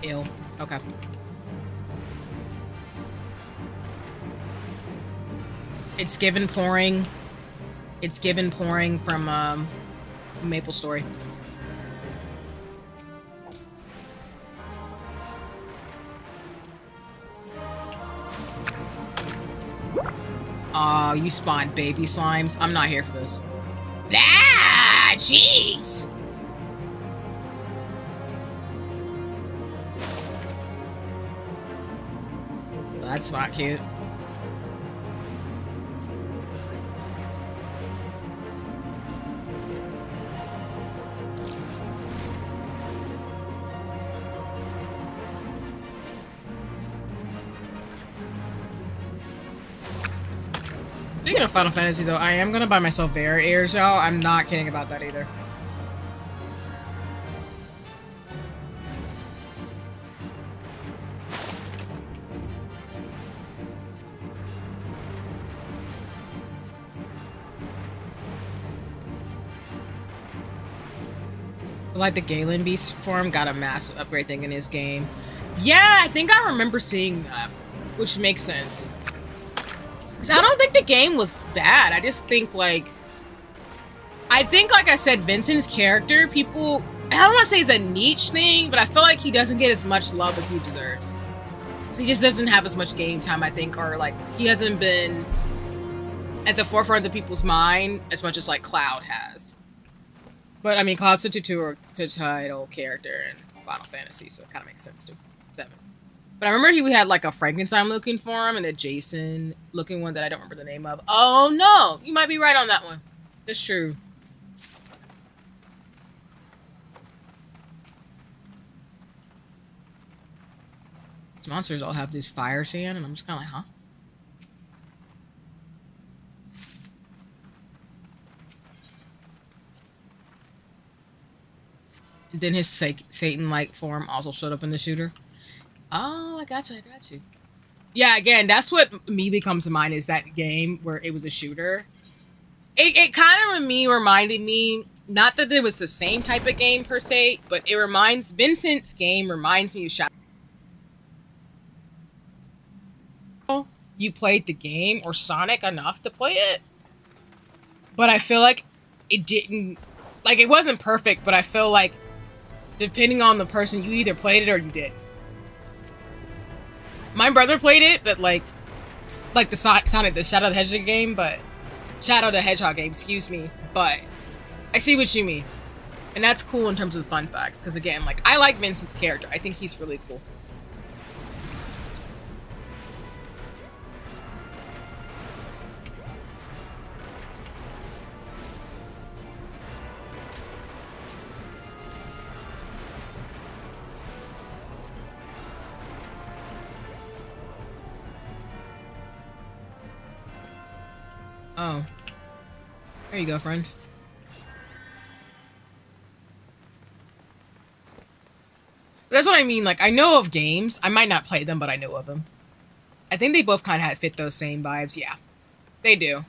[SPEAKER 1] Ew. Okay. It's given pouring. It's given pouring from Maple Story. Aw, you spawned baby slimes. I'm not here for this. Ah, jeez. That's not cute. Speaking of Final Fantasy, though, I am gonna buy myself Vera ears, y'all. I'm not kidding about that either. Like the Galen Beast form got a massive upgrade thing in his game. Yeah, I think I remember seeing that, which makes sense. Because I don't think the game was bad. I just think, like... I think, like I said, Vincent's character, people... I don't want to say it's a niche thing, but I feel like he doesn't get as much love as he deserves. So he just doesn't have as much game time, I think, or, like, he hasn't been at the forefront of people's mind as much as, like, Cloud has. But, I mean, Cloud's a title character in Final Fantasy, so it kind of makes sense, too. 7. But I remember we had like a Frankenstein-looking form and a Jason-looking one that I don't remember the name of. Oh, no! You might be right on that one. That's true. These monsters all have this fire sand, and I'm just kind of like, huh? And then his Satan-like form also showed up in the shooter. Oh, I got you. Yeah, again, that's what immediately comes to mind is that game where it was a shooter. It kind of reminded me, not that it was the same type of game per se, but Vincent's game reminds me of Shadow. You played the game or Sonic enough to play it, but I feel like it didn't, like it wasn't perfect, but I feel like depending on the person, you either played it or you did. My brother played it, but like the Sonic, the Shadow the Hedgehog game, but Shadow the Hedgehog game, excuse me. But I see what you mean, and that's cool in terms of fun facts. Because again, like I like Vincent's character. I think he's really cool. Oh. There you go, friend. That's what I mean, like, I know of games. I might not play them, but I know of them. I think they both kind of fit those same vibes. Yeah, they do.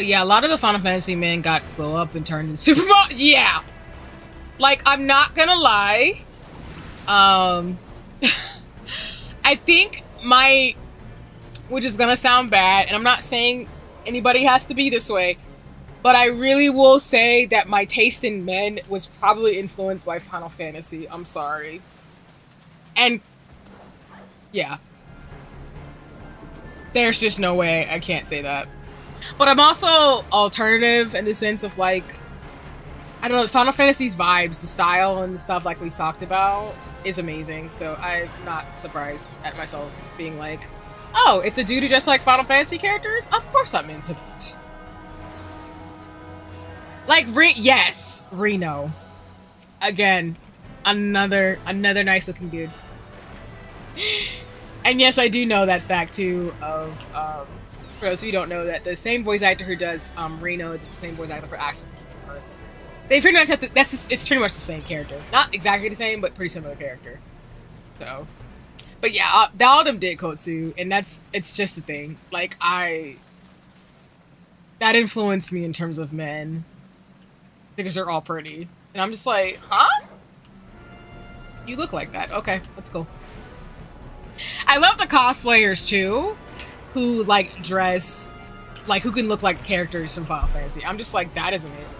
[SPEAKER 1] But yeah, a lot of the Final Fantasy men got glow up and turned into supermodels. Yeah. Like, I'm not gonna lie. I think which is gonna sound bad, and I'm not saying anybody has to be this way, but I really will say that my taste in men was probably influenced by Final Fantasy. I'm sorry. And yeah. There's just no way I can't say that. But I'm also alternative in the sense of like, I don't know, Final Fantasy's vibes, the style and the stuff like we've talked about is amazing. So I'm not surprised at myself being like, oh, it's a dude who just like Final Fantasy characters? Of course I'm into that. Like, yes, Reno. Again, another nice looking dude. And yes, I do know that fact too of, for those of you who don't know, that the same voice actor who does Reno is the same voice actor for Axel from Kingdom Hearts. They pretty much have to, it's pretty much the same character. Not exactly the same, but pretty similar character. So, but yeah, all of them did Kotsu, and it's just a thing. Like, that influenced me in terms of men. Because they're all pretty. And I'm just like, huh? You look like that. Okay, let's go. I love the cosplayers too, who like dress, like who can look like characters from Final Fantasy. I'm just like, that is amazing.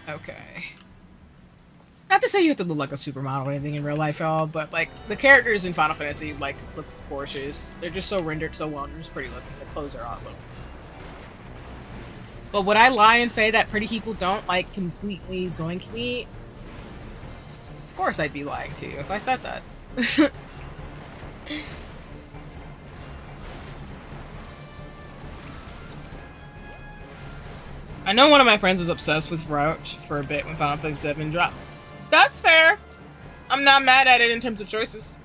[SPEAKER 1] Okay. Not to say you have to look like a supermodel or anything in real life, y'all, but like the characters in Final Fantasy like look gorgeous. They're just so rendered so well. They're just pretty looking. The clothes are awesome. But would I lie and say that pretty people don't like completely zoink me? Of course I'd be lying to you if I said that. I know one of my friends was obsessed with Roach for a bit when Final Fantasy VII dropped. That's fair. I'm not mad at it in terms of choices.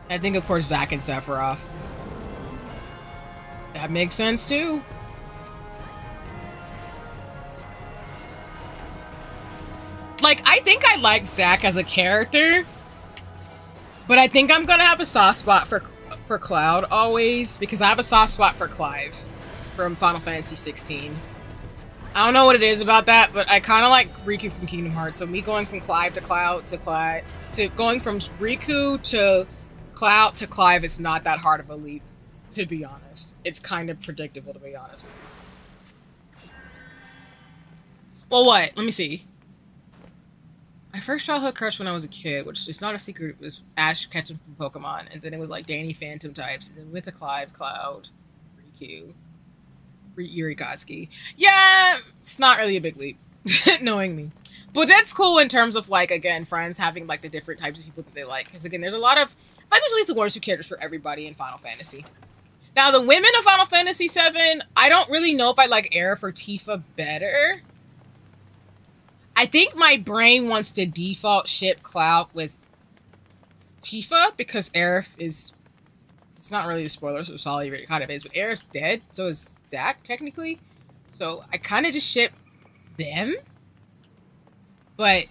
[SPEAKER 1] I think, of course, Zack and Sephiroth. That makes sense, too. Like, I think I like Zack as a character, but I think I'm gonna have a soft spot for Cloud always, because I have a soft spot for Clive from Final Fantasy 16. I don't know what it is about that, but I kind of like Riku from Kingdom Hearts. So me going from Clive to Cloud to Clive to going from Riku to Cloud to Clive is not that hard of a leap, to be honest. It's kind of predictable, to be honest with you. Well, what? Let me see. My first childhood crush when I was a kid, which is not a secret, was Ash Ketchum from Pokemon, and then it was like Danny Phantom types, and then we went to Clive, Cloud, Riku, Yuri Kotsky. Yeah, it's not really a big leap, knowing me. But that's cool in terms of, like, again, friends having, like, the different types of people that they like. Because, again, there's a lot of, like, there's at least one or two characters for everybody in Final Fantasy. Now, the women of Final Fantasy VII, I don't really know if I like Aerith or Tifa better. I think my brain wants to default ship Cloud with Tifa, because Aerith is... It's not really a spoiler, so Solly kind of is, but Aerith's dead, so is Zack, technically. So I kind of just ship them. But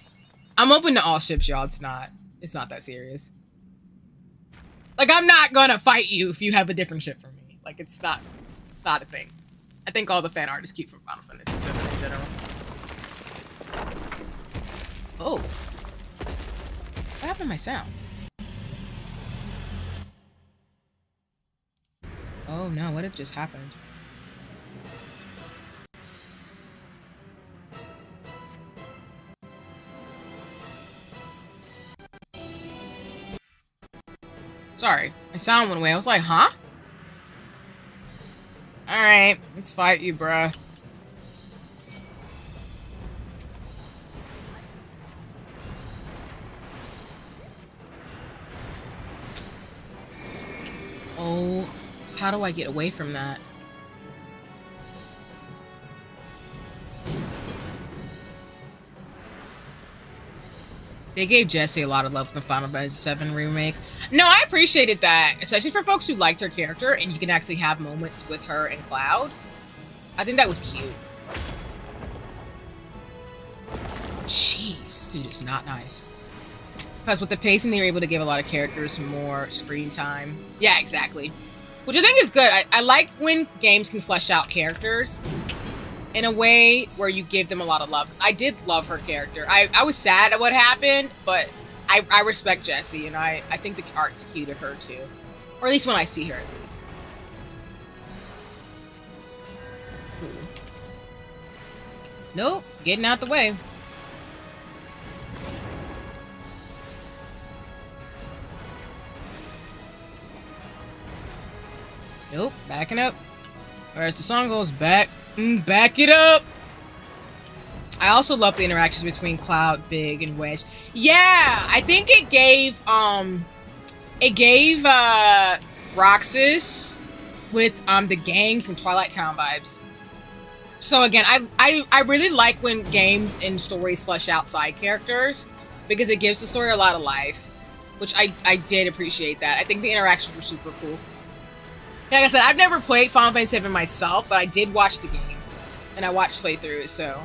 [SPEAKER 1] I'm open to all ships, y'all. It's not that serious. Like, I'm not gonna fight you if you have a different ship from me. Like, it's not a thing. I think all the fan art is cute from Final Fantasy VII in general. Oh. What happened to my sound? Oh no, what had just happened? Sorry, my sound went away. I was like, huh? Alright, let's fight you, bruh. Oh, how do I get away from that? They gave Jessie a lot of love in the Final Fantasy VII Remake. No, I appreciated that, especially for folks who liked her character and you can actually have moments with her and Cloud. I think that was cute. Jeez, this dude is not nice. Because with the pacing, they were able to give a lot of characters more screen time. Yeah, exactly. Which I think is good. I like when games can flesh out characters in a way where you give them a lot of love. I did love her character. I was sad at what happened, but I respect Jessie, and I think the art's cute of her too. Or at least when I see her, at least. Ooh. Nope, getting out the way. Nope, backing up. Or as the song goes, back it up. I also love the interactions between Cloud, Big, and Wedge. Yeah, I think it gave Roxas with the gang from Twilight Town vibes. So again, I really like when games and stories flesh out side characters because it gives the story a lot of life, which I did appreciate that. I think the interactions were super cool. Like I said, I've never played Final Fantasy VII myself, but I did watch the games and I watched playthroughs, so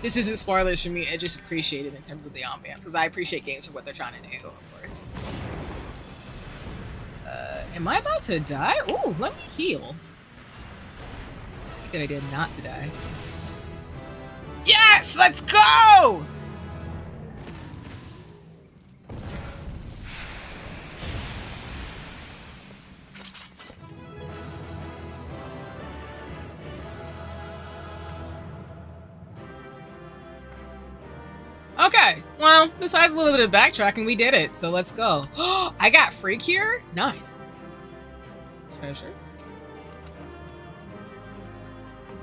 [SPEAKER 1] this isn't spoilers for me. I just appreciate it in terms of the ambiance because I appreciate games for what they're trying to do, of course. Am I about to die? Ooh, let me heal. Good idea not to die. Yes, let's go! Okay, well, besides a little bit of backtracking, we did it, so let's go. I got free cure? Nice. Treasure.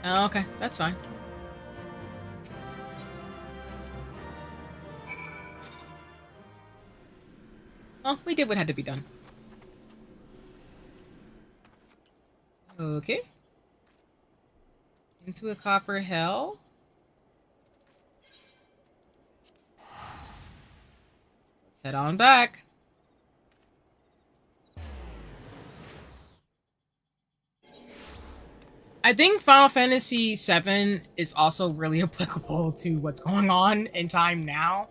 [SPEAKER 1] Oh, okay, that's fine. Well, we did what had to be done. Okay. Into a copper hell. Let's head on back. I think Final Fantasy VII is also really applicable to what's going on in time now.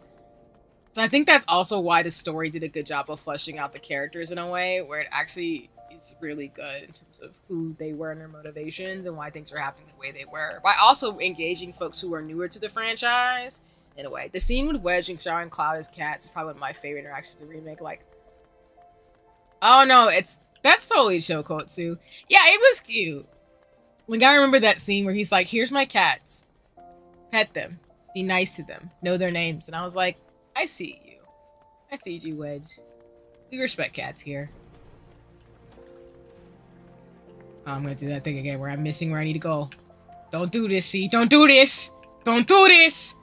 [SPEAKER 1] So I think that's also why the story did a good job of fleshing out the characters in a way where it actually is really good in terms of who they were and their motivations and why things were happening the way they were. By also engaging folks who are newer to the franchise in a way. The scene with Wedge and showering Cloud as cats is probably my favorite interactions in the remake. Like, oh no, that's totally Shoko too. Yeah, it was cute. Like, I remember that scene where he's like, here's my cats. Pet them. Be nice to them. Know their names. And I was like, I see you. I see you, Wedge. We respect cats here. Oh, I'm gonna do that thing again where I'm missing where I need to go. Don't do this, see? Don't do this! Don't do this!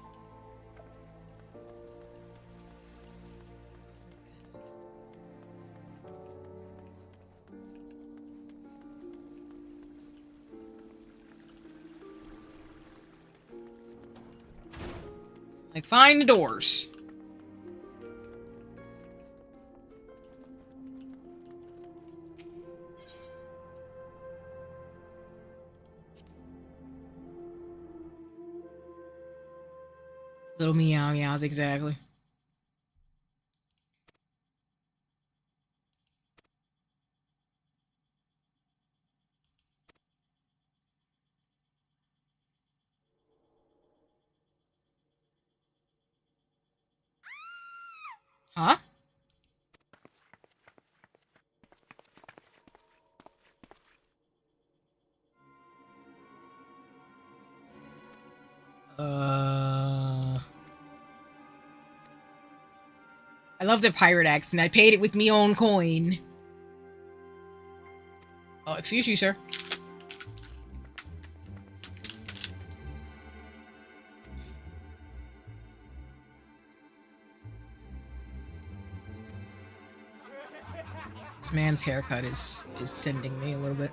[SPEAKER 1] Like, find the doors. Little meow meows, exactly. Huh? I love the pirate accent. I paid it with me own coin. Oh, excuse you, sir. This man's haircut is sending me a little bit.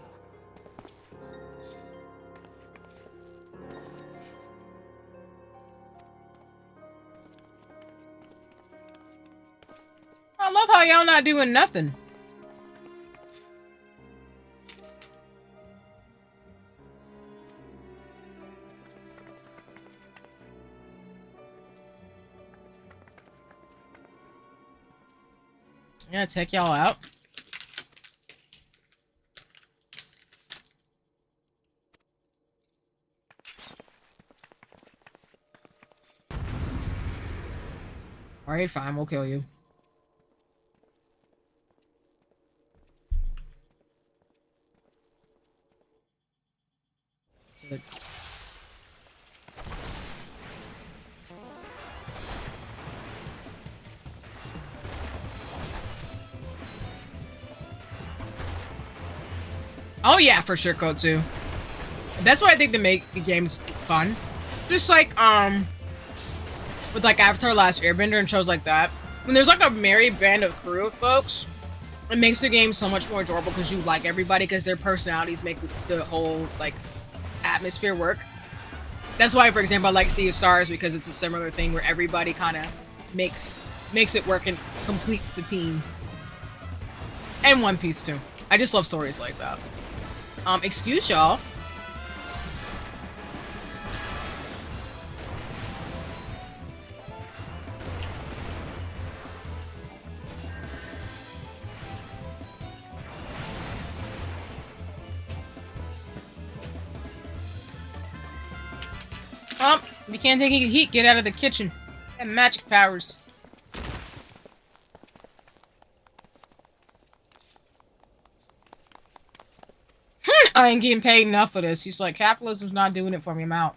[SPEAKER 1] I love how y'all not doing nothing. Yeah, take y'all out. Alright, fine, we'll kill you. Oh yeah, for sure, Code 2. That's what I think to make the games fun. Just like, with like Avatar Last Airbender and shows like that. When there's like a merry band of crew of folks, it makes the game so much more enjoyable because you like everybody because their personalities make the whole, like, atmosphere work. That's why, for example, I like Sea of Stars because it's a similar thing where everybody kind of makes it work and completes the team. And One Piece too. I just love stories like that. Excuse y'all. Well, if you can't take any heat, get out of the kitchen. And magic powers. I ain't getting paid enough for this. He's like, capitalism's not doing it for me. I'm out.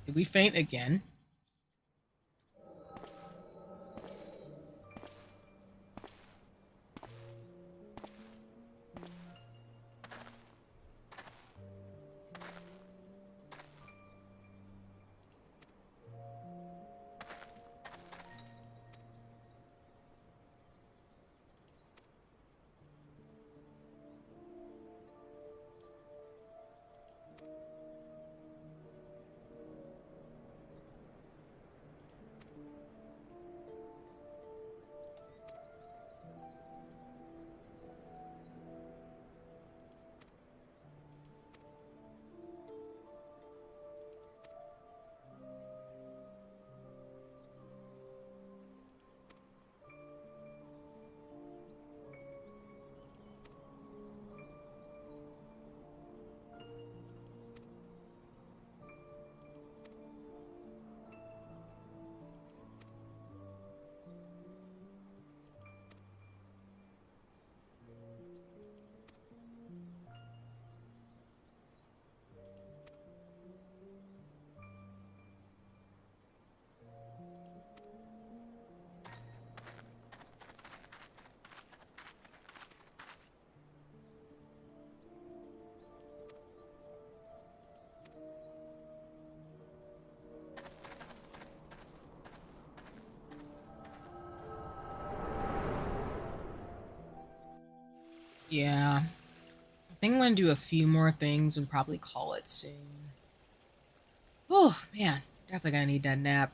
[SPEAKER 1] Did we faint again? Yeah. I think I'm gonna do a few more things and probably call it soon. Oh, man. Definitely gonna need that nap.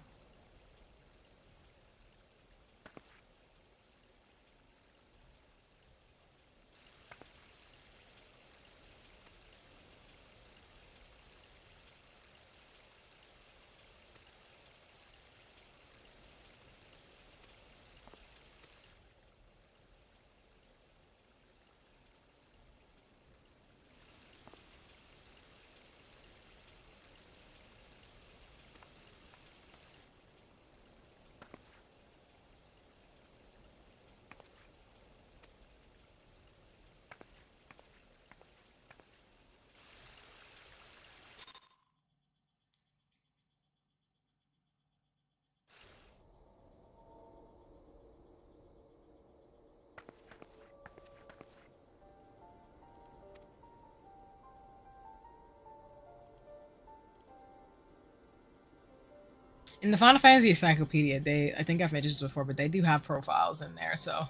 [SPEAKER 1] In the Final Fantasy Encyclopedia, I think I've mentioned this before, but they do have profiles in there, so.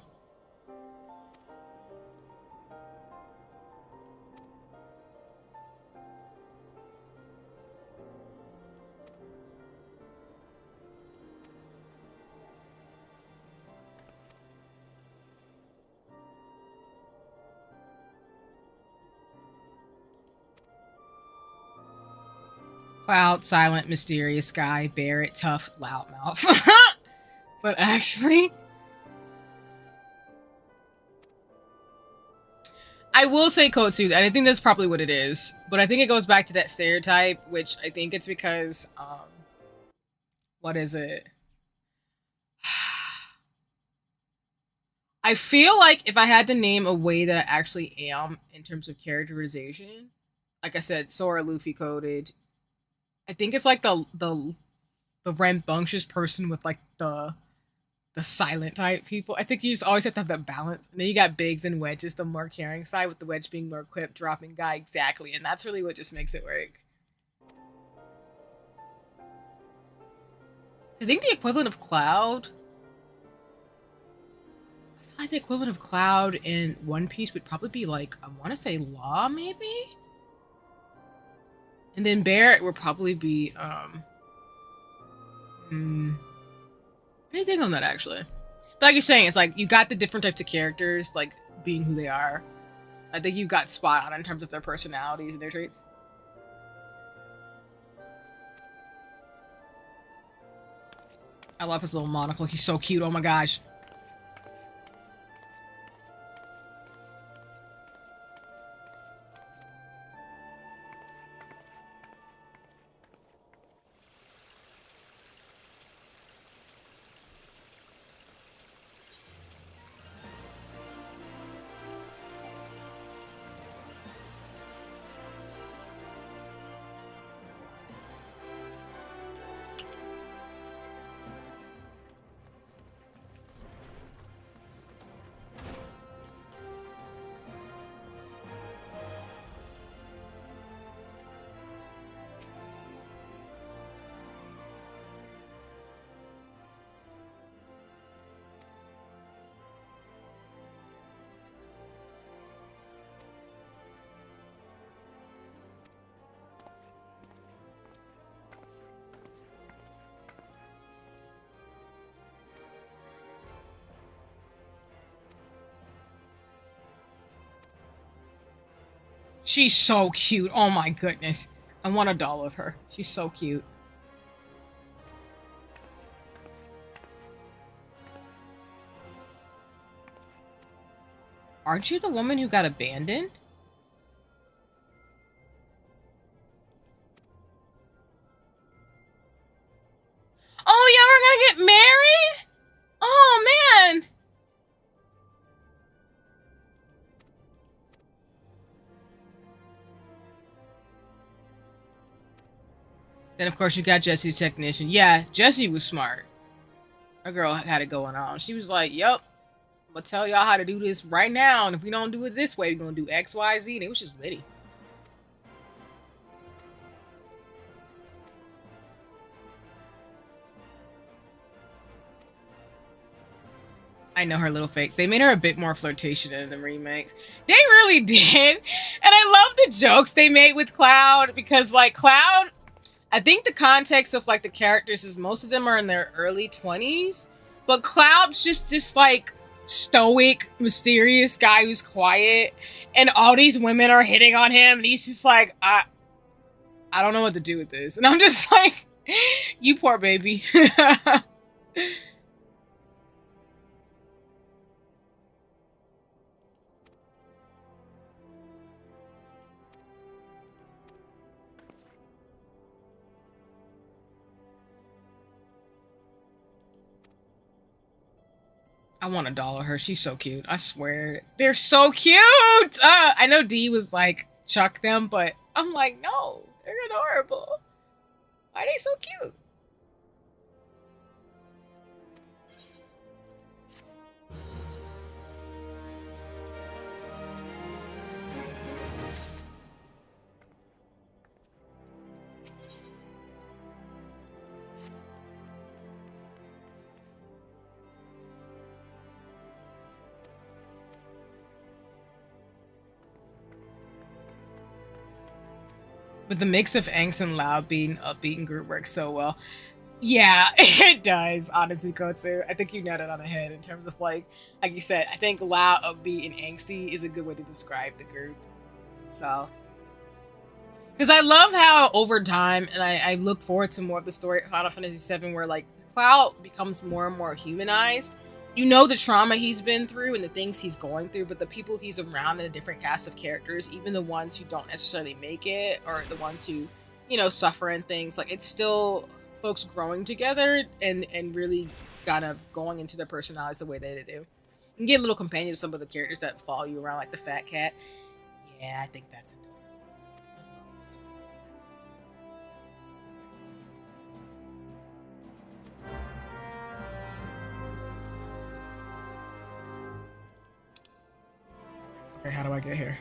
[SPEAKER 1] Cloud, silent, mysterious guy, Barrett, tough, loudmouth. But actually, I will say Kotsu, and I think that's probably what it is. But I think it goes back to that stereotype, which I think it's because, what is it? I feel like if I had to name a way that I actually am in terms of characterization, like I said, Sora Luffy coded. I think it's like the rambunctious person with like the silent type people. I think you just always have to have that balance. And then you got Biggs and Wedge, just the more caring side, with the Wedge being more equipped, dropping guy, exactly. And that's really what just makes it work. I think the equivalent of Cloud, I feel like the equivalent of Cloud in One Piece would probably be like, I want to say Law, maybe? And then Barrett would probably be, anything on that, actually. But like you're saying, it's like, you got the different types of characters, like, being who they are. I think you got spot on in terms of their personalities and their traits. I love his little monocle. He's so cute. Oh my gosh. She's so cute. Oh my goodness. I want a doll of her. She's so cute. Aren't you the woman who got abandoned? Oh, yeah, we're gonna get married? Oh, man. Then, of course, you got Jesse's technician. Yeah, Jesse was smart. Her girl had it going on. She was like, yep, I'm gonna tell y'all how to do this right now. And if we don't do it this way, we're gonna do X, Y, Z. And it was just litty. I know her little face. They made her a bit more flirtatious in the remakes. They really did. And I love the jokes they made with Cloud, because, like, Cloud, I think the context of, like, the characters is most of them are in their early 20s. But Cloud's just this, like, stoic, mysterious guy who's quiet. And all these women are hitting on him. And he's just like, I don't know what to do with this. And I'm just like, you poor baby. I want a doll of her. She's so cute. I swear. They're so cute! I know D was like, chuck them, but I'm like, no. They're adorable. Why are they so cute? But the mix of angst and loud being upbeat and group works so well. Yeah, it does, honestly, Kotsu. I think you nailed it on the head in terms of, like you said, I think loud, upbeat, and angsty is a good way to describe the group. So, Because I love how over time, and I look forward to more of the story of Final Fantasy VII, where like Cloud becomes more and more humanized. You know the trauma he's been through and the things he's going through, but the people he's around and the different cast of characters, even the ones who don't necessarily make it, or the ones who, you know, suffer and things, like it's still folks growing together and really kind of going into their personalities the way that they do. You can get a little companion to some of the characters that follow you around, like the fat cat. Yeah, I think that's adorable. Okay, how do I get here?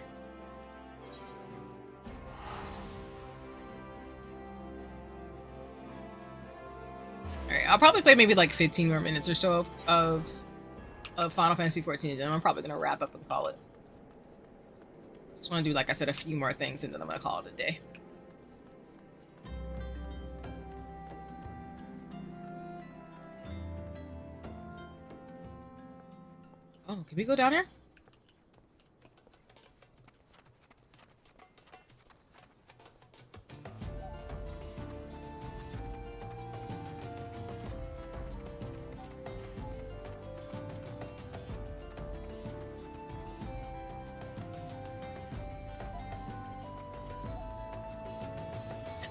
[SPEAKER 1] Alright, I'll probably play maybe like 15 more minutes or so of Final Fantasy 14, and I'm probably gonna wrap up and call it. Just want to do, like I said, a few more things, and then I'm gonna call it a day. Oh, can we go down here?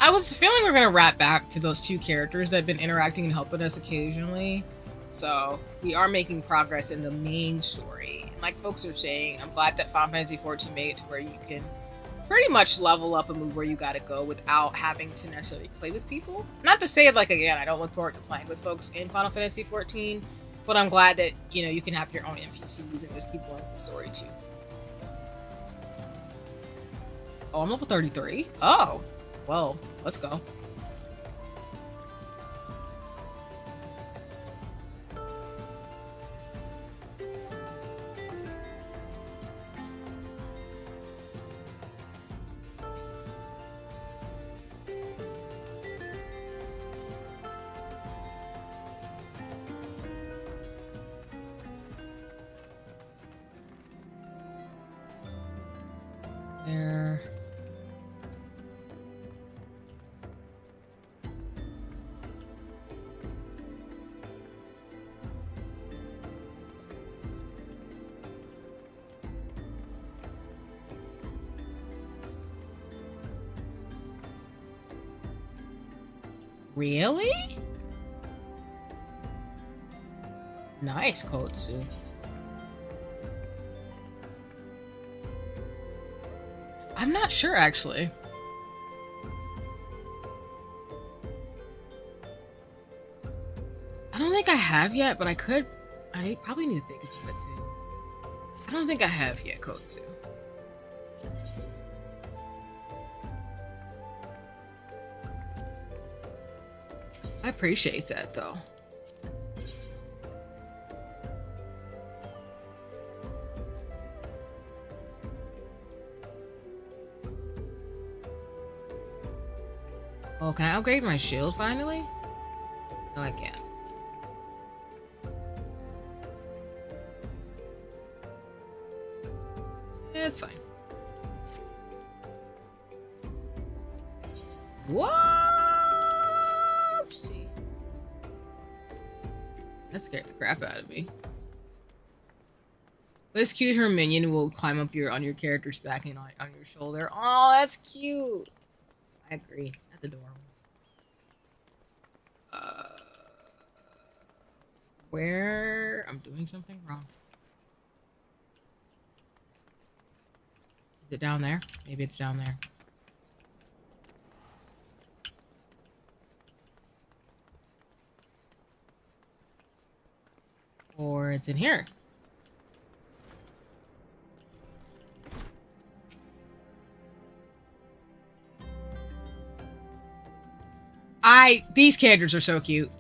[SPEAKER 1] I was feeling we're gonna wrap back to those two characters that have been interacting and helping us occasionally. So we are making progress in the main story. And like folks are saying, I'm glad that Final Fantasy 14 made it to where you can pretty much level up and move where you gotta go without having to necessarily play with people. Not to say, like, again, I don't look forward to playing with folks in Final Fantasy 14, but I'm glad that, you know, you can have your own NPCs and just keep going with the story too. Oh, I'm level 33? Oh, well, let's go. There. Really? Nice, Kotsu. I'm not sure, actually. I don't think I have yet, but I could. I probably need to think about it too. I don't think I have yet, Kotsu. I appreciate that, though. Oh, can I upgrade my shield finally? No, I can't. It's fine. Whoopsie. That scared the crap out of me. But it's cute, her minion will climb up on your character's back and on your shoulder. Oh, that's cute. I agree. That's adorable. Where? I'm doing something wrong. Is it down there? Maybe it's down there. Or it's in here. These characters are so cute.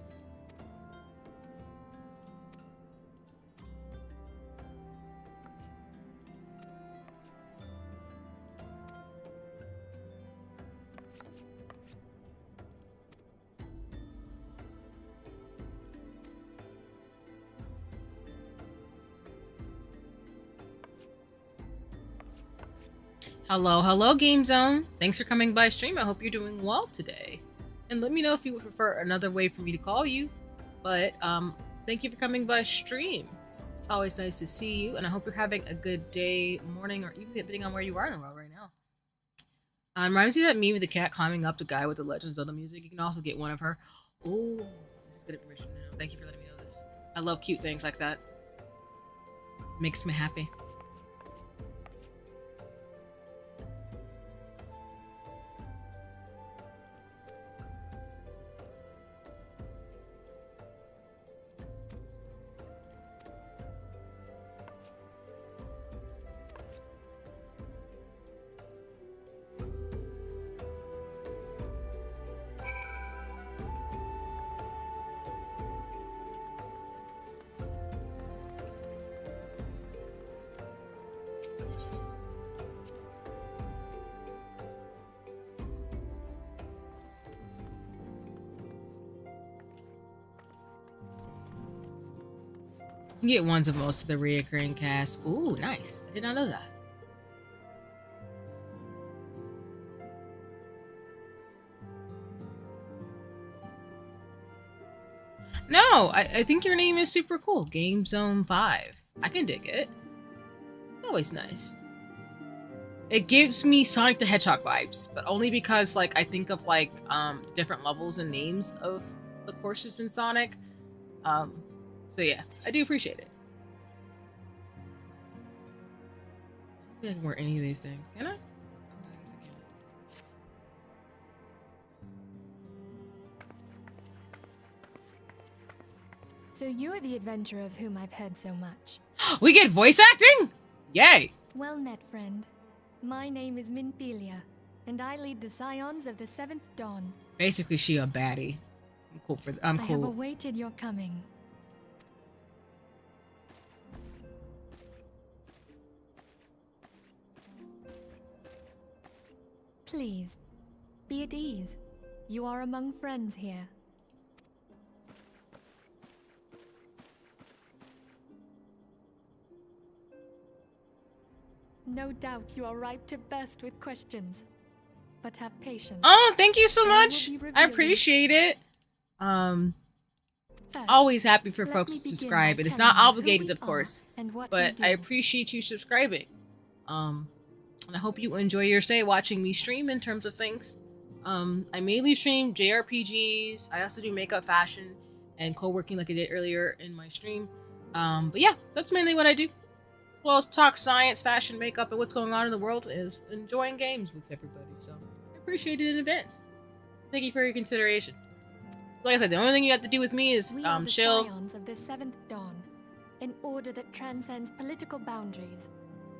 [SPEAKER 1] Hello, hello, Game Zone. Thanks for coming by stream. I hope you're doing well today. And let me know if you would prefer another way for me to call you. But thank you for coming by stream. It's always nice to see you, and I hope you're having a good day, morning, or even depending on where you are in the world right now. Reminds me of that meme with the cat climbing up the guy with the Legends of the Music. You can also get one of her. Oh, this is good information. Thank you for letting me know this. I love cute things like that. Makes me happy. You get ones of most of the reoccurring cast. Ooh, nice. I did not know that. No, I think your name is super cool. Game Zone 5. I can dig it. It's always nice. It gives me Sonic the Hedgehog vibes, but only because like I think of like different levels and names of the courses in Sonic. So yeah, I do appreciate it. I don't think I can wear any of these things. Can I?
[SPEAKER 2] So you are the adventurer of whom I've heard so much.
[SPEAKER 1] We get voice acting? Yay!
[SPEAKER 2] Well met, friend. My name is Minpelia, and I lead the Scions of the Seventh Dawn.
[SPEAKER 1] Basically, she a baddie. I'm cool for. I'm cool.
[SPEAKER 2] I have awaited your coming. Please, be at ease. You are among friends here. No doubt you are ripe to burst with questions, but have patience.
[SPEAKER 1] Oh, thank you so much. I appreciate it.
[SPEAKER 2] First,
[SPEAKER 1] always happy for folks to subscribe, and it's not obligated, of course, but I appreciate you subscribing. And I hope you enjoy your stay watching me stream in terms of things. I mainly stream JRPGs. I also do makeup, fashion, and co-working like I did earlier in my stream. But yeah, that's mainly what I do. As well as talk science, fashion, makeup, and what's going on in the world is enjoying games with everybody. So I appreciate it in advance. Thank you for your consideration. Like I said, the only thing you have to do with me is
[SPEAKER 2] we are the
[SPEAKER 1] chill.
[SPEAKER 2] Scions of the Seventh Dawn, an order that transcends political boundaries.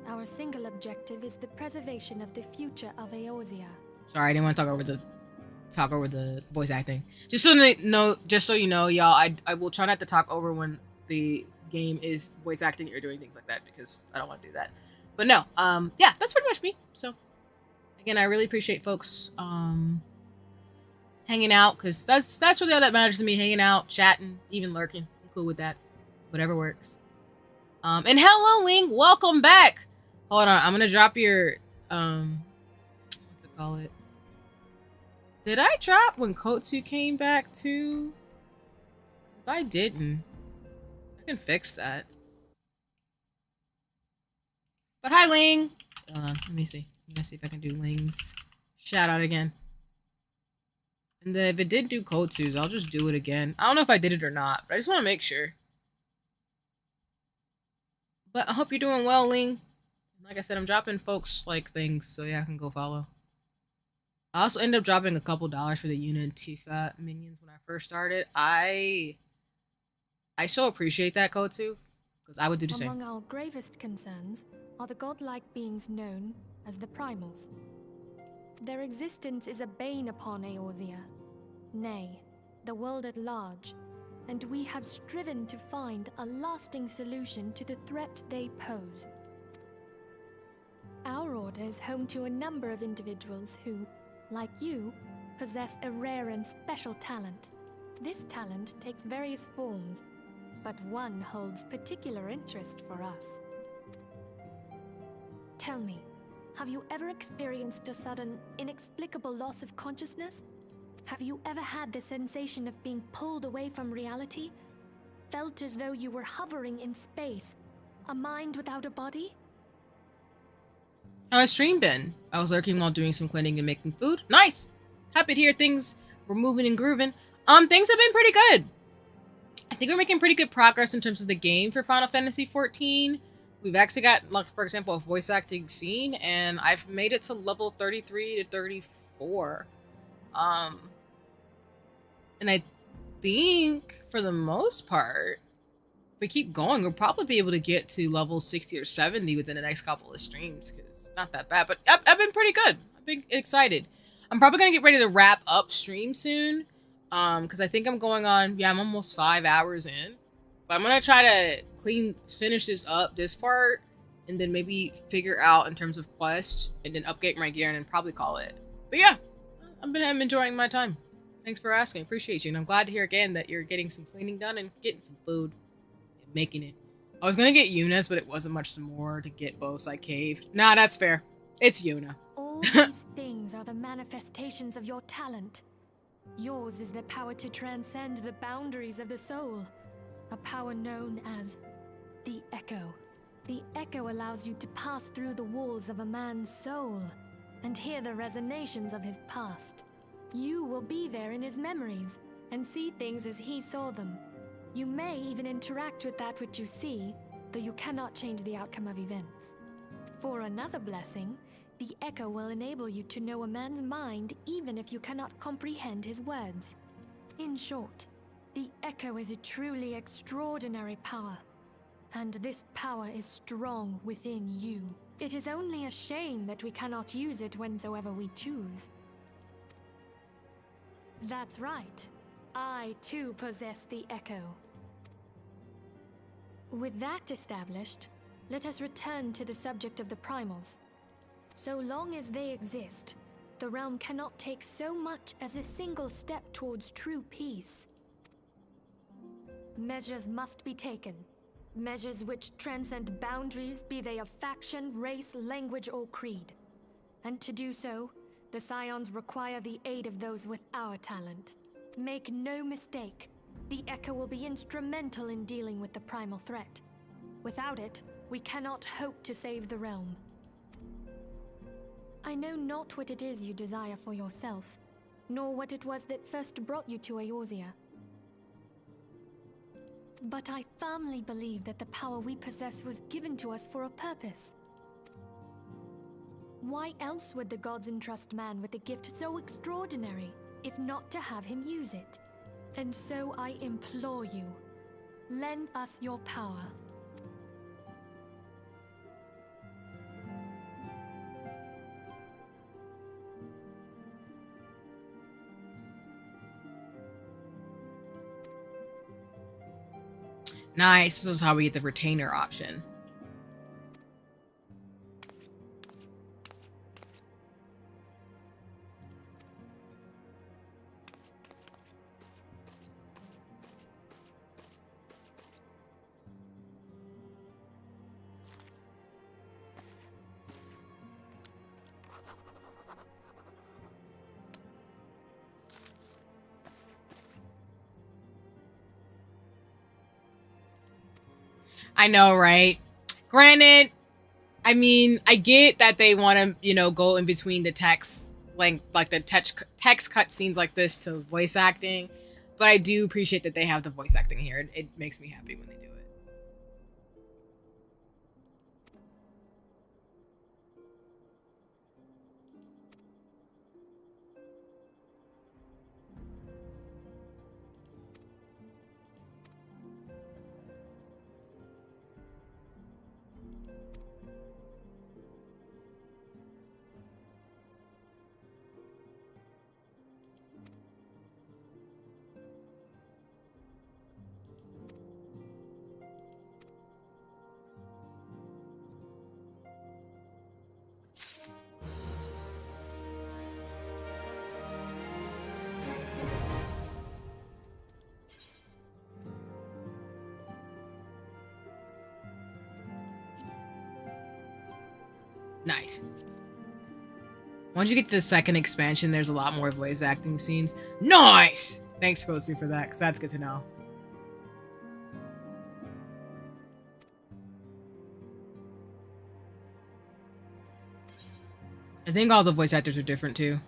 [SPEAKER 2] Our single objective is the preservation of the future of Eorzea.
[SPEAKER 1] Sorry, I didn't want to talk over the voice acting. Just so you know, y'all, I will try not to talk over when the game is voice acting or doing things like that, because I don't want to do that. But no, yeah, that's pretty much me. So again, I really appreciate folks hanging out, because that's really all that matters to me. Hanging out, chatting, even lurking. I'm cool with that. Whatever works. And hello, Ling, welcome back. Hold on, I'm gonna drop your what's it call it? Did I drop when Kotsu came back too? If I didn't, I can fix that. But hi, Ling. Hold on, let me see. Let me see if I can do Ling's shout out again. And then if it did do Kotsu's, I'll just do it again. I don't know if I did it or not, but I just want to make sure. But I hope you're doing well, Ling. Like I said, I'm dropping folks like things, so yeah, I can go follow. I also ended up dropping a couple dollars for the Yuna and Tifa minions when I first started. I so appreciate that, Kotsu, because I would do the same.
[SPEAKER 2] Among our gravest concerns are the godlike beings known as the Primals. Their existence is a bane upon Eorzea, nay, the world at large, and we have striven to find a lasting solution to the threat they pose. Our order is home to a number of individuals who, like you, possess a rare and special talent. This talent takes various forms, but one holds particular interest for us. Tell me, Have you ever experienced a sudden, inexplicable loss of consciousness? Have you ever had the sensation of being pulled away from reality? Felt as though you were hovering in space? A mind without a body?
[SPEAKER 1] How's stream been? I was lurking while doing some cleaning and making food. Nice! Happy to hear things were moving and grooving. Things have been pretty good. I think we're making pretty good progress in terms of the game for Final Fantasy XIV. We've actually got, like, for example, a voice acting scene, and I've made it to level 33 to 34. And I think, for the most part, if we keep going, we'll probably be able to get to level 60 or 70 within the next couple of streams, because it's not that bad. But I've been pretty good. I've been excited. I'm probably going to get ready to wrap up stream soon, because I think I'm going on, I'm almost 5 hours in. But I'm going to try to finish this part, and then maybe figure out in terms of quest, and then upgrade my gear, and then probably call it. But yeah, I'm enjoying my time. Thanks for asking. Appreciate you. And I'm glad to hear again that you're getting some cleaning done and getting some food and making it. I was going to get Yuna's, but it wasn't much more to get Bosai Cave. Nah, that's fair. It's Yuna.
[SPEAKER 2] All these things are the manifestations of your talent. Yours is the power to transcend the boundaries of the soul. A power known as the Echo. The Echo allows you to pass through the walls of a man's soul and hear the resonations of his past. You will be there in his memories and see things as he saw them. You may even interact with that which you see, though you cannot change the outcome of events. For another blessing, the Echo will enable you to know a man's mind even if you cannot comprehend his words. In short, the Echo is a truly extraordinary power, and this power is strong within you. It is only a shame that we cannot use it whensoever we choose. That's right. I too possess the Echo. With that established, let us return to the subject of the primals. So long as they exist, the realm cannot take so much as a single step towards true peace. Measures must be taken. Measures which transcend boundaries, be they of faction, race, language, or creed. And to do so, the Scions require the aid of those with our talent. Make no mistake, the Echo will be instrumental in dealing with the primal threat. Without it, we cannot hope to save the realm. I know not what it is you desire for yourself, nor what it was that first brought you to Eorzea. But I firmly believe that the power we possess was given to us for a purpose. Why else would the gods entrust man with a gift so extraordinary, if not to have him use it? And so I implore you, lend us your power.
[SPEAKER 1] Nice. This is how we get the retainer option. I know, right? Granted, I mean, I get that they want to, go in between the text, like the text cut scenes like this to voice acting, but I do appreciate that they have the voice acting here. It makes me happy when they do it. Once you get to the second expansion, there's a lot more voice acting scenes. Nice! Thanks, Kosu, for that, because that's good to know. I think all the voice actors are different, too.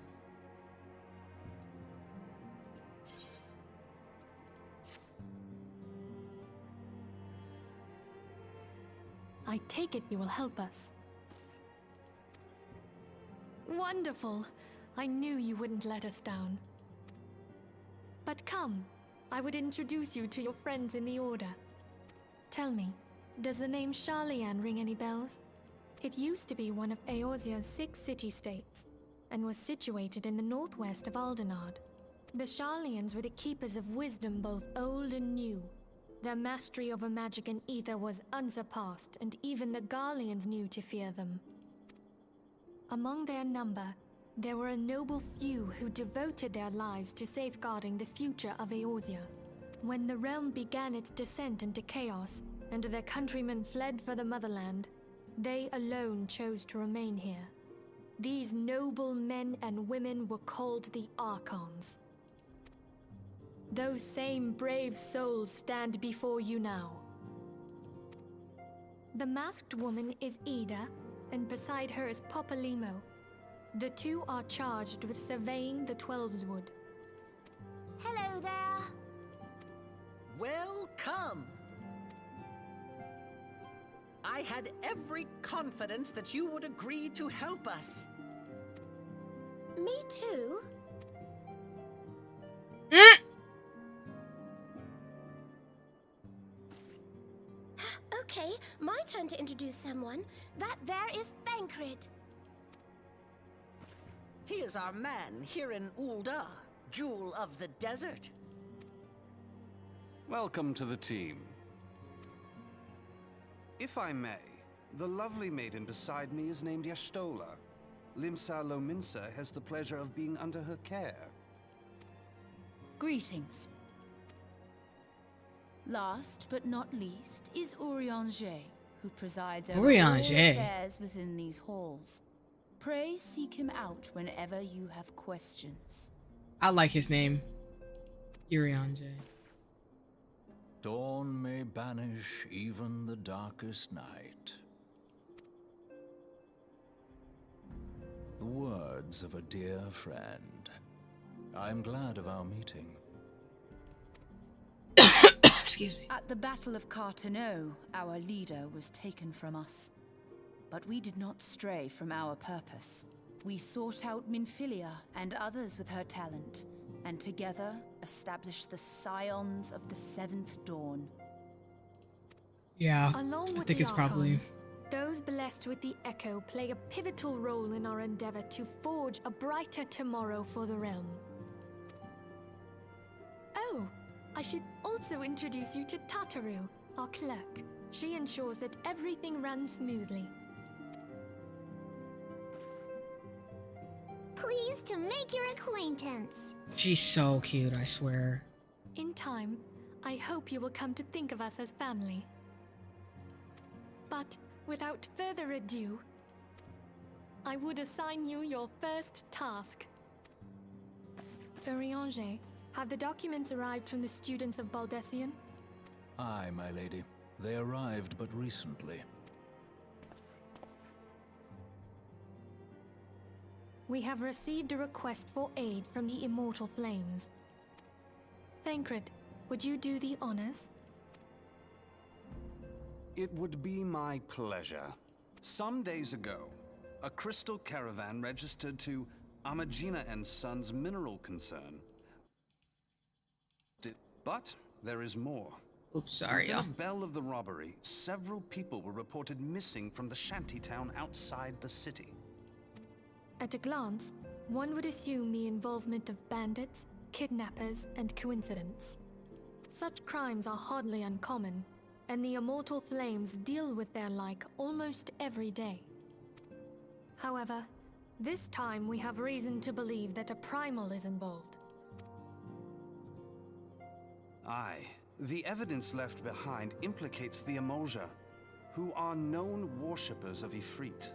[SPEAKER 2] I take it you will help us. Wonderful! I knew you wouldn't let us down. But come, I would introduce you to your friends in the Order. Tell me, does the name Sharlayan ring any bells? It used to be one of Eorzea's 6 city-states, and was situated in the northwest of Aldenard. The Sharlayans were the keepers of wisdom both old and new. Their mastery over magic and ether was unsurpassed, and even the Garleans knew to fear them. Among their number, there were a noble few who devoted their lives to safeguarding the future of Eorzea. When the realm began its descent into chaos, and their countrymen fled for the motherland, they alone chose to remain here. These noble men and women were called the Archons. Those same brave souls stand before you now. The masked woman is Ida, and beside her is Popalimo. The two are charged with surveying the Twelveswood.
[SPEAKER 3] Hello there.
[SPEAKER 4] Welcome. I had every confidence that you would agree to help us.
[SPEAKER 3] Me too. Okay, my turn to introduce someone. That there is Thancred.
[SPEAKER 4] He is our man here in Ul'dah, Jewel of the Desert.
[SPEAKER 5] Welcome to the team. If I may, the lovely maiden beside me is named Y'shtola. Limsa Lominsa has the pleasure of being under her care.
[SPEAKER 6] Greetings. Last but not least is Urianger, who presides over all affairs within these halls. Pray seek him out whenever you have questions.
[SPEAKER 1] I like his name. Urianger.
[SPEAKER 7] Dawn may banish even the darkest night. The words of a dear friend. I'm glad of our meeting.
[SPEAKER 1] Excuse me.
[SPEAKER 6] At the Battle of Carteneau, our leader was taken from us. But we did not stray from our purpose. We sought out Minfilia and others with her talent, and together established the Scions of the Seventh Dawn.
[SPEAKER 1] Yeah,
[SPEAKER 2] Along
[SPEAKER 1] I
[SPEAKER 2] with
[SPEAKER 1] think
[SPEAKER 2] the
[SPEAKER 1] it's probably...
[SPEAKER 2] Archons, those blessed with the Echo play a pivotal role in our endeavor to forge a brighter tomorrow for the realm. Oh, I should also introduce you to Tataru, our clerk. She ensures that everything runs smoothly.
[SPEAKER 3] Pleased to make your acquaintance.
[SPEAKER 1] She's so cute, I swear.
[SPEAKER 2] In time, I hope you will come to think of us as family. But without further ado, I would assign you your first task. Urianger, have the documents arrived from the students of Baldessian?
[SPEAKER 7] Aye, my lady. They arrived but recently.
[SPEAKER 2] We have received a request for aid from the Immortal Flames. Thancred, would you do the honors?
[SPEAKER 5] It would be my pleasure. Some days ago, a crystal caravan registered to Amagina and Sons mineral concern. But there is more.
[SPEAKER 1] Oops, sorry,
[SPEAKER 5] Within
[SPEAKER 1] y'all.
[SPEAKER 5] the bell of the robbery, several people were reported missing from the shantytown outside the city.
[SPEAKER 2] At a glance, one would assume the involvement of bandits, kidnappers, and coincidence. Such crimes are hardly uncommon, and the Immortal Flames deal with their like almost every day. However, this time we have reason to believe that a primal is involved.
[SPEAKER 5] Aye, the evidence left behind implicates the Emolja, who are known worshippers of Ifrit.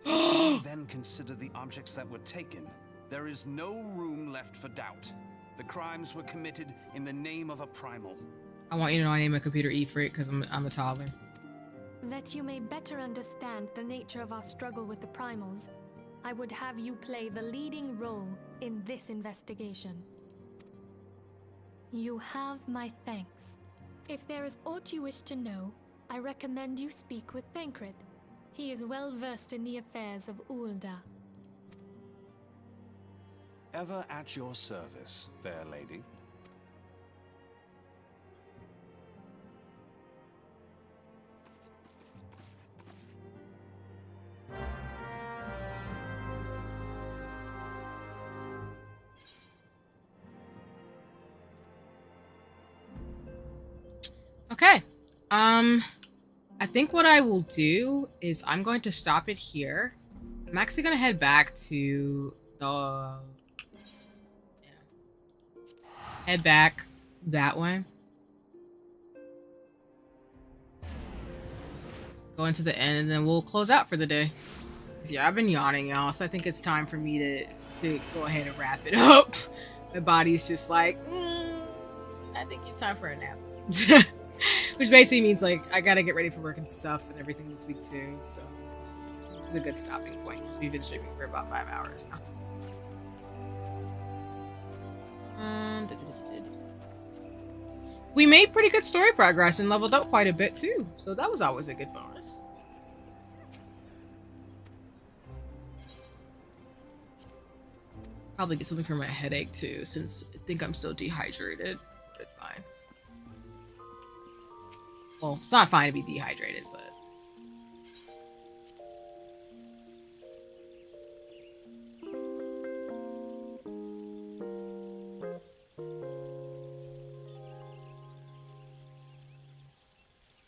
[SPEAKER 5] Then consider the objects that were taken. There is no room left for doubt. The crimes were committed in the name of a primal.
[SPEAKER 1] I want you to know I name my computer Efrit because I'm a toddler.
[SPEAKER 2] That you may better understand the nature of our struggle with the primals, I would have you play the leading role in this investigation. You have my thanks. If there is aught you wish to know, I recommend you speak with Thancred. He is well versed in the affairs of Ulda.
[SPEAKER 5] Ever at your service, fair lady.
[SPEAKER 1] Okay. I think what I will do is I'm going to stop it here. I'm actually going to head back to the... Head back that way. Go into the end and then we'll close out for the day. Yeah, I've been yawning, y'all, so I think it's time for me to go ahead and wrap it up. My body's just like, I think it's time for a nap. Which basically means, like, I gotta get ready for work and stuff and everything this week too, so this is a good stopping point since we've been streaming for about 5 hours now. We made pretty good story progress and leveled up quite a bit too, so that was always a good bonus. Probably get something for my headache too, since I think I'm still dehydrated. But it's fine. Well, it's not fine to be dehydrated, but...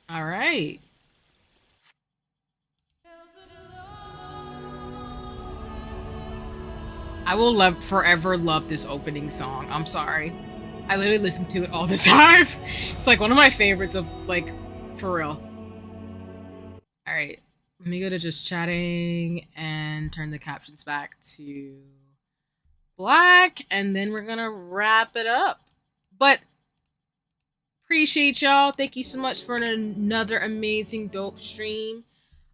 [SPEAKER 1] All right. I will forever love this opening song. I'm sorry. I literally listen to it all the time. It's like one of my favorites of, like, for real. All right. Let me go to just chatting and turn the captions back to black. And then we're going to wrap it up. But appreciate y'all. Thank you so much for another amazing, dope stream.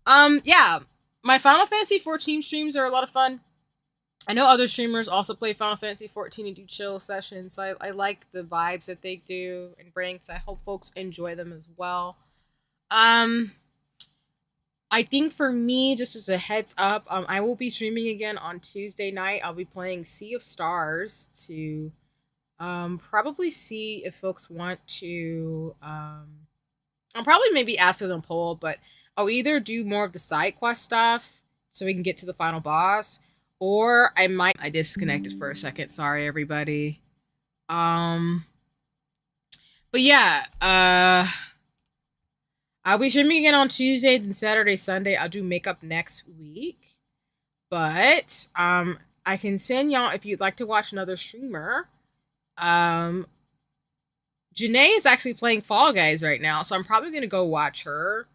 [SPEAKER 1] Yeah. My Final Fantasy 14 streams are a lot of fun. I know other streamers also play Final Fantasy 14 and do chill sessions, so I like the vibes that they do and bring, so I hope folks enjoy them as well. I think for me, just as a heads up, I will be streaming again on Tuesday night. I'll be playing Sea of Stars to probably see if folks want to... I'll probably maybe ask them on poll, but I'll either do more of the side quest stuff so we can get to the final boss, or I disconnected for a second. Sorry, everybody. But yeah, I'll be streaming again on Tuesday, then Saturday, Sunday. I'll do makeup next week. But I can send y'all, if you'd like to watch another streamer. Janae is actually playing Fall Guys right now, so I'm probably gonna go watch her.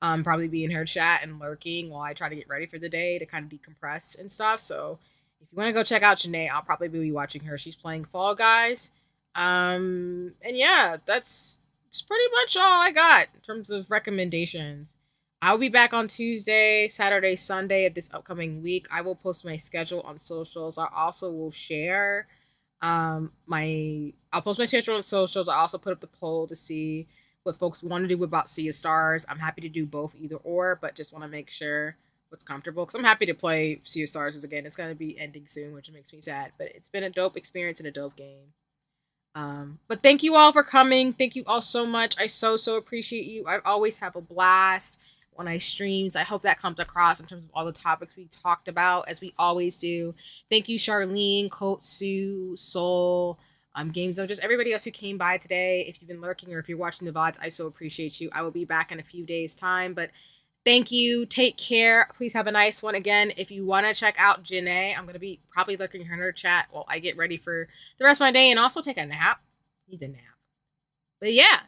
[SPEAKER 1] Probably be in her chat and lurking while I try to get ready for the day to kind of decompress and stuff. So if you want to go check out Janae, I'll probably be watching her. She's playing Fall Guys. And yeah, that's pretty much all I got in terms of recommendations. I'll be back on Tuesday, Saturday, Sunday of this upcoming week. I will post my schedule on socials. I also will share I'll post my schedule on socials. I also put up the poll to see what folks want to do about Sea of Stars. I'm happy to do both, either or, but just want to make sure what's comfortable, because I'm happy to play Sea of Stars, because again, it's going to be ending soon, which makes me sad, but it's been a dope experience and a dope game. But thank you all for coming. Thank you all so much. I so appreciate you. I always have a blast when I stream. I hope that comes across in terms of all the topics we talked about, as we always do. Thank you, Charlene, Kotsu, Soul, Games of just everybody else who came by today. If you've been lurking or if you're watching the VODs, I so appreciate you. I will be back in a few days' time, but thank you. Take care. Please have a nice one. Again, if you want to check out Janae, I'm going to be probably lurking her in her chat while I get ready for the rest of my day and also take a nap. Need a nap. But yeah,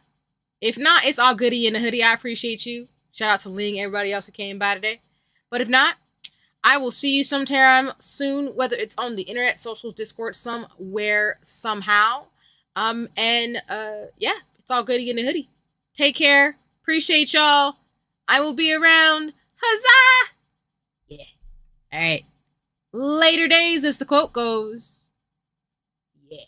[SPEAKER 1] if not, it's all goody in the hoodie. I appreciate you. Shout out to Ling, everybody else who came by today. But if not, I will see you sometime soon, whether it's on the internet, socials, Discord, somewhere, somehow. Yeah, it's all good to get in a hoodie. Take care. Appreciate y'all. I will be around. Huzzah! Yeah. All right. Later days, as the quote goes. Yeah.